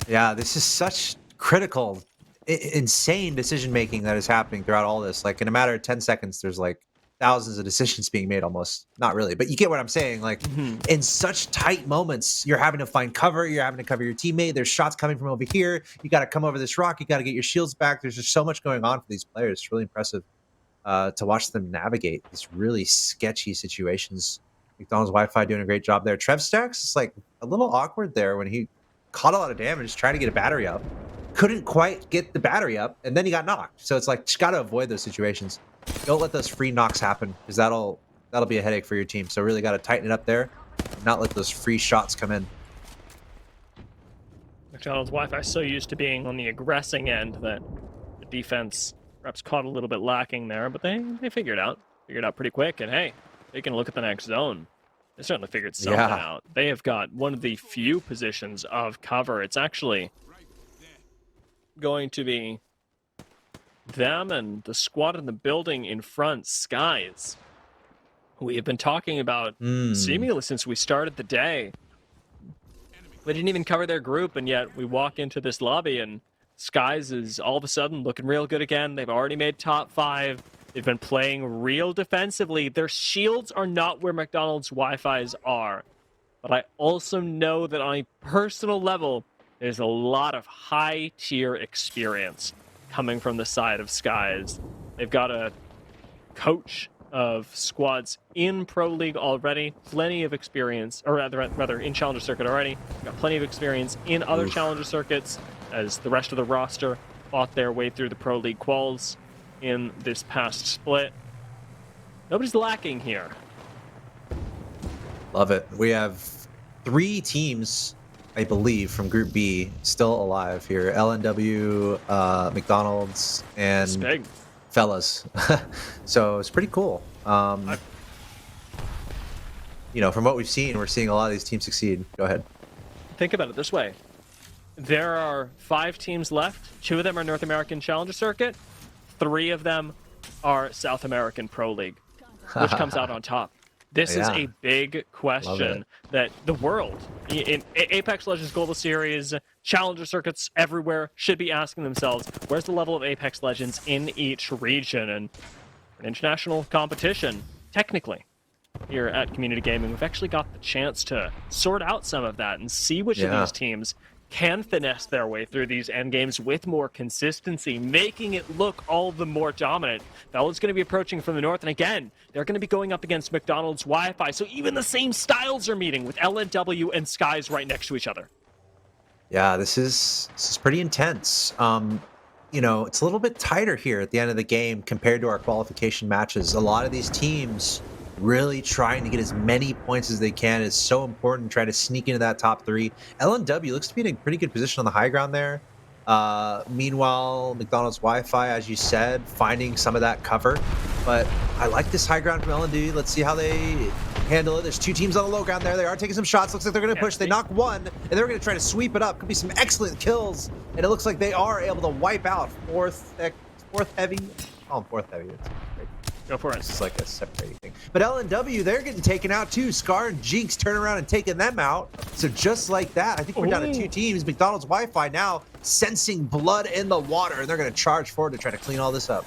Yeah, this is such critical, insane decision making that is happening throughout all this. Like in a matter of 10 seconds, there's like thousands of decisions being made almost. Not really, but you get what I'm saying. Like in such tight moments, you're having to find cover, you're having to cover your teammate. There's shots coming from over here. You got to come over this rock. You got to get your shields back. There's just so much going on for these players. It's really impressive to watch them navigate these really sketchy situations. McDonald's Wi-Fi doing a great job there. TrevStacks is like a little awkward there when he caught a lot of damage trying to get a battery up. Couldn't quite get the battery up, and then he got knocked. So it's like, just got to avoid those situations. Don't let those free knocks happen, because that'll be a headache for your team. So really got to tighten it up there, and not let those free shots come in. McDonald's Wi-Fi so used to being on the aggressing end that the defense perhaps caught a little bit lacking there, but they figured out pretty quick. And hey, they can look at the next zone. They certainly figured something out. They have got one of the few positions of cover. It's actually going to be them and the squad in the building in front, Skies, who we have been talking about seemingly since we started the day. We didn't even cover their group, and yet we walk into this lobby and Skies is all of a sudden looking real good again. They've already made top 5. They've been playing real defensively. Their shields are not where McDonald's Wi-Fi's are, but I also know that on a personal level, there's a lot of high-tier experience coming from the side of Skies. They've got a coach of squads in Pro League already, plenty of experience, or rather in Challenger Circuit already. Got plenty of experience in other Challenger Circuits, as the rest of the roster fought their way through the Pro League quals in this past split. Nobody's lacking here. Love it. We have 3 teams, I believe, from Group B still alive here. LNW, McDonald's, and Fellas. So it's pretty cool. You know, from what we've seen, we're seeing a lot of these teams succeed. Go ahead. Think about it this way. There are 5 teams left. 2 of them are North American Challenger Circuit. 3 of them are South American Pro League. Which comes out on top? This is a big question that the world, in Apex Legends Global Series, Challenger Circuits everywhere, should be asking themselves, where's the level of Apex Legends in each region? And for an international competition, technically, here at Community Gaming, we've actually got the chance to sort out some of that and see which of these teams can finesse their way through these end games with more consistency, making it look all the more dominant. Fellas going to be approaching from the north, and again, they're going to be going up against McDonald's Wi-Fi, so even the same styles are meeting with LNW and Skies right next to each other. Yeah, this is pretty intense. You know, it's a little bit tighter here at the end of the game compared to our qualification matches. A lot of these teams really trying to get as many points as they can is so important, trying to sneak into that top 3. LNW looks to be in a pretty good position on the high ground there. Meanwhile, McDonald's Wi-Fi, as you said, finding some of that cover. But I like this high ground from LNW. Let's see how they handle it. There's 2 teams on the low ground there. They are taking some shots. Looks like they're going to push. They knock 1, and they're going to try to sweep it up. Could be some excellent kills. And it looks like they are able to wipe out fourth heavy. Oh, fourth heavy. It's great. Go for it. It's like a separating thing. But LNW, they're getting taken out too. Scar and Jinx turn around and taking them out. So just like that, I think we're down to 2 teams. McDonald's Wi-Fi now sensing blood in the water, and they're going to charge forward to try to clean all this up.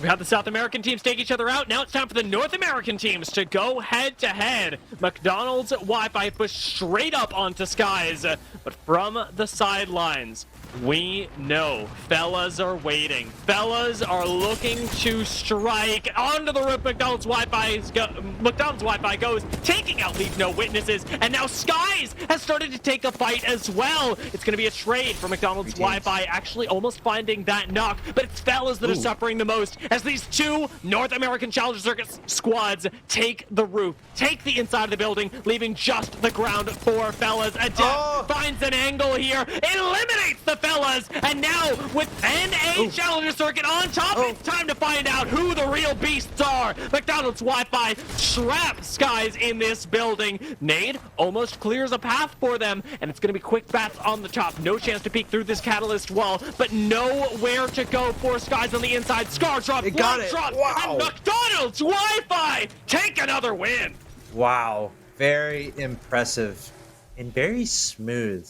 We have the South American teams take each other out. Now it's time for the North American teams to go head-to-head. McDonald's Wi-Fi pushed straight up onto Skies, but from the sidelines, We know fellas are waiting. Fellas are looking to strike onto the roof. McDonald's Wi-Fi goes, taking out Leave No Witnesses, and now Skies has started to take a fight as well. It's going to be a trade for McDonald's Wi-Fi, actually almost finding that knock, but it's fellas that are suffering the most as these two North American Challenger Circuit squads take the roof, take the inside of the building, leaving just the ground for fellas. Adept finds an angle here, eliminates the fellas, and now with NA Challenger Circuit on top, it's time to find out who the real beasts are. McDonald's Wi-Fi traps Skies in this building. Nade almost clears a path for them, and it's going to be quick bats on the top. No chance to peek through this catalyst wall, but nowhere to go for Skies on the inside. Scar drop, got it. drop, Wow. and McDonald's Wi-Fi take another win. Wow, very impressive and very smooth.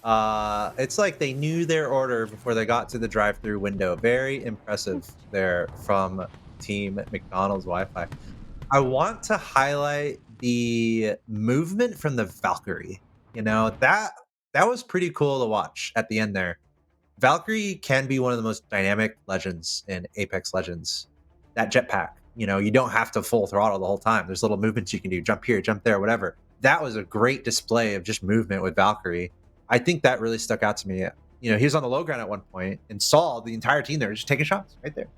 It's like they knew their order before they got to the drive-through window. Very impressive there from Team McDonald's Wi-Fi. I want to highlight the movement from the Valkyrie. You know, that was pretty cool to watch at the end there. Valkyrie can be one of the most dynamic legends in Apex Legends. That jetpack, you know, you don't have to full throttle the whole time. There's little movements you can do, jump here, jump there, whatever. That was a great display of just movement with Valkyrie. I think that really stuck out to me. You know, he was on the low ground at one point and saw the entire team there just taking shots right there,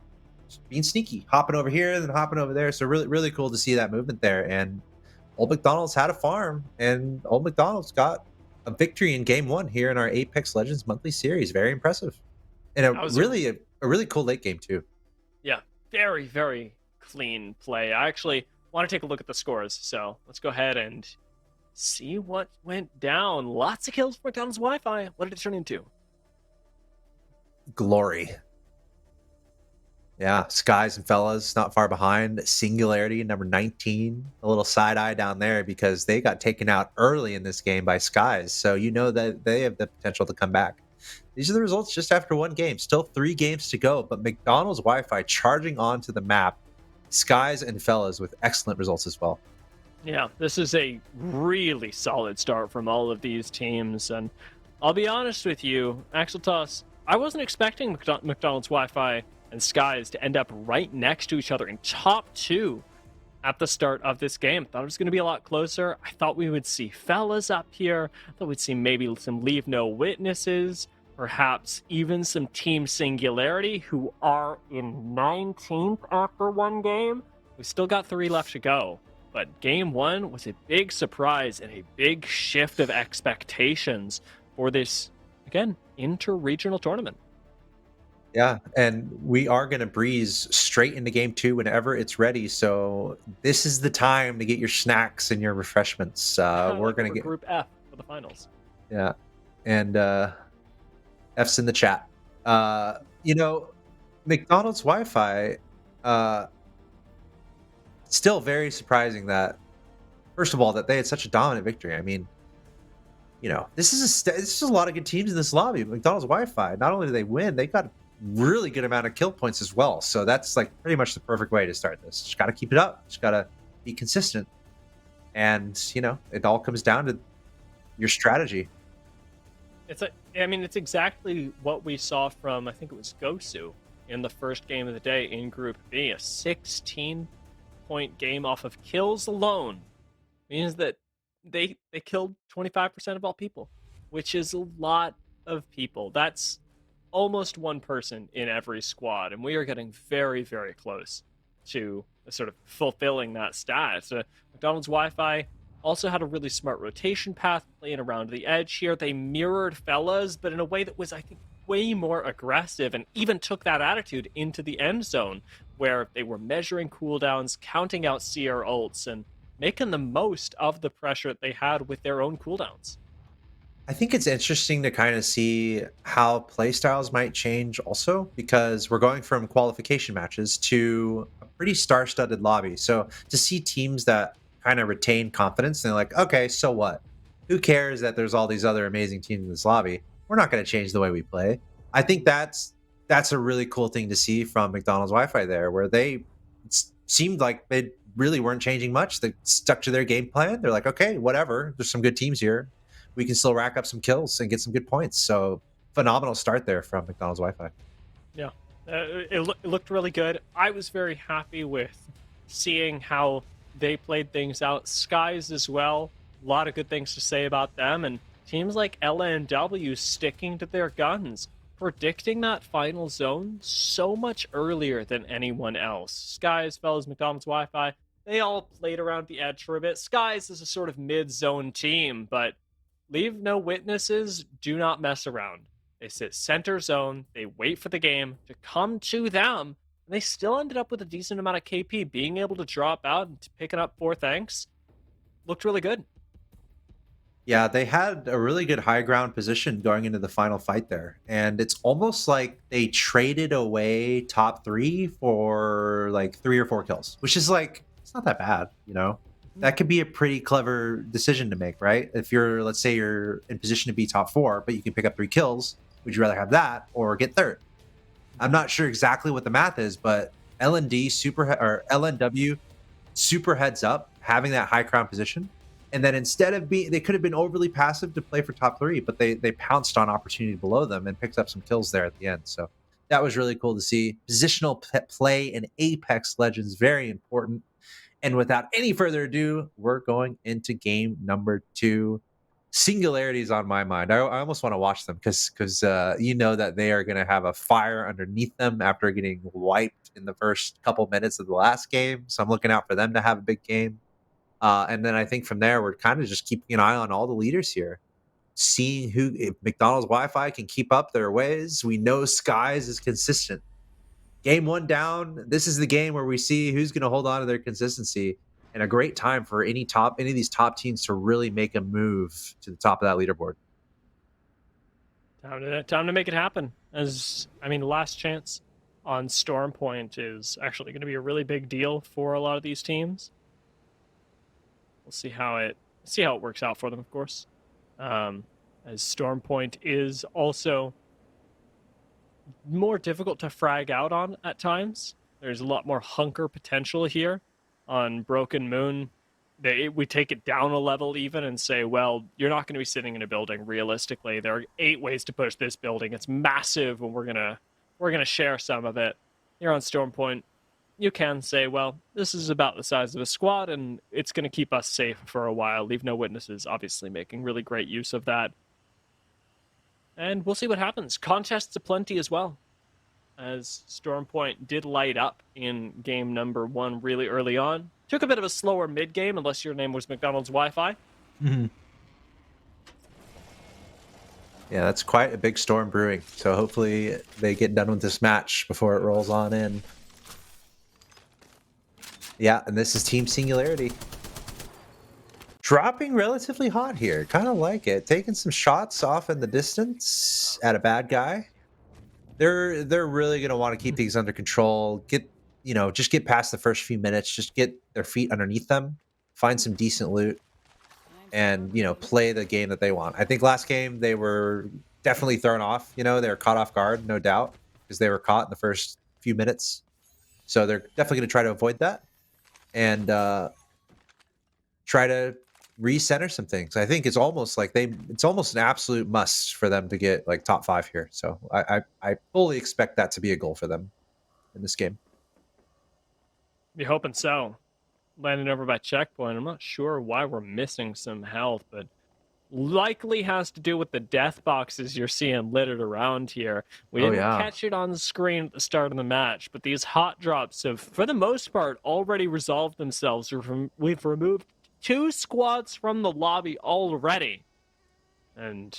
just being sneaky, hopping over here and then hopping over there. So really, really cool to see that movement there. And Old McDonald's had a farm, and Old McDonald's got a victory in game one here in our Apex Legends monthly series. Very impressive, and a really cool late game too. Yeah, very, very clean play. I actually want to take a look at the scores, so let's go ahead and see what went down. Lots of kills for McDonald's Wi-Fi. What did it turn into? Glory. Yeah, Skies and fellas not far behind. Singularity, number 19. A little side eye down there because they got taken out early in this game by Skies. So you know that they have the potential to come back. These are the results just after one game. Still 3 games to go, but McDonald's Wi-Fi charging onto the map. Skies and fellas with excellent results as well. Yeah, this is a really solid start from all of these teams. And I'll be honest with you, Axeltos, I wasn't expecting McDonald's Wi-Fi and Skies to end up right next to each other in top 2 at the start of this game. Thought it was going to be a lot closer. I thought we would see fellas up here. I thought we'd see maybe some Leave No Witnesses, perhaps even some Team Singularity, who are in 19th after one game. We still got 3 left to go. But game 1 was a big surprise and a big shift of expectations for this, again, inter-regional tournament. Yeah, and we are going to breeze straight into game 2 whenever it's ready. So this is the time to get your snacks and your refreshments. We're going to get Group F for the finals. Yeah, and F's in the chat. You know, McDonald's Wi-Fi. Still very surprising that, first of all, that they had such a dominant victory. I mean, you know, this is a lot of good teams in this lobby. McDonald's Wi-Fi, not only did they win, they got a really good amount of kill points as well. So that's like pretty much the perfect way to start this. Just got to keep it up. Just got to be consistent. And, you know, it all comes down to your strategy. It's exactly what we saw from, I think it was Gosu in the first game of the day in Group B. A 16-point game off of kills alone means that they killed 25% of all people, which is a lot of people. That's almost one person in every squad, and we are getting very, very close to sort of fulfilling that stat. So McDonald's Wi-Fi also had a really smart rotation path playing around the edge here. They mirrored fellas, but in a way that was, I think, way more aggressive, and even took that attitude into the end zone, where they were measuring cooldowns, counting out CR ults, and making the most of the pressure they had with their own cooldowns. I think it's interesting to kind of see how playstyles might change also, because we're going from qualification matches to a pretty star-studded lobby. So to see teams that kind of retain confidence and they're like, okay, so what? Who cares that there's all these other amazing teams in this lobby? We're not going to change the way we play. I think that's a really cool thing to see from McDonald's Wi-Fi there, where they seemed like they really weren't changing much. They stuck to their game plan. They're like, okay, whatever. There's some good teams here. We can still rack up some kills and get some good points. So phenomenal start there from McDonald's Wi-Fi. Yeah, it looked really good. I was very happy with seeing how they played things out. Skies as well. A lot of good things to say about them, and teams like LNW sticking to their guns, predicting that final zone so much earlier than anyone else. Skies, Fellas, McDonald's Wi-Fi, they all played around the edge for a bit. Skies is a sort of mid-zone team, but Leave No Witnesses do not mess around. They sit center zone, they wait for the game to come to them, and they still ended up with a decent amount of KP, being able to drop out and picking up 4 thanks. Looked really good. Yeah, they had a really good high ground position going into the final fight there. And it's almost like they traded away top 3 for like 3 or 4 kills, which is like, it's not that bad, you know? That could be a pretty clever decision to make, right? If you're, let's say you're in position to be top 4, but you can pick up 3 kills, would you rather have that or get third? I'm not sure exactly what the math is, but LNW super heads up having that high crown position. And then instead of being, they could have been overly passive to play for top 3, but they pounced on opportunity below them and picked up some kills there at the end. So that was really cool to see. Positional play in Apex Legends, very important. And without any further ado, we're going into game number 2. Singularity's on my mind. I almost want to watch them because you know that they are going to have a fire underneath them after getting wiped in the first couple minutes of the last game. So I'm looking out for them to have a big game. And then I think from there, we're kind of just keeping an eye on all the leaders here, seeing who, if McDonald's Wi-Fi can keep up their ways. We know Skies is consistent. Game 1 down. This is the game where we see who's going to hold on to their consistency, and a great time for any of these top teams to really make a move to the top of that leaderboard. Time to make it happen. As I mean, last chance on Storm Point is actually going to be a really big deal for a lot of these teams. We'll see how it works out for them, of course. As Storm Point is also more difficult to frag out on at times. There's a lot more hunker potential here. On Broken Moon, we take it down a level even and say, well, you're not going to be sitting in a building realistically. There are 8 ways to push this building. It's massive, and we're gonna share some of it. Here on Storm Point, you can say, well, this is about the size of a squad, and it's going to keep us safe for a while. Leave No Witnesses, obviously making really great use of that. And we'll see what happens. Contests aplenty as well, as Storm Point did light up in game number 1 really early on. Took a bit of a slower mid-game, unless your name was McDonald's Wi-Fi. Mm-hmm. Yeah, that's quite a big storm brewing. So hopefully they get done with this match before it rolls on in. Yeah, and this is Team Singularity. Dropping relatively hot here. Kind of like it. Taking some shots off in the distance at a bad guy. They're really going to want to keep things under control. Just get past the first few minutes. Just get their feet underneath them. Find some decent loot. And, play the game that they want. I think last game they were definitely thrown off. They were caught off guard, no doubt, because they were caught in the first few minutes. So they're definitely going to try to avoid that and try to recenter some things. I think it's almost like it's almost an absolute must for them to get like top 5 here. So I fully expect that to be a goal for them in this game. Be hoping so. Landing over by checkpoint. I'm not sure why we're missing some health, but likely has to do with the death boxes you're seeing littered around here. We didn't catch it on the screen at the start of the match, but these hot drops have, for the most part, already resolved themselves. We've removed 2 squads from the lobby already, and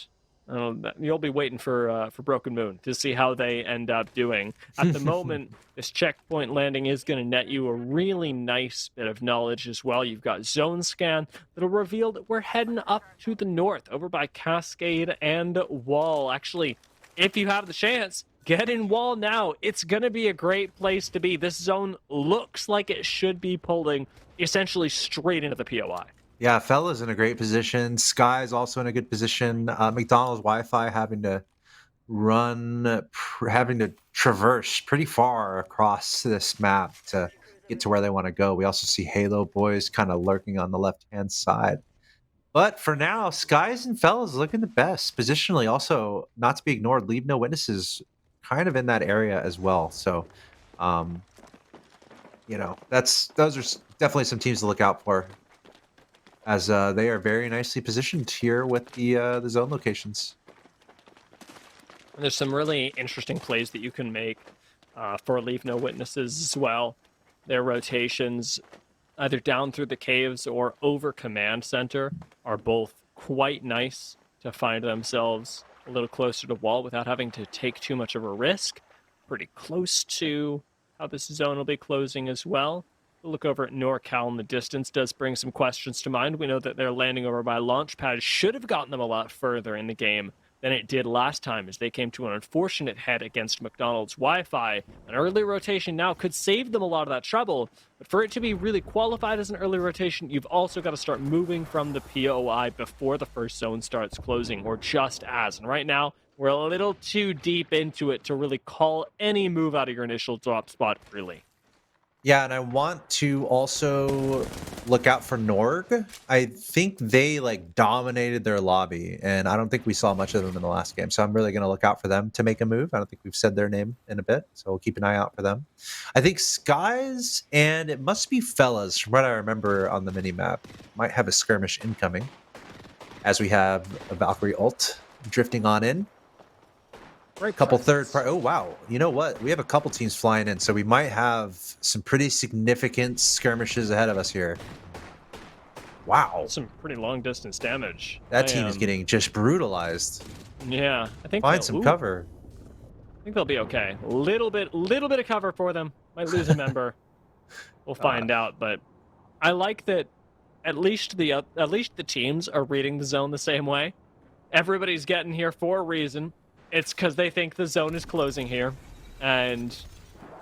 you'll be waiting for Broken Moon to see how they end up doing. At the moment, this checkpoint landing is going to net you a really nice bit of knowledge as well. You've got zone scan that'll reveal that we're heading up to the north, over by Cascade and Wall. Actually, if you have the chance, get in Wall now. It's going to be a great place to be. This zone looks like it should be pulling essentially straight into the POI. Yeah, Fella's in a great position. Sky's also in a good position. McDonald's Wi-Fi having to traverse pretty far across this map to get to where they want to go. We also see Halo boys kind of lurking on the left-hand side. But for now, Skies and Fellas looking the best positionally. Also, not to be ignored, Leave No Witnesses kind of in that area as well. So, um, those are definitely some teams to look out for, as they are very nicely positioned here with the zone locations. And there's some really interesting plays that you can make for Leave No Witnesses as well. Their rotations, either down through the caves or over command center, are both quite nice to find themselves a little closer to wall without having to take too much of a risk. Pretty close to how this zone will be closing as well. The look over at NorCal in the distance does bring some questions to mind. We know that their landing over by Launchpad should have gotten them a lot further in the game than it did last time, as they came to an unfortunate head against McDonald's Wi-Fi. An early rotation now could save them a lot of that trouble, but for it to be really qualified as an early rotation, you've also got to start moving from the POI before the first zone starts closing, or just as. And right now, we're a little too deep into it to really call any move out of your initial drop spot freely. Yeah, and I want to also look out for Norg. I think they dominated their lobby, and I don't think we saw much of them in the last game. So I'm really going to look out for them to make a move. I don't think we've said their name in a bit, so we'll keep an eye out for them. I think Skies and it must be Fellas, from what I remember on the mini map, might have a skirmish incoming, as we have a Valkyrie ult drifting on in. Great Couple presence. third party. Oh wow! You know what? We have a couple teams flying in, so we might have some pretty significant skirmishes ahead of us here. Wow, Some pretty long distance damage. that team is getting just brutalized. Yeah, I think Find some cover. I think they'll be okay. Little bit of cover for them. Might lose a member. We'll find out, but I like that at least the teams are reading the zone the same way. Everybody's getting here for a reason. It's because they think the zone is closing here, and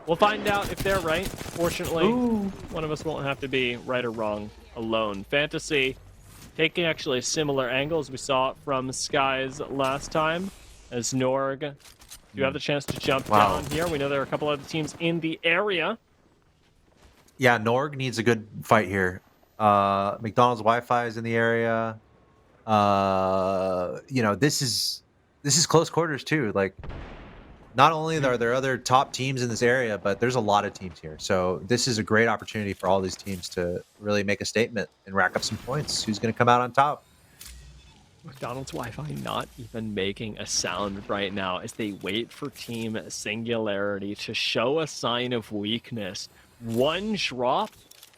we'll find out if they're right. Fortunately, one of us won't have to be right or wrong alone. Fantasy taking actually a similar angle as we saw from Skies last time, as Norg do have the chance to jump down here. We know there are a couple other teams in the area. Yeah, Norg needs a good fight here. McDonald's Wi-Fi is in the area. This is close quarters too. Not only are there other top teams in this area, but there's a lot of teams here. So this is a great opportunity for all these teams to really make a statement and rack up some points. Who's going to come out on top? McDonald's Wi-Fi not even making a sound right now as they wait for Team Singularity to show a sign of weakness. One drop,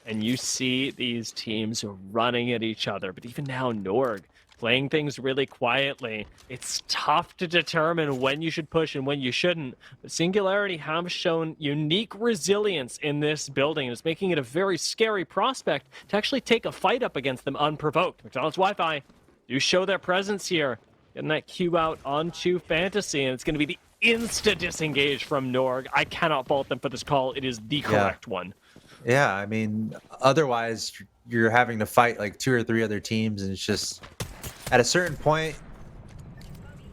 and you see these teams running at each other. But even now, Norg playing things really quietly. It's tough to determine when you should push and when you shouldn't. But Singularity have shown unique resilience in this building, and it's making it a very scary prospect to actually take a fight up against them unprovoked. McDonald's Wi-Fi do show their presence here. Getting that cue out onto Fantasy, and it's going to be the insta-disengage from Norg. I cannot fault them for this call. It is the correct one. Yeah, I mean, otherwise you're having to fight 2 or 3 other teams, and it's just... At a certain point,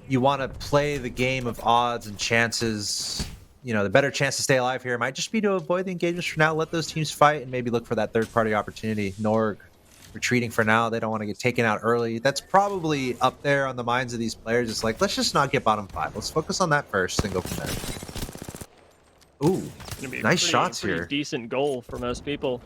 you want to play the game of odds and chances. The better chance to stay alive here might just be to avoid the engagements for now, let those teams fight, and maybe look for that third-party opportunity. Norg retreating for now. They don't want to get taken out early. That's probably up there on the minds of these players. It's let's just not get bottom 5. Let's focus on that first and go from there. Ooh, nice shots here. Decent goal for most people.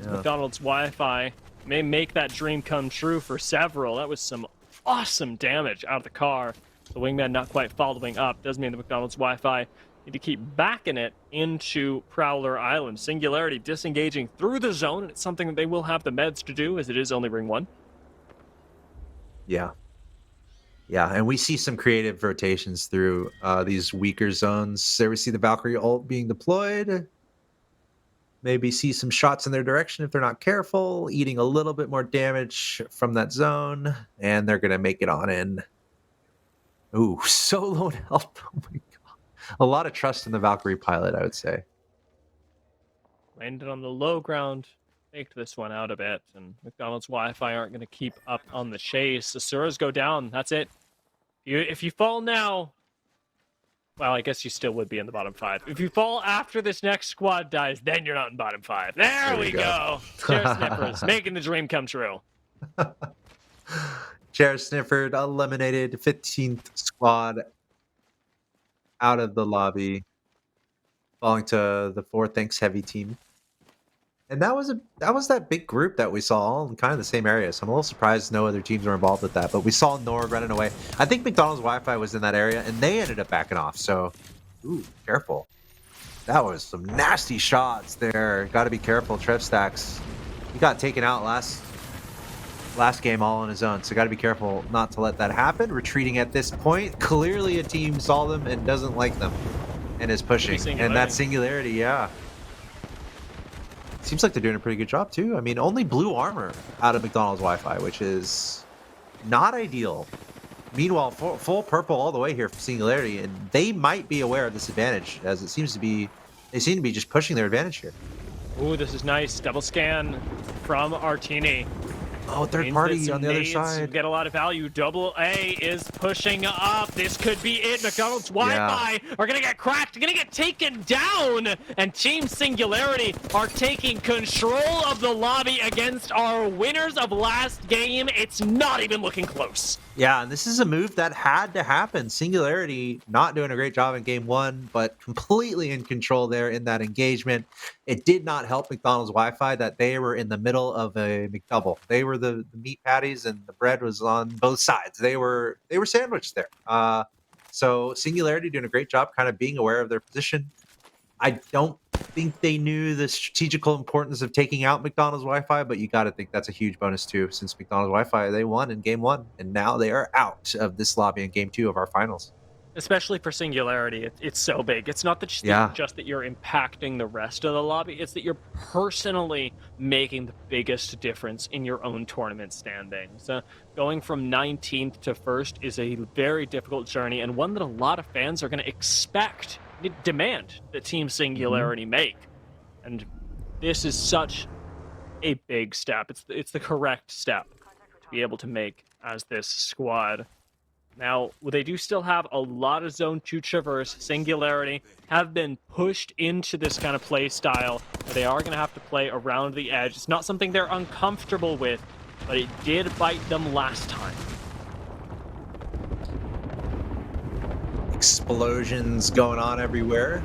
Yeah. McDonald's Wi-Fi may make that dream come true for several. That was some awesome damage out of the car. The wingman not quite following up. Does mean the McDonald's Wi-Fi need to keep backing it into Prowler Island. Singularity disengaging through the zone, and it's something that they will have the meds to do, as it is only ring 1. Yeah, and we see some creative rotations through these weaker zones. There we see the Valkyrie ult being deployed. Maybe see some shots in their direction if they're not careful, eating a little bit more damage from that zone, and they're going to make it on in. Ooh, so low in health. Oh my god. A lot of trust in the Valkyrie pilot, I would say. Landed on the low ground, faked this one out a bit, and McDonald's Wi-Fi aren't going to keep up on the chase. Asuras go down, that's it. If you fall now, well, I guess you still would be in the bottom 5. If you fall after this next squad dies, then you're not in bottom 5. There we go. Cheers, Snippers. Making the dream come true. Jared Snifford eliminated 15th squad out of the lobby, falling to the 4 Thanks Heavy team. And that was that big group that we saw all in kind of the same area. So I'm a little surprised no other teams were involved with that. But we saw Nord running away. I think McDonald's Wi-Fi was in that area, and they ended up backing off. So, ooh, careful. That was some nasty shots there. Got to be careful, Trev Stacks. He got taken out last game all on his own. So got to be careful not to let that happen. Retreating at this point. Clearly a team saw them and doesn't like them and is pushing. And that Singularity, yeah. Seems like they're doing a pretty good job too. I mean, only blue armor out of McDonald's Wi-Fi, which is not ideal. Meanwhile, full purple all the way here for Singularity, and they might be aware of this advantage, as it seems to be. They seem to be just pushing their advantage here. Ooh, this is nice. Double scan from Artini. Oh, third party on the other side. Get a lot of value. Double A is pushing up. This could be it. McDonald's Wi-Fi are going to get cracked, going to get taken down. And Team Singularity are taking control of the lobby against our winners of last game. It's not even looking close. Yeah, and this is a move that had to happen. Singularity not doing a great job in game 1, but completely in control there in that engagement. It did not help McDonald's Wi-Fi that they were in the middle of a McDouble. They were the meat patties, and the bread was on both sides. They were sandwiched there. So Singularity doing a great job kind of being aware of their position. I don't think they knew the strategical importance of taking out McDonald's Wi-Fi, but you got to think that's a huge bonus too, since McDonald's Wi-Fi, they won in game 1, and now they are out of this lobby in game 2 of our finals. Especially for Singularity, it's so big. It's not that just that you're impacting the rest of the lobby, it's that you're personally making the biggest difference in your own tournament standings. Going from 19th to 1st is a very difficult journey, and one that a lot of fans are going to demand that Team Singularity make. And this is such a big step. It's the correct step to be able to make as this squad. Now, they do still have a lot of Zone 2 traverse. Singularity have been pushed into this kind of play style. They are going to have to play around the edge. It's not something they're uncomfortable with, but it did bite them last time. Explosions going on everywhere.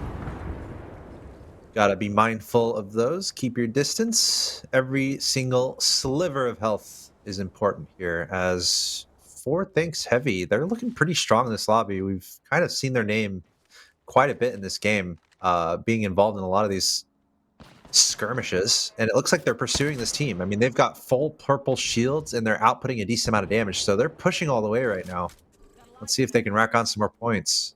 Gotta be mindful of those. Keep your distance. Every single sliver of health is important here, as 4 Thanks Heavy, they're looking pretty strong in this lobby. We've kind of seen their name quite a bit in this game, being involved in a lot of these skirmishes, and it looks like they're pursuing this team. I mean, they've got full purple shields, and they're outputting a decent amount of damage, so they're pushing all the way right now. Let's see if they can rack on some more points.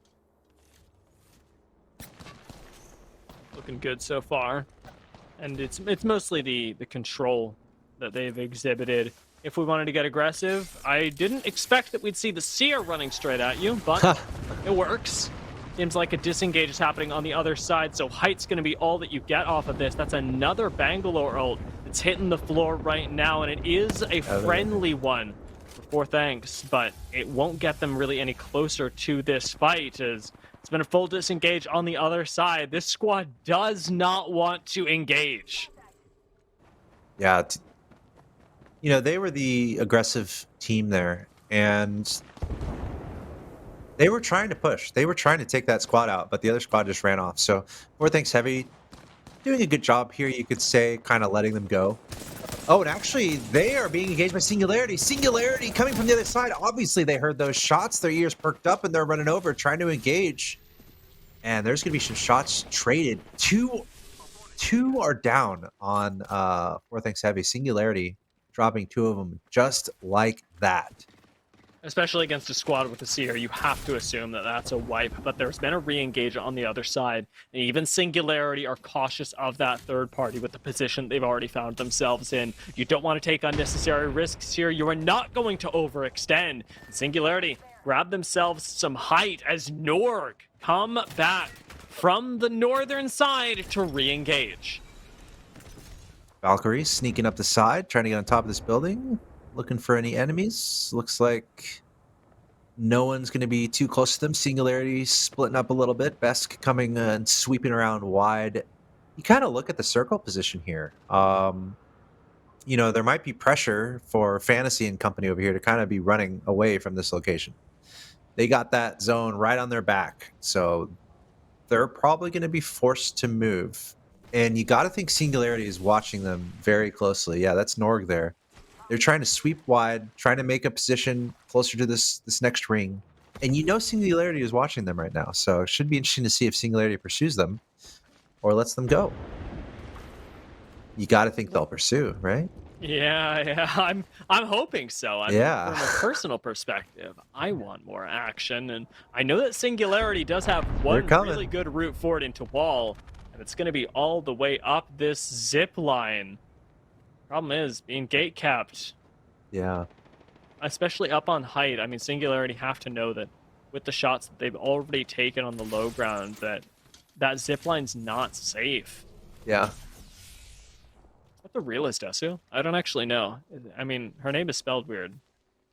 Looking good so far. And it's mostly the control that they've exhibited. If we wanted to get aggressive, I didn't expect that we'd see the Seer running straight at you, but it works. Seems like a disengage is happening on the other side, so height's going to be all that you get off of this. That's another Bangalore ult that's hitting the floor right now, and it is a friendly one for 4 Thanks, but it won't get them really any closer to this fight, as it's been a full disengage on the other side. This squad does not want to engage. Yeah, you know, they were the aggressive team there, and they were trying to push. They were trying to take that squad out, but the other squad just ran off. So 4 Thanks Heavy doing a good job here, you could say, kind of letting them go. Oh, and actually, they are being engaged by Singularity. Singularity coming from the other side. Obviously, they heard those shots. Their ears perked up, and they're running over, trying to engage. And there's going to be some shots traded. Two are down on 4 Thanks Heavy. Singularity dropping 2 of them just like that. Especially against a squad with a Seer, you have to assume that that's a wipe, but there's been a re-engage on the other side. And even Singularity are cautious of that third party with the position they've already found themselves in. You don't want to take unnecessary risks here. You are not going to overextend. Singularity grab themselves some height as Norg come back from the northern side to re-engage. Valkyrie sneaking up the side, trying to get on top of this building. Looking for any enemies. Looks like no one's going to be too close to them. Singularity splitting up a little bit. Besk coming and sweeping around wide. You kind of look at the circle position here. you know, there might be pressure for Fantasy and company over here to kind of be running away from this location. They got that zone right on their back, so they're probably going to be forced to move. And you got to think Singularity is watching them very closely. Yeah, that's Norg there. They're trying to sweep wide, trying to make a position closer to this next ring. And you know Singularity is watching them right now, so it should be interesting to see if Singularity pursues them or lets them go. You got to think they'll pursue, right? Yeah, I'm hoping so. I mean, Yeah. from a personal perspective, I want more action, and I know that Singularity does have one coming. really good route forward into wall, and it's going to be all the way up this zip line. Problem is being gate capped, Yeah. especially up on height. I mean, Singularity have to know that with the shots that they've already taken on the low ground, that zip line's not safe. Yeah. What the real is Desu? I don't actually know. I mean, her name is spelled weird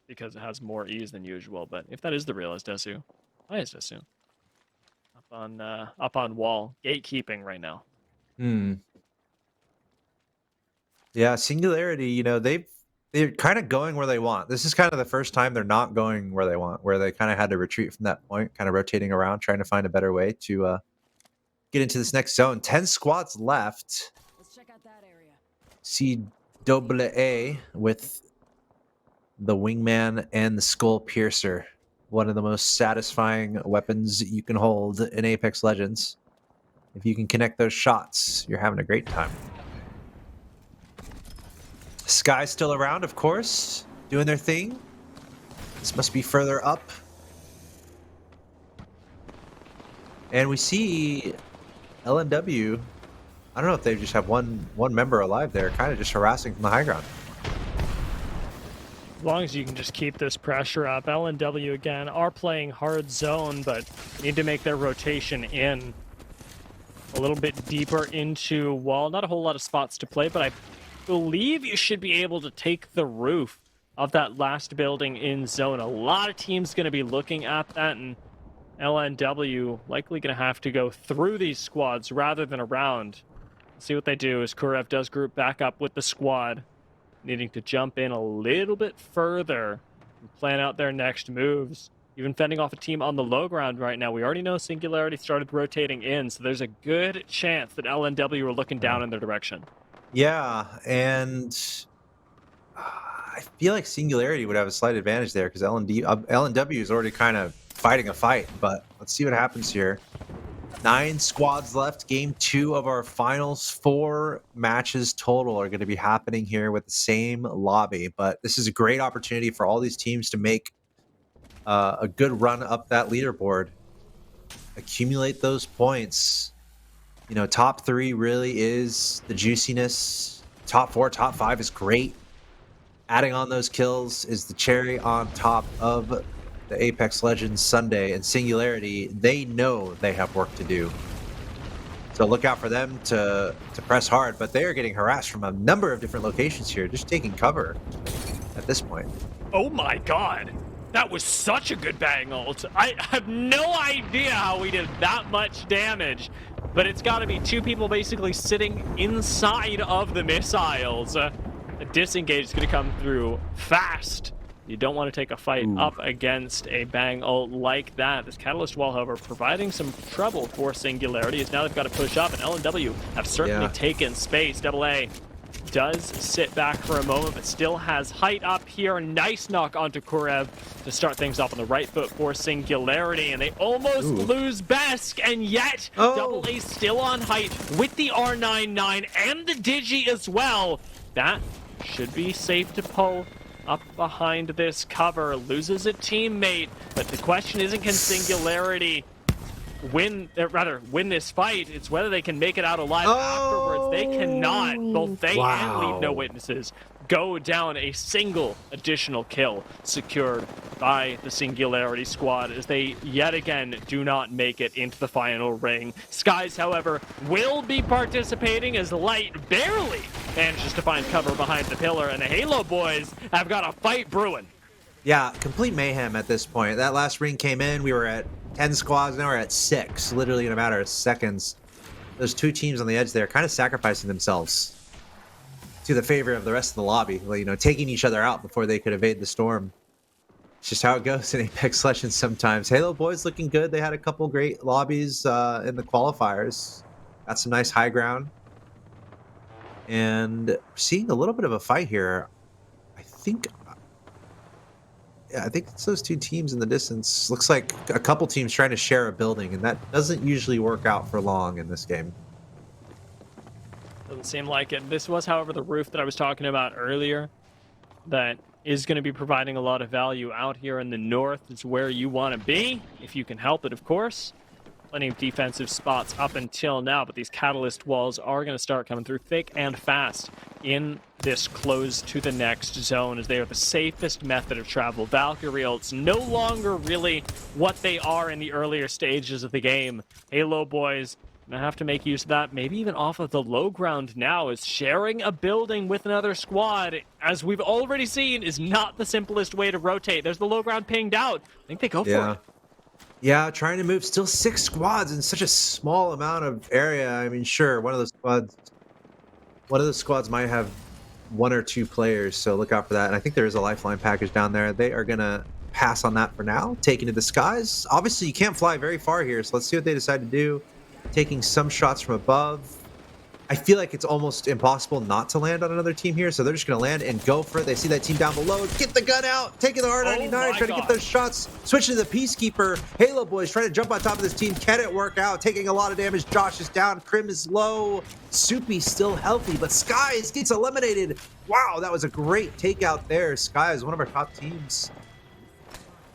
because it has more E's than usual, but if that is the real is Desu, why is Desu? Up on wall. Gatekeeping right now. Hmm. Yeah, Singularity, you know, they're kind of going where they want. This is kind of the first time they're not going where they want, where they kind of had to retreat from that point, kind of rotating around, trying to find a better way to get into this next zone. 10 squads left. Let's check out that area. CAA with the Wingman and the Skull Piercer. One of the most satisfying weapons you can hold in Apex Legends. If you can connect those shots, you're having a great time. Sky's still around, of course, doing their thing. This must be further up. And we see LNW. I don't know if they just have one member alive there, kind of just harassing from the high ground. As long as you can just keep this pressure up. LNW again are playing hard zone, but need to make their rotation in a little bit deeper into wall. Not a whole lot of spots to play, but I believe you should be able to take the roof of that last building in zone. A lot of teams going to be looking at that, and LNW likely going to have to go through these squads rather than around. See what they do as Kurev does group back up with the squad, needing to jump in a little bit further and plan out their next moves. Even fending off a team on the low ground right now. We already know Singularity started rotating in, so there's a good chance that LNW are looking down in their direction. Yeah, and I feel like Singularity would have a slight advantage there because LNW is already kind of fighting a fight, but let's see what happens here. 9 squads left. Game 2 of our finals. 4 matches total are going to be happening here with the same lobby, but this is a great opportunity for all these teams to make a good run up that leaderboard, accumulate those points. You know, top 3 really is the juiciness. Top 4, top 5 is great. Adding on those kills is the cherry on top of the Apex Legends Sunday. And Singularity, they know they have work to do. So look out for them to press hard, but they are getting harassed from a number of different locations here, just taking cover at this point. Oh my god! That was such a good bang ult. I have no idea how we did that much damage, but it's got to be 2 people basically sitting inside of the missiles. A disengage is going to come through fast. You don't want to take a fight up against a bang ult like that. This Catalyst wall, however, providing some trouble for Singularity, as now they've got to push up, and LNW have certainly taken space. AA does sit back for a moment, but still has height up here. Nice knock onto Kurev to start things off on the right foot for Singularity, and they almost lose Besk, and yet AA still on height with the R99 and the Digi as well. That should be safe to pull up behind this cover. Loses a teammate, but the question isn't can Singularity win this fight. It's whether they can make it out alive afterwards. They cannot. Both they and Leave No Witnesses go down. A single additional kill secured by the Singularity squad as they yet again do not make it into the final ring. Skies, however, will be participating as Light barely manages to find cover behind the pillar, and the Halo boys have got a fight brewing. Yeah, complete mayhem at this point. That last ring came in, we were at 10 squads, now we're at 6, literally in a matter of seconds. Those 2 teams on the edge there kind of sacrificing themselves to the favor of the rest of the lobby, you know, taking each other out before they could evade the storm. It's just how it goes in Apex Legends sometimes. Halo Boys looking good. They had a couple great lobbies in the qualifiers. Got some nice high ground. And seeing a little bit of a fight here. I think it's those two teams in the distance. Looks like a couple teams trying to share a building, and that doesn't usually work out for long in this game. Doesn't seem like it. This was, however, the roof that I was talking about earlier that is going to be providing a lot of value out here in the north. It's where you want to be, if you can help it, of course. Plenty of defensive spots up until now, but these catalyst walls are going to start coming through thick and fast in this close to the next zone, as they are the safest method of travel. Valkyrie ults no longer really what they are in the earlier stages of the game. Halo Boys gonna have to make use of that, maybe even off of the low ground now, as sharing a building with another squad, as we've already seen, is not the simplest way to rotate. There's the low ground pinged out. I think they go for it. Yeah, trying to move still 6 squads in such a small amount of area. I mean, sure, one of the squads might have 1 or 2 players, so look out for that. And I think there is a lifeline package down there. They are gonna pass on that for now, taking to the skies. Obviously, you can't fly very far here, so let's see what they decide to do. Taking some shots from above. I feel like it's almost impossible not to land on another team here, so they're just going to land and go for it. They see that team down below. Get the gun out. Taking the R99, trying to get those shots. Switching to the Peacekeeper. Halo Boys trying to jump on top of this team. Can it work out? Taking a lot of damage. Josh is down. Krim is low. Soupy still healthy, but Skies gets eliminated. Wow, that was a great takeout there. Skies, one of our top teams.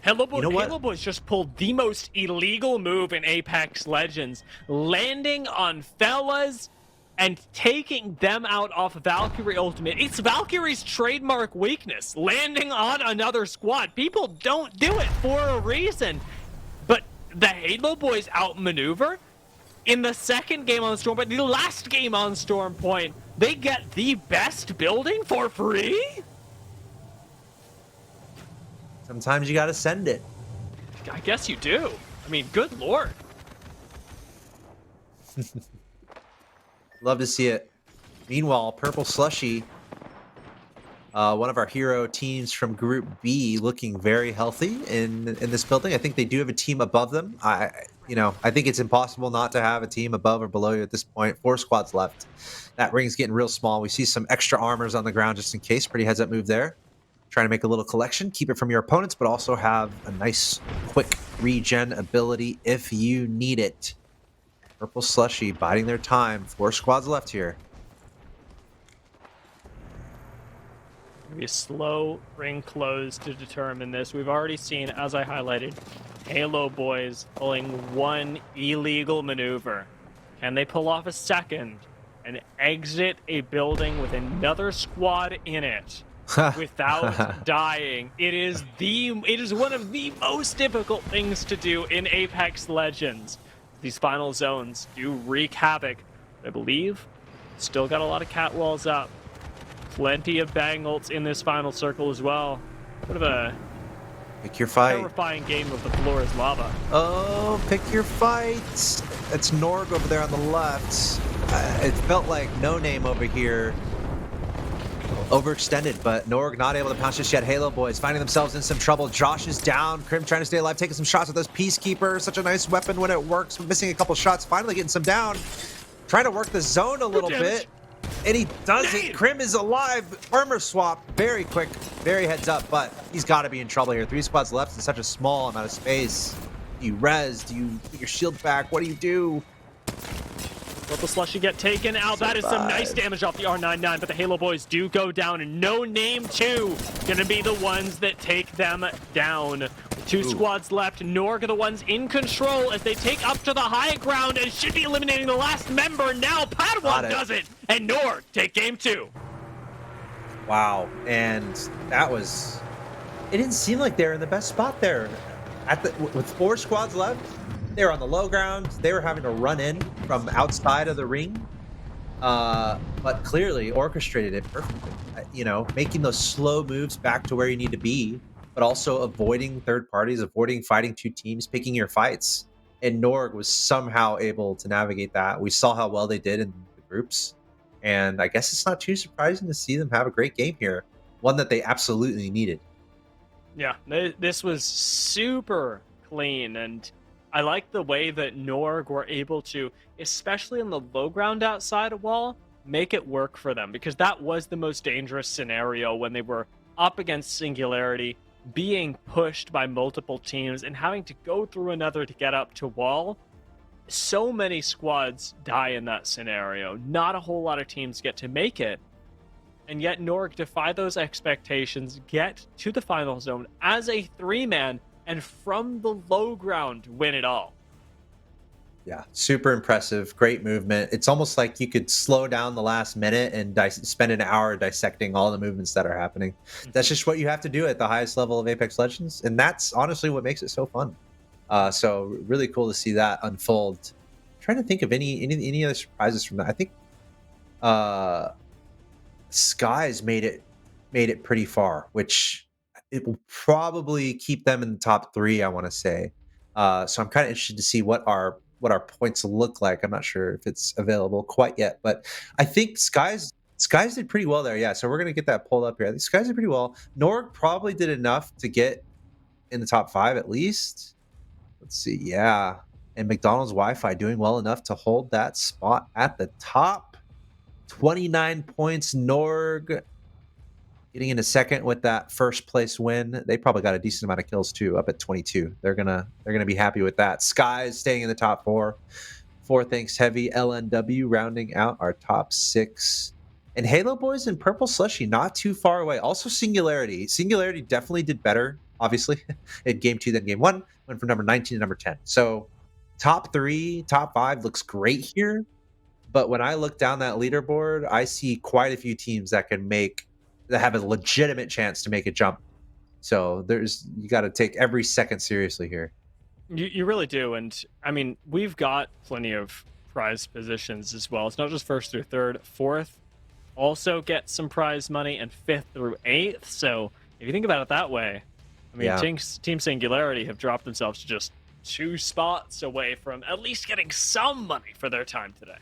Halo Boys just pulled the most illegal move in Apex Legends, landing on Fellas and taking them out off Valkyrie Ultimate. It's Valkyrie's trademark weakness, landing on another squad. People don't do it for a reason. But the Halo Boys outmaneuver in the second game on Stormpoint, the last game on Stormpoint, they get the best building for free? Sometimes you gotta send it. I guess you do. I mean, good lord. Love to see it. Meanwhile, Purple Slushy, one of our hero teams from Group B, looking very healthy in this building. I think they do have a team above them. I think it's impossible not to have a team above or below you at this point. 4 squads left. That ring's getting real small. We see some extra armors on the ground just in case. Pretty heads up move there. Trying to make a little collection, keep it from your opponents, but also have a nice quick regen ability if you need it. Purple Slushy biding their time. 4 squads left here. Maybe a slow ring close to determine this. We've already seen, as I highlighted, Halo Boys pulling 1 illegal maneuver. Can they pull off a second and exit a building with another squad in it without dying? It is one of the most difficult things to do in Apex Legends. These final zones do wreak havoc. I believe still got a lot of cat walls up. Plenty of bang ults in this final circle as well. Sort of a pick your fight. Terrifying game of the floor is lava. Oh, pick your fight. That's Norg over there on the left. It felt like No Name over here overextended, but Norg not able to pounce just yet. Halo Boys finding themselves in some trouble. Josh is down. Krim trying to stay alive, taking some shots with those Peacekeeper. Such a nice weapon when it works. Missing a couple shots, finally getting some down. Trying to work the zone a little bit. And he does it. Krim is alive. Armor swap. Very quick. Very heads up, but he's got to be in trouble here. 3 squads left in such a small amount of space. Do you res? Do you put your shield back? What do you do? Purple Slushy get taken out. That is some nice damage off the R99, but the Halo Boys do go down, and No Name 2 gonna be the ones that take them down. With 2 squads left, Norg are the ones in control as they take up to the high ground and should be eliminating the last member. Now Padawan does it, and Norg take game 2. Wow, and that was... It didn't seem like they were in the best spot there. With 4 squads left, they were on the low ground. They were having to run in from outside of the ring, but clearly orchestrated it perfectly. Making those slow moves back to where you need to be, but also avoiding third parties, avoiding fighting 2 teams, picking your fights. And Norg was somehow able to navigate that. We saw how well they did in the groups, And I guess it's not too surprising to see them have a great game here, one that they absolutely needed. Yeah, this was super clean, and I like the way that Norg were able to, especially in the low ground outside of wall, make it work for them, because that was the most dangerous scenario when they were up against Singularity, being pushed by multiple teams and having to go through another to get up to wall. So many squads die in that scenario. Not a whole lot of teams get to make it. And yet Norg defy those expectations, get to the final zone as a 3-man, and from the low ground win it all. Yeah, super impressive. Great movement. It's almost like you could slow down the last minute and spend an hour dissecting all the movements that are happening. That's just what you have to do at the highest level of Apex Legends, and that's honestly what makes it so fun. So really cool to see that unfold. Trying to think of any other surprises from that. I think Skies made it pretty far, which it will probably keep them in the top 3, I want to say. So I'm kind of interested to see what our points look like. I'm not sure if it's available quite yet, but I think Skies did pretty well there. Yeah, so we're gonna get that pulled up here. I think Skies did pretty well. Norg probably did enough to get in the top 5 at least. Let's see. Yeah, and McDonald's Wi-Fi doing well enough to hold that spot at the top. 29 points. Norg getting into second with that first place win. They probably got a decent amount of kills too, up at 22. They're gonna be happy with that. Skies staying in the top 4. Thanks Heavy. LNW rounding out our top 6. And Halo Boys and Purple Slushy not too far away. Also Singularity. Singularity definitely did better, obviously, in game 2 than game 1. Went from number 19 to number 10. So top 3, top 5 looks great here. But when I look down that leaderboard, I see quite a few teams that have a legitimate chance to make a jump. So you got to take every second seriously here. You really do, and I mean, we've got plenty of prize positions as well. It's not just first through third, fourth also get some prize money, and fifth through eighth. So if you think about it that way, I mean, Yeah. Team Singularity have dropped themselves to just 2 spots away from at least getting some money for their time today.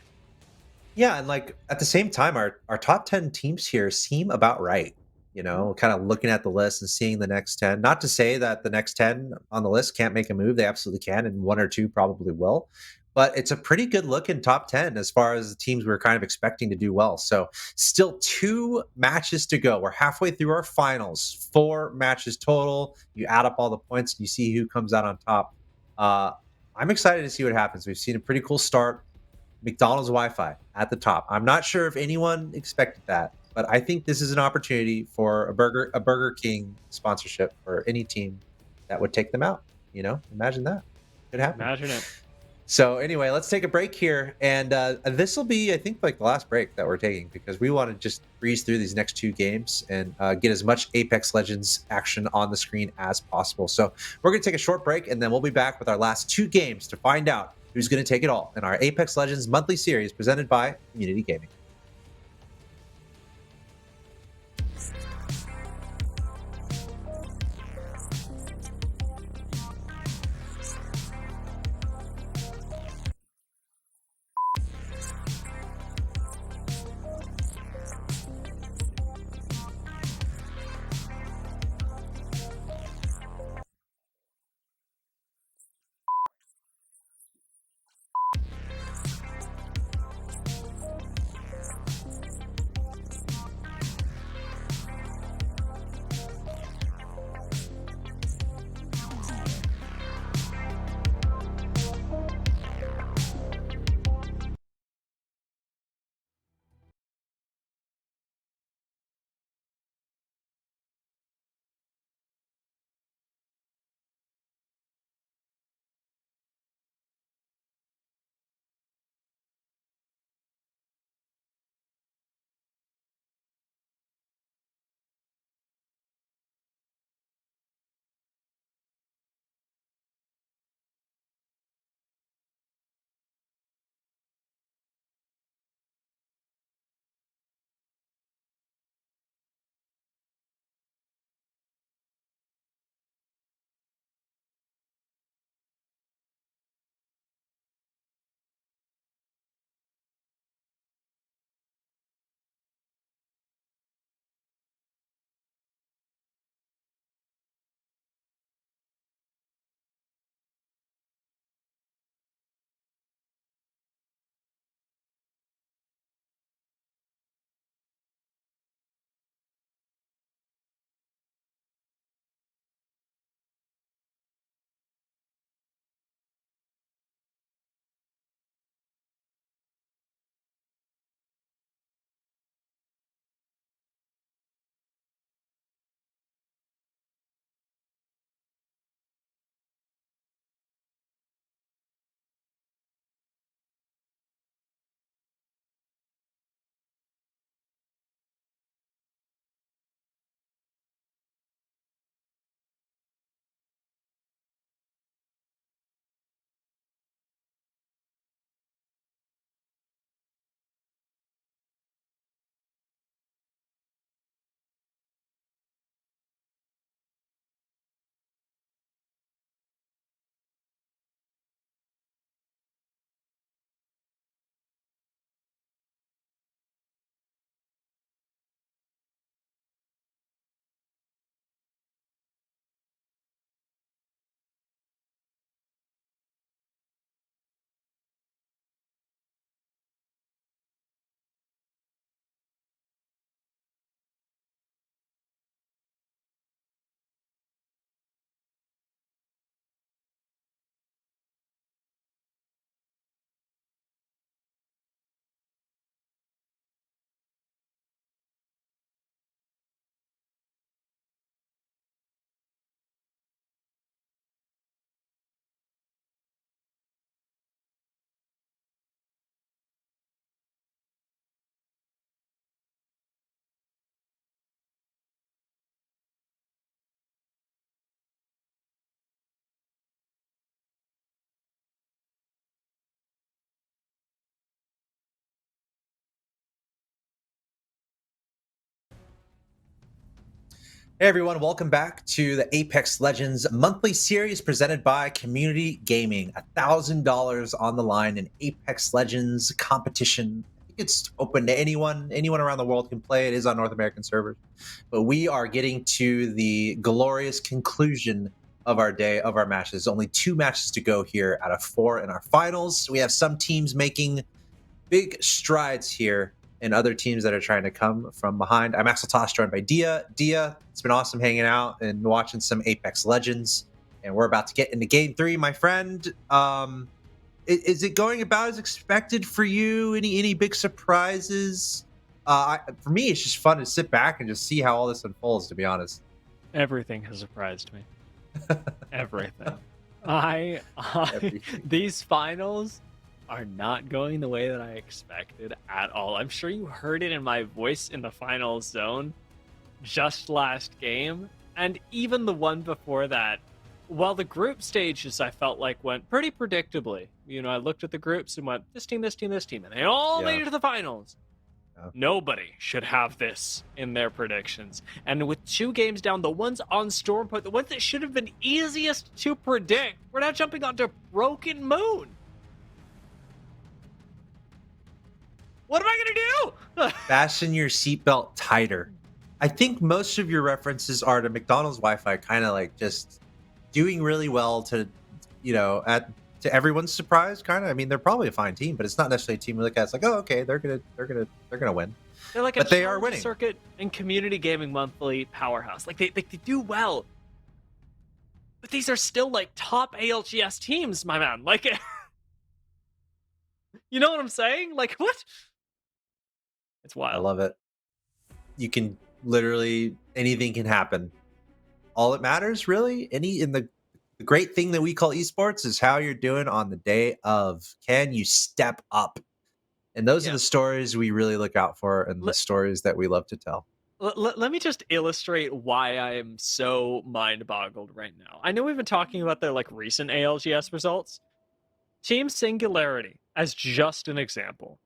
Yeah, and like at the same time, our top 10 teams here seem about right. Kind of looking at the list and seeing the next 10. Not to say that the next 10 on the list can't make a move. They absolutely can, and 1 or 2 probably will. But it's a pretty good looking top 10 as far as the teams we're kind of expecting to do well. So still 2 matches to go. We're halfway through our finals. 4 matches total. You add up all the points and you see who comes out on top. I'm excited to see what happens. We've seen a pretty cool start. McDonald's Wi-Fi at the top. I'm not sure if anyone expected that, but I think this is an opportunity for a Burger King sponsorship for any team that would take them out. Imagine that. Could happen. Imagine it. So anyway, let's take a break here, and this will be, I think, like the last break that we're taking because we want to just breeze through these next 2 games and get as much Apex Legends action on the screen as possible. So we're going to take a short break, and then we'll be back with our last 2 games to find out who's going to take it all in our Apex Legends monthly series presented by Community Gaming. Hey everyone, welcome back to the Apex Legends monthly series presented by Community Gaming. $1,000 on the line in Apex Legends competition. I think it's open to anyone. Anyone around the world can play. It is on North American servers. But we are getting to the glorious conclusion of our day, of our matches. Only 2 matches to go here out of 4 in our finals. We have some teams making big strides here and other teams that are trying to come from behind. I'm Axel Tosh, joined by Dia. Dia, it's been awesome hanging out and watching some Apex Legends, and we're about to get into Game 3, my friend. Is it going about as expected for you? Any big surprises? For me, it's just fun to sit back and just see how all this unfolds, to be honest. Everything has surprised me. Everything. These finals are not going the way that I expected at all. I'm sure you heard it in my voice in the final zone just last game, and even the one before that. While the group stages I felt like went pretty predictably. I looked at the groups and went, this team, this team, this team, and they all made it to the finals. Yeah. Nobody should have this in their predictions. And with 2 games down, the ones on Stormpoint, the ones that should have been easiest to predict, we're now jumping onto Broken Moon. What am I gonna do? Fasten your seatbelt tighter. I think most of your references are to McDonald's Wi-Fi, kind of like just doing really well to, to everyone's surprise. Kind of. I mean, they're probably a fine team, but it's not necessarily a team we look at. It's like, oh, okay, they're gonna win. They're like but they are winning. Circuit and Community Gaming Monthly powerhouse. Like they do well, but these are still like top ALGS teams, my man. Like, you know what I'm saying? Like, what? It's wild. I love it. You can literally, anything can happen. All that matters, really, the great thing that we call esports is how you're doing on the day of. Can you step up? And those are the stories we really look out for, and the stories that we love to tell. Let me just illustrate why I am so mind-boggled right now. I know we've been talking about their recent ALGS results. Team Singularity, as just an example,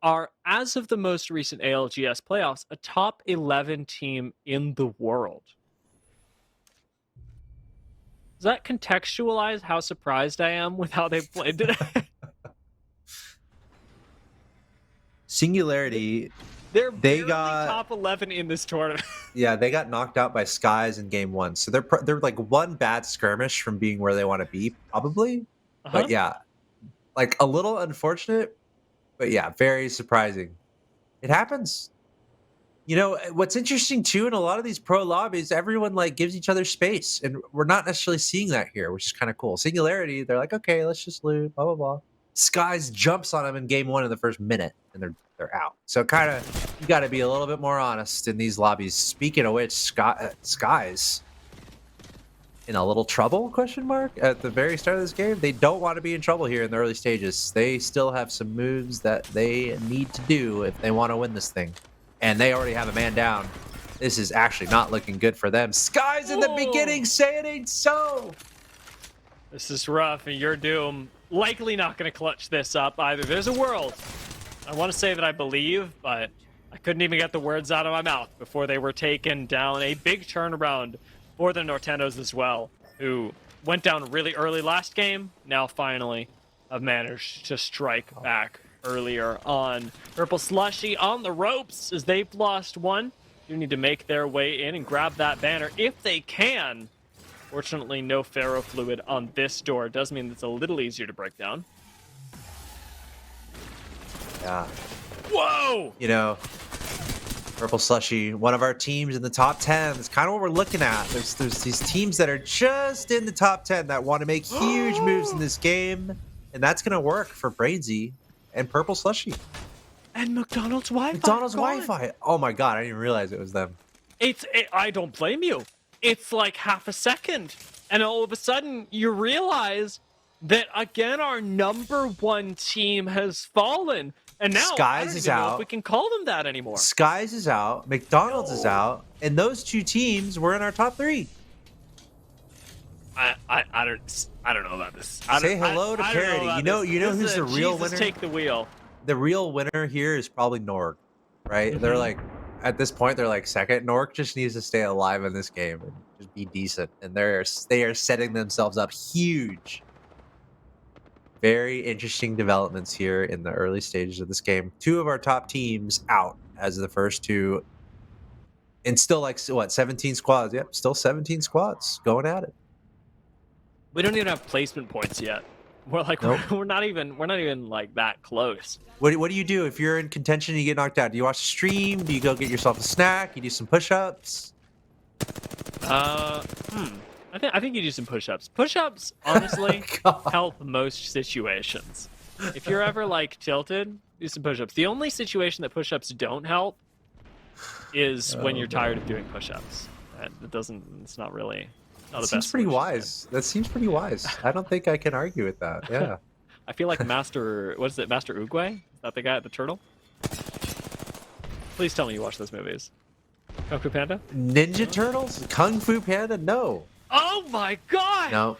are, as of the most recent ALGS playoffs, a top 11 team in the world. Does that contextualize how surprised I am with how they played today? Singularity, they got top 11 in this tournament. Yeah, they got knocked out by Skies in game 1, so they're like one bad skirmish from being where they want to be, probably. But yeah, like a little unfortunate. But yeah, very surprising. It happens. What's interesting too, in a lot of these pro lobbies, everyone gives each other space, and we're not necessarily seeing that here, which is kind of cool. Singularity, they're like, okay, let's just loot, blah blah blah. Skies jumps on them in game 1 in the first minute, and they're out. So kind of, you got to be a little bit more honest in these lobbies. Speaking of which, Skies in a little trouble, question mark, at the very start of this game. They don't want to be in trouble here in the early stages. They still have some moves that they need to do if they want to win this thing, and they already have a man down. This is actually not looking good for them. Skies in the beginning say it ain't so. This is rough, and your Doom likely not going to clutch this up either. There's a world. I want to say that I believe, but I couldn't even get the words out of my mouth before they were taken down. A big turnaround for the Nortendos as well, who went down really early last game, now finally have managed to strike back earlier on. Purple Slushy on the ropes as they've lost one. Do need to make their way in and grab that banner if they can. Fortunately, no ferrofluid on this door. It does mean it's a little easier to break down. Yeah. Whoa! Purple Slushy, one of our teams in the top 10. That's kind of what we're looking at. There's these teams that are just in the top 10 that want to make huge moves in this game, and that's going to work for Brainsy and Purple Slushy. And McDonald's Wi-Fi. McDonald's Wi-Fi. Oh my god, I didn't even realize it was them. I don't blame you. It's like half a second, and all of a sudden you realize that again our number 1 team has fallen. And now Skies is out. Know if we can call them that anymore. Skies is out. McDonald's is out, and those 2 teams were in our top 3. I don't know about this. Say hello to Parody. You know who's the real winner? Take the wheel. The real winner here is probably Norg, right? Mm-hmm. They're like, at this point they're like second. Nork just needs to stay alive in this game and just be decent, and they are setting themselves up huge. Very interesting developments here in the early stages of this game. Two of our top teams out as the first two, and still like what 17 squads. Yep, still 17 squads going at it. We don't even have placement points yet. We're like Nope. we're not even like that close. What do you do if you're in contention and you get knocked out? Do you watch the stream? Do you go get yourself a snack? You do some push-ups? I think you do some push-ups. Push-ups, honestly, God. help most situations. If you're ever like tilted, do some push-ups. The only situation that push-ups don't help is when you're tired of doing push-ups. It doesn't. It's not really. Not the Seems best pretty solution. wise. That seems pretty wise. I don't think I can argue with that. Yeah. I feel like Master. What is it? Master Oogway? Is that the guy at the turtle? Please tell me you watch those movies. Kung Fu Panda? Ninja Turtles? Kung Fu Panda? No. Oh my god! No.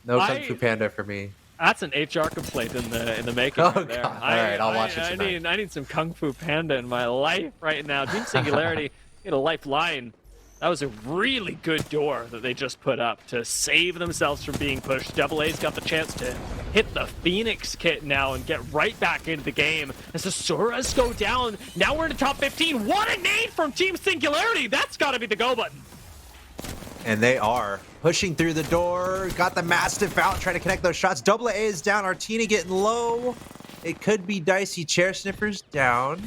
No Kung Fu Panda for me. That's an HR complaint in the making. Oh, right there. God. All right, I'll watch it tonight. I need some Kung Fu Panda in my life right now. Team Singularity hit a lifeline. That was a really good door that they just put up to save themselves from being pushed. Double A's got the chance to hit the Phoenix kit now and get right back into the game. As the Soras go down, now we're in the top 15. What a nade from Team Singularity! That's got to be the go button. And they are pushing through the door. Got the Mastiff out, trying to connect those shots. Double A is down. Artina getting low. It could be dicey. Chair Sniffers down.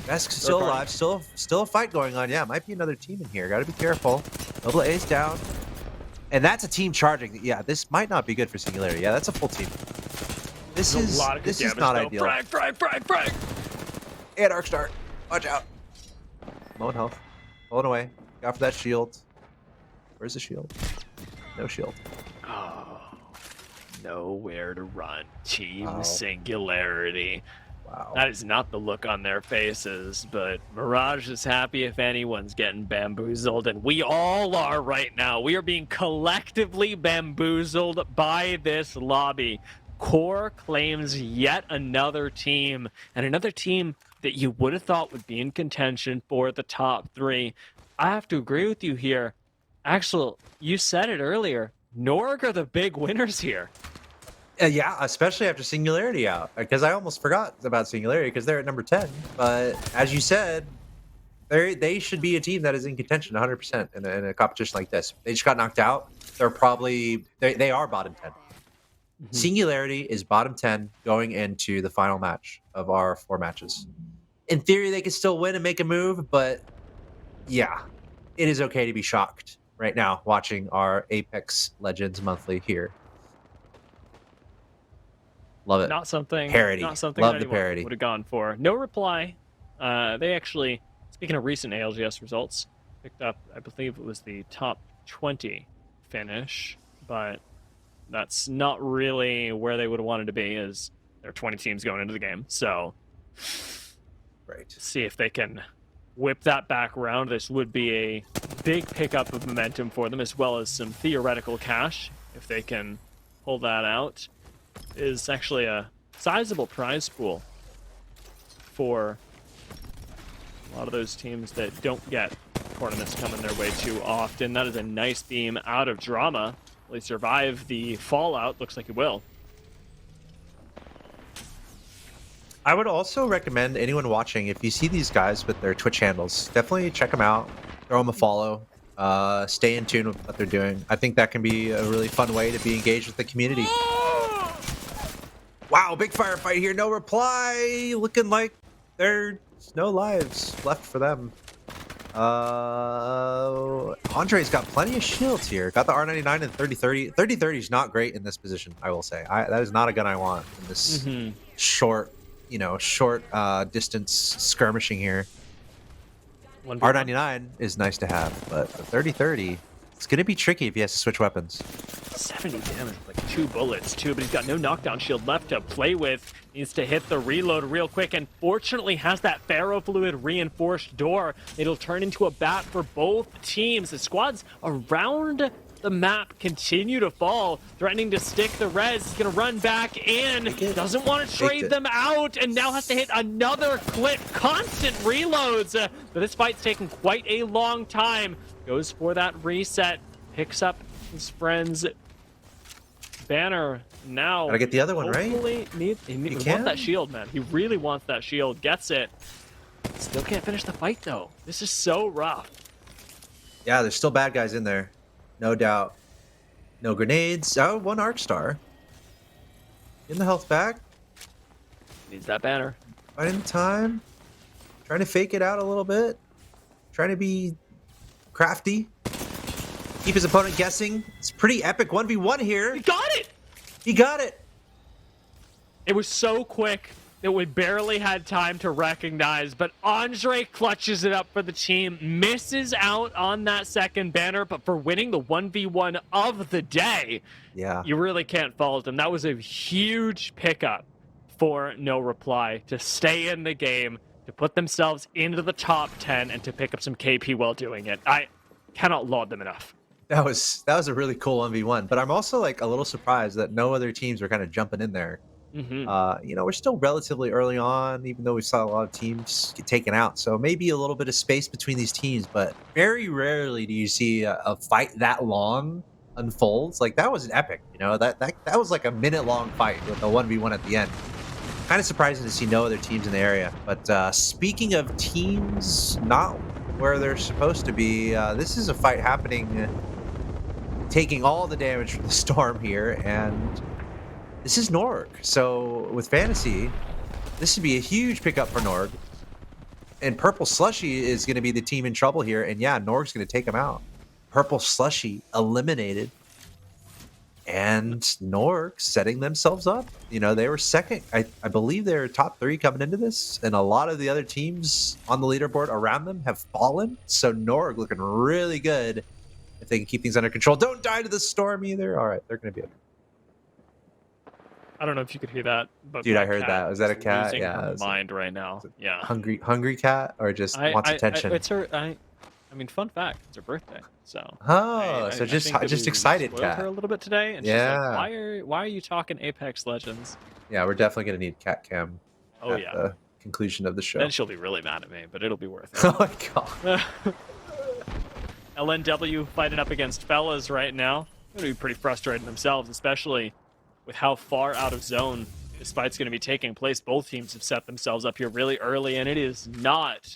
Vesk still alive. Still a fight going on. Yeah, might be another team in here. Got to be careful. Double A's down. And that's a team charging. Yeah, this might not be good for Singularity. Yeah, that's a full team. This There's is a lot of good this is damage, not though. ideal. Frag. And Arc Start. Watch out. Low in health. Pulling away. Got for that shield. Where's the shield? No shield. Oh, nowhere to run. Team Wow. Singularity. Wow. That is not the look on their faces, but Mirage is happy if anyone's getting bamboozled, and we all are right now. We are being collectively bamboozled by this lobby. Core claims yet another team, and another team that you would have thought would be in contention for the top 3. I have to agree with you here. Axel, you said it earlier. Norg are the big winners here. Yeah, especially after Singularity out, because I almost forgot about Singularity because they're at number 10. But as you said, they should be a team that is in contention 100% in a competition like this. They just got knocked out. They're probably they are bottom 10. Singularity is bottom 10 going into the final match of our 4 matches. In theory, they could still win and make a move, but yeah, it is okay to be shocked right now watching our Apex Legends Monthly here. Love it. Not something. Parody. Not something Love that the anyone parody. would have gone for. No reply. They actually, speaking of recent ALGS results, picked up, I believe it was the top 20 finish, but that's not really where they would have wanted to be, as there are 20 teams going into the game. So, Right. see if they can whip that back around. This would be a big pickup of momentum for them, as well as some theoretical cash, if they can pull that out. Is actually a sizable prize pool for a lot of those teams that don't get tournaments coming their way too often. That is a nice beam out of Drama. Will he survive the fallout? Looks like he will. I would also recommend anyone watching, if you see these guys with their Twitch handles, definitely check them out, throw them a follow, stay in tune with what they're doing. I think that can be a really fun way to be engaged with the community. Wow, big firefight here, no reply. Looking like there's no lives left for them. Andre's got plenty of shields here. Got the R99 and 3030. 3030 is not great in this position, I will say. That is not a gun I want in this short distance skirmishing here. R99 is nice to have, but the 3030, it's going to be tricky if he has to switch weapons. 70 damage, like 2 bullets too, but he's got no knockdown shield left to play with. Needs to hit the reload real quick, and fortunately has that ferrofluid reinforced door. It'll turn into a bat for both teams. The squad's around the map continue to fall, threatening to stick the res. He's going to run back in, doesn't want to trade them out, and now has to hit another clip. Constant reloads, but this fight's taking quite a long time. Goes for that reset, picks up his friend's banner. Now gotta get the other one, right? He wants that shield, man. He really wants that shield. Gets it. Still can't finish the fight, though. This is so rough. Yeah, there's still bad guys in there. No doubt. No grenades. Oh, one Arc Star. Getting the health back. Needs that banner. Finding the time. Trying to fake it out a little bit. Trying to be crafty. Keep his opponent guessing. It's pretty epic 1v1 here. He got it! He got it. It was so quick that we barely had time to recognize, but Andre clutches it up for the team, misses out on that second banner, but for winning the 1v1 of the day, yeah, you really can't fault him. That was a huge pickup for No Reply to stay in the game, to put themselves into the top 10, and to pick up some KP while doing it. I cannot laud them enough. That was a really cool 1v1, but I'm also like a little surprised that no other teams were kind of jumping in there. You know, we're still relatively early on, even though we saw a lot of teams get taken out. So maybe a little bit of space between these teams, but very rarely do you see a fight that long unfolds. Like that was an epic, you know, that was like a minute-long fight with a 1v1 at the end. Kind of surprising to see no other teams in the area. But speaking of teams not where they're supposed to be, this is a fight happening, taking all the damage from the storm here, and this is Norg. So with Fantasy, this would be a huge pickup for Norg. And Purple Slushy is going to be the team in trouble here. And yeah, Norg's going to take him out. Purple Slushy eliminated. And Norg setting themselves up. You know, they were second. I believe they were top 3 coming into this. And a lot of the other teams on the leaderboard around them have fallen. So Norg looking really good if they can keep things under control. Don't die to the storm either. All right, they're going to be okay. I don't know if you could hear that, but dude, I heard that. Was that a cat? Yeah, Yeah, mind right now. Yeah, hungry cat, or just wants attention. It's her. I mean, fun fact, it's her birthday. So so just excited cat. Her a little bit today, and she's like, why are you talking Apex Legends? Yeah, we're definitely gonna need cat cam. Oh at yeah. The conclusion of the show. Then she'll be really mad at me, but it'll be worth it. Oh my god. LNW fighting up against Fellas right now. They're gonna be pretty frustrated themselves, especially with how far out of zone this fight's going to be taking place. Both teams have set themselves up here really early, and it is not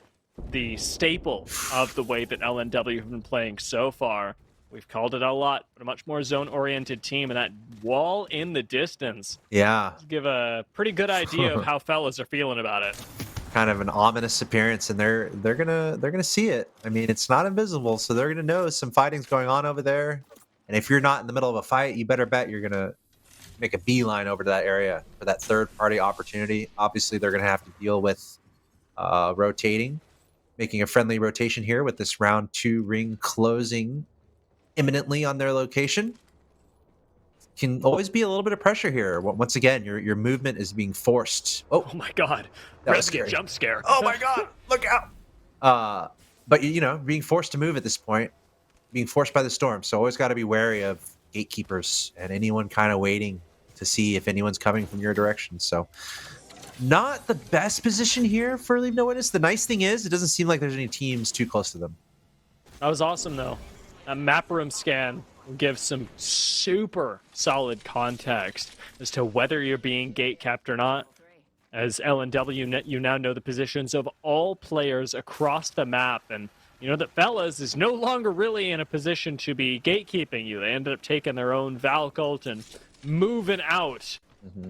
the staple of the way that LNW have been playing so far. We've called it a lot, but a much more zone-oriented team, and that wall in the distance give a pretty good idea of how Fellas are feeling about it. Kind of an ominous appearance, and they're gonna see it. I mean, it's not invisible, so they're gonna know some fighting's going on over there. And if you're not in the middle of a fight, you better bet you're gonna make a beeline over to that area for that third-party opportunity. Obviously, they're going to have to deal with rotating, making a friendly rotation here with this round 2 ring closing imminently on their location. Can always be a little bit of pressure here. Once again, your movement is being forced. Oh my god, that was scary. Jump scare. Oh my god, look out! But you know, being forced to move at this point, being forced by the storm, so always got to be wary of gatekeepers and anyone kind of waiting to see if anyone's coming from your direction. So not the best position here for Leave No Witness. The nice thing is it doesn't seem like there's any teams too close to them. That was awesome though. That map room scan will give some super solid context as to whether you're being gate capped or not. As LNW, you now know the positions of all players across the map, and you know that Fellas is no longer really in a position to be gatekeeping you. They ended up taking their own Val cult and moving out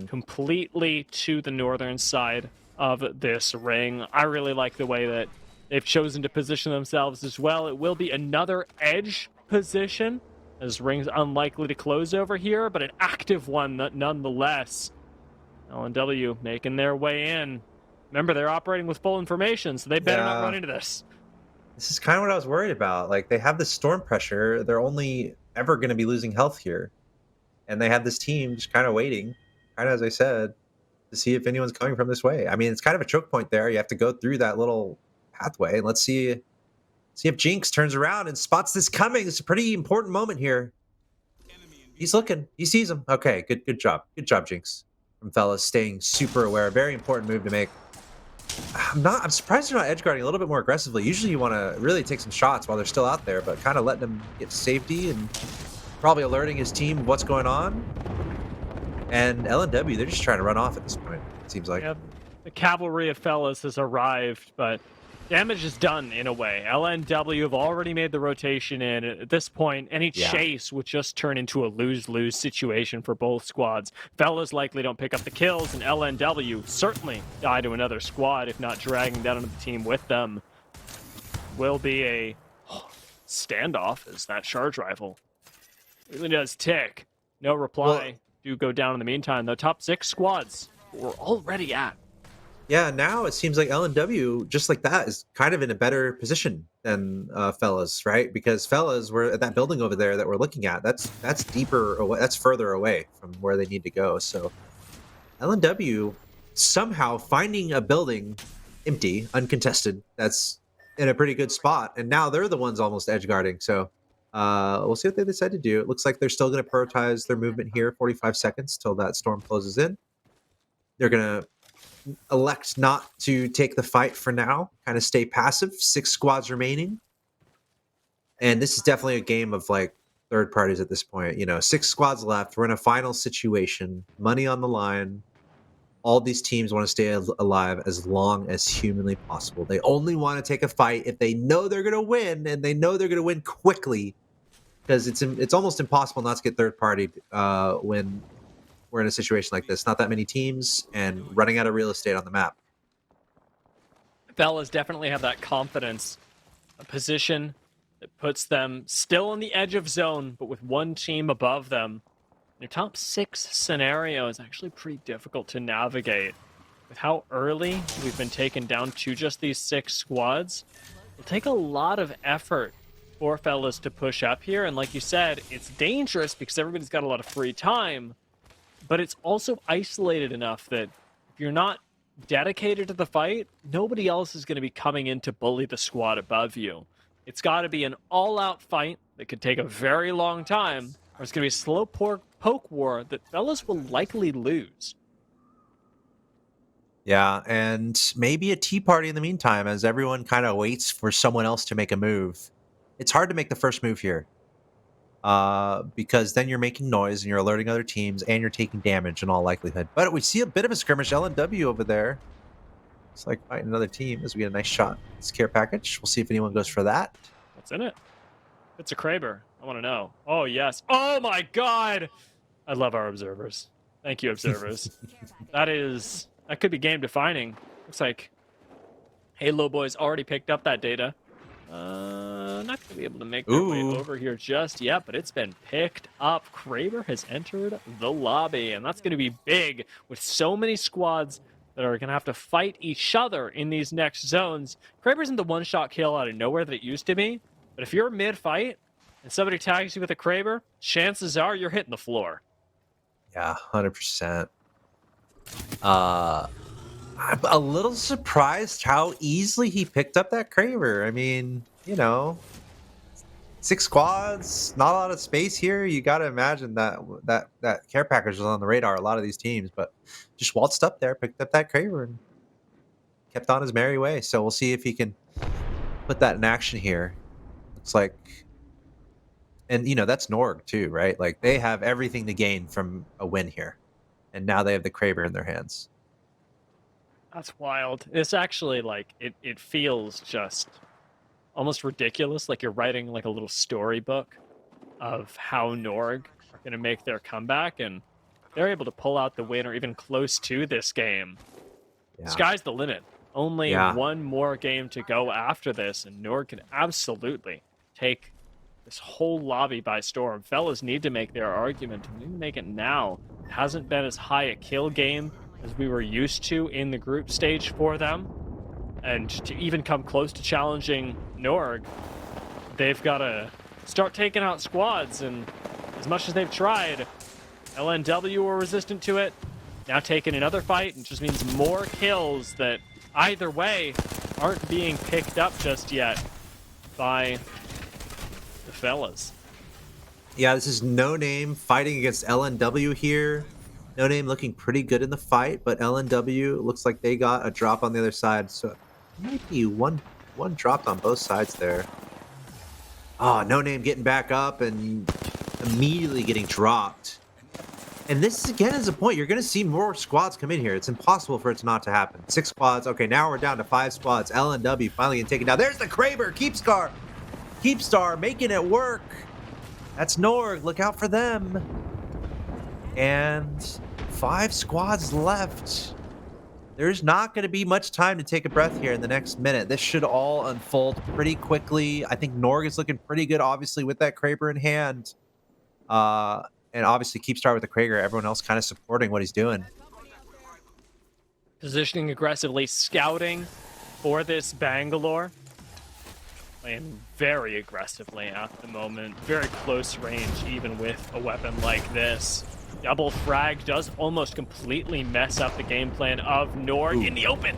completely to the northern side of this ring. I really like the way that they've chosen to position themselves as well. It will be another edge position, as ring's unlikely to close over here, but an active one nonetheless. LNW making their way in. Remember, they're operating with full information, so they better not run into this. This is kind of what I was worried about. Like, they have the storm pressure. They're only ever going to be losing health here. And they have this team just kind of waiting, kind of as I said, to see if anyone's coming from this way. I mean, it's kind of a choke point there. You have to go through that little pathway. Let's see if Jinx turns around and spots this coming. It's a pretty important moment here. He's looking. He sees him. Okay, good job. Good job, Jinx. From fellas, staying super aware. Very important move to make. I'm surprised they're not edge guarding a little bit more aggressively. Usually you want to really take some shots while they're still out there, but kind of letting them get to safety and probably alerting his team of what's going on. And LNW, they're just trying to run off at this point, it seems like. Yep. The cavalry of fellas has arrived, but damage is done in a way. LNW have already made the rotation in. At this point, any chase would just turn into a lose-lose situation for both squads. Fellas likely don't pick up the kills, and LNW certainly die to another squad, if not dragging down another team with them. Will be a standoff as that charge rifle really does tick. No reply. Well, do go down in the meantime. The top 6 squads we're already at. Yeah, now it seems like LNW, just like that, is kind of in a better position than fellas, right? Because fellas were at that building over there that we're looking at. That's deeper away. That's further away from where they need to go. So LNW somehow finding a building empty, uncontested, that's in a pretty good spot, and now they're the ones almost edge guarding. So we'll see what they decide to do. It looks like they're still going to prioritize their movement here. 45 seconds till that storm closes in. They're going to elect not to take the fight for now, kind of stay passive. 6 squads remaining, and this is definitely a game of like third parties at this point. 6 squads left. We're in a final situation, money on the line. All these teams want to stay alive as long as humanly possible. They only want to take a fight if they know they're going to win, and they know they're going to win quickly, because it's almost impossible not to get third party when we're in a situation like this. Not that many teams and running out of real estate on the map. Fellas definitely have that confidence, a position that puts them still on the edge of zone, but with one team above them. Their top 6 scenario is actually pretty difficult to navigate. With how early we've been taken down to just these 6 squads, it'll take a lot of effort for fellas to push up here. And like you said, it's dangerous because everybody's got a lot of free time. But it's also isolated enough that if you're not dedicated to the fight, nobody else is going to be coming in to bully the squad above you. It's got to be an all-out fight that could take a very long time, or it's going to be a slow poke war that fellas will likely lose. Yeah, and maybe a tea party in the meantime as everyone kind of waits for someone else to make a move. It's hard to make the first move here. Because then you're making noise and you're alerting other teams and you're taking damage in all likelihood. But we see a bit of a skirmish. LNW over there. It's like fighting another team as we get a nice shot. It's care package. We'll see if anyone goes for that. What's in it? It's a Kraber. I want to know. Oh, yes. Oh, my God. I love our observers. Thank you, observers. That could be game defining. Looks like Halo Boys already picked up that data. Not going to be able to make their way over here just yet, but it's been picked up. Kraber has entered the lobby, and that's going to be big with so many squads that are going to have to fight each other in these next zones. Kraber isn't the one-shot kill out of nowhere that it used to be, but if you're mid-fight and somebody tags you with a Kraber, chances are you're hitting the floor. Yeah, 100%. I'm a little surprised how easily he picked up that Kraber. I mean, 6 squads, not a lot of space here. You got to imagine that care package was on the radar a lot of these teams, but just waltzed up there, picked up that Kraber, and kept on his merry way. So we'll see if he can put that in action here. Looks like, and that's Norg too, right? Like they have everything to gain from a win here, and now they have the Kraber in their hands. That's wild. It's actually it feels just almost ridiculous, like you're writing like a little storybook of how Norg are going to make their comeback, and they're able to pull out the win or even close to this game. Yeah. Sky's the limit. Only one more game to go after this, and Norg can absolutely take this whole lobby by storm. Fellas need to make their argument, and they need to make it now. It hasn't been as high a kill game as we were used to in the group stage for them. And to even come close to challenging Norg, they've got to start taking out squads. And as much as they've tried, LNW were resistant to it. Now taking another fight, and just means more kills that either way aren't being picked up just yet by the fellas. Yeah, this is No Name fighting against LNW here. No Name looking pretty good in the fight, but LNW looks like they got a drop on the other side. So maybe one dropped on both sides there. Oh, No Name getting back up and immediately getting dropped. And this again is a point. You're going to see more squads come in here. It's impossible for it to not to happen. 6 squads. Okay, now we're down to 5 squads. LNW finally getting taken down. There's the Kraber. Keepstar making it work. That's Norg. Look out for them. And 5 squads left. There's not going to be much time to take a breath here in the next minute. This should all unfold pretty quickly. I think Norg is looking pretty good, obviously, with that Kraber in hand. And obviously Keepstar with the Krager. Everyone else kind of supporting what he's doing. Positioning aggressively, scouting for this Bangalore. Playing very aggressively at the moment. Very close range, even with a weapon like this. Double frag does almost completely mess up the game plan of Norg in the open.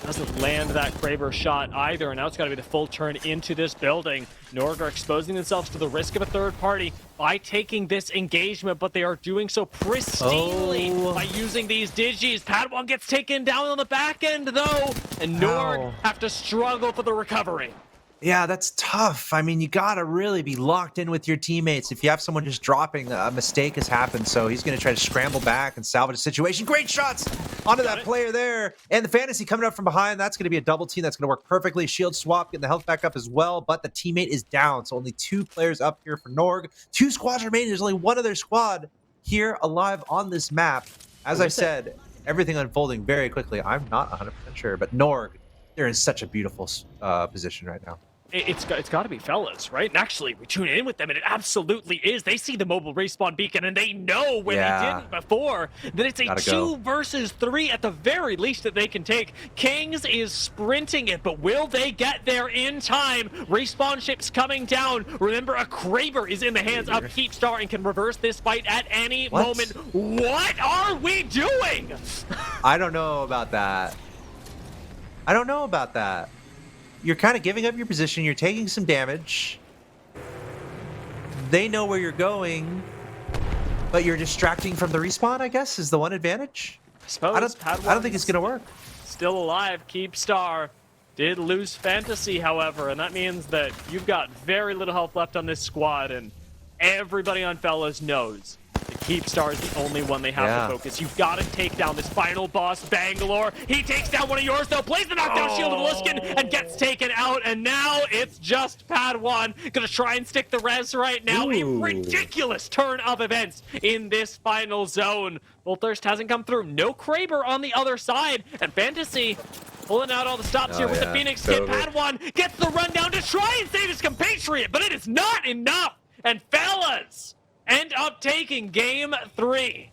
Doesn't land that Kraber shot either, and now it's got to be the full turn into this building. Norg are exposing themselves to the risk of a third party by taking this engagement, but they are doing so pristinely by using these digis. Padawan gets taken down on the back end, though, and Norg have to struggle for the recovery. Yeah, that's tough. I mean, you got to really be locked in with your teammates. If you have someone just dropping, a mistake has happened, so he's going to try to scramble back and salvage the situation. Great shots onto that player there. And the Fantasy coming up from behind. That's going to be a double team. That's going to work perfectly. Shield swap, getting the health back up as well, but the teammate is down, so only 2 players up here for Norg. 2 squads remaining. There's only one other squad here alive on this map. As I said, everything unfolding very quickly. I'm not 100% sure, but Norg, they're in such a beautiful position right now. It's got to be Fellas, right? And actually, we tune in with them, and it absolutely is. They see the mobile respawn beacon, and they know when they didn't before that it's a 2 versus 3 at the very least that they can take. Kings is sprinting it, but will they get there in time? Respawn ships coming down. Remember, a Kraber is in the hands of Keepstar and can reverse this fight at any moment. What are we doing? I don't know about that. You're kind of giving up your position. You're taking some damage. They know where you're going, but you're distracting from the respawn, I guess, is the one advantage. I don't think it's going to work. Still alive. Keepstar did lose Fantasy, however, and that means that you've got very little health left on this squad, and everybody on Fellas knows that Keepstar is the only one they have to focus. You've got to take down this final boss, Bangalore. He takes down one of yours, though, plays the knockdown shield of Luskin and gets taken out, and now it's just Padawan. Gonna try and stick the res right now. A ridiculous turn of events in this final zone. Bullthirst hasn't come through. No Kraber on the other side, and Fantasy pulling out all the stops here with the Phoenix Kid. Padawan gets the rundown to try and save his compatriot, but it is not enough. And Fellas end up taking game 3.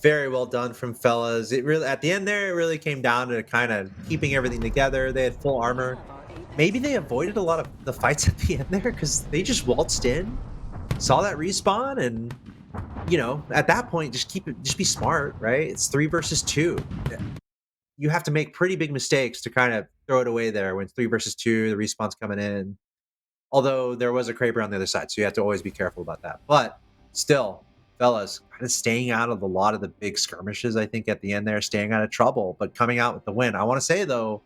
Very well done from Fellas. It really, at the end there, it really came down to kind of keeping everything together. They had full armor. Maybe they avoided a lot of the fights at the end there because they just waltzed in, saw that respawn, and you know, at that point, just be smart, right? It's 3 versus 2. You have to make pretty big mistakes to kind of throw it away there when it's 3 versus 2. The respawn's coming in. Although there was a Kraber on the other side, so you have to always be careful about that. But still, Fellas kind of staying out of a lot of the big skirmishes, I think, at the end there, staying out of trouble, but coming out with the win. I want to say, though,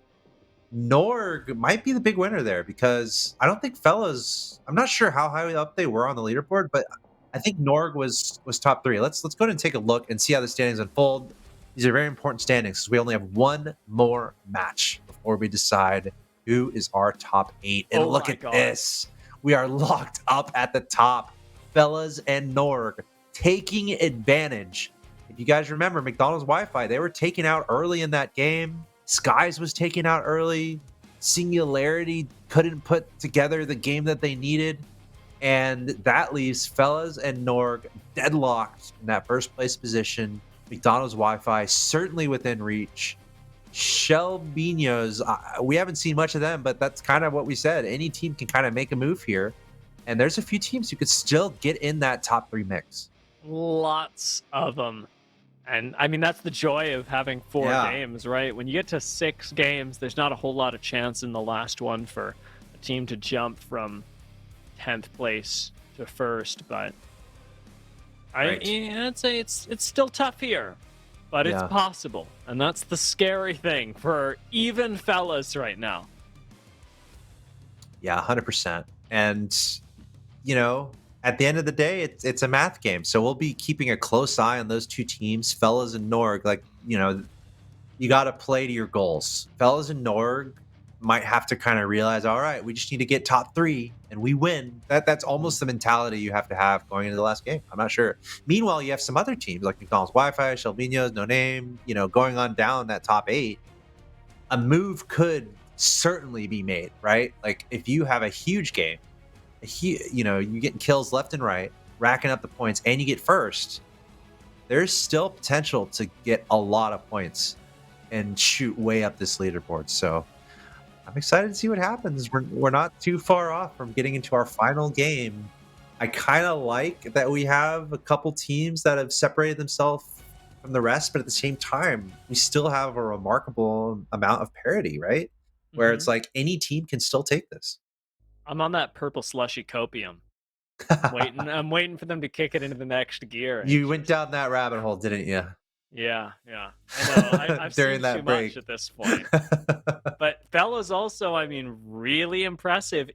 Norg might be the big winner there because I don't think Fellas, I'm not sure how high up they were on the leaderboard, but I think Norg was top 3. Let's go ahead and take a look and see how the standings unfold. These are very important standings because we only have one more match before we decide who is our top 8. And look at this. We are locked up at the top. Fellas and Norg taking advantage. If you guys remember, McDonald's Wi-Fi, they were taken out early in that game. Skies was taken out early. Singularity couldn't put together the game that they needed. And that leaves Fellas and Norg deadlocked in that first place position. McDonald's Wi-Fi certainly within reach. Shelbinos, we haven't seen much of them, but that's kind of what we said. Any team can kind of make a move here. And there's a few teams who could still get in that top 3 mix. Lots of them. And I mean, that's the joy of having 4 games, right? When you get to 6 games, there's not a whole lot of chance in the last one for a team to jump from 10th place to first, but Right. I'd say it's still tough here, but it's Yeah. possible, and that's the scary thing for even fellas right now. Yeah, 100%. And you know, at the end of the day, it's a math game. So we'll be keeping a close eye on those two teams, Fellas and Norg. Like, you got to play to your goals. Fellas and Norg might have to kind of realize, all right, we just need to get top 3 and we win. That's almost the mentality you have to have going into the last game. I'm not sure. Meanwhile, you have some other teams like McDonald's Wi-Fi, Shelvinios, No Name, going on down that top 8. A move could certainly be made, right? Like if you have a huge game, you're getting kills left and right, racking up the points, and you get first, there's still potential to get a lot of points and shoot way up this leaderboard. So I'm excited to see what happens. We're not too far off from getting into our final game. I kind of like that we have a couple teams that have separated themselves from the rest, but at the same time, we still have a remarkable amount of parity, right? Where Hmm. it's like any team can still take this. I'm on that purple slushy copium. I'm waiting for them to kick it into the next gear. And You went down that rabbit hole, didn't you? yeah, yeah. I know. I've During seen too that much break. at this point. But fellas also, I mean, really impressive.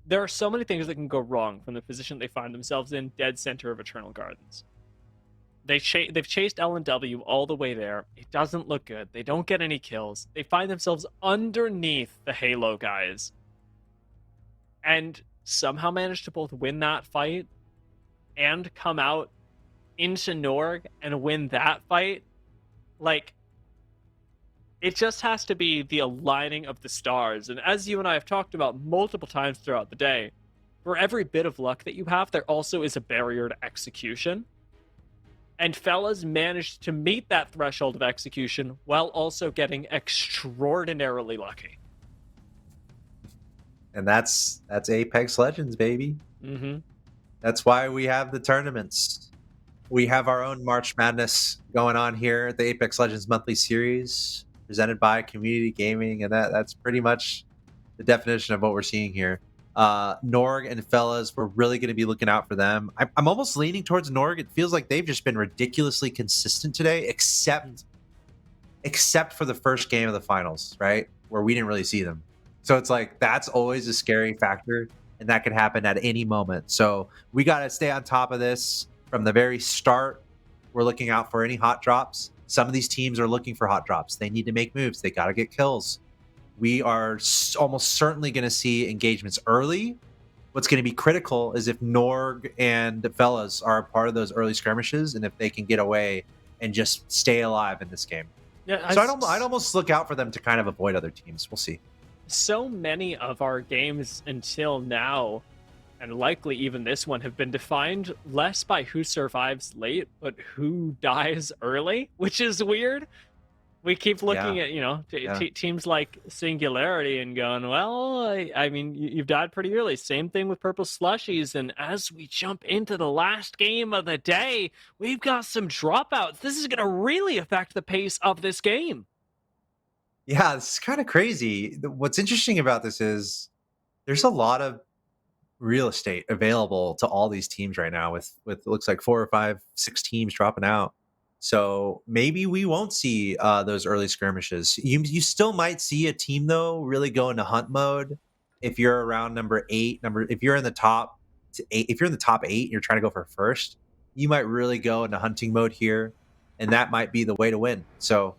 There are so many things that can go wrong from the position they find themselves in, dead center of Eternal Gardens. They've chased L&W all the way there. It doesn't look good. They don't get any kills. They find themselves underneath the Halo guys, and somehow manage to both win that fight and come out into Norg and win that fight. Like, it just has to be the aligning of the stars. And as you and I have talked about multiple times throughout the day, for every bit of luck that you have, there also is a barrier to execution. And fellas managed to meet that threshold of execution while also getting extraordinarily lucky. And that's Apex Legends, baby. Mm-hmm. That's why we have the tournaments. We have our own March Madness going on here, the Apex Legends monthly series presented by Community Gaming, and that's pretty much the definition of what we're seeing here. Norg and Fellas, we're really going to be looking out for them. I'm almost leaning towards Norg. It feels like they've just been ridiculously consistent today, except for the first game of the finals, right? Where we didn't really see them. So it's like that's always a scary factor, and that can happen at any moment. So we got to stay on top of this from the very start. We're looking out for any hot drops. Some of these teams are looking for hot drops. They need to make moves. They got to get kills. We are almost certainly going to see engagements early. What's going to be critical is if Norg and the Fellas are a part of those early skirmishes, and if they can get away and just stay alive in this game. Yeah, So I'd almost look out for them to kind of avoid other teams. We'll see. So many of our games until now, and likely even this one, have been defined less by who survives late, but who dies early, which is weird. We keep looking at, teams like Singularity and going, well, I mean, you've died pretty early. Same thing with Purple Slushies. And as we jump into the last game of the day, we've got some dropouts. This is going to really affect the pace of this game. Yeah, this is kind of crazy. What's interesting about this is there's a lot of real estate available to all these teams right now with it looks like 4 or 5, 6 teams dropping out. So maybe we won't see those early skirmishes. You still might see a team though really go into hunt mode if you're around number 8. If you're in the top 8, if you're in the top 8 and you're trying to go for first, you might really go into hunting mode here, and that might be the way to win. So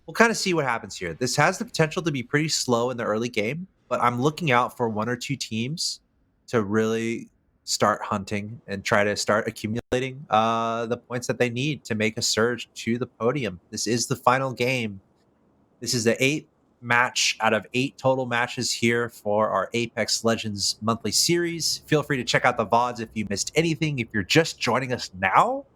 we'll kind of see what happens here. This has the potential to be pretty slow in the early game, but I'm looking out for 1 or 2 teams to really start hunting and try to start accumulating the points that they need to make a surge to the podium. This is the final game. This is the 8th match out of 8 total matches here for our Apex Legends monthly series. Feel free to check out the VODs if you missed anything. If you're just joining us now,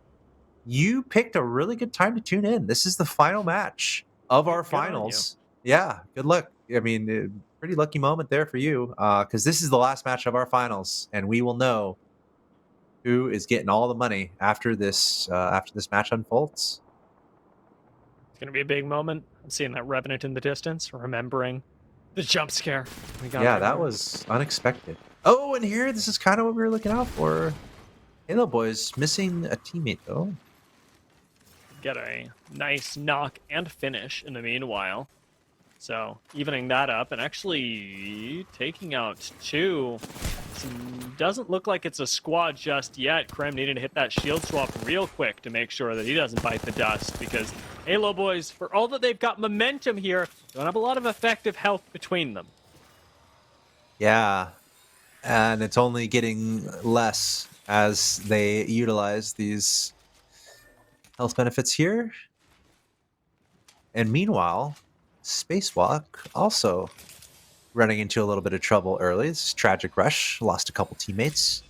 you picked a really good time to tune in. This is the final match of our Good on you. finals. Yeah, good luck. I mean, pretty lucky moment there for you, because this is the last match of our finals, and we will know who is getting all the money after this match unfolds. It's going to be a big moment. I'm seeing that Revenant in the distance, remembering the jump scare. Yeah, that was unexpected. Oh, and here, this is kind of what we were looking out for. Halo Boys missing a teammate, though. Get a nice knock and finish in the meanwhile. So evening that up and actually taking out two. Doesn't look like it's a squad just yet. Krem needed to hit that shield swap real quick to make sure that he doesn't bite the dust, because Halo Boys, for all that they've got momentum here, don't have a lot of effective health between them. Yeah, and it's only getting less as they utilize these health benefits here. And meanwhile, Spacewalk also running into a little bit of trouble early. This is Tragic Rush, lost a couple teammates.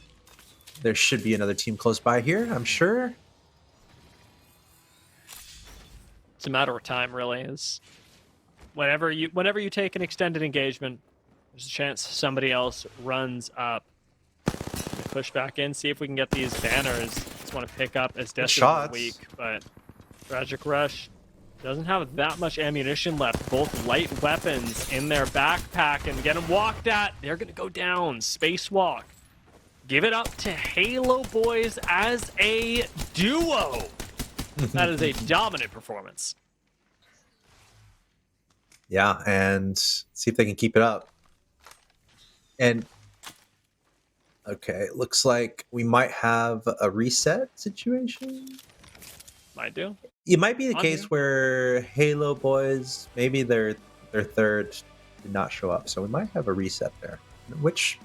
There should be another team close by here, I'm sure. It's a matter of time, really. Is whenever you take an extended engagement, there's a chance somebody else runs up. Push back in, see if we can get these banners. Just want to pick up as Destiny weak, but Tragic Rush doesn't have that much ammunition left. Both light weapons in their backpack and get them walked at. They're going to go down. Spacewalk. Give it up to Halo Boys as a duo. That is a dominant performance. Yeah, and see if they can keep it up. And okay, it looks like we might have a reset situation. Might do. It might be the case where Halo Boys, maybe their third did not show up, so we might have a reset there, which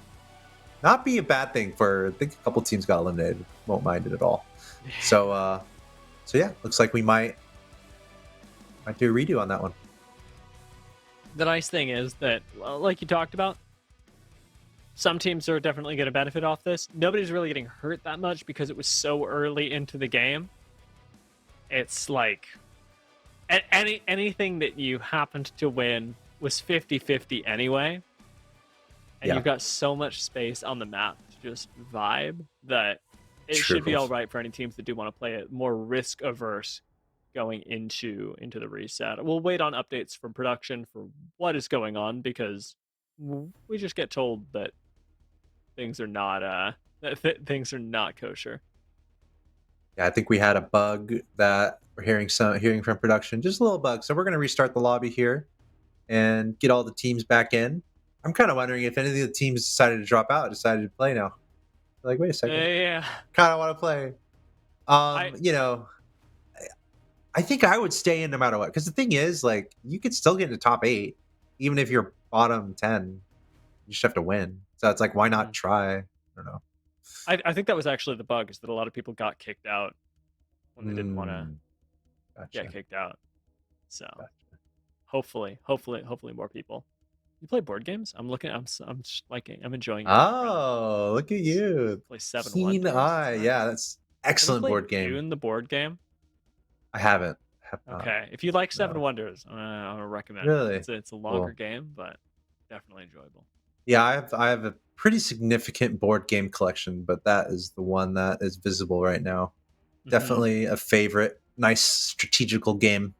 not be a bad thing for. I think a couple teams got eliminated. Won't mind it at all. So yeah, looks like we might do a redo on that one. The nice thing is that, well, like you talked about, some teams are definitely going to benefit off this. Nobody's really getting hurt that much because it was so early into the game. It's like anything that you happened to win was 50-50 anyway. And you've got so much space on the map to just vibe that it should be all right for any teams that do want to play it more risk averse going into the reset. We'll wait on updates from production for what is going on, because we just get told that things are not things are not kosher. Yeah, I think we had a bug that we're hearing from production, just a little bug. So we're going to restart the lobby here and get all the teams back in. I'm kind of wondering if any of the teams decided to drop out, decided to play now. They're like, wait a second, yeah, kind of want to play. I think I would stay in no matter what, because the thing is, like, you could still get into top 8, even if you're bottom 10. You just have to win. So it's like, why not try? I don't know. I think that was actually the bug, is that a lot of people got kicked out when they didn't want to get kicked out. So hopefully more people. You play board games? I'm enjoying it. Oh, look at you. Play Seven Keen Wonders. eye. Yeah, that's excellent board game. Dune, the board game? I haven't. Okay. If you like Seven Wonders, I would recommend it. Really? It's a longer game, but definitely enjoyable. Yeah, I have a pretty significant board game collection, but that is the one that is visible right now. Definitely a favorite. Nice strategical game.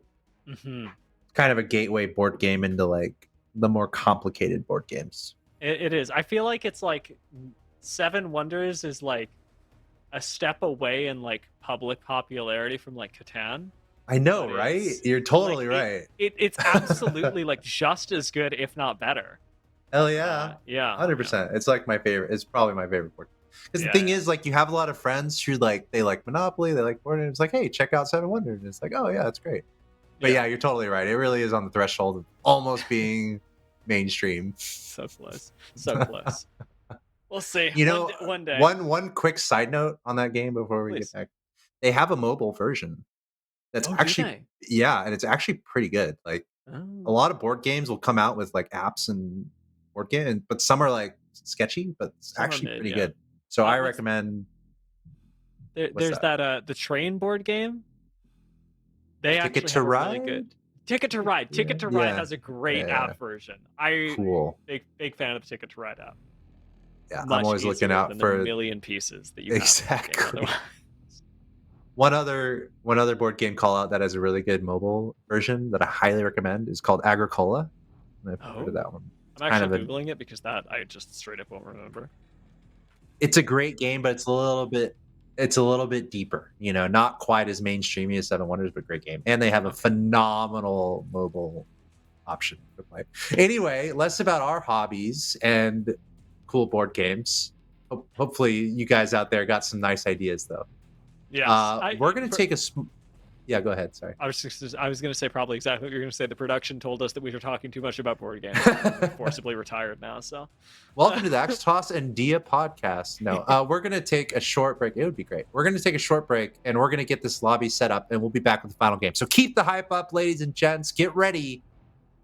Kind of a gateway board game into like the more complicated board games. It is. I feel like it's like Seven Wonders is like a step away in like public popularity from like Catan. I know, right? You're totally right. It's absolutely like just as good, if not better. Hell yeah. Yeah. 100%. Yeah. It's like my favorite. It's probably my favorite board. Because the thing is, like, you have a lot of friends who like, they like Monopoly, they like board games. It's like, hey, check out Seven Wonders. And it's like, oh yeah, that's great. But yeah, you're totally right. It really is on the threshold of almost being mainstream. So close. So close. We'll see. You know, one day. One quick side note on that game before we get back. They have a mobile version. That's actually and it's actually pretty good. Like a lot of board games will come out with like apps and board game, but some are like sketchy, but it's actually pretty good. So I recommend. There's that the train board game. They Ticket to Ride. Really good. Ticket to Ride. Ticket to Ride has a great app version. Big fan of the Ticket to Ride app. Yeah, I'm always looking out for a million pieces that you exactly. One other board game call out that has a really good mobile version that I highly recommend is called Agricola. I've heard of that one. I'm kind actually of a googling it because that I just straight up won't remember. it's a great game, but it's a little bit deeper, you know, not quite as mainstreamy as Seven Wonders, but great game. And they have a Okay. phenomenal mobile option to play. Anyway, less about our hobbies and cool board games. Hopefully, you guys out there got some nice ideas, though. Yes, We're gonna take a. Yeah, go ahead. Sorry. I was going to say probably exactly what you're going to say. The production told us that we were talking too much about board games, and we're forcibly retired now. So, Welcome to the Axe Toss and Dia podcast. No, we're gonna take a short break. It would be great. We're gonna take a short break, and we're gonna get this lobby set up, and we'll be back with the final game. So keep the hype up, ladies and gents. Get ready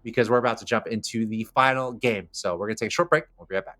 because we're about to jump into the final game. So we're gonna take a short break. We'll be right back.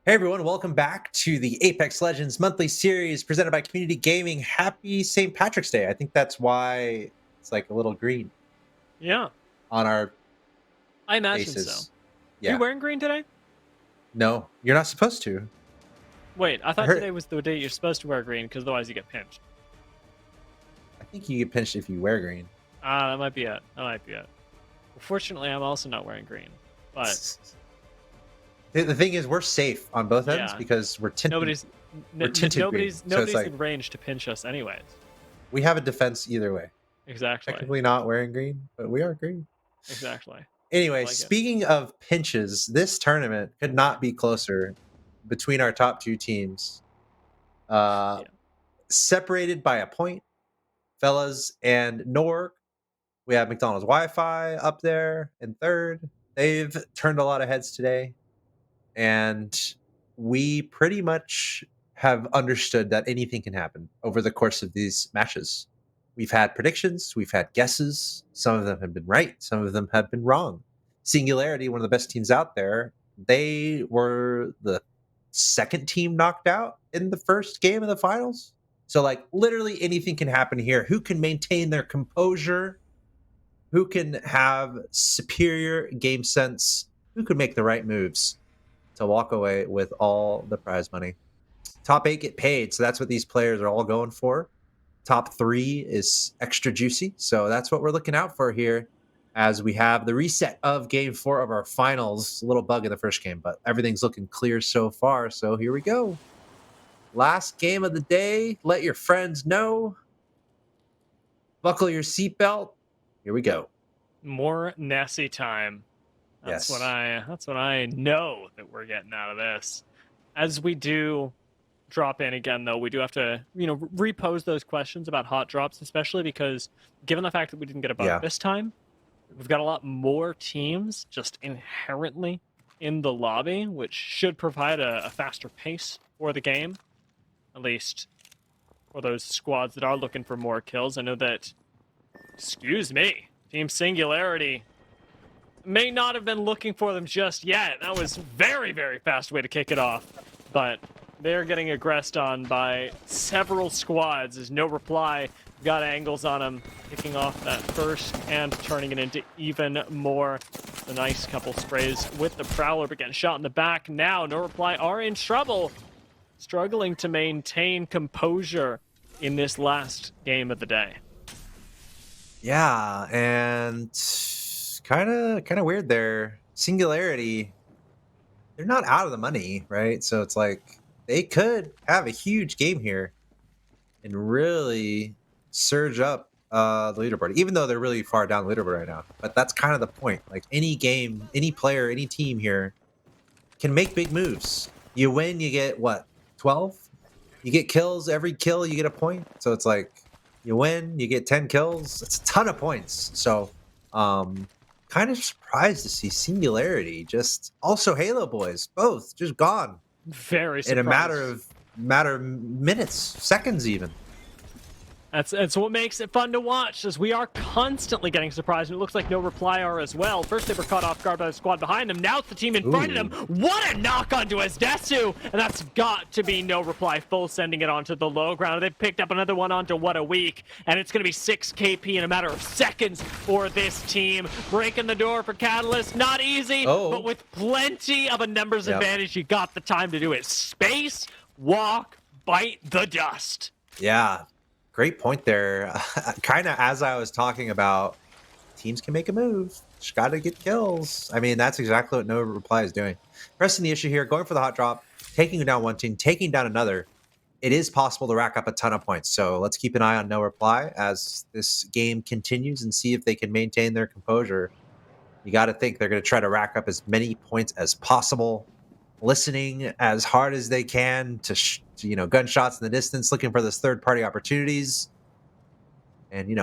Hey everyone, welcome back to the Apex Legends monthly series presented by Community Gaming. Happy St. Patrick's Day. I think that's why it's like a little green Yeah, on our I imagine so. faces. Are you Yeah. wearing green today? No, you're not supposed to. Wait, I I thought heard, today was the day you're supposed to wear green because otherwise you get pinched. I think you get pinched if you wear green. Ah, that might be it. That might be it. Fortunately, I'm also not wearing green, but The thing is, we're safe on both ends Yeah. because we're tinted. nobody's We're tinted green, so it's nobody's like- in range to pinch us, anyways. We have a defense either way. Exactly. Technically not wearing green, but we are green. Exactly. Anyway, like it. speaking of pinches, this tournament could not be closer between our top two teams. Yeah. Separated by a point, Fellas and Newark. We have McDonald's Wi-Fi up there in third. They've turned a lot of heads today, and we pretty much have understood that anything can happen over the course of these matches. We've had predictions, we've had guesses. Some of them have been right, some of them have been wrong. Singularity, one of the best teams out there, they were the second team knocked out in the first game of the finals. So, like, literally anything can happen here. Who can maintain their composure? Who can have superior game sense? Who can make the right moves to walk away with all the prize money? Top 8 get paid, so that's what these players are all going for. Top 3 is extra juicy, so that's what we're looking out for here as we have the reset of game 4 of our finals. A little bug in the first game, but everything's looking clear so far, so here we go. Last game of the day. Let your friends know. Buckle your seatbelt. Here we go. More Nessie time. That's Yes. what I know that we're getting out of this. As we do drop in again, though, we do have to, repose those questions about hot drops, especially because given the fact that we didn't get a bug Yeah. this time, we've got a lot more teams just inherently in the lobby, which should provide a faster pace for the game, at least for those squads that are looking for more kills. I know that, excuse me, Team Singularity may not have been looking for them just yet. That was very, very fast way to kick it off. But they're getting aggressed on by several squads. There's no reply. Got angles on them, kicking off that first and turning it into even more. A nice couple sprays with the Prowler, but getting shot in the back now. No reply are in trouble. Struggling to maintain composure in this last game of the day. Yeah, and kind of weird there. Singularity, they're not out of the money, right? So it's like they could have a huge game here and really surge up the leaderboard, even though they're really far down the leaderboard right now. But that's kind of the point. Like any game, any player, any team here can make big moves. You win, you get what, 12? You get kills, every kill you get a point. So it's like you win, you get 10 kills. It's a ton of points. So kind of surprised to see Singularity, just also Halo Boys, both just gone Very surprised. in a matter of minutes, seconds even. That's what makes it fun to watch, as we are constantly getting surprised, and it looks like no reply are as well. First they were caught off guard by the squad behind them, now it's the team in front of them. What a knock onto Azdesu! And that's got to be no reply full, sending it onto the low ground. They've picked up another one onto What a Week, and it's going to be 6 KP in a matter of seconds for this team. Breaking the door for Catalyst, not easy, but with plenty of a numbers advantage, you got the time to do it. Space, walk, bite the dust. Yeah. Great point there. Kind of as I was talking about, teams can make a move. Just got to get kills. I mean, that's exactly what No Reply is doing. Pressing the issue here, going for the hot drop, taking down one team, taking down another. It is possible to rack up a ton of points. So let's keep an eye on No Reply as this game continues and see if they can maintain their composure. You got to think they're going to try to rack up as many points as possible, listening as hard as they can to gunshots in the distance, looking for those third-party opportunities, and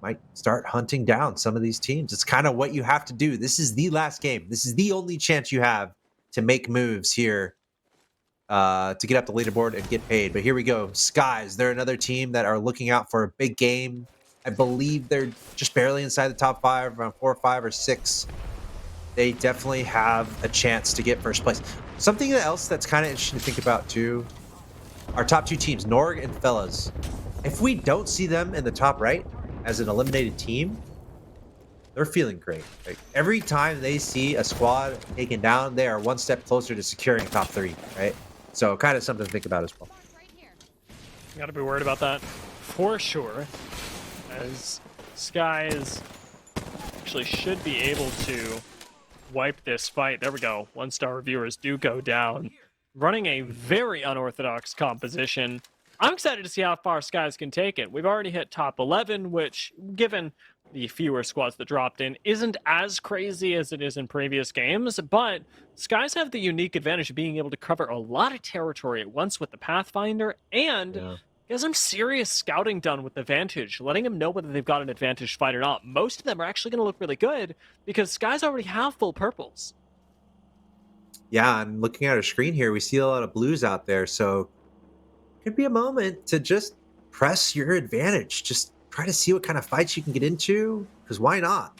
might start hunting down some of these teams. It's kind of what you have to do. This is the last game. This is the only chance you have to make moves here to get up the leaderboard and get paid. But here we go. Skies, they're another team that are looking out for a big game. I believe they're just barely inside the top 5, around 4, 5, or 6. They definitely have a chance to get first place. Something else that's kind of interesting to think about too. Our top two teams, Norg and Fellas. If we don't see them in the top right as an eliminated team, they're feeling great. Like every time they see a squad taken down, they are one step closer to securing top 3, right? So kind of something to think about as well. You gotta be worried about that for sure, as Skies actually should be able to wipe this fight. There we go. 1-star reviewers do go down. Running a very unorthodox composition. I'm excited to see how far Skies can take it. We've already hit top 11, which, given the fewer squads that dropped in, isn't as crazy as it is in previous games, but Skies have the unique advantage of being able to cover a lot of territory at once with the Pathfinder, and he has some serious scouting done with the Vantage, letting him know whether they've got an advantage fight or not. Most of them are actually going to look really good because Skies already have full purples. Yeah, and looking at our screen here, we see a lot of blues out there, so could be a moment to just press your advantage. Just try to see what kind of fights you can get into, because why not?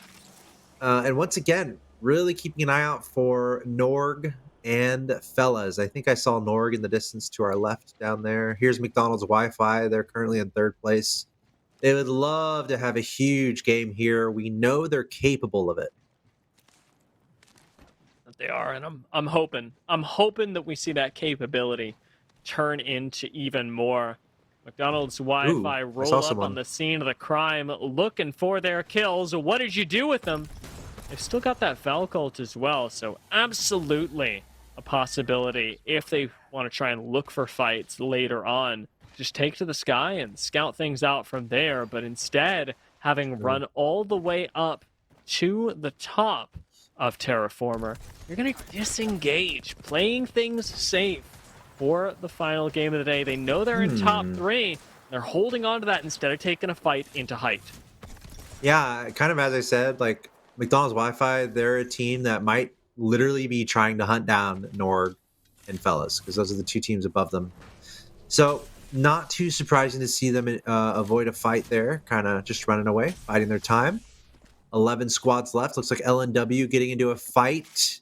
And once again, really keeping an eye out for Norg and Fellas. I think I saw Norg in the distance to our left down there. Here's McDonald's Wi-Fi. They're currently in 3rd place. They would love to have a huge game here. We know they're capable of it. That they are, and I'm hoping that we see that capability turn into even more. McDonald's Wi-Fi Ooh, I roll saw up someone. on the scene of the crime, looking for their kills. What did you do with them? They've still got that Valcult as well, so absolutely a possibility if they want to try and look for fights later on. Just take to the sky and scout things out from there, but instead, having run all the way up to the top of Terraformer, you're going to disengage, playing things safe for the final game of the day. They know they're in top 3. They're holding on to that instead of taking a fight into height. Yeah, kind of as I said, like McDonald's Wi-Fi, they're a team that might literally be trying to hunt down Norg and Fellas, because those are the two teams above them. So not too surprising to see them avoid a fight there, kind of just running away, biding their time. 11 squads left. Looks like LNW getting into a fight.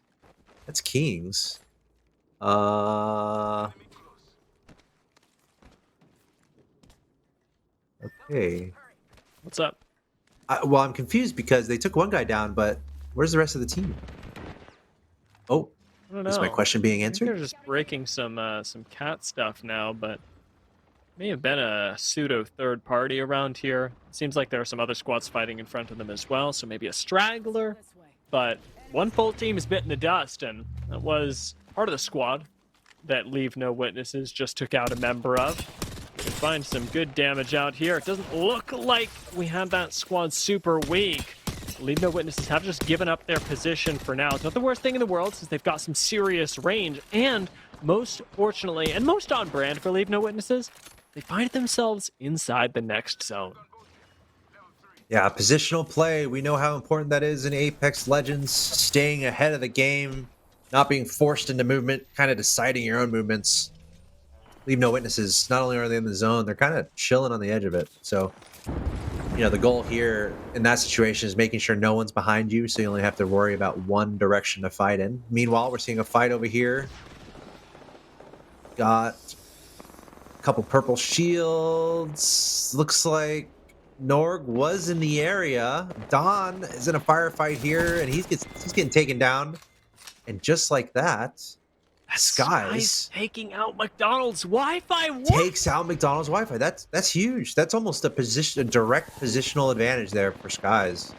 That's Kings. Okay. What's up? Well, I'm confused because they took one guy down, but where's the rest of the team? Oh, I don't know. is my question being I think they're answered? just breaking some cat stuff now, but may have been a pseudo third party around here. Seems like there are some other squads fighting in front of them as well, so maybe a straggler. But one full team is bitten the dust, and that was part of the squad that Leave No Witnesses just took out a member of. We can find some good damage out here. It doesn't look like we have that squad super weak. Leave No Witnesses have just given up their position for now. It's not the worst thing in the world since they've got some serious range, and most fortunately, and most on brand for Leave No Witnesses, they find themselves inside the next zone. Yeah, positional play. We know how important that is in Apex Legends. Staying ahead of the game, not being forced into movement, kind of deciding your own movements. Leave No Witnesses. Not only are they in the zone, they're kind of chilling on the edge of it. So, the goal here in that situation is making sure no one's behind you, so you only have to worry about one direction to fight in. Meanwhile, we're seeing a fight over here. Got a couple purple shields. Looks like Norg was in the area. Don is in a firefight here, and he's getting taken down. And just like that, Skies taking out McDonald's Wi-Fi. takes out McDonald's Wi-Fi. That's huge. That's almost a direct positional advantage there for Skies.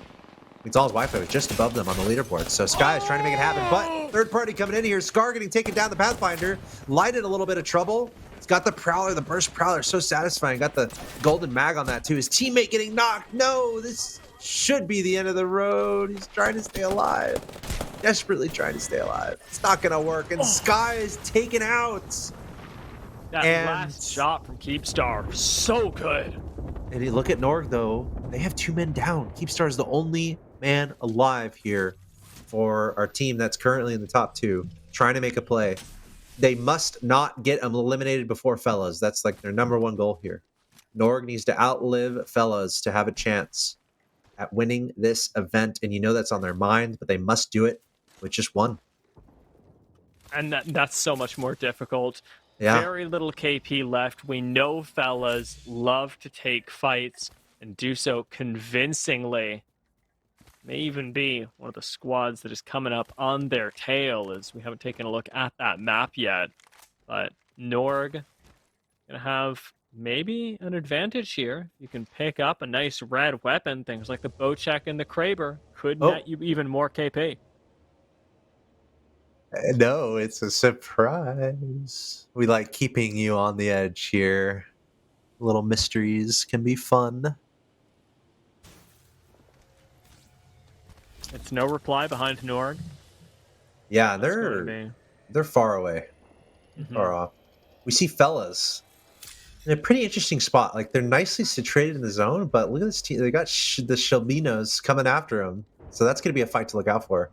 McDonald's Wi-Fi was just above them on the leaderboard. So Skies trying to make it happen. But third party coming in here. Scar getting taken down the Pathfinder. Lighted a little bit of trouble. He's got the Prowler, the Burst Prowler. So satisfying. Got the Golden Mag on that too. His teammate getting knocked. No, this should be the end of the road. He's trying to stay alive. Desperately trying to stay alive. It's not going to work. And Sky is taken out. That last shot from Keepstar, so good. And you look at Norg, though. They have 2 men down. Keepstar is the only man alive here for our team that's currently in the top 2, trying to make a play. They must not get eliminated before Fellas. That's like their number 1 goal here. Norg needs to outlive Fellas to have a chance at winning this event. And that's on their mind, but they must do it with just one. And that's so much more difficult. Yeah. Very little KP left. We know fellas love to take fights and do so convincingly. May even be one of the squads that is coming up on their tail, as we haven't taken a look at that map yet. But Norg gonna have maybe an advantage here. You can pick up a nice red weapon. Things like the Bocek and the Kraber could Oh. net you even more KP. No, it's a surprise. We like keeping you on the edge here. Little mysteries can be fun. It's no reply behind Norg. Yeah, That's going to be. they're far away, Mhm. far off. We see fellas in a pretty interesting spot. Like they're nicely situated in the zone, but look at this team. They got the Shelbinos coming after them, so that's going to be a fight to look out for.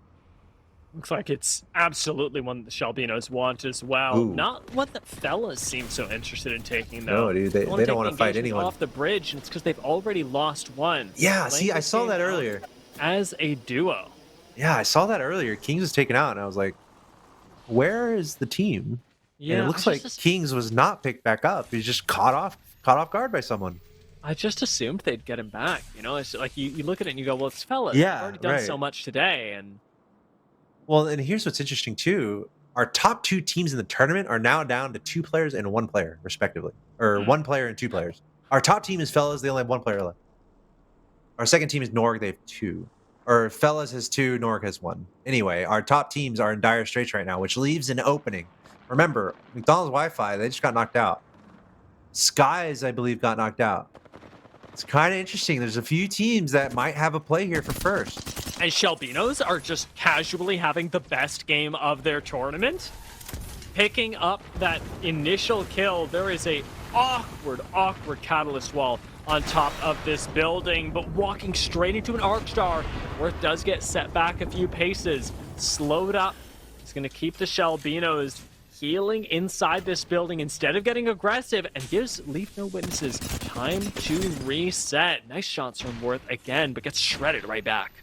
Looks like it's absolutely one that the Shelbinos want as well. Ooh. Not what the fellas seem so interested in taking, though. No, dude, they wanna don't take want the to fight engagement anyone. off the bridge, and it's because they've already lost one. Yeah, Playing see, I this saw game that out earlier. as a duo. Yeah, I saw that earlier. Kings was taken out, and I was like, "Where is the team?" Yeah, And it looks I like just, Kings was not picked back up. He's just caught off guard by someone. I just assumed they'd get him back. You know, it's like you look at it and you go, "Well, it's fellas. Yeah, They've already done so right. much today." And Well, and here's what's interesting too. Our top two teams in the tournament are now down to 2 players and 1 player, respectively. Or Hmm. 1 player and 2 players. Our top team is Fellas, they only have 1 player left. Our second team is Norg, they have 2. Or Fellas has 2, Norg has 1. Anyway, our top teams are in dire straits right now, which leaves an opening. Remember, McDonald's Wi-Fi, they just got knocked out. Skies, I believe, got knocked out. It's kind of interesting. There's a few teams that might have a play here for first. And Shelbinos are just casually having the best game of their tournament. Picking up that initial kill, there is a awkward catalyst wall on top of this building, but walking straight into an arc star. Worth does get set back a few paces, slowed up. He's going to keep the Shelbinos healing inside this building instead of getting aggressive, and gives Leave No Witnesses time to reset. Nice shots from Worth again, but gets shredded right back.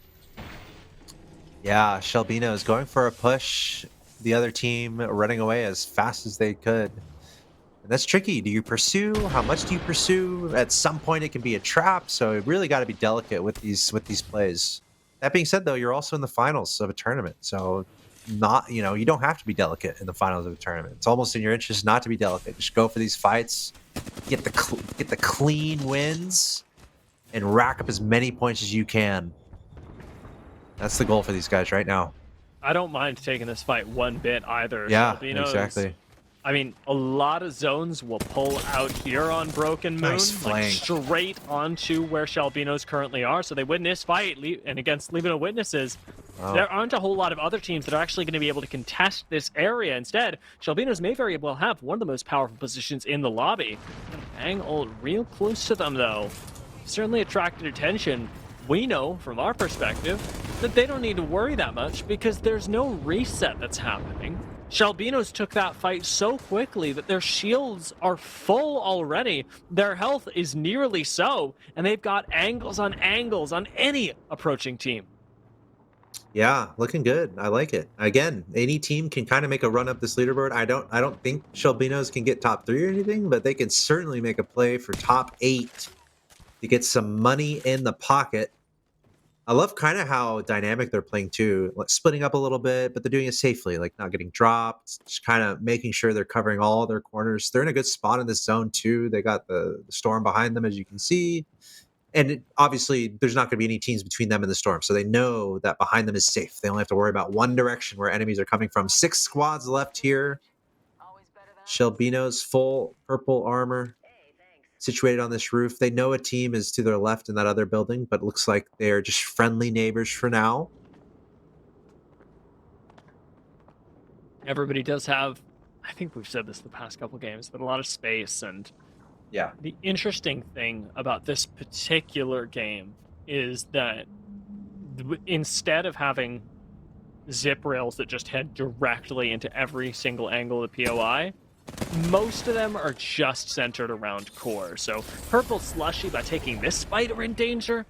Yeah, Shelbino is going for a push. The other team running away as fast as they could. And that's tricky. Do you pursue? How much do you pursue? At some point, it can be a trap. So you really got to be delicate with these plays. That being said, though, you're also in the finals of a tournament, so you don't have to be delicate in the finals of a tournament. It's almost in your interest not to be delicate. Just go for these fights, get the clean wins, and rack up as many points as you can. That's the goal for these guys right now. I don't mind taking this fight one bit either. Yeah, Shelbinos, exactly. I mean, a lot of zones will pull out here on Broken Moon, Nice like flank. straight onto where Shelbinos currently are. So they win this fight, and against Leave No Witnesses, Wow. there aren't a whole lot of other teams that are actually going to be able to contest this area. Instead, Shelbinos may very well have one of the most powerful positions in the lobby. Bang ult real close to them, though. Certainly attracted attention. We know, from our perspective, that they don't need to worry that much because there's no reset that's happening. Shelbinos took that fight so quickly that their shields are full already. Their health is nearly so, and they've got angles on any approaching team. Yeah, looking good. I like it. Again, any team can kind of make a run up this leaderboard. I don't think Shelbinos can get top 3 or anything, but they can certainly make a play for top 8 to get some money in the pocket. I love kind of how dynamic they're playing too, like splitting up a little bit, but they're doing it safely, like not getting dropped, just kind of making sure they're covering all their corners. They're in a good spot in this zone too. They got the storm behind them, as you can see. And obviously, there's not going to be any teams between them and the storm, so they know that behind them is safe. They only have to worry about one direction where enemies are coming from. 6 squads left here. Shelbinos full purple armor, situated on this roof. They know a team is to their left in that other building, but it looks like they're just friendly neighbors for now. Everybody does have, I think we've said this the past couple games, but a lot of space. And Yeah. the interesting thing about this particular game is that instead of having zip rails that just head directly into every single angle of the POI, most of them are just centered around core. So Purple Slushy, by taking this fight, are in danger.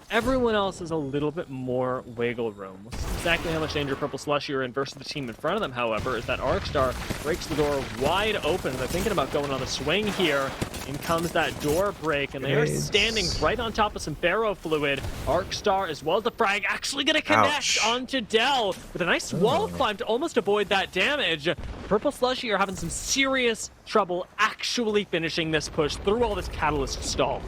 Everyone else has a little bit more wiggle room. We'll see exactly how much danger Purple Slushy are in versus the team in front of them, however, is that Arcstar breaks the door wide open. They're thinking about going on a swing here. In comes that door break, and they are standing right on top of some ferrofluid. Arcstar, as well as the frag, actually going to connect onto Dell with a nice wall climb to almost avoid that damage. Purple Slushy are having some serious trouble actually finishing this push through all this Catalyst stall.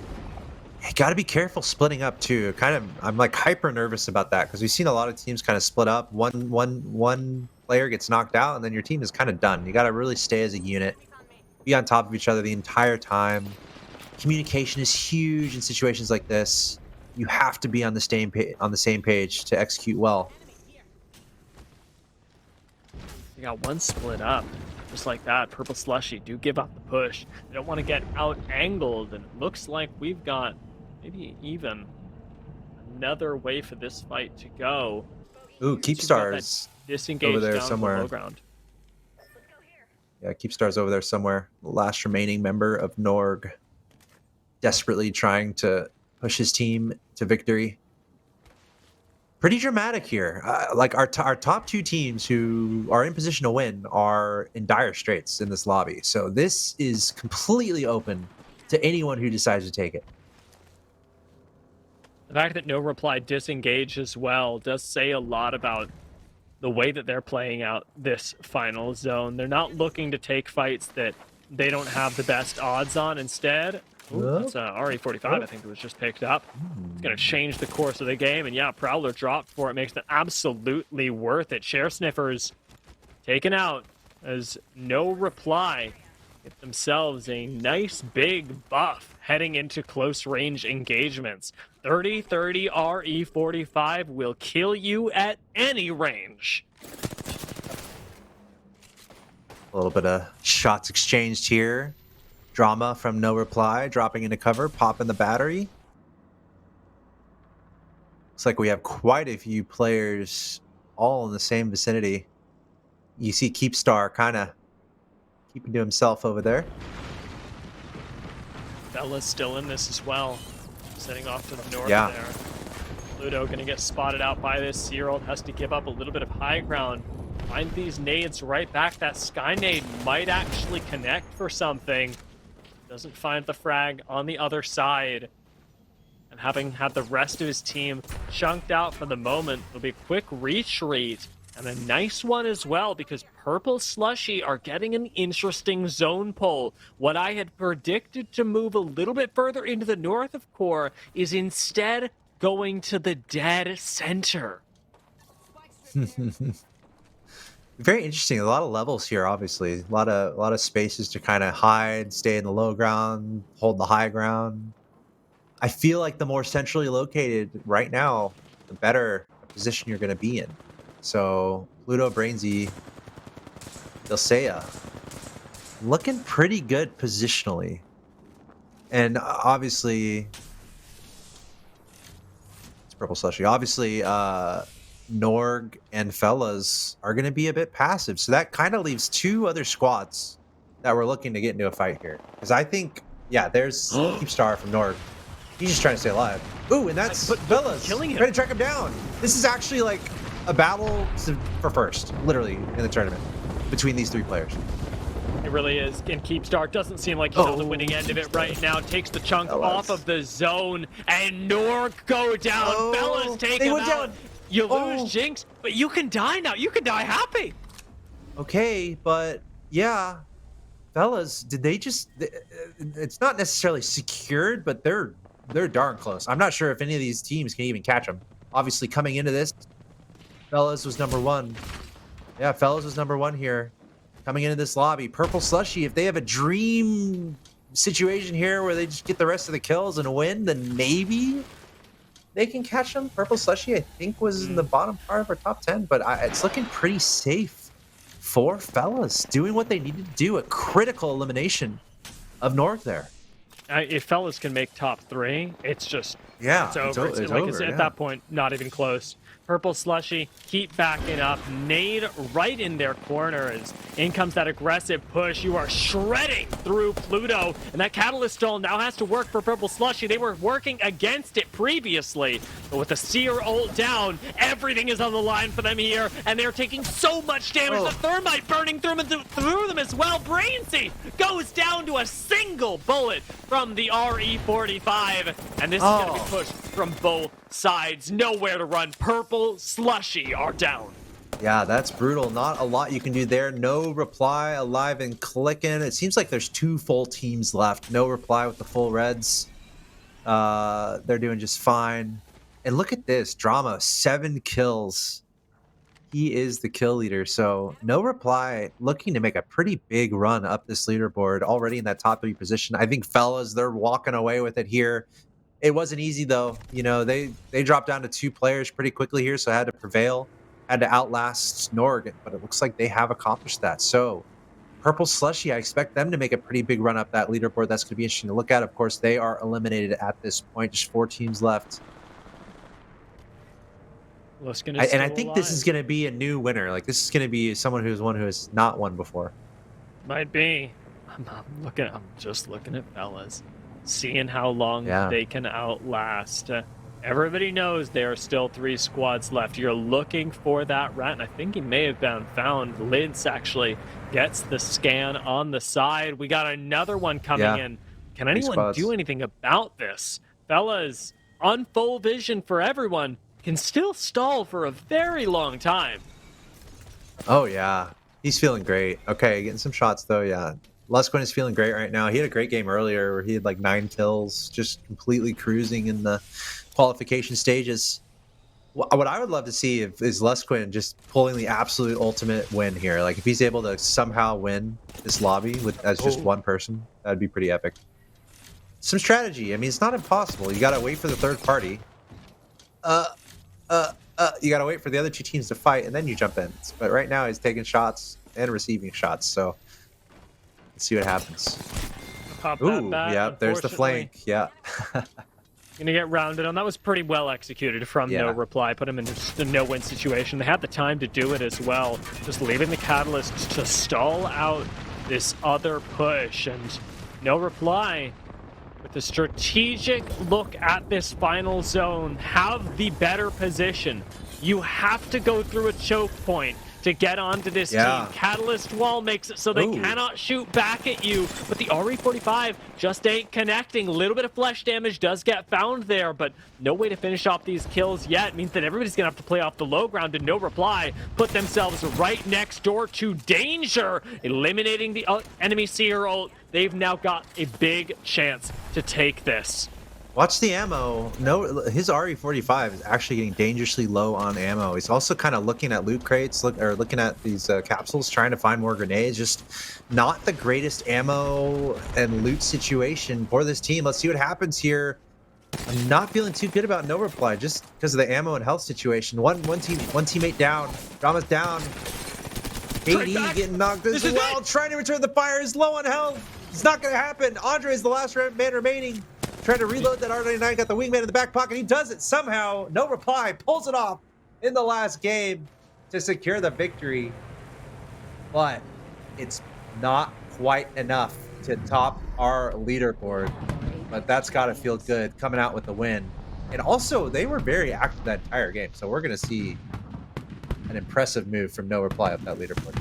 You got to be careful splitting up too. I'm like hyper nervous about that because we've seen a lot of teams kind of split up. One player gets knocked out, and then your team is kind of done. You got to really stay as a unit, be on top of each other the entire time. Communication is huge in situations like this. You have to be on the same page to execute well. You got one split up. Just like that, Purple Slushy do give up the push. They don't want to get out-angled, and it looks like we've got maybe even another way for this fight to go. Ooh, Keepstar's over there somewhere. The low ground. Yeah, Keepstar's over there somewhere. The last remaining member of Norg, desperately trying to push his team to victory. Pretty dramatic here. Like our top two teams who are in position to win are in dire straits in this lobby. So this is completely open to anyone who decides to take it. The fact that No Reply disengaged as well does say a lot about the way that they're playing out this final zone. They're not looking to take fights that they don't have the best odds on. Instead, that's RE45, I think it was just picked up. It's going to change the course of the game. And yeah, Prowler dropped for it. Makes it absolutely worth it. Share Sniffers taken out as No Reply get themselves a nice big buff heading into close range engagements. 30-30 RE45 will kill you at any range. A little bit of shots exchanged here. Drama from No Reply, dropping into cover, popping the battery. Looks like we have quite a few players all in the same vicinity. You see Keepstar kind of keeping to himself over there. Bella's still in this as well. Setting off to the north there. Ludo gonna get spotted out by this. Searold has to give up a little bit of high ground. Find these nades right back. That Sky Nade might actually connect for something. Doesn't find the frag on the other side. And having had the rest of his team chunked out for the moment, it'll be a quick retreat. And a nice one as well, because Purple Slushy are getting an interesting zone pull. What I had predicted to move a little bit further into the north of Core is instead going to the dead center. Very interesting. A lot of levels here, obviously. A lot of spaces to kind of hide, stay in the low ground, hold the high ground. I feel like the more centrally located right now, the better position you're going to be in. So Pluto, Brainsy, Dulcea, looking pretty good positionally. And obviously, it's Purple Slushy. Obviously, Norg and Fellas are going to be a bit passive. So that kind of leaves two other squads that we're looking to get into a fight here. Because I think, yeah, there's Keepstar from Norg. He's just trying to stay alive. Ooh, and that's Fellas killing him. Ready to track him down. This is actually like a battle for first, literally, in the tournament between these three players. It really is. And Keepstar doesn't seem like he's on the winning end of it right now. Takes the chunk off of the zone, and Norg go down. Fellas take him out. Down. You lose Jinx, but you can die now. You can die happy. Okay, but yeah, Fellas, did they just? It's not necessarily secured, but they're darn close. I'm not sure if any of these teams can even catch them. Obviously, coming into this, Fellas was number one. Yeah, Fellas was number one here. Coming into this lobby, Purple Slushy, if they have a dream situation here where they just get the rest of the kills and win, then maybe they can catch them. Purple Slushy, I think, was in the bottom part of our top 10, but it's looking pretty safe for Fellas doing what they needed to do. A critical elimination of Norg there. If fellas can make top 3, it's just Yeah, it's over. It's it's like over. at Yeah. that point, not even close. Purple Slushy, keep backing up. Nade right in their corner as in comes that aggressive push. You are shredding through Pluto, and that Catalyst stall now has to work for Purple Slushy. They were working against it previously, but with the Seer ult down, everything is on the line for them here, and they're taking so much damage. Oh. The Thermite burning through them as well. Brainsy goes down to a single bullet from the RE45, and this is going to be pushed from both sides. Nowhere to run. Purple Slushy are down. Yeah, that's brutal. Not a lot you can do there. No reply, alive and clicking. It seems like there's 2 full teams left. No reply with the full reds. They're doing just fine. And look at this drama: 7 kills. He is the kill leader. So no reply, looking to make a pretty big run up this leaderboard. Already in that top 3 position. I think fellas, they're walking away with it here. It wasn't easy though. You know, they dropped down to 2 players pretty quickly here, so I had to prevail, had to outlast Norg, but it looks like they have accomplished that. So Purple Slushy, I expect them to make a pretty big run up that leaderboard. That's going to be interesting to look at. Of course, they are eliminated at this point. Just 4 teams left. And I think this is going to be a new winner. Like, this is going to be someone who has not won before. Might be. I'm just looking at fellas, seeing how long they can outlast. Everybody knows there are still 3 squads left. You're looking for that rat, and I think he may have been found. Lids actually gets the scan on the side. We got another one coming in. Can anyone do anything about this? Fellas, on full vision for everyone, can still stall for a very long time. Oh, yeah. He's feeling great. Okay, getting some shots, though, yeah. Lusquin is feeling great right now. He had a great game earlier where he had like 9 kills, just completely cruising in the qualification stages. What I would love to see is Lusquin just pulling the absolute ultimate win here. Like, if he's able to somehow win this lobby as just one person, that'd be pretty epic. Some strategy. I mean, it's not impossible. You got to wait for the third party. You got to wait for the other 2 teams to fight, and then you jump in. But right now, he's taking shots and receiving shots, so let's see what happens. Ooh, yeah, there's the flank. Yeah. Gonna get rounded on. That was pretty well executed from no reply. Put him in a no-win situation. They had the time to do it as well. Just leaving the Catalyst to stall out this other push, and no reply. With a strategic look at this final zone, have the better position. You have to go through a choke point to get onto this team. Catalyst wall makes it so they cannot shoot back at you, but the RE45 just ain't connecting. A little bit of flesh damage does get found there, but no way to finish off these kills yet. It means that everybody's gonna have to play off the low ground and no reply, put themselves right next door to danger, eliminating the enemy Seer ult. They've now got a big chance to take this. Watch the ammo. No, his RE45 is actually getting dangerously low on ammo. He's also kind of looking at loot crates, looking at these capsules, trying to find more grenades. Just not the greatest ammo and loot situation for this team. Let's see what happens here. I'm not feeling too good about no reply just because of the ammo and health situation. One teammate down. Drama's down. KD getting knocked as well. Trying to return the fire. Is low on health. It's not going to happen. Andre is the last man remaining. Trying to reload that R99, got the wingman in the back pocket. He does it somehow. No reply. Pulls it off in the last game to secure the victory. But it's not quite enough to top our leaderboard. But that's got to feel good coming out with the win. And also, they were very active that entire game. So we're going to see an impressive move from no reply up that leaderboard.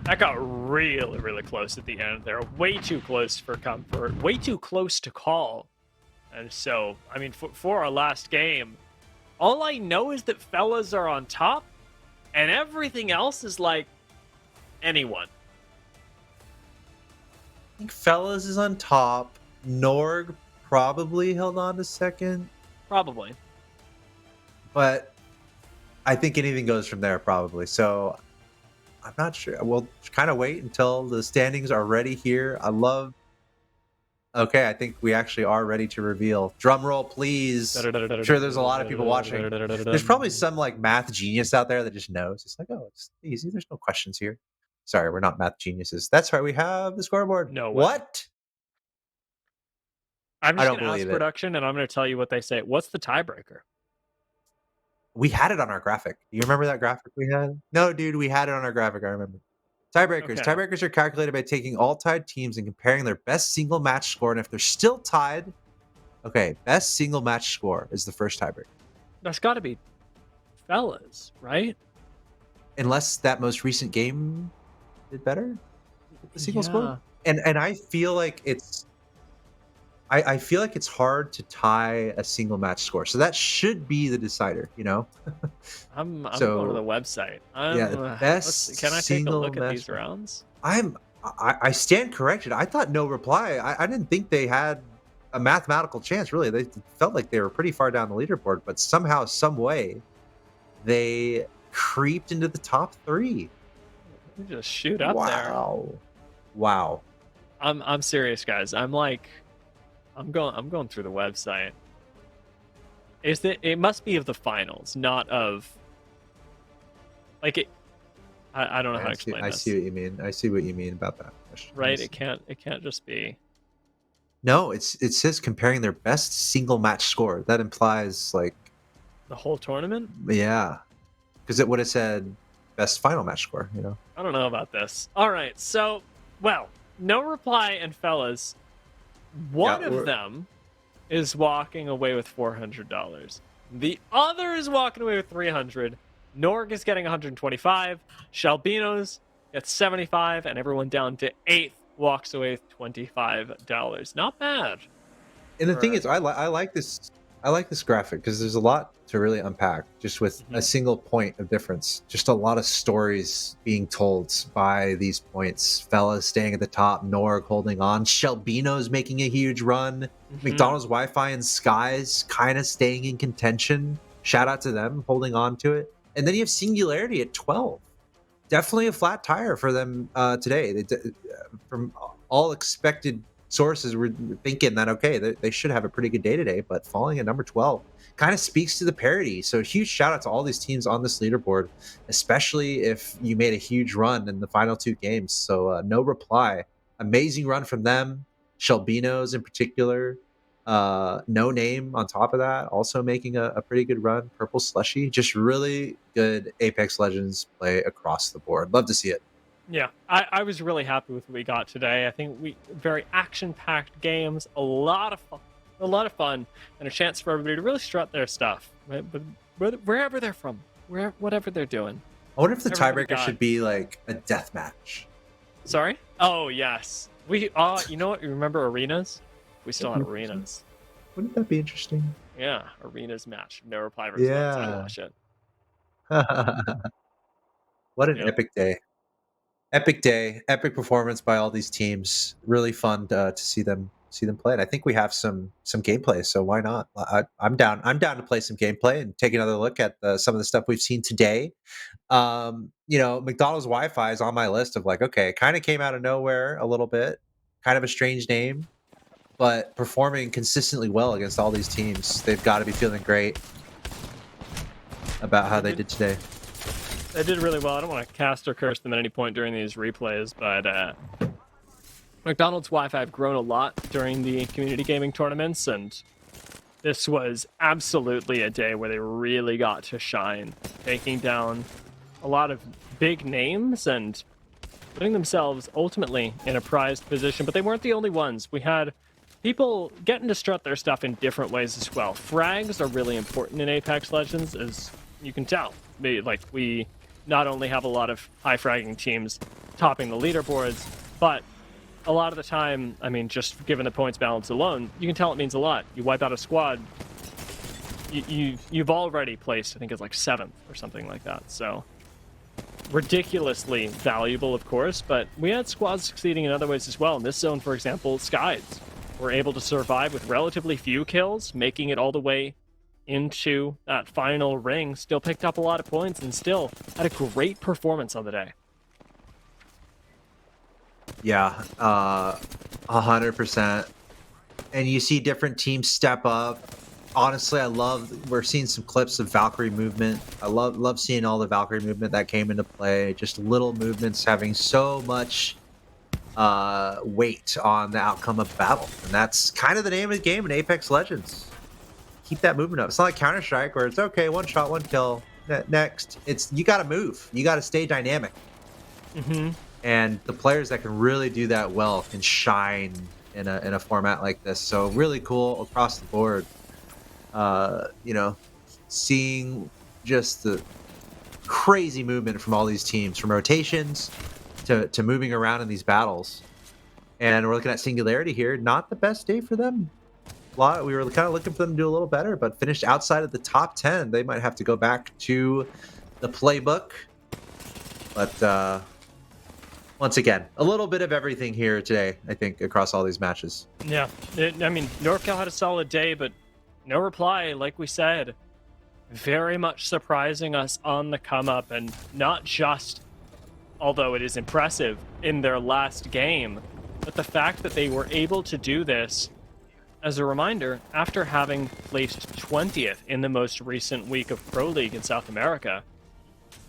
That got really, really close at the end there. Way too close for comfort. Way too close to call. And so, I mean, for our last game, all I know is that fellas are on top, and everything else is like anyone. I think fellas is on top. Norg probably held on to second. Probably. But I think anything goes from there, probably. So I'm not sure. We'll kind of wait until the standings are ready here. Okay, I think we actually are ready to reveal. Drum roll, please. I'm sure there's a lot of people watching. There's probably some like math genius out there that just knows. It's like, oh, it's easy. There's no questions here. Sorry, we're not math geniuses. That's right. We have the scoreboard. No way. What? I'm I just don't gonna ask believe it. production, and I'm gonna tell you what they say. What's the tiebreaker? We had it on our graphic. You remember that graphic we had? No, dude, we had it on our graphic. I remember. Tiebreakers. Okay. Tiebreakers are calculated by taking all tied teams and comparing their best single match score. And if they're still tied, okay, best single match score is the first tiebreaker. That's got to be fellas, right? Unless that most recent game did better, the single score. Yeah. And I feel like I feel like it's hard to tie a single match score. So that should be the decider, you know? I'm going to the So website. yeah, Let's see. best Can I take a single look at match these score. rounds? I stand corrected. I thought no reply. I didn't think they had a mathematical chance. Really, they felt like they were pretty far down the leaderboard, but somehow, some way, they creeped into the top 3. You just shoot up there. Wow. I'm serious, guys. I'm going through the website. It must be of the finals, not of like it. I don't know how to explain I this. see what you mean. I see what you mean about that question. Right? It can't just be. No, it says comparing their best single match score. That implies like The whole tournament? yeah, because it would have said best final match score. You know. I don't know about this. All right, so well, no reply, and fellas, one of them is walking away with $400. The other is walking away with 300. Norg is getting 125. Shalbinos gets 75, and everyone down to 8th walks away with $25. Not bad. And the thing is, I like this. I like this graphic because there's a lot to really unpack just with a single point of difference. Just a lot of stories being told by these points. Fellas staying at the top, Norg holding on, Shelbino's making a huge run, McDonald's Wi-Fi and Skies kind of staying in contention. Shout out to them holding on to it. And then you have Singularity at 12. Definitely a flat tire for them today. From all expected sources, we're thinking that, okay, they should have a pretty good day today, but falling at number 12 kind of speaks to the parity. So huge shout out to all these teams on this leaderboard, especially if you made a huge run in the final 2 games. So no reply. Amazing run from them. Shelbinos in particular. No Name on top of that, also making a pretty good run. Purple Slushy, just really good Apex Legends play across the board. Love to see it. Yeah, I was really happy with what we got today. I think we very action-packed games, a lot of fun, and a chance for everybody to really strut their stuff, right? But wherever they're from, whatever they're doing. I wonder if the Everybody tiebreaker should be like a death match. Sorry? Oh yes, you know what? You remember arenas? We still have arenas. Wouldn't that be interesting? Yeah, arenas match. No reply response. I watch it. What an epic day. Epic day, epic performance by all these teams. Really fun to see them play. And I think we have some gameplay, so why not? I'm down. I'm down to play some gameplay and take another look at some of the stuff we've seen today. McDonald's Wi-Fi is on my list of like, okay, it kind of came out of nowhere a little bit, kind of a strange name, but performing consistently well against all these teams. They've got to be feeling great about how they did today. They did really well. I don't want to cast or curse them at any point during these replays, but McDonald's Wi-Fi have grown a lot during the community gaming tournaments, and this was absolutely a day where they really got to shine, taking down a lot of big names and putting themselves ultimately in a prized position. But they weren't the only ones. We had people getting to strut their stuff in different ways as well. Frags are really important in Apex Legends, as you can tell. We not only have a lot of high fragging teams topping the leaderboards, but a lot of the time, I mean, just given the points balance alone, you can tell it means a lot. You wipe out a squad, you've already placed, I think it's like 7th or something like that. So ridiculously valuable, of course, but we had squads succeeding in other ways as well. In this zone, for example, Skies were able to survive with relatively few kills, making it all the way into that final ring. Still picked up a lot of points and still had a great performance on the day. Yeah, 100%. And you see different teams step up. Honestly, we're seeing some clips of Valkyrie movement. I love seeing all the Valkyrie movement that came into play. Just little movements having so much weight on the outcome of battle, and that's kind of the name of the game in Apex Legends. Keep that movement up. It's not like Counter-Strike where it's okay, one shot, one kill. Next, it's you got to move. You got to stay dynamic. And the players that can really do that well can shine in a format like this. So really cool across the board. Seeing just the crazy movement from all these teams, from rotations to moving around in these battles. And we're looking at Singularity here. Not the best day for them. We were kind of looking for them to do a little better, but finished outside of the top 10. They might have to go back to the playbook. But once again, a little bit of everything here today, I think, across all these matches. Yeah, NorCal had a solid day, but no reply, like we said. Very much surprising us on the come up, and not just, although it is impressive, in their last game, but the fact that they were able to do this, as a reminder, after having placed 20th in the most recent week of Pro League in South America.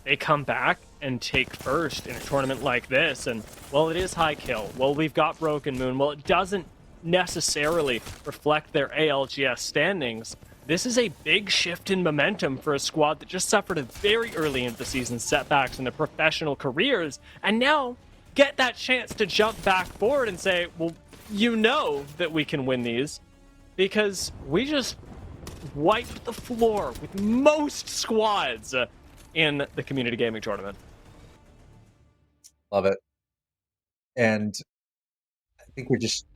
They come back and take first in a tournament like this, and, well, it is high kill. Well, we've got Broken Moon. Well, it doesn't necessarily reflect their ALGS standings. This is a big shift in momentum for a squad that just suffered a very early in the season setbacks in their professional careers, and now get that chance to jump back forward and say, well, you know that we can win these, because we just wiped the floor with most squads in the community gaming tournament. Love it. And I think we're just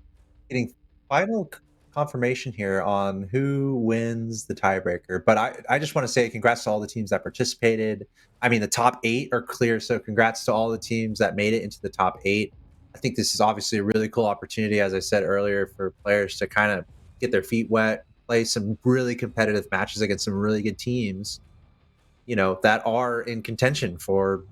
getting final confirmation here on who wins the tiebreaker. But I just want to say congrats to all the teams that participated. I mean, the top 8 are clear, so congrats to all the teams that made it into the top 8. I think this is obviously a really cool opportunity, as I said earlier, for players to kind of get their feet wet, play some really competitive matches against some really good teams, that are in contention for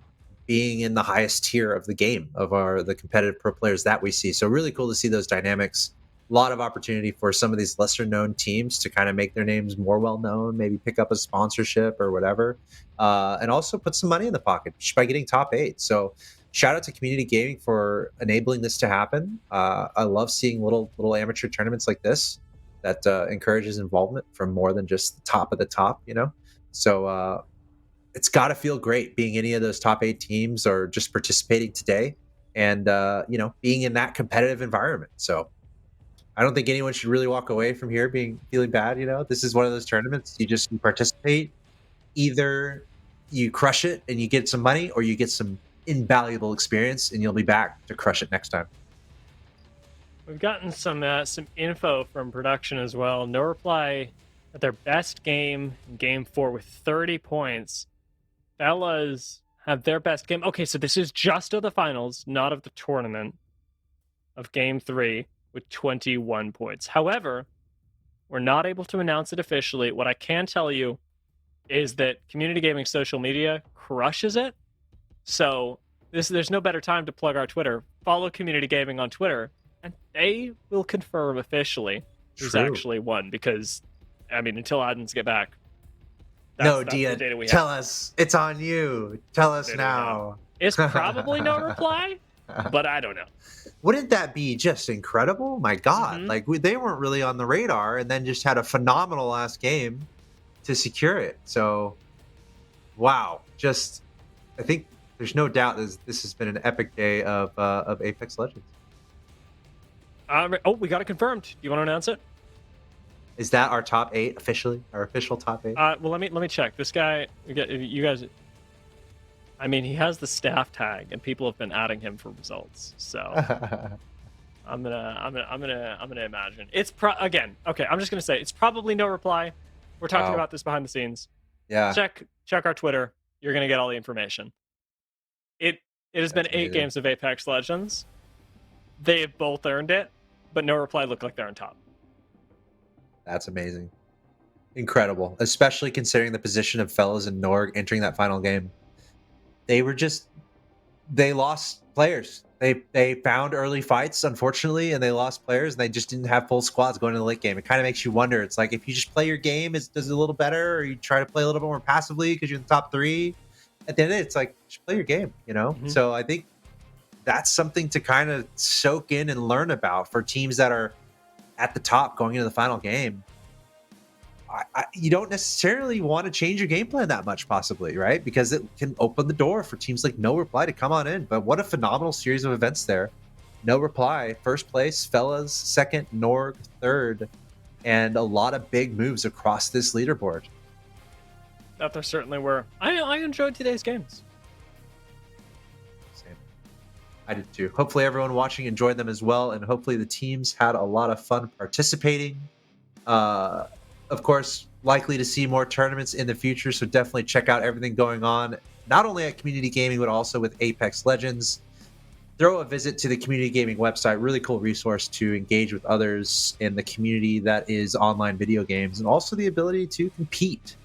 being in the highest tier of the game of the competitive pro players that we see. So really cool to see those dynamics. A lot of opportunity for some of these lesser known teams to kind of make their names more well known, maybe pick up a sponsorship or whatever, and also put some money in the pocket just by getting top 8. So shout out to Community Gaming for enabling this to happen. I love seeing little amateur tournaments like this that encourages involvement from more than just the top of the top, So it's got to feel great being any of those top 8 teams or just participating today and, being in that competitive environment. So I don't think anyone should really walk away from here feeling bad. This is one of those tournaments you participate. Either you crush it and you get some money, or you get some invaluable experience and you'll be back to crush it next time. We've gotten some info from production as well. No Reply at their best game, game 4, with 30 points. Fellas have their best game. Okay, so this is just of the finals, not of the tournament, of game 3, with 21 points. However, we're not able to announce it officially. What I can tell you is that Community Gaming social media crushes it. So there's no better time to plug our Twitter. Follow Community Gaming on Twitter, and they will confirm officially who's actually won. Because, until admins get back, that's Dia, tell us. It's on you. Tell us now. It's probably No Reply, but I don't know. Wouldn't that be just incredible? My God. Mm-hmm. They weren't really on the radar, and then just had a phenomenal last game to secure it. So, wow. I think there's no doubt this has been an epic day of Apex Legends. We got it confirmed. Do you want to announce it? Is that our top 8 officially? Our official top 8? Well, let me check. This guy, you guys. He has the staff tag, and people have been adding him for results. So I'm gonna imagine it's again. Okay, I'm just gonna say it's probably No Reply. We're talking about this behind the scenes. Yeah. Check our Twitter. You're gonna get all the information. It has been 8 games of Apex Legends. They have both earned it, but No Reply look like they're on top. That's amazing. Incredible. Especially considering the position of Fellas and Norg entering that final game. They lost players. They found early fights, unfortunately, and they lost players, and they just didn't have full squads going to the late game. It kind of makes you wonder. It's like, if you just play your game, does it a little better, or you try to play a little bit more passively because you're in the top 3? At the end of it, it's like, just play your game, Mm-hmm. So I think that's something to kind of soak in and learn about for teams that are at the top going into the final game. You don't necessarily want to change your game plan that much, possibly, right? Because it can open the door for teams like No Reply to come on in. But what a phenomenal series of events there. No Reply, first place, Fellas, second, Norg, third, and a lot of big moves across this leaderboard. That there certainly were. I enjoyed today's games. Same. I did too. Hopefully everyone watching enjoyed them as well, and hopefully the teams had a lot of fun participating. Of course, likely to see more tournaments in the future, so definitely check out everything going on, not only at Community Gaming, but also with Apex Legends. Throw a visit to the Community Gaming website. Really cool resource to engage with others in the community that is online video games, and also the ability to compete.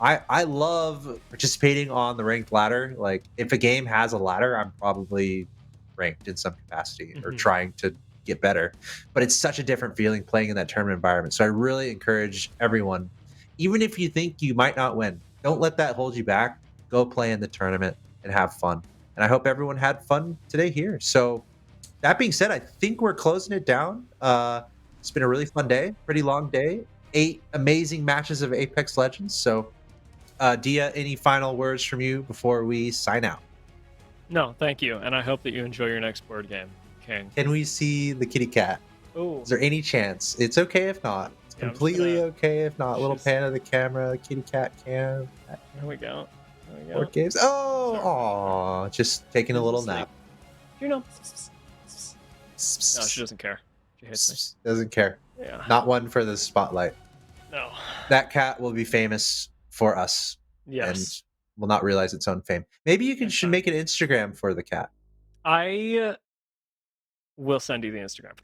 I love participating on the ranked ladder. Like, if a game has a ladder, I'm probably ranked in some capacity or trying to get better. But it's such a different feeling playing in that tournament environment. So I really encourage everyone, even if you think you might not win, don't let that hold you back. Go play in the tournament and have fun. And I hope everyone had fun today here. So that being said, I think we're closing it down. It's been a really fun day, pretty long day. 8 amazing matches of Apex Legends. So Dia, any final words from you before we sign out? No, thank you, and I hope that you enjoy your next board game, King. Can we see the kitty cat? Oh, Is there any chance? It's okay if not. It's Yeah, I'm just completely gonna- okay if not. Little just- pan of the camera, kitty cat cam. there we go. There we go. Board games. Oh, Sorry. aw, just taking a She's little asleep. nap. You know. No, she doesn't care. She hates Doesn't care. me. Yeah. Not one for the spotlight. No. That cat will be famous for us Yes. and will not realize its own fame. Maybe you That's should fine. make an Instagram for the cat. I will send you the Instagram.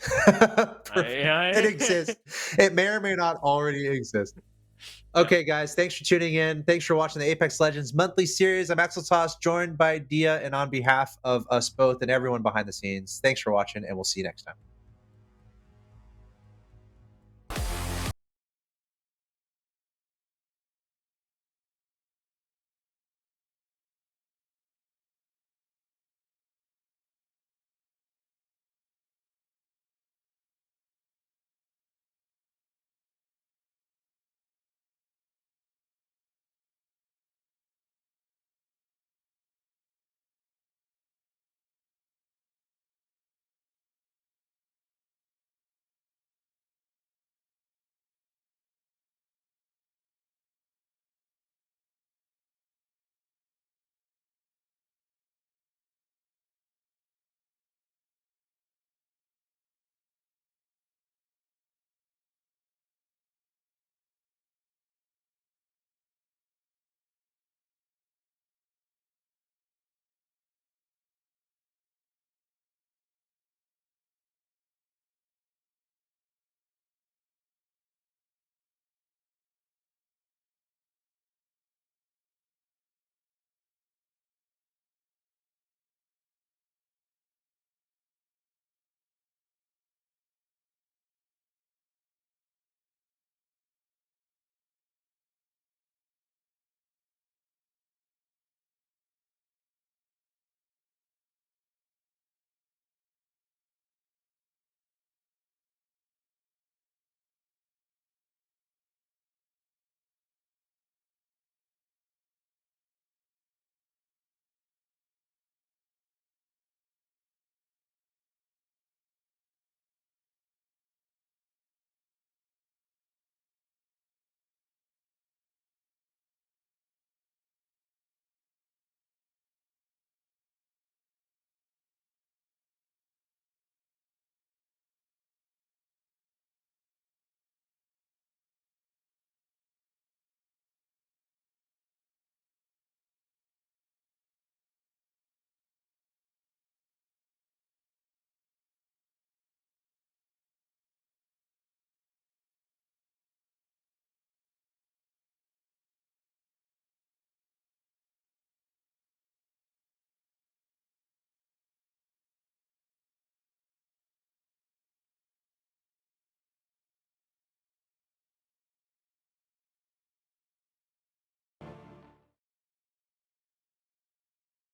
Perfect. It exists. It may or may not already exist. Okay, guys, thanks for tuning in. Thanks for watching the Apex Legends monthly series. I'm Axel Toss, joined by Dia, and on behalf of us both and everyone behind the scenes, thanks for watching, and we'll see you next time.